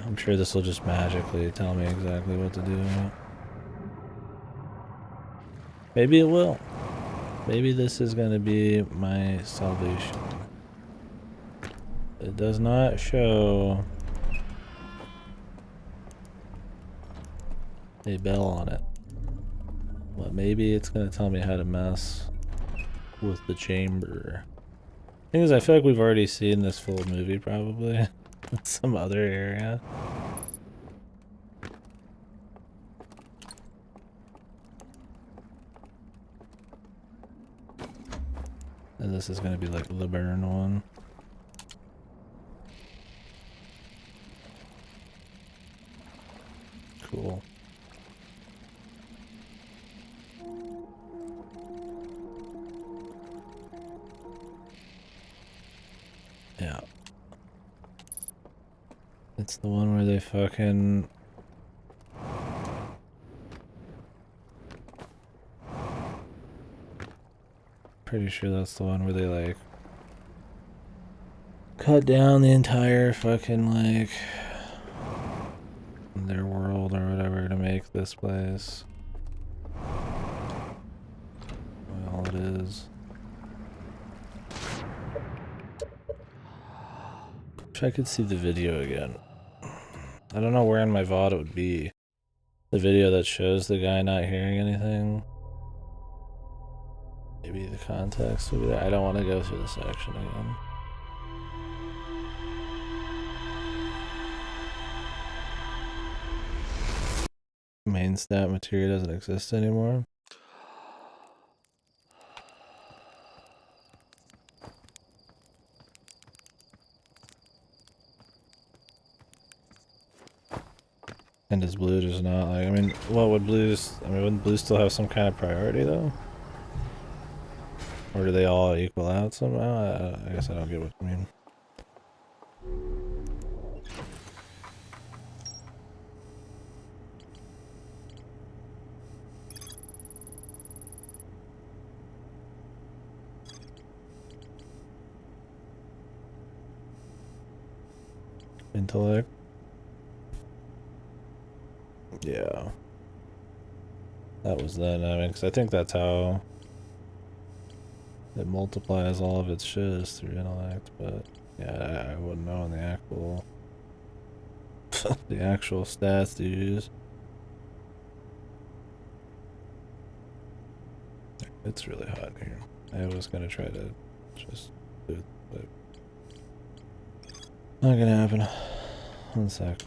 I'm sure this will just magically tell me exactly what to do. Maybe it will. Maybe this is going to be my salvation. It does not show a bell on it. But maybe it's going to tell me how to mess with the chamber. Thing is, I feel like we've already seen this full movie probably in some other area. And this is going to be like the burn one. Cool. Yeah. It's the one where they fucking... Pretty sure that's the one where they like... cut down the entire fucking like... their world or whatever to make this place. Well, it is. Wish I could see the video again. I don't know where in my VOD it would be. The video that shows the guy not hearing anything. Maybe the context would be there. I don't want to go through the section again. Main stat material doesn't exist anymore. And is blue just not like, I mean, what would blues, I mean, wouldn't blue still have some kind of priority though? Or do they all equal out somehow? I guess I don't get what you mean. Intellect? Yeah. That was that, I mean, because I think that's how it multiplies all of its shit is through intellect, but yeah, I wouldn't know on the actual the actual stats to use. It's really hot here. I was gonna try to just do it, but not gonna happen. One sec.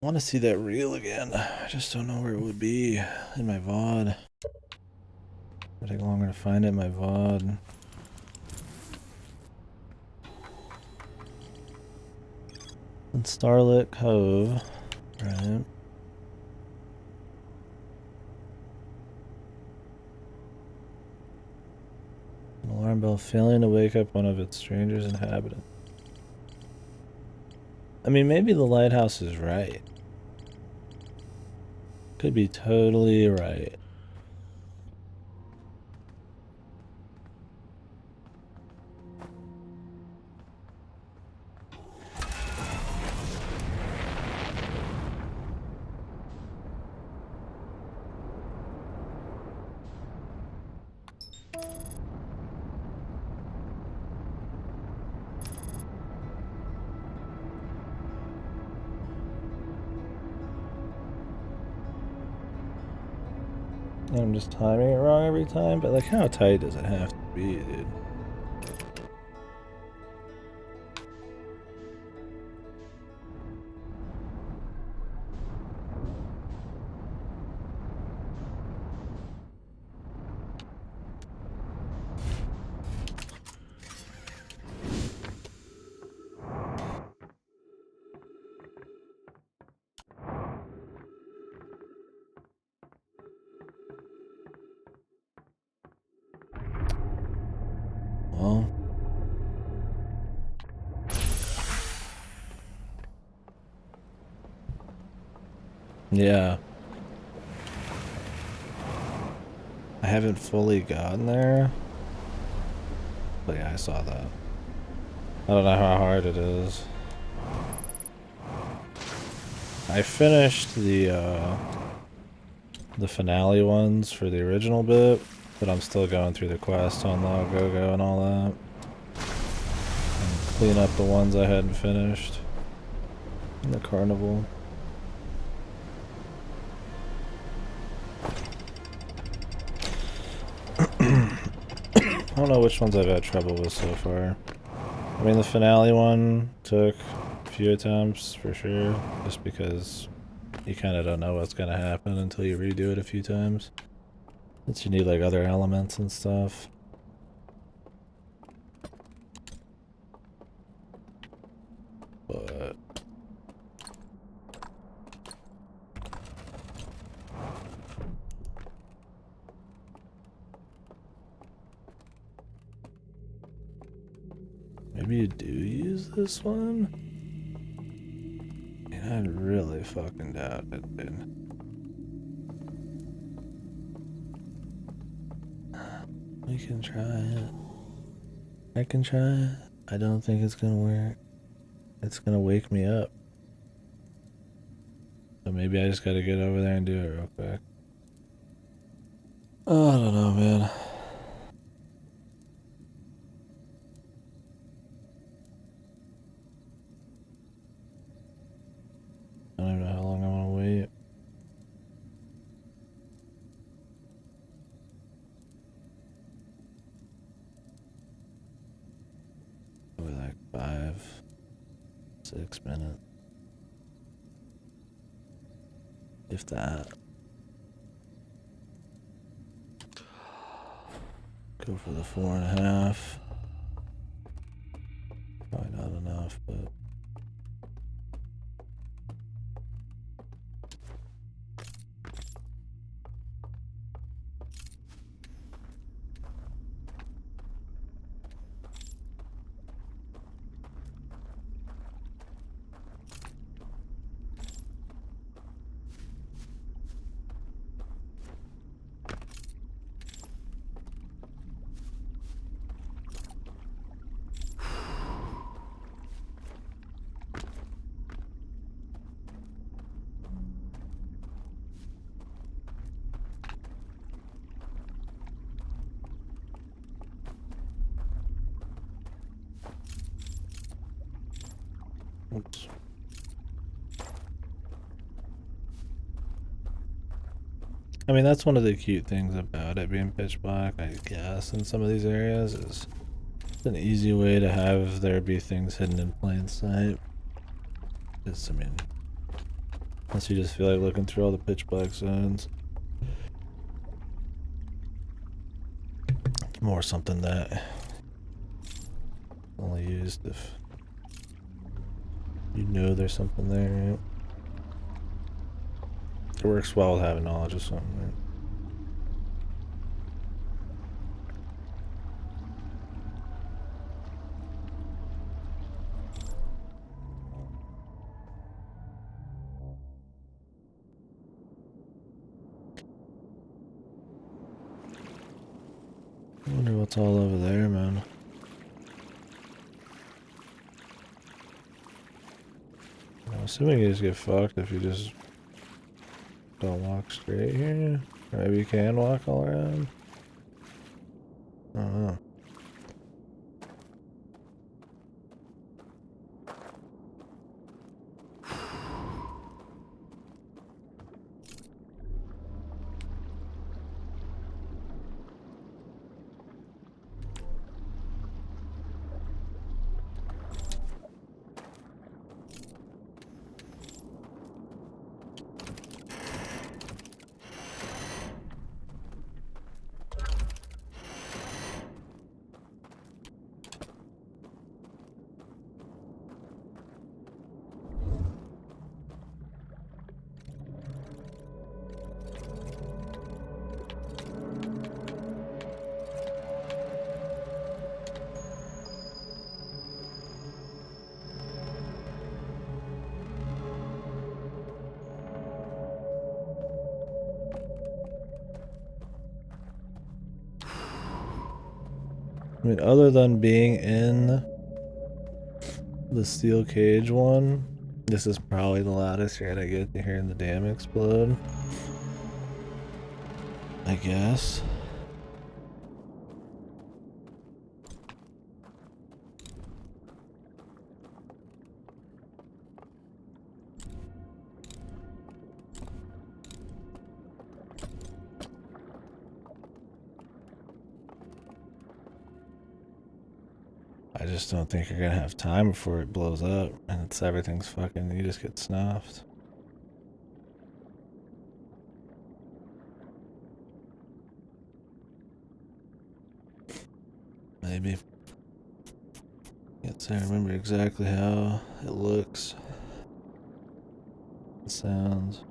I want to see that reel again. I just don't know where it would be in my VOD. It'll take longer to find it in my VOD. And Starlit Cove, right? An alarm bell failing to wake up one of its strangers inhabitants. I mean, maybe the lighthouse is right. Could be totally right. I'm just timing it wrong every time, but like how tight does it have to be, dude? Well, yeah. I haven't fully gotten there. But yeah, I saw that. I don't know how hard it is. I finished the finale ones for the original bit, but I'm still going through the quest on Log Go and all that. And clean up the ones I hadn't finished in the carnival. I don't know which ones I've had trouble with so far. I mean, the finale one took a few attempts for sure, just because you kind of don't know what's going to happen until you redo it a few times. Since you need like other elements and stuff. But maybe you do use this one? I mean, I'd really fucking doubt it, dude. We can try it. I can try it. I don't think it's gonna work. It's gonna wake me up. So maybe I just gotta get over there and do it real quick. Oh, I don't know, man. I don't even know how long I want to wait. Probably like 5, 6 minutes. If that. Go for the 4.5. Probably not enough, but. Oops. I mean, that's one of the cute things about it being pitch black, I guess, in some of these areas, is it's an easy way to have there be things hidden in plain sight. Just, I mean, Unless you just feel like looking through all the pitch black zones. It's more something that only used if you know there's something there, right? It works well with having knowledge of something, right? I wonder what's all over there, man. I'm assuming you just get fucked if you just don't walk straight here. Or maybe you can walk all around. I don't know. I mean, other than being in the steel cage one, this is probably the loudest you're gonna get to hearing the dam explode. I guess. I just don't think you're gonna have time before it blows up and it's everything's fucking, you just get snuffed. Maybe. Can't say I remember exactly how it looks. It sounds.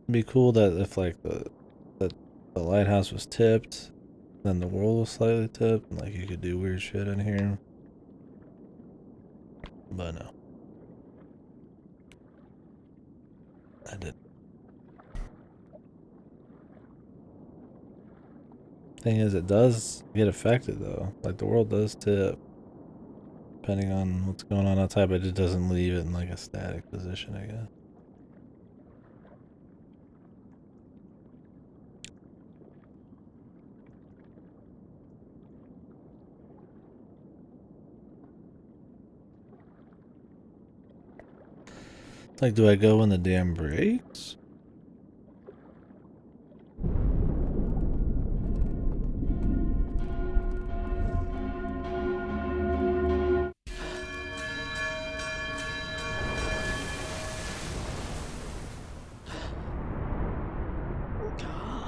It'd be cool that if like the lighthouse was tipped, then the world was slightly tipped, and like you could do weird shit in here. But no. I didn't. Thing is, it does get affected though. Like the world does tip, depending on what's going on outside, but it doesn't leave it in like a static position, I guess. Like, do I go when the dam breaks?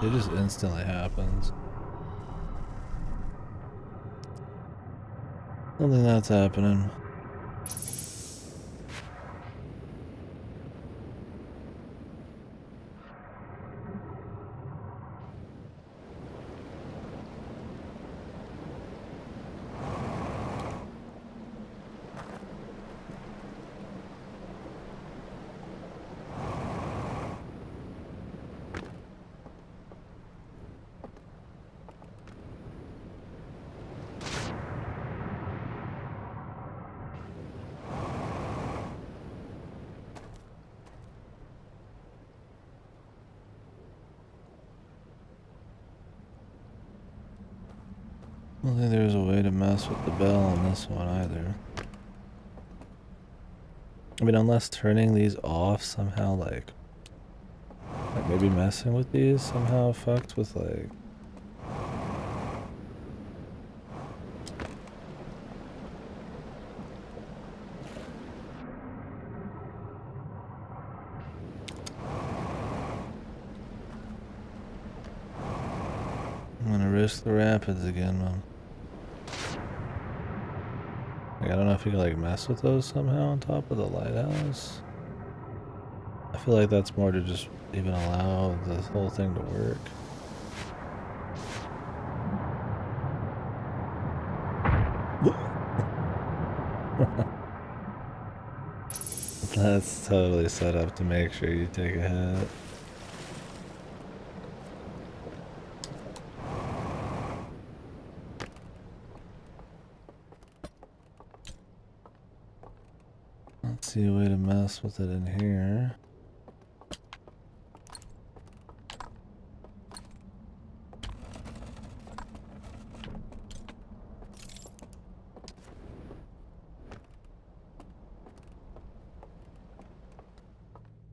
It just instantly happens. I don't think that's happening. don't think there's a way to mess with the bell on this one either. I mean, unless turning these off somehow, like maybe messing with these somehow fucked with, like... I'm gonna risk the rapids again, man. Like, I don't know if you can, like, mess with those somehow on top of the lighthouse. I feel like that's more to just even allow this whole thing to work. That's totally set up to make sure you take a hit. Let's see a way to mess with it in here.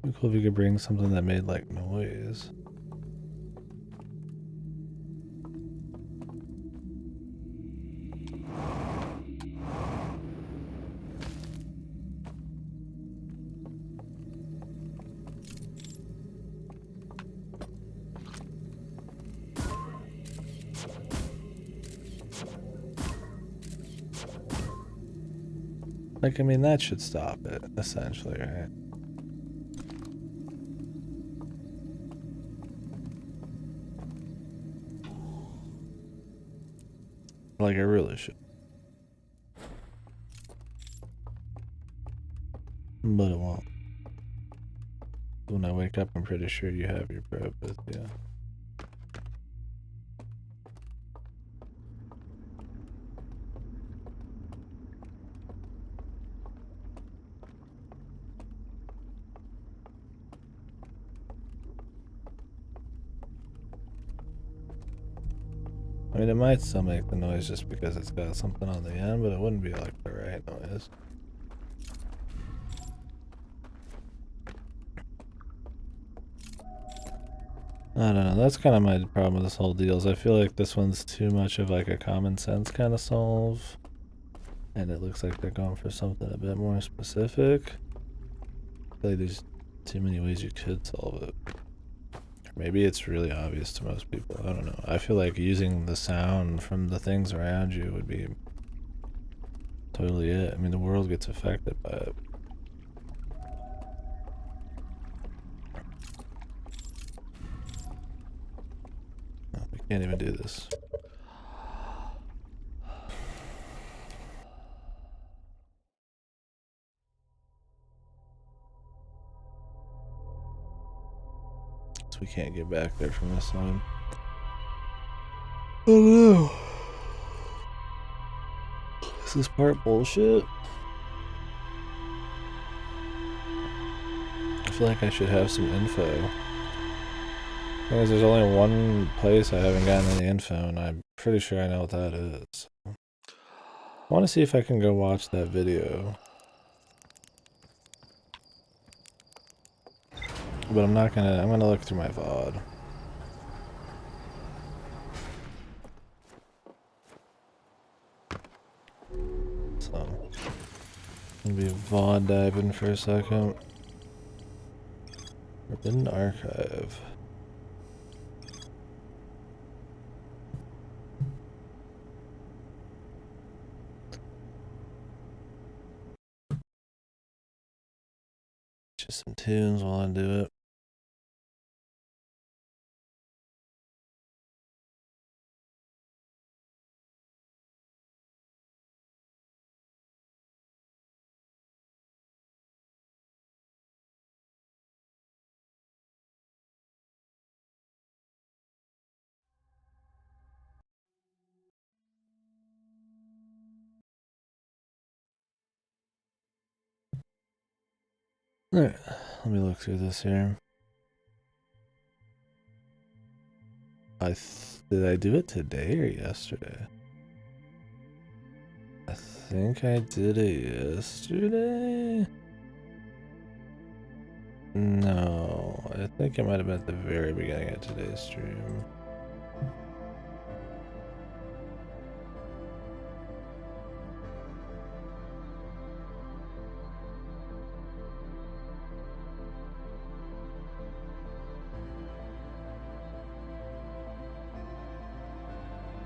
It'd be cool if you could bring something that made like noise. Like, I mean, that should stop it, essentially, right? Like, I really should. But it won't. When I wake up, I'm pretty sure you have your probe with you. I mean, it might still make the noise just because it's got something on the end, but it wouldn't be like the right noise. I don't know, that's kind of my problem with this whole deal, is I feel like this one's too much of like a common sense kind of solve. And it looks like they're going for something a bit more specific. I feel like there's too many ways you could solve it. Maybe it's really obvious to most people. I don't know. I feel like using the sound from the things around you would be totally it. I mean, the world gets affected by it. No, we can't even do this. So we can't get back there from this side. I don't know. Is this part bullshit? I feel like I should have some info. Because there's only one place I haven't gotten any info, and I'm pretty sure I know what that is. I want to see if I can go watch that video. But I'm not gonna, I'm gonna look through my VOD. So, I'm gonna be VOD diving for a second. Forbidden Archive. Just some tunes while I do it. Alright, let me look through this here. Did I do it today or yesterday? I think I did it yesterday. No, I think it might have been at the very beginning of today's stream.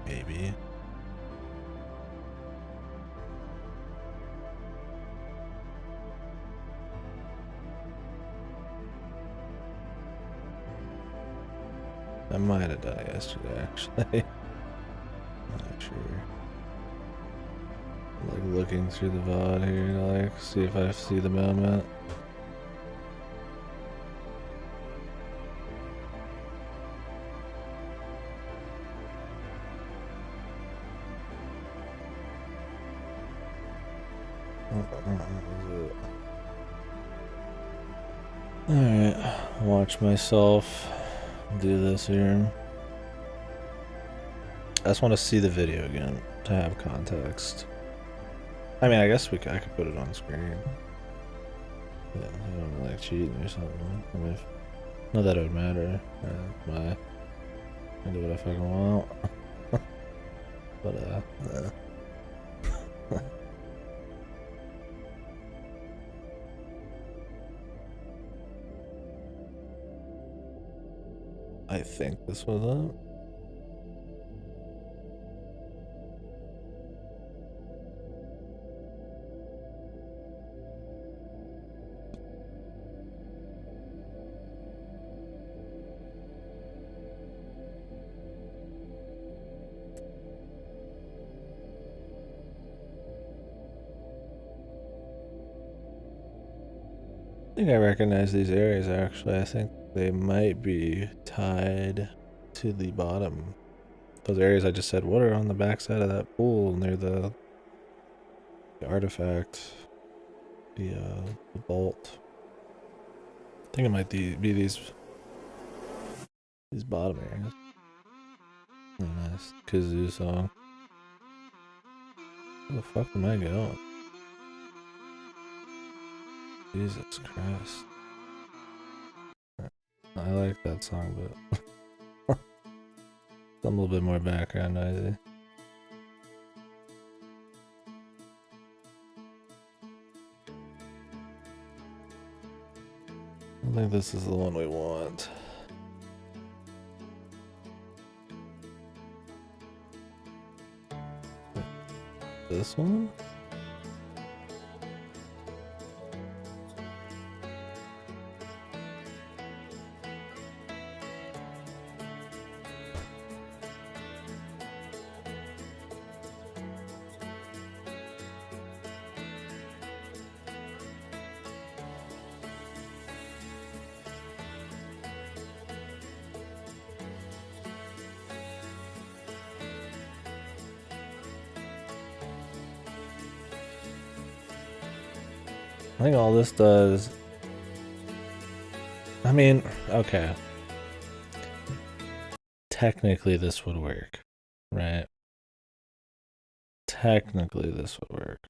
Maybe. I might have done it yesterday, actually. Not sure. I'm like looking through the VOD here to like see if I see the moment. Alright, watch myself do this here. I just want to see the video again to have context. I mean, I guess I could put it on screen. Yeah, I don't like cheating or something. I mean, not that it would matter. I do what I fucking want. But I think this was it. I think I recognize these areas actually. I think they might be tied to the bottom. Those areas I just said, what are on the backside of that pool near the artifact, the bolt. I think it might be these bottom areas. Oh, nice kazoo song. Where the fuck am I going? Jesus Christ. I like that song, but some a little bit more background noisy. I think this is the one we want. This one? I think all this does... I mean, okay. Technically this would work, right? Technically this would work.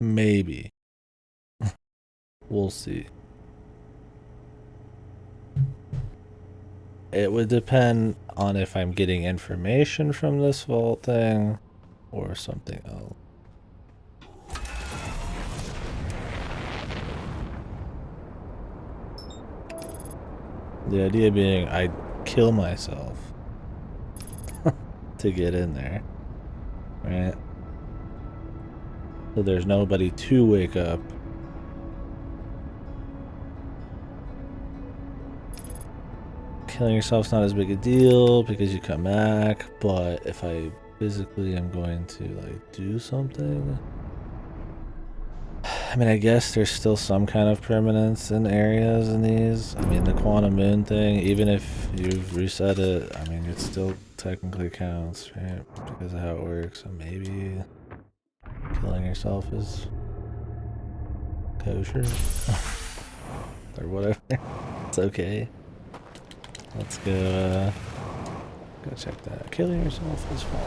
Maybe. We'll see. It would depend on if I'm getting information from this vault thing or something else. The idea being I'd kill myself to get in there, right? So there's nobody to wake up. Killing yourself's not as big a deal because you come back, but if I physically am going to like do something, I mean, I guess there's still some kind of permanence in areas in these. I mean, the quantum moon thing, even if you've reset it, I mean, it still technically counts, right? Because of how it works. So maybe killing yourself is kosher or whatever. It's okay. Let's go Go check that. Killing yourself is fine.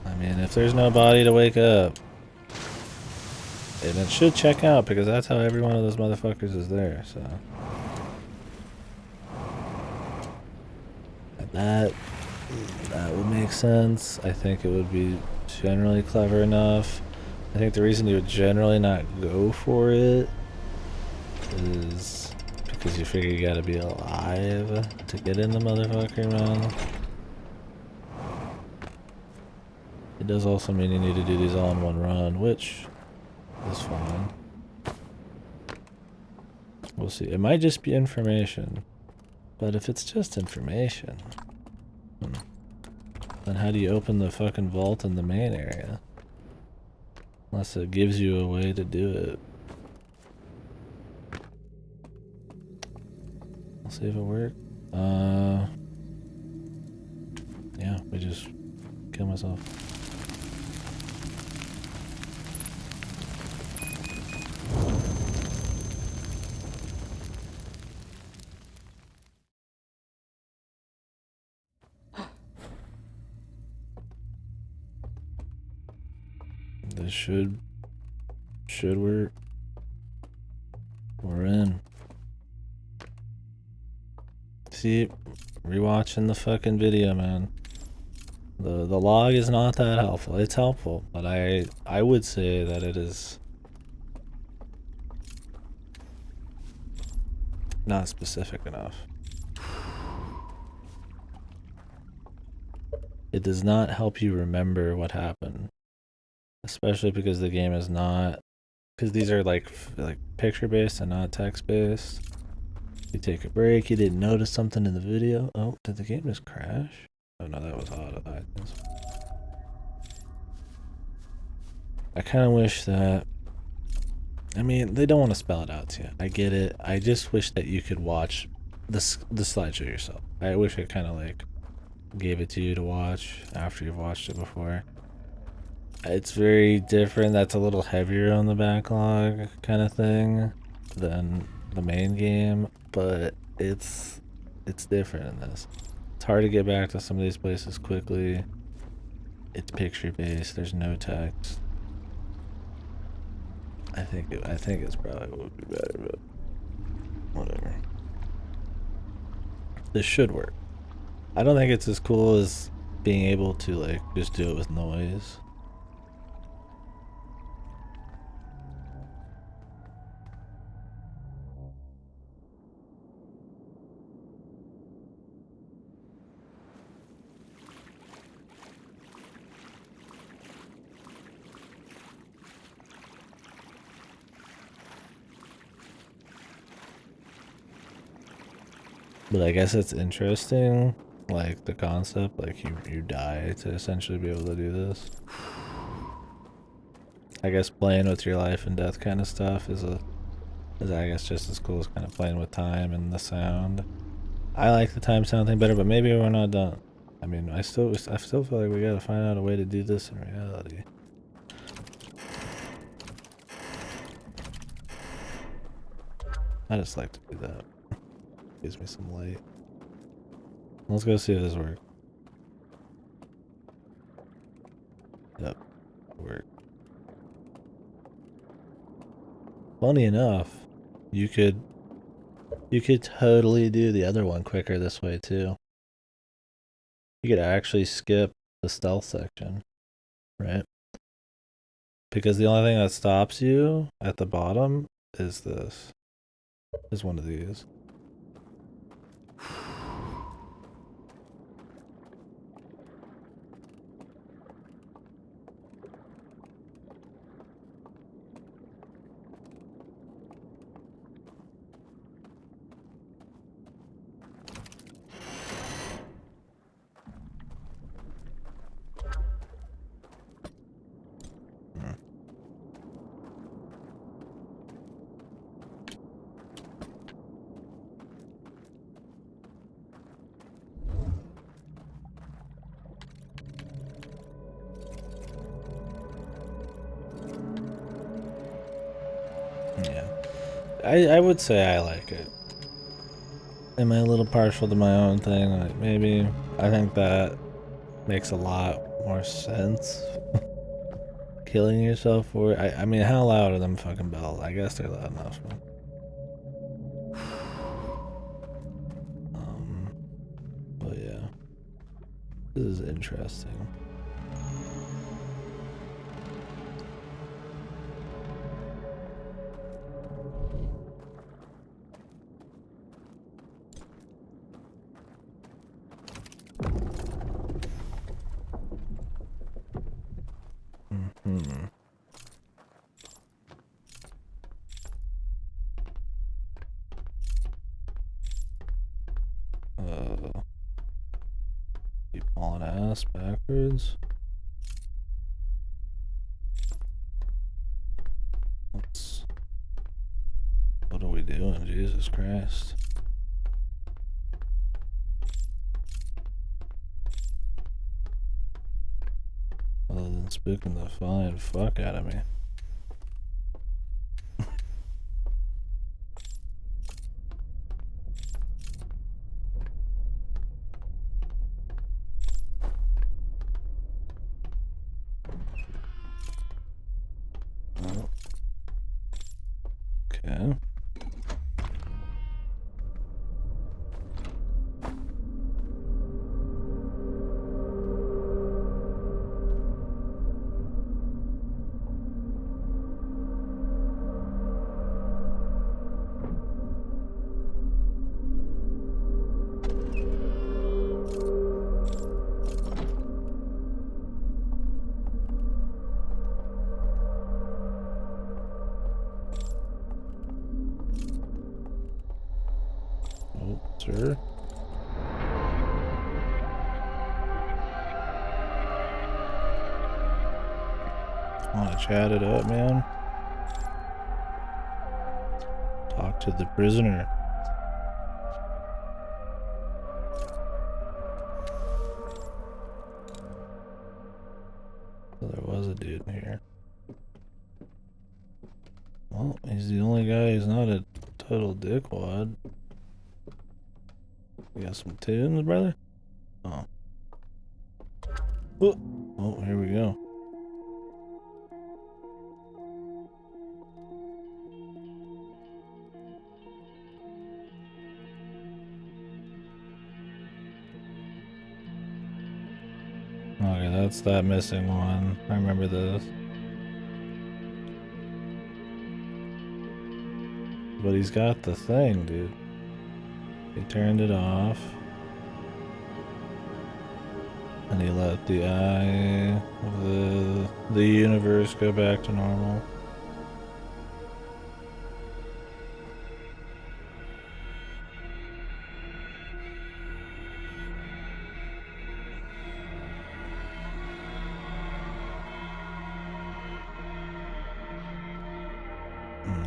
I mean, if there's no body to wake up, and it should check out because that's how every one of those motherfuckers is there, so. That would make sense. I think it would be generally clever enough. I think the reason you would generally not go for it is because you figure you gotta be alive to get in the motherfucker, man. It does also mean you need to do these all in one run, which is fine. We'll see. It might just be information. But if it's just information, then how do you open the fucking vault in the main area? Unless it gives you a way to do it. I'll see if it works. Yeah, we just kill myself. This should work. We're in. See, rewatching the fucking video, man. The log is not that helpful. It's helpful, but I would say that it is not specific enough. It does not help you remember what happened. Especially because the game is not, because these are like picture based and not text based. You take a break, you didn't notice something in the video. Oh, did the game just crash? Oh no, that was hot. I kind of wish that, I mean, they don't want to spell it out to you. I get it. I just wish that you could watch the slideshow yourself. I wish I kind of like gave it to you to watch after you've watched it before. It's very different. That's a little heavier on the backlog kind of thing than the main game, but it's different in this. It's hard to get back to some of these places quickly. It's picture based. There's no text. I think it's probably what would be better, but whatever. This should work. I don't think it's as cool as being able to like just do it with noise. But I guess it's interesting, like the concept, like you die to essentially be able to do this. I guess playing with your life and death kind of stuff is I guess just as cool as kind of playing with time and the sound. I like the time sound thing better, but maybe we're not done. I mean, I still feel like we gotta find out a way to do this in reality. I just like to do that. Gives me some light. Let's go see if this works. Yep, work. Funny enough, you could totally do the other one quicker this way too. You could actually skip the stealth section, right? Because the only thing that stops you at the bottom is this. Is one of these. Yeah, I would say I like it. am I a little partial to my own thing? Like maybe. I think that makes a lot more sense. Killing yourself for it. I mean, how loud are them fucking bells? I guess they're loud enough. But yeah, this is interesting. Keep hauling ass backwards. What are we doing? Jesus Christ. Other than spooking the flying fuck out of me. Okay. Oh, sir. Want to chat it up, man? Talk to the prisoner. So there was a dude in here. Well, he's the only guy who's not a total dickwad. You got some tunes, brother? Oh. Oh, here we go. Okay, that's that missing one. I remember this. But he's got the thing, dude. He turned it off. And he let the eye of the universe go back to normal.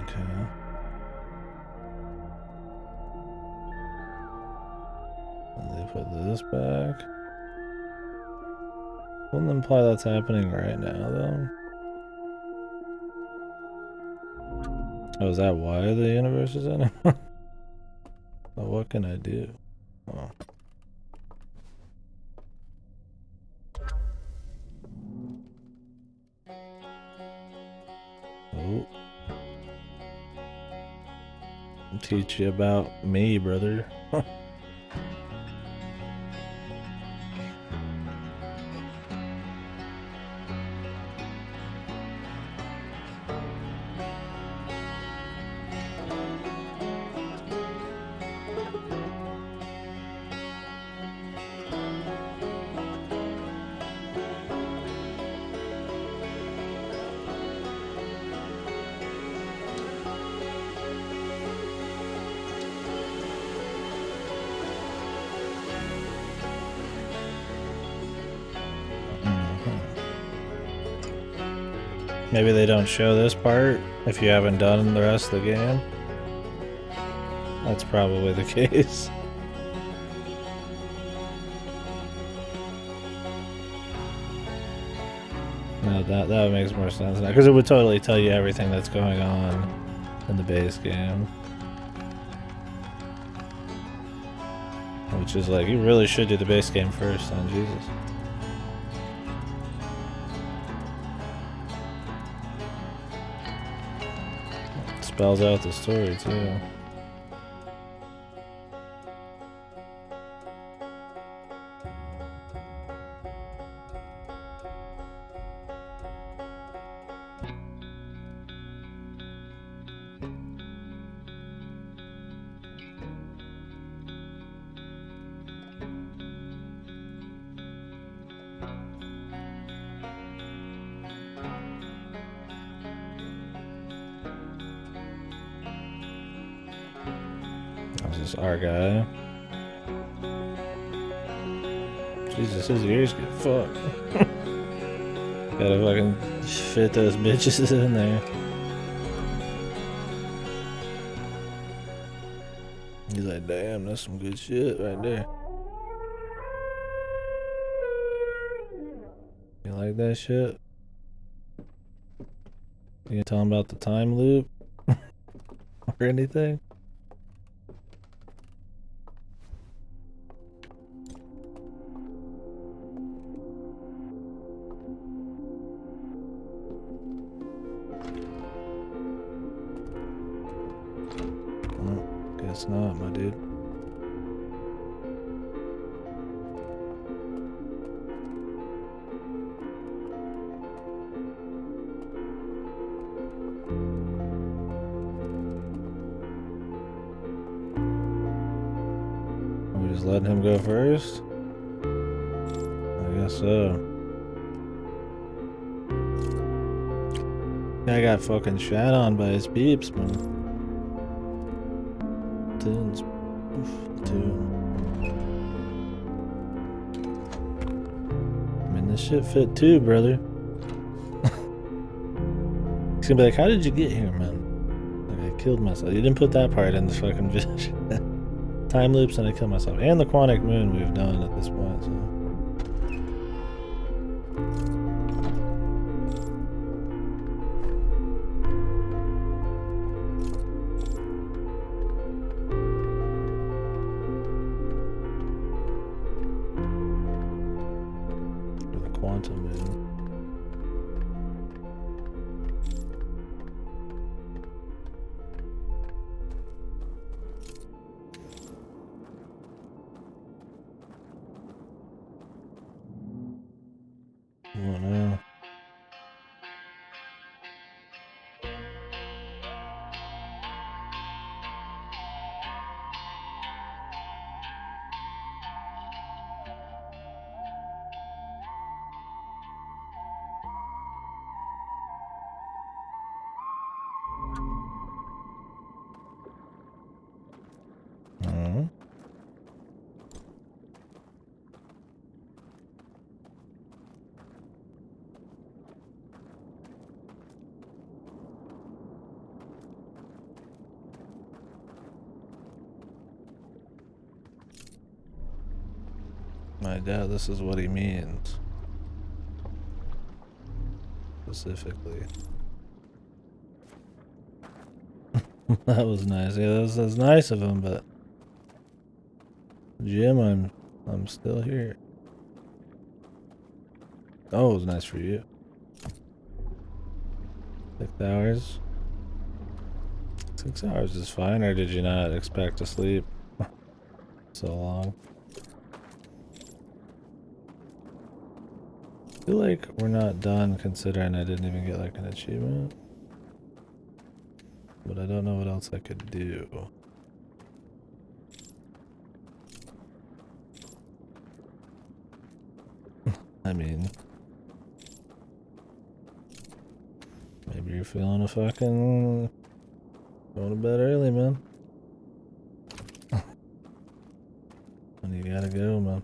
Okay. And they put this back. Wouldn't imply that's happening right now, though. Oh, is that why the universe is in it? Well, what can I do? Oh. Oh. I'll teach you about me, brother. Maybe they don't show this part if you haven't done the rest of the game. That's probably the case. No, that makes more sense now, because it would totally tell you everything that's going on in the base game. Which is like, you really should do the base game first, then, Jesus. It spells out the story, too. This is our guy. Jesus, his ears get fucked. Gotta fucking fit those bitches in there. He's like, damn, that's some good shit right there. You like that shit? You gonna tell him about the time loop? Or anything? Guess not, my dude. We just letting him go first? I guess so. Guy got fucking shat on by his peeps, man. Tunes. I mean, this shit fit too, brother. He's gonna be like, how did you get here, man? Like, I killed myself. You didn't put that part in the fucking vision. Time loops and I killed myself. And the quantic moon we've done at this point, so. Quantum moon. I don't know. I doubt this is what he means. Specifically. That was nice. Yeah, that's nice of him, but Jim, I'm still here. Oh, it was nice for you. 6 hours. 6 hours is fine, or did you not expect to sleep so long? I feel like we're not done considering I didn't even get like an achievement. But I don't know what else I could do. I mean, maybe you're feeling a fucking going to bed early, man. And you gotta go, man.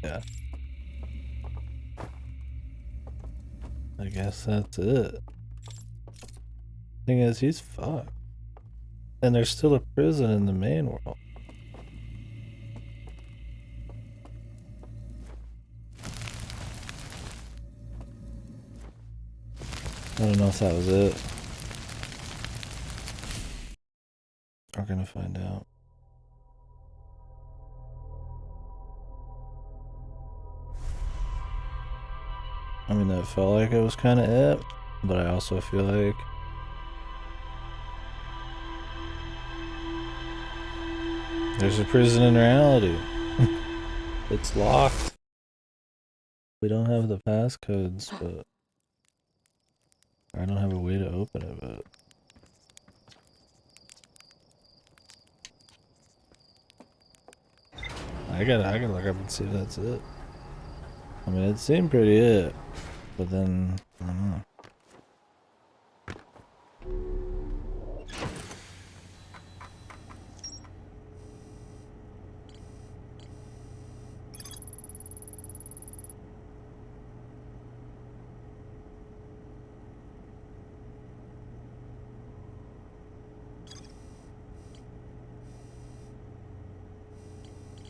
Yeah. I guess that's it. Thing is, he's fucked. And there's still a prison in the main world. I don't know if that was it. We're gonna find out. I mean, that felt like it was kind of it, but I also feel like there's a prison in reality. It's locked. We don't have the passcodes, but I don't have a way to open it, but I gotta look up and see if that's it. I mean, it seemed pretty it, but then I don't know.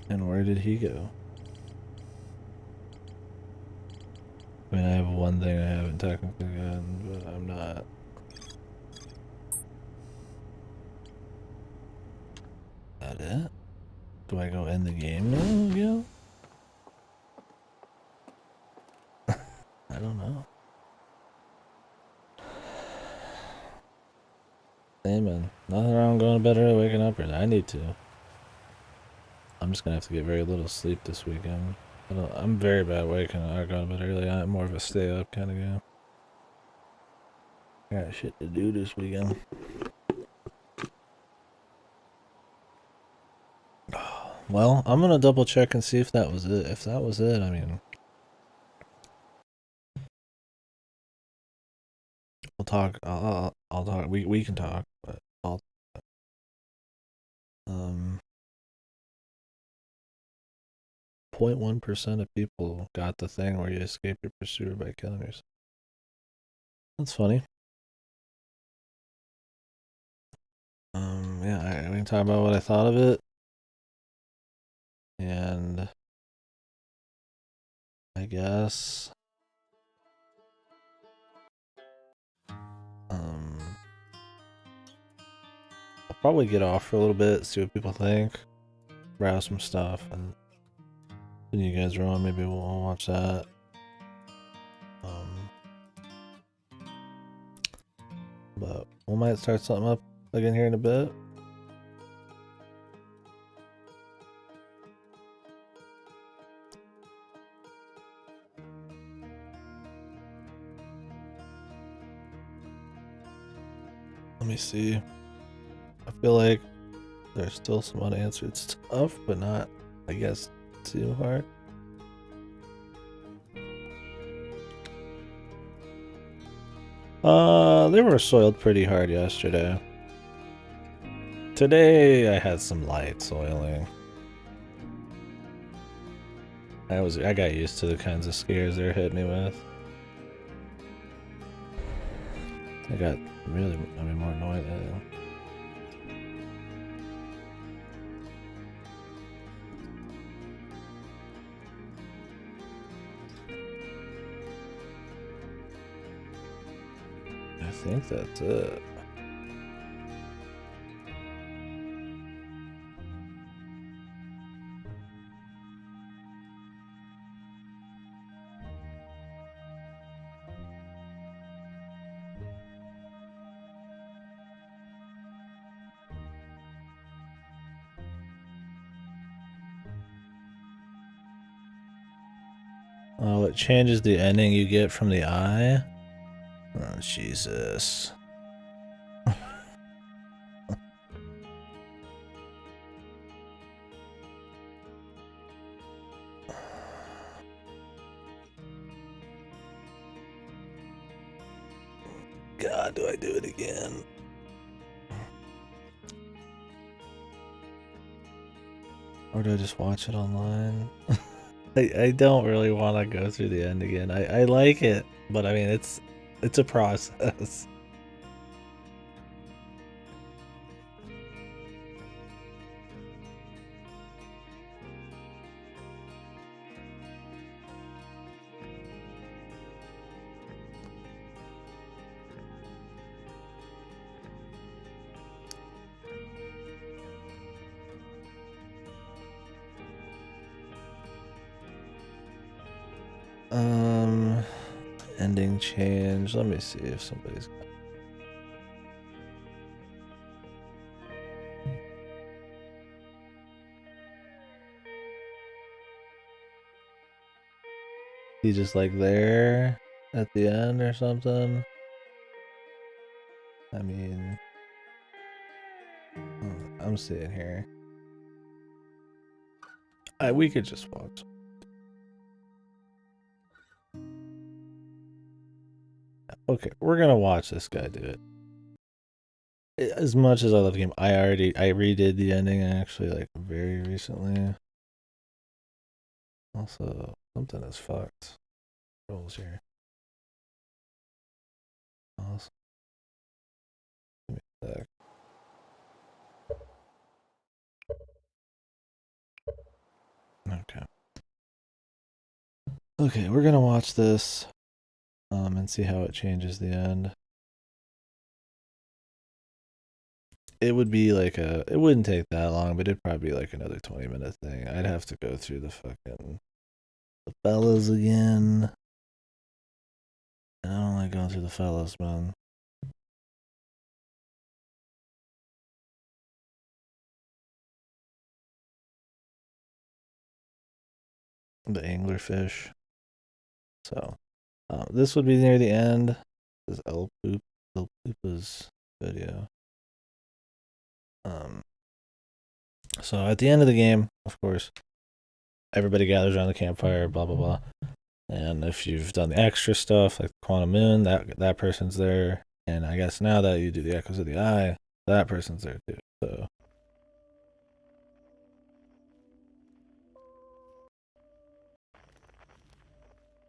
And where did he go? I mean, I have one thing I haven't technically gotten, but I'm not. That it? Do I go in the game now, Gil? I don't know. Hey man, nothing wrong going to bed early, waking up early. I need to. I'm just gonna have to get very little sleep this weekend. I'm very bad waking up, going to bed early. I'm more of a stay up kind of guy. I got shit to do this weekend. Well, I'm gonna double check and see if that was it. If that was it, I mean, we'll talk. I'll talk. We can talk, but I'll. 0.1% of people got the thing where you escape your pursuer by killing yourself. That's funny. Yeah, we can talk about what I thought of it. And I guess I'll probably get off for a little bit, see what people think, browse some stuff, and then you guys are on, maybe we'll watch that. But we might start something up again here in a bit. Let me see. I feel like there's still some unanswered stuff, but not, I guess, too hard. They were soiled pretty hard yesterday. Today I had some light soiling. I got used to the kinds of scares they're hitting me with. I got really, more annoyed at it. I think that's it. Oh, it changes the ending you get from the eye? Oh, Jesus. God, do I do it again? Or do I just watch it online? I don't really want to go through the end again. I like it, but I mean it's a process. Ending change. Let me see if somebody's. He just like there at the end or something. I mean, I'm seeing here. We could just watch. Okay, we're gonna watch this guy do it. As much as I love the game, I redid the ending actually like very recently. Also, something is fucked. Rolls here. Awesome. Give me a sec. Okay. Okay, we're gonna watch this, and see how it changes the end. It would be like it wouldn't take that long, but it'd probably be like another 20-minute thing. I'd have to go through the fellas again. I don't like going through the fellas, man. The anglerfish. So, this would be near the end. This is El Poopa's video. So at the end of the game, of course, everybody gathers around the campfire, blah blah blah. And if you've done the extra stuff like Quantum Moon, that person's there. And I guess now that you do the Echoes of the Eye, that person's there too. So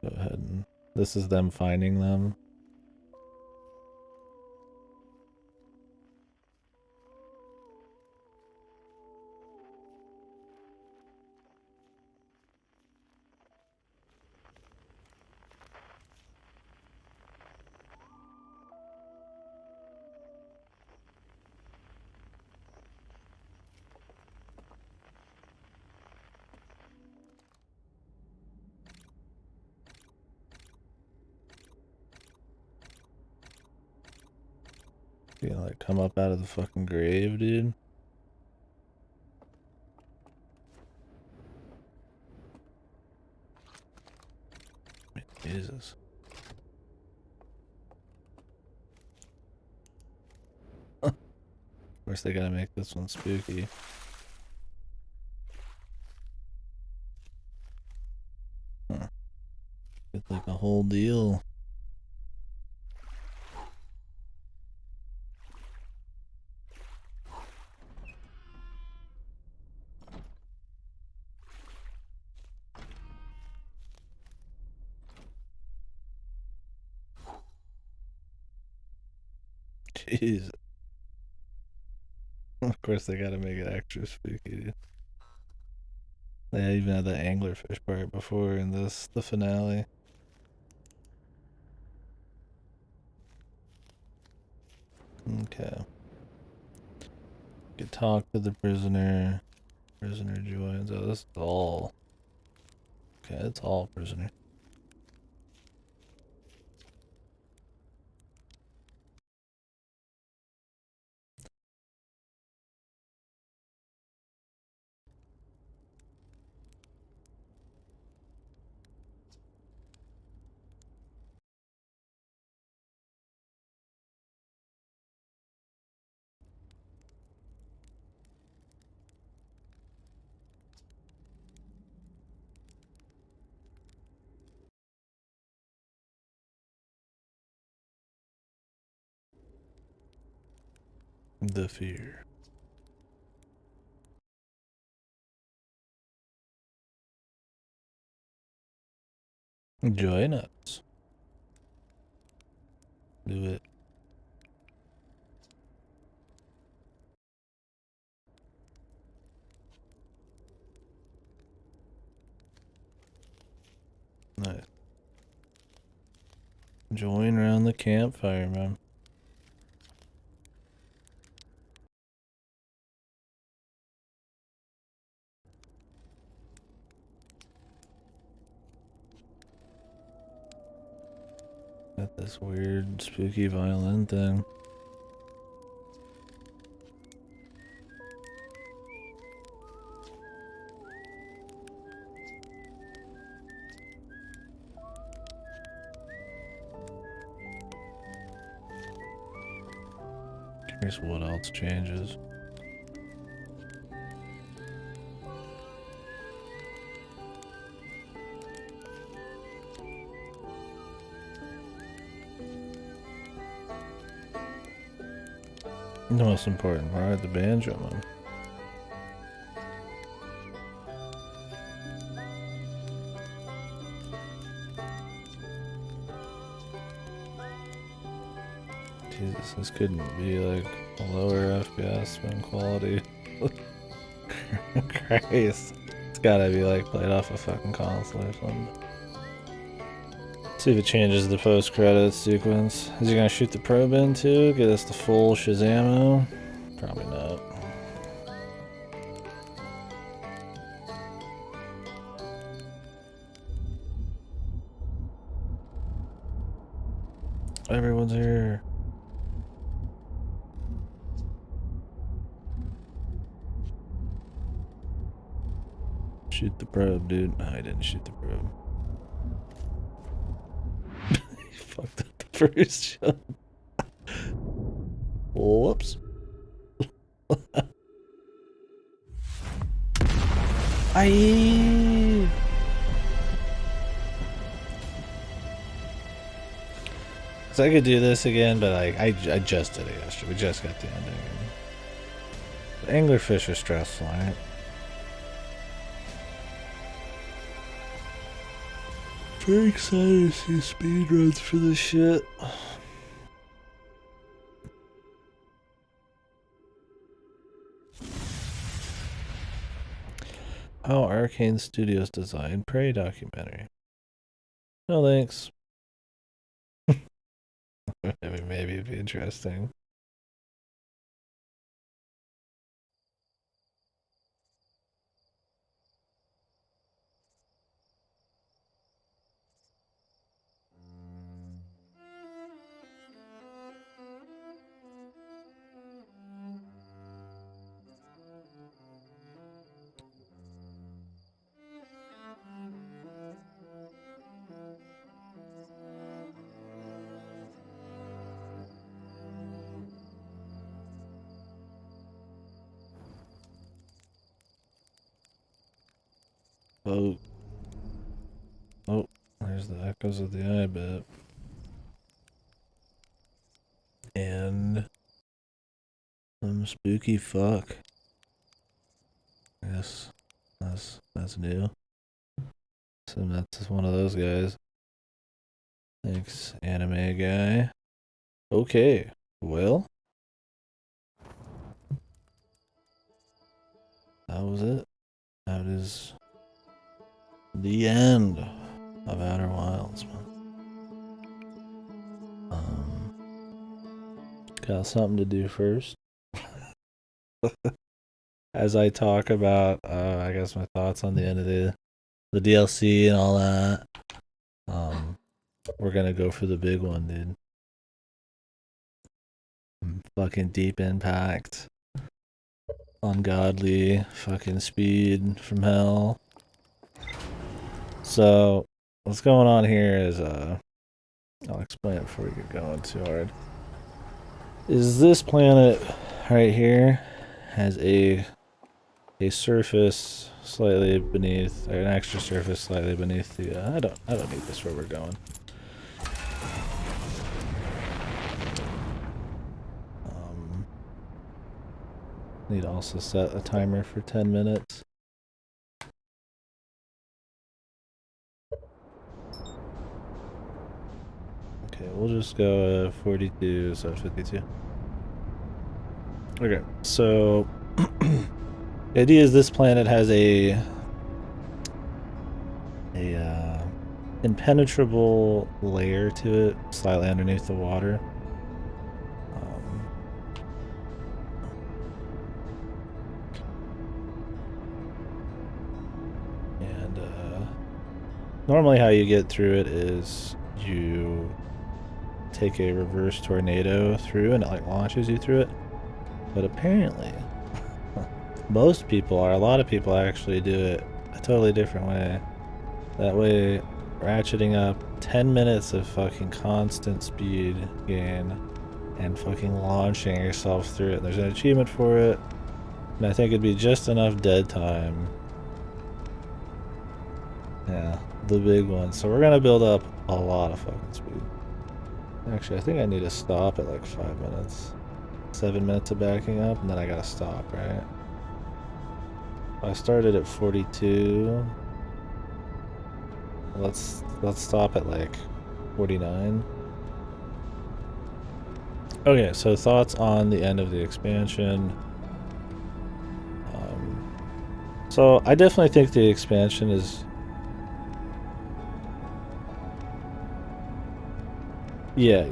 go ahead and this is them finding them. You know, like come up out of the fucking grave, dude. Jesus. Of course, they gotta make this one spooky. Huh. It's like a whole deal. Jeez. Of course, they gotta make it extra spooky, dude. They even had the anglerfish part before in the finale. Okay. You can talk to the prisoner. Prisoner joins. Oh, this is all. Okay, it's all prisoner. The fear. Join us. Do it. Nice. Join around the campfire, man. Got this weird, spooky violin thing. Curious what else changes. The most important part, the banjo, man. Jesus, this couldn't be like a lower FPS spin quality. Christ. It's gotta be like played off a fucking console or something. See if it changes the post-credits sequence. Is he gonna shoot the probe in too? Get us the full Shazamo? Probably not. Everyone's here. Shoot the probe, dude. No, I didn't shoot the probe. He fucked up the first shot. Whoops. Aye. So I could do this again, but I just did it yesterday. We just got the ending. The anglerfish are stressful, right? Very excited to see speedruns for this shit. How Arcane Studios designed Prey documentary. No thanks. Maybe it'd be interesting. Oh. Oh, there's the echoes of the eye bit. And some spooky fuck. Yes, that's new. So that's one of those guys. Thanks, anime guy. Okay, well, that was it. That is the end of Outer Wilds, man. Got something to do first. As I talk about, I guess my thoughts on the end of the DLC and all that. We're gonna go for the big one, dude. Fucking Deep Impact. Ungodly fucking speed from hell. So, what's going on here is, I'll explain it before we get going too hard. Is this planet right here has a surface slightly beneath, or an extra surface slightly beneath the, I don't need this where we're going. Need to also set a timer for 10 minutes. Okay, we'll just go 42, so 52. Okay, so the idea is this planet has a impenetrable layer to it, slightly underneath the water. Normally how you get through it is you take a reverse tornado through and it like launches you through it. But apparently, a lot of people actually do it a totally different way. That way, ratcheting up 10 minutes of fucking constant speed gain and fucking launching yourself through it. There's an achievement for it, and I think it'd be just enough dead time. Yeah, the big one. So we're gonna build up a lot of fucking speed. Actually, I think I need to stop at like 5 minutes. 7 minutes of backing up, and then I gotta stop, right? I started at 42. Let's stop at like 49. Okay, so thoughts on the end of the expansion. So I definitely think the expansion is... Yeah.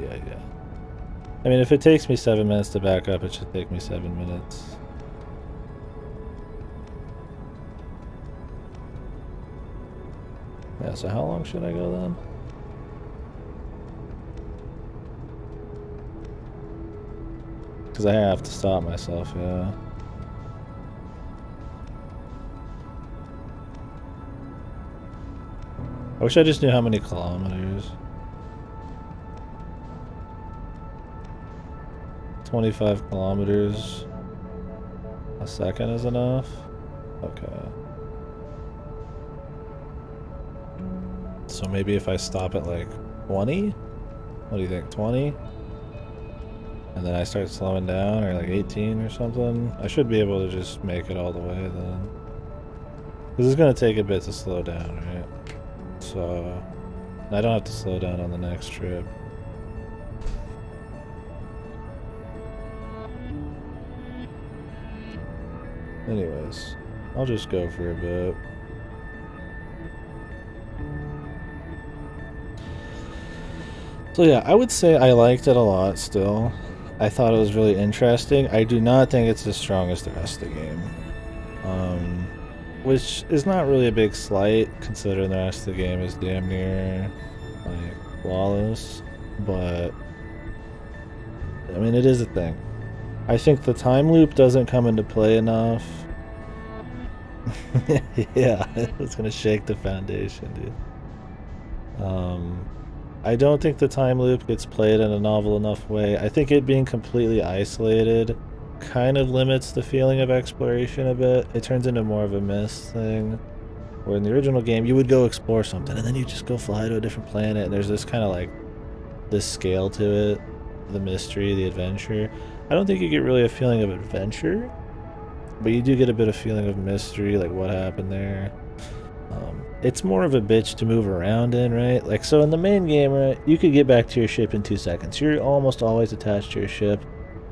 I mean, if it takes me 7 minutes to back up, it should take me 7 minutes. Yeah, so how long should I go then? Because I have to stop myself, yeah. I wish I just knew how many kilometers. 25 kilometers a second is enough? Okay. So maybe if I stop at like 20? What do you think, 20? And then I start slowing down, or like 18 or something? I should be able to just make it all the way then. Because it's going to take a bit to slow down, right? So I don't have to slow down on the next trip. Anyways, I'll just go for a bit. So yeah, I would say I liked it a lot still. I thought it was really interesting. I do not think it's as strong as the rest of the game. Which is not really a big slight, considering the rest of the game is damn near, like, flawless. But, I mean, it is a thing. I think the time loop doesn't come into play enough. Yeah, it's gonna shake the foundation, dude. I don't think the time loop gets played in a novel enough way. I think it being completely isolated kind of limits the feeling of exploration a bit. It turns into more of a Myst thing. Where in the original game, you would go explore something, and then you just go fly to a different planet, and there's this kind of like, this scale to it. The mystery, the adventure. I don't think you get really a feeling of adventure, but you do get a bit of feeling of mystery, like what happened there. It's more of a bitch to move around in, right? Like, so in the main game, right, you could get back to your ship in 2 seconds. You're almost always attached to your ship.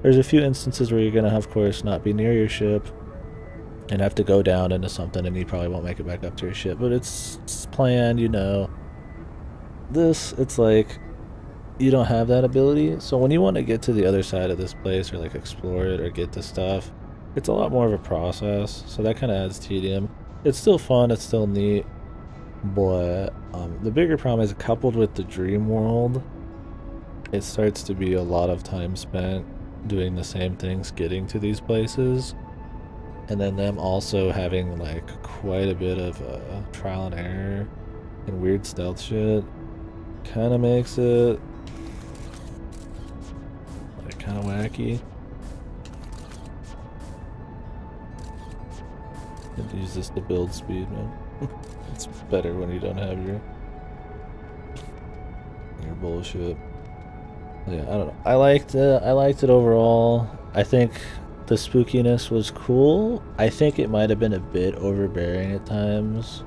There's a few instances where you're gonna, of course, not be near your ship and have to go down into something, and you probably won't make it back up to your ship, but it's planned, you know. This, it's like, you don't have that ability, so when you want to get to the other side of this place, or like explore it, or get to stuff, it's a lot more of a process, so that kind of adds tedium. It's still fun, it's still neat, but the bigger problem is, coupled with the dream world, it starts to be a lot of time spent doing the same things, getting to these places, and then them also having like quite a bit of trial and error and weird stealth shit kind of makes it like kind of wacky. I'd use this to build speed, man. It's better when you don't have your bullshit. Yeah, I don't know. I liked it overall. I think the spookiness was cool. I think it might have been a bit overbearing at times.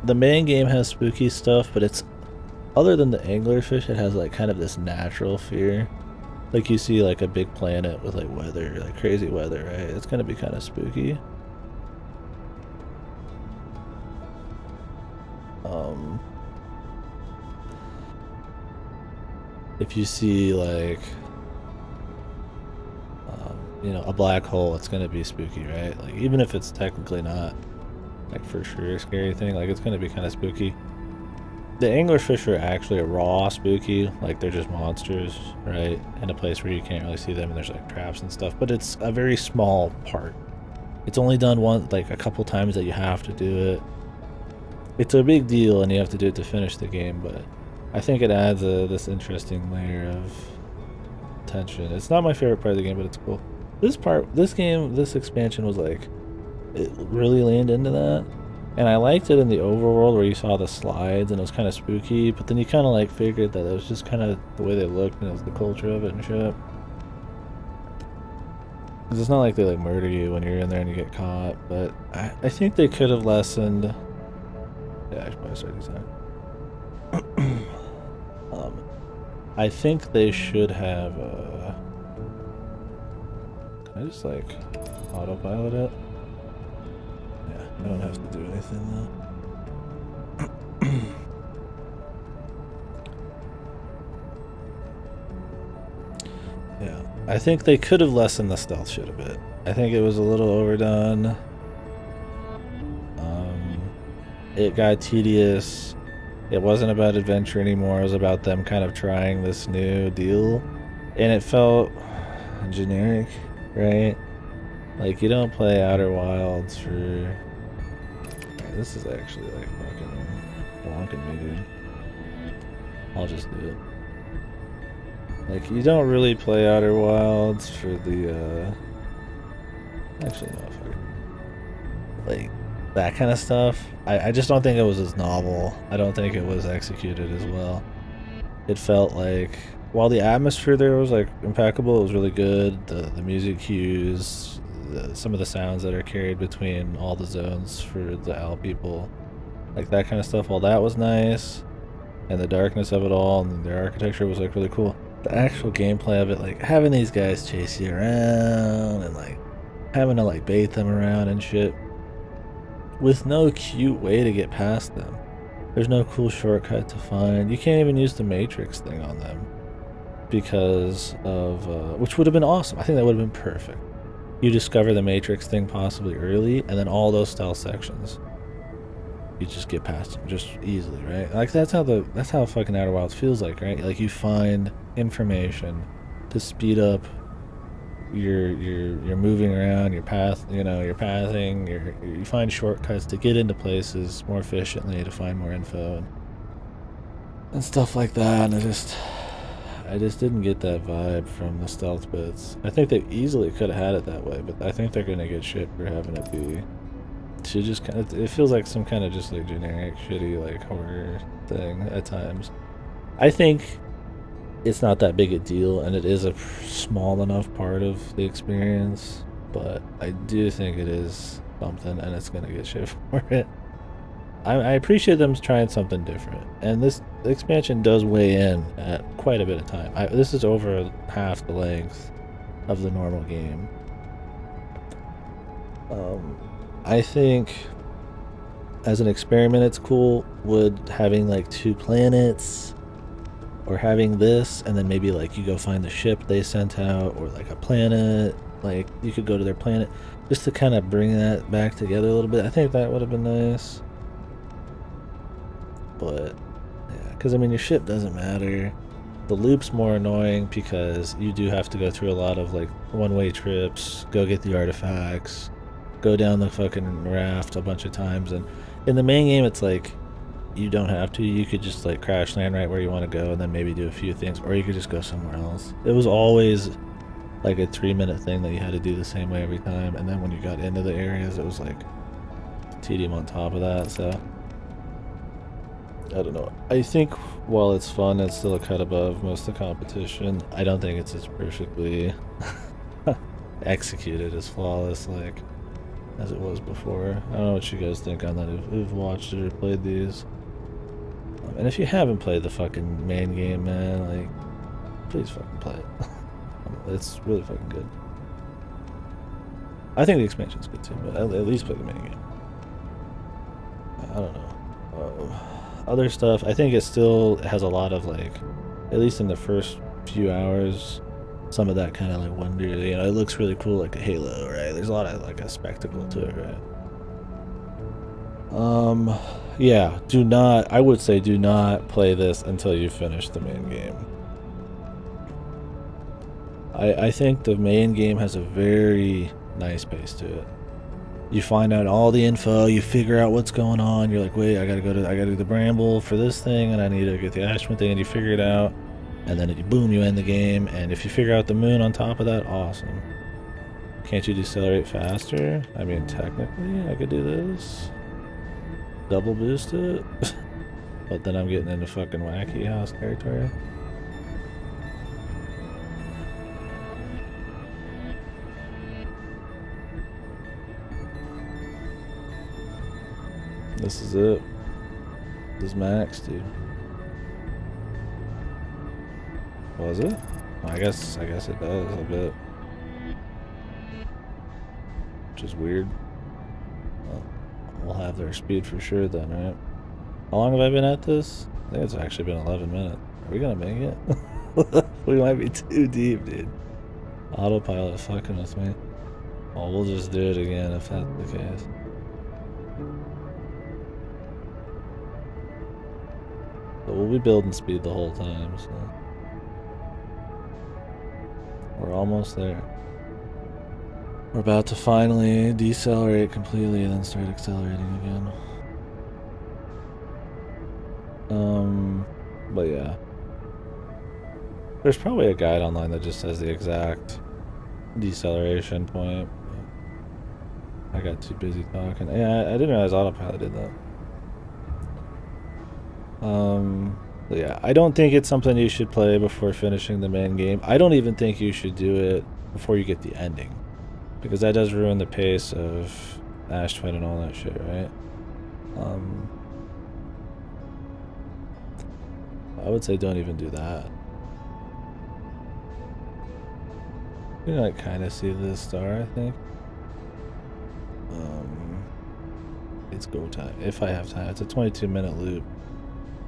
The main game has spooky stuff, but it's other than the anglerfish, it has like kind of this natural fear. Like you see like a big planet with like weather, like crazy weather, right? It's gonna be kind of spooky. If you see like, you know, a black hole, it's gonna be spooky, right? Like even if it's technically not like for sure a scary thing, like it's gonna be kind of spooky. The anglerfish are actually a raw spooky, like they're just monsters, right? In a place where you can't really see them and there's like traps and stuff, but it's a very small part. It's only done like a couple times that you have to do it. It's a big deal and you have to do it to finish the game, but I think it adds this interesting layer of tension. It's not my favorite part of the game, but it's cool. This expansion was like, it really leaned into that. And I liked it in the overworld where you saw the slides and it was kind of spooky, but then you kind of like figured that it was just kind of the way they looked and it was the culture of it and shit. Because it's not like they like murder you when you're in there and you get caught, but I think they could have lessened. Yeah, I should probably start using that. I think they should have. Can I just like autopilot it? Yeah, I don't have to do anything though. Yeah, I think they could have lessened the stealth shit a bit. I think it was a little overdone. It got tedious. It wasn't about adventure anymore. It was about them kind of trying this new deal. And it felt generic, right? Like, you don't play Outer Wilds for... Right, this is actually, like, fucking wonking me, dude. I'll just do it. Like, you don't really play Outer Wilds for the, Actually, no, fuck. Like, that kind of stuff. I just don't think it was as novel. I don't think it was executed as well. It felt like, while the atmosphere there was like impeccable, it was really good. The music cues, some of the sounds that are carried between all the zones for the owl people, like that kind of stuff. All that was nice, and the darkness of it all, and their architecture was like really cool. The actual gameplay of it, like having these guys chase you around and like having to like bait them around and shit, with no cute way to get past them. There's no cool shortcut to find. You can't even use the Matrix thing on them because of, which would have been awesome. I think that would have been perfect. You discover the Matrix thing possibly early, and then all those stealth sections, you just get past them just easily, right? Like that's how fucking Outer Wilds feels like, right? Like you find information to speed up your moving around, your path, you know, your pathing, you find shortcuts to get into places more efficiently, to find more info and stuff like that. And I just didn't get that vibe from the stealth bits. I think they easily could have had it that way, but I think they're gonna get shit for having it be. She just kind of, it feels like some kind of just like generic shitty like horror thing at times. I think it's not that big a deal, and it is a small enough part of the experience, but I do think it is something, and it's gonna get shit for it. I appreciate them trying something different, and this expansion does weigh in at quite a bit of time. This is over half the length of the normal game. I think as an experiment it's cool. Would having like 2 planets, or having this and then maybe like you go find the ship they sent out, or like a planet, like you could go to their planet just to kind of bring that back together a little bit. I think that would have been nice. But yeah, because I mean your ship doesn't matter. The loop's more annoying because you do have to go through a lot of like one-way trips, go get the artifacts, go down the fucking raft a bunch of times. And in the main game it's like you don't have to. You could just like crash land right where you want to go and then maybe do a few things, or you could just go somewhere else. It was always like a 3-minute thing that you had to do the same way every time, and then when you got into the areas it was like tedium on top of that. So I don't know. I think while it's fun, it's still a cut above most of the competition. I don't think it's as perfectly executed, as flawless like as it was before. I don't know what you guys think on that, who've watched it or played these. And if you haven't played the fucking main game, man, like, please fucking play it. It's really fucking good. I think the expansion's good too, but at least play the main game. I don't know. Other stuff, I think it still has a lot of, like, at least in the first few hours, some of that kind of like wonder, you know, it looks really cool like a Halo, right? There's a lot of like a spectacle to it, right? Yeah, I would say do not play this until you finish the main game. I think the main game has a very nice pace to it. You find out all the info, you figure out what's going on, you're like, wait, I gotta do the Bramble for this thing, and I need to get the Ashman thing, and you figure it out, and then boom, you end the game, and if you figure out the moon on top of that, awesome. Can't you decelerate faster? I mean, technically, I could do this. Double boost it. But then I'm getting into fucking wacky house territory. This is it. This is max, dude. Was it? Well, I guess it does a bit. Which is weird. Well, we'll have their speed for sure then, right? How long have I been at this? I think it's actually been 11 minutes. Are we gonna make it? We might be too deep, dude. Autopilot fucking with me. Well, we'll just do it again if that's the case. But we'll be building speed the whole time, so we're almost there. We're about to finally decelerate completely and then start accelerating again. But yeah. There's probably a guide online that just says the exact deceleration point. I got too busy talking. Yeah, I didn't realize autopilot did that. But yeah, I don't think it's something you should play before finishing the main game. I don't even think you should do it before you get the ending, because that does ruin the pace of Ash Twin and all that shit, right? I would say don't even do that. You can like kind of see this star, I think. It's go time if I have time. It's a 22-minute loop,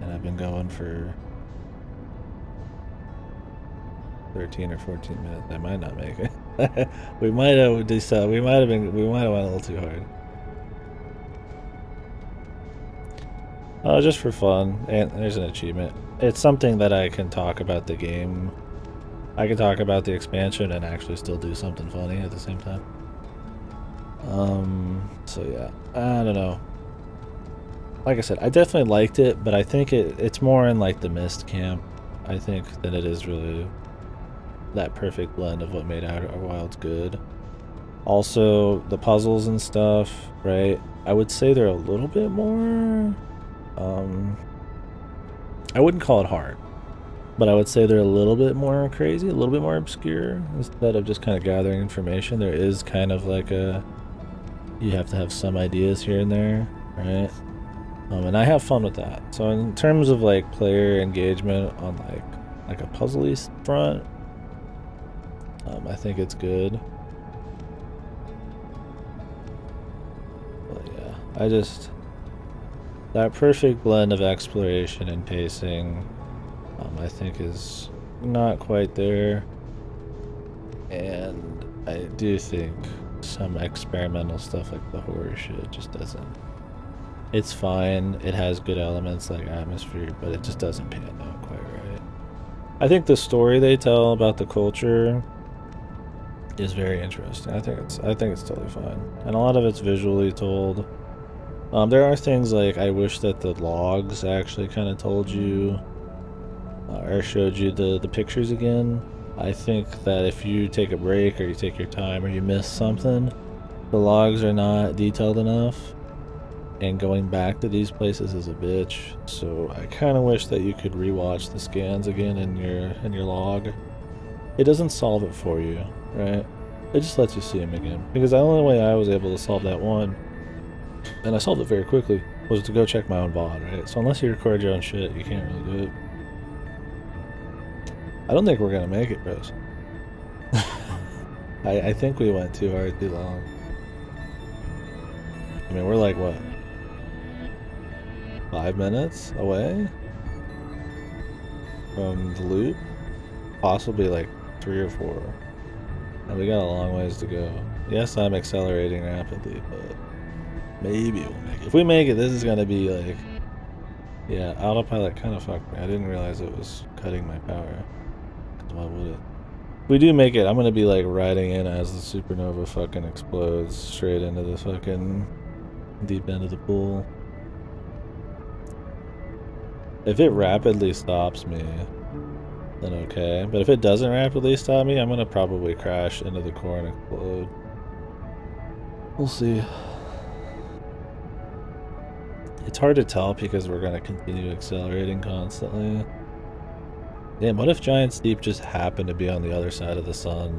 and I've been going for 13 or 14 minutes. I might not make it. we might have went a little too hard. Oh, just for fun. And there's an achievement. It's something that I can talk about the game. I can talk about the expansion and actually still do something funny at the same time. So yeah, I don't know. Like I said, I definitely liked it, but I think it's more in like the Mist camp, I think, than it is really that perfect blend of what made Outer Wilds good. Also, the puzzles and stuff, right? I would say they're a little bit more, I wouldn't call it hard, but I would say they're a little bit more crazy, a little bit more obscure. Instead of just kind of gathering information, there is kind of like you have to have some ideas here and there, right? And I have fun with that. So in terms of like player engagement on like a puzzly front, I think it's good. But yeah, that perfect blend of exploration and pacing, I think is not quite there. And I do think some experimental stuff like the horror shit just doesn't. It's fine. It has good elements like atmosphere, but it just doesn't pan out quite right. I think the story they tell about the culture is very interesting. I think it's totally fine, and a lot of it's visually told. There are things like I wish that the logs actually kind of told you or showed you the pictures again. I think that if you take a break or you take your time or you miss something, the logs are not detailed enough, and going back to these places is a bitch. So I kind of wish that you could rewatch the scans again in your log. It doesn't solve it for you, right? It just lets you see them again, because the only way I was able to solve that one, and I solved it very quickly, was to go check my own VOD, right? So unless you record your own shit, you can't really do it. I don't think we're gonna make it, bros. I think we went too hard too long. I mean, we're like, what? 5 minutes away from the loop? Possibly like 3 or 4. And we got a long ways to go. Yes, I'm accelerating rapidly, but maybe we'll make it. If we make it, this is gonna be like... Yeah, autopilot kind of fucked me. I didn't realize it was cutting my power. Why would it? If we do make it, I'm gonna be like riding in as the supernova fucking explodes straight into the fucking deep end of the pool. If it rapidly stops me, then okay. But if it doesn't rapidly stop me, I'm gonna probably crash into the core and explode. We'll see. It's hard to tell because we're gonna continue accelerating constantly. Damn, what if Giant Steep just happened to be on the other side of the sun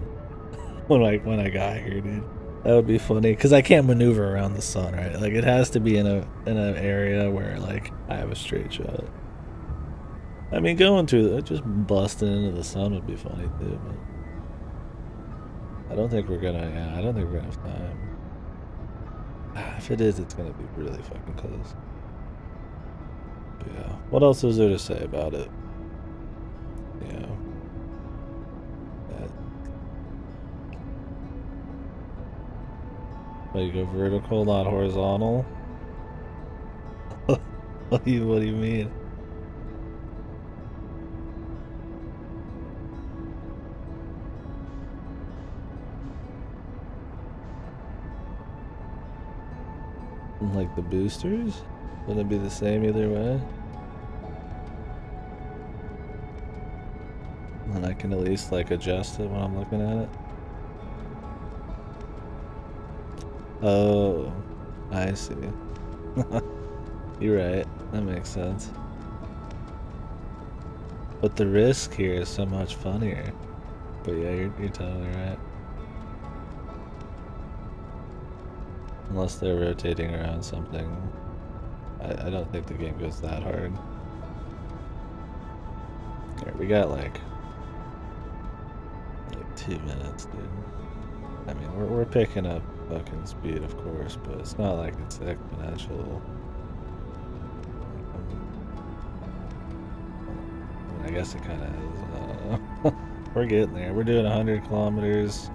when I got here, dude? That would be funny, because I can't maneuver around the sun, right? Like, it has to be in an area where, like, I have a straight shot. I mean, going through just busting into the sun would be funny too, but I don't think we're gonna. Yeah, I don't think we're gonna have time. If it is, it's gonna be really fucking close. But yeah, what else is there to say about it? Yeah. Well, you go vertical, not horizontal. What do you mean? Like the boosters? Wouldn't it be the same either way? And I can at least like adjust it when I'm looking at it. Oh, I see. You're right. That makes sense. But the risk here is so much funnier. But yeah, you're totally right. Unless they're rotating around something. I don't think the game goes that hard. Alright, we got like 2 minutes, dude. I mean, we're picking up fucking speed, of course, but it's not like it's exponential. I mean, I guess it kind of is. We're getting there. We're doing 100 kilometers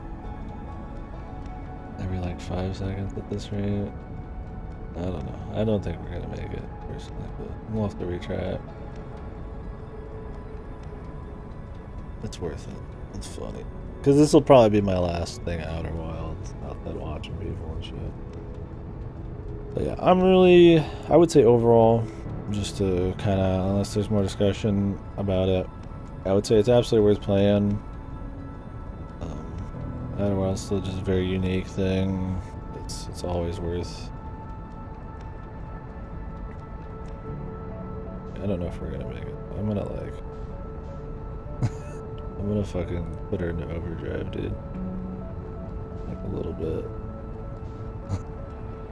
every like 5 seconds at this rate. I don't know. I don't think we're gonna make it personally, but we'll have to retry it. It's worth it. It's funny. Because this will probably be my last thing at Outer Wilds, not that watching people and shit. But yeah, I would say overall, just to kind of, unless there's more discussion about it, I would say it's absolutely worth playing. Outer Wilds is still just a very unique thing. It's always worth. I don't know if we're gonna make it. I'm gonna like. I'm gonna fucking put her into overdrive, dude. Like a little bit.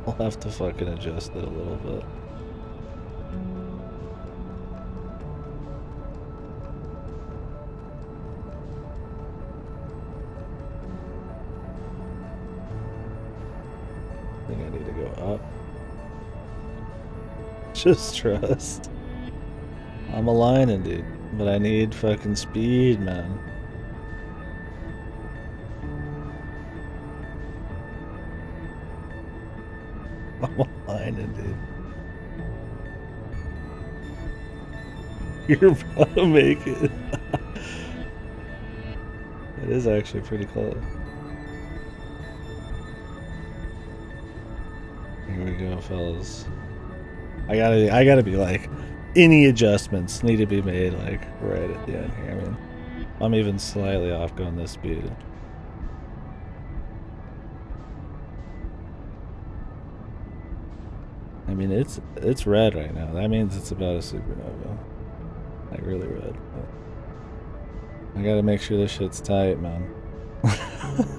I'll have to fucking adjust it a little bit. I think I need to go up. Just trust. I'm aligning, dude. But I need fucking speed, man. I'm aligning, dude. You're about to make it. It is actually pretty close. Here we go, fellas. I gotta be like, any adjustments need to be made like right at the end here. I mean, I'm even slightly off going this speed. I mean, it's red right now. That means it's about a supernova. Like really red. I gotta make sure this shit's tight, man.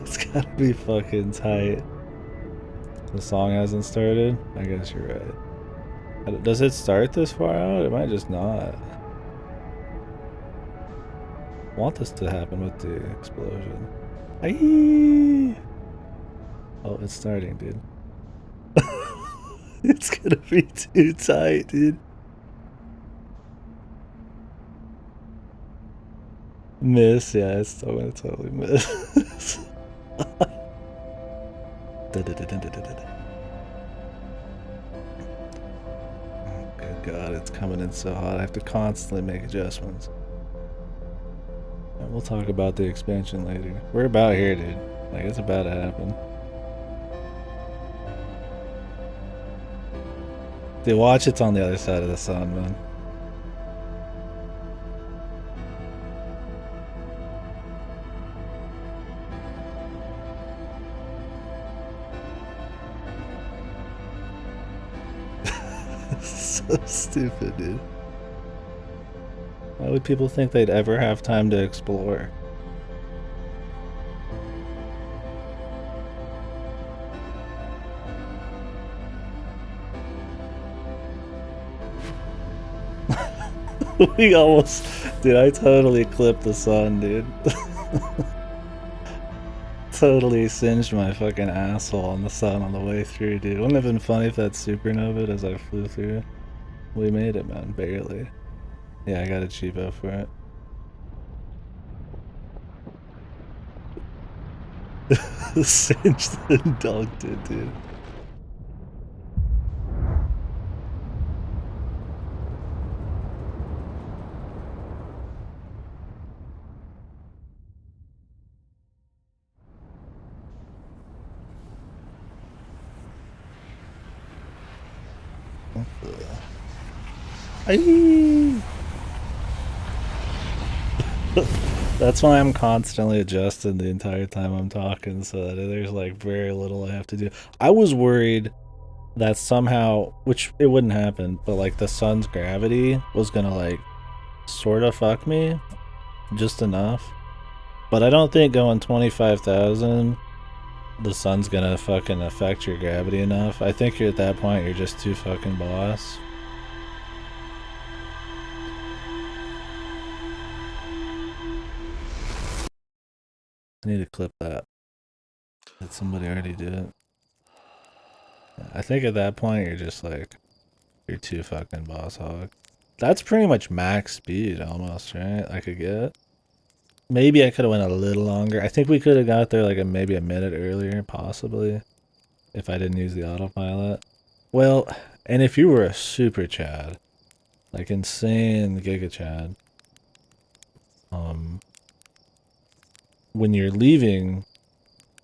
It's gotta be fucking tight. The song hasn't started? I guess you're right. Does it start this far out? It might just not. I want this to happen with the explosion. Aye! Oh, it's starting, dude. It's gonna be too tight, dude. Miss, yeah, it's still gonna totally miss. Good God, it's coming in so hot. I have to constantly make adjustments. And we'll talk about the expansion later. We're about here, dude. Like, it's about to happen. Dude, watch it's on the other side of the sun, man. So stupid, dude. Why would people think they'd ever have time to explore? We almost... Dude, I totally clipped the sun, dude. Totally singed my fucking asshole on the sun on the way through, dude. Wouldn't it have been funny if that supernova as I flew through? We made it, man. Barely. Yeah, I got a cheapo for it. Singed and dunked it, dude. Aye. That's why I'm constantly adjusting the entire time I'm talking, so that there's like very little I have to do. I was worried that somehow, which it wouldn't happen, but like the sun's gravity was gonna like sort of fuck me just enough. But I don't think going 25,000, the sun's gonna fucking affect your gravity enough. I think you're at that point, you're just too fucking boss. I need to clip that. Did somebody already do it? I think at that point, you're just like, you're too fucking boss hog. That's pretty much max speed almost, right? I could get. Maybe I could have went a little longer. I think we could have got there like maybe a minute earlier, possibly, if I didn't use the autopilot. Well, and if you were a super Chad, like insane Giga Chad, when you're leaving,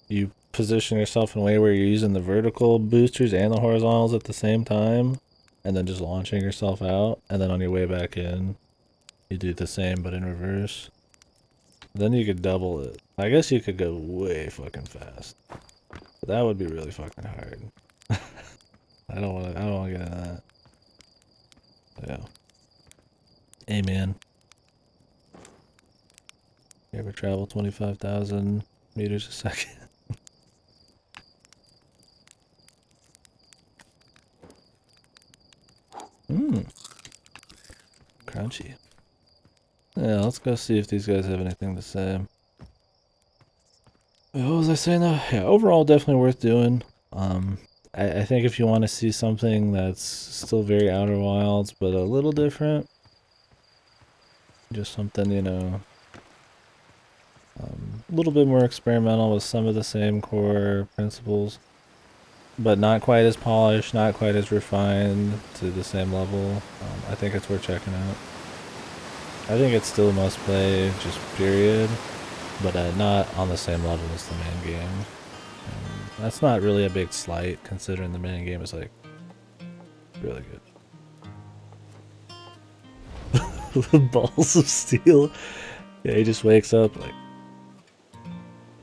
you position yourself in a way where you're using the vertical boosters and the horizontals at the same time, and then just launching yourself out, and then on your way back in, you do the same but in reverse. Then you could double it. I guess you could go way fucking fast, but that would be really fucking hard. I don't want to get into that. Yeah. Hey man. You ever travel 25,000 meters a second? Mmm. Crunchy. Yeah, let's go see if these guys have anything to say. What was I saying though? Yeah, overall definitely worth doing. I think if you want to see something that's still very Outer Wilds, but a little different, just something, you know, a little bit more experimental with some of the same core principles, but not quite as polished, not quite as refined to the same level, I think it's worth checking out. I think it's still must play, just period, but not on the same level as the main game. That's not really a big slight, considering the main game is like really good. Balls of steel. Yeah, he just wakes up like.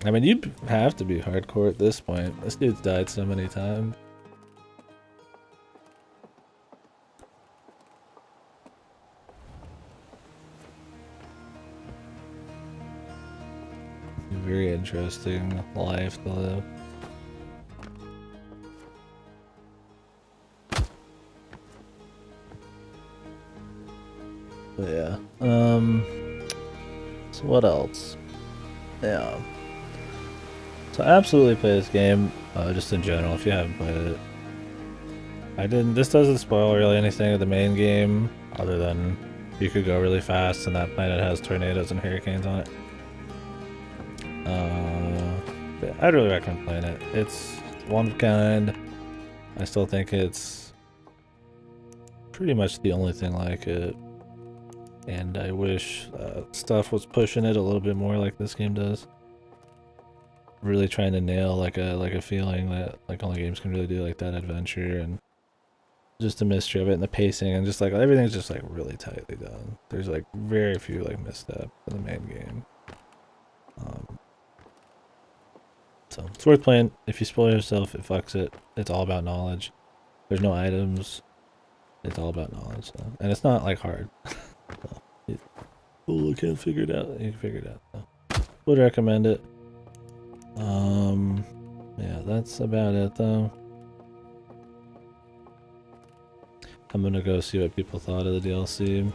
I mean, you have to be hardcore at this point. This dude's died so many times. Very interesting life to live. So what else? Yeah. So I absolutely play this game, just in general, if you haven't played it. This doesn't spoil really anything of the main game, other than you could go really fast and that planet has tornadoes and hurricanes on it. I'd really recommend playing it. It's one of a kind. I still think it's pretty much the only thing like it. And I wish stuff was pushing it a little bit more like this game does. Really trying to nail like a feeling that like only games can really do, like that adventure and just the mystery of it and the pacing and just like everything's just like really tightly done. There's like very few like missteps in the main game. So it's worth playing. If you spoil yourself, it fucks it. It's all about knowledge. There's no items. It's all about knowledge, so. And it's not like hard. So, oh, I can't figure it out. You can figure it out. So. Would recommend it. Yeah, that's about it though. I'm gonna go see what people thought of the DLC.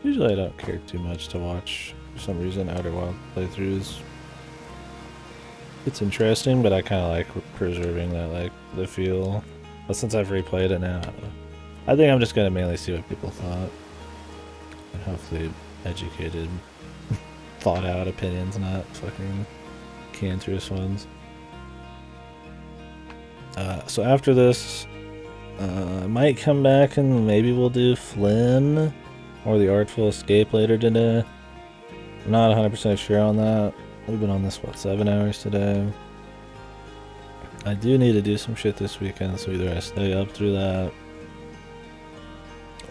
Usually I don't care too much to watch, for some reason, Outer Wild playthroughs. It's interesting, but I kind of like preserving that, like, the feel. But since I've replayed it now, I think I'm just gonna mainly see what people thought. And hopefully educated, thought out opinions, not fucking cancerous ones. So after this, I might come back and maybe we'll do Flynn or the Artful Escape later today. I'm not 100% sure on that. We've been on this, what, 7 hours today? I do need to do some shit this weekend, so either I stay up through that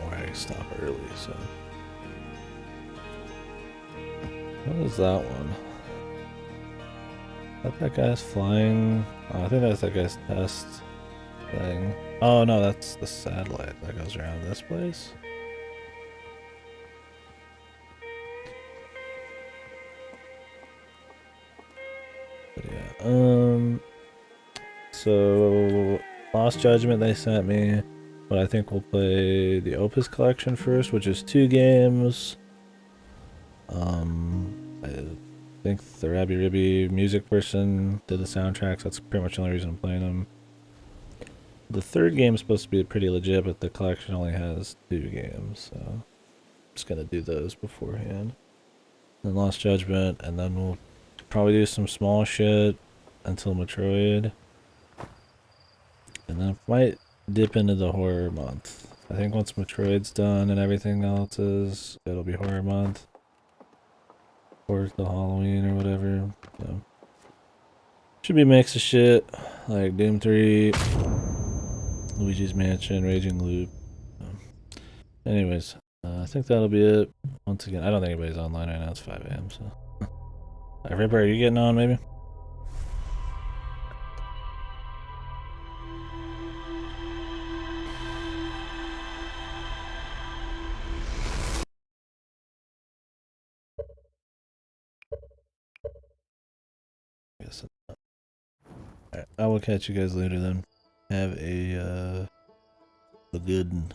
or I stop early, so. What is that one? Is that guy's flying? Oh, I think that's that guy's test thing. Oh no, that's the satellite that goes around this place. But yeah, so Lost Judgment they sent me, but I think we'll play the Opus Collection first, which is 2 games. I think the Rabby Ribby music person did the soundtracks. That's pretty much the only reason I'm playing them. The 3rd game is supposed to be pretty legit, but the collection only has 2 games, so I'm just gonna do those beforehand. Then Lost Judgment, and then we'll probably do some small shit until Metroid. And then I might dip into the horror month. I think once Metroid's done and everything else is, it'll be horror month. Or the Halloween or whatever. So. Should be a mix of shit, like Doom 3, Luigi's Mansion, Raging Loop. Anyways, I think that'll be it. Once again, I don't think anybody's online right now. It's 5 a.m. So, Ripper, are you getting on? Maybe. I guess. Alright, I will catch you guys later then. Have a good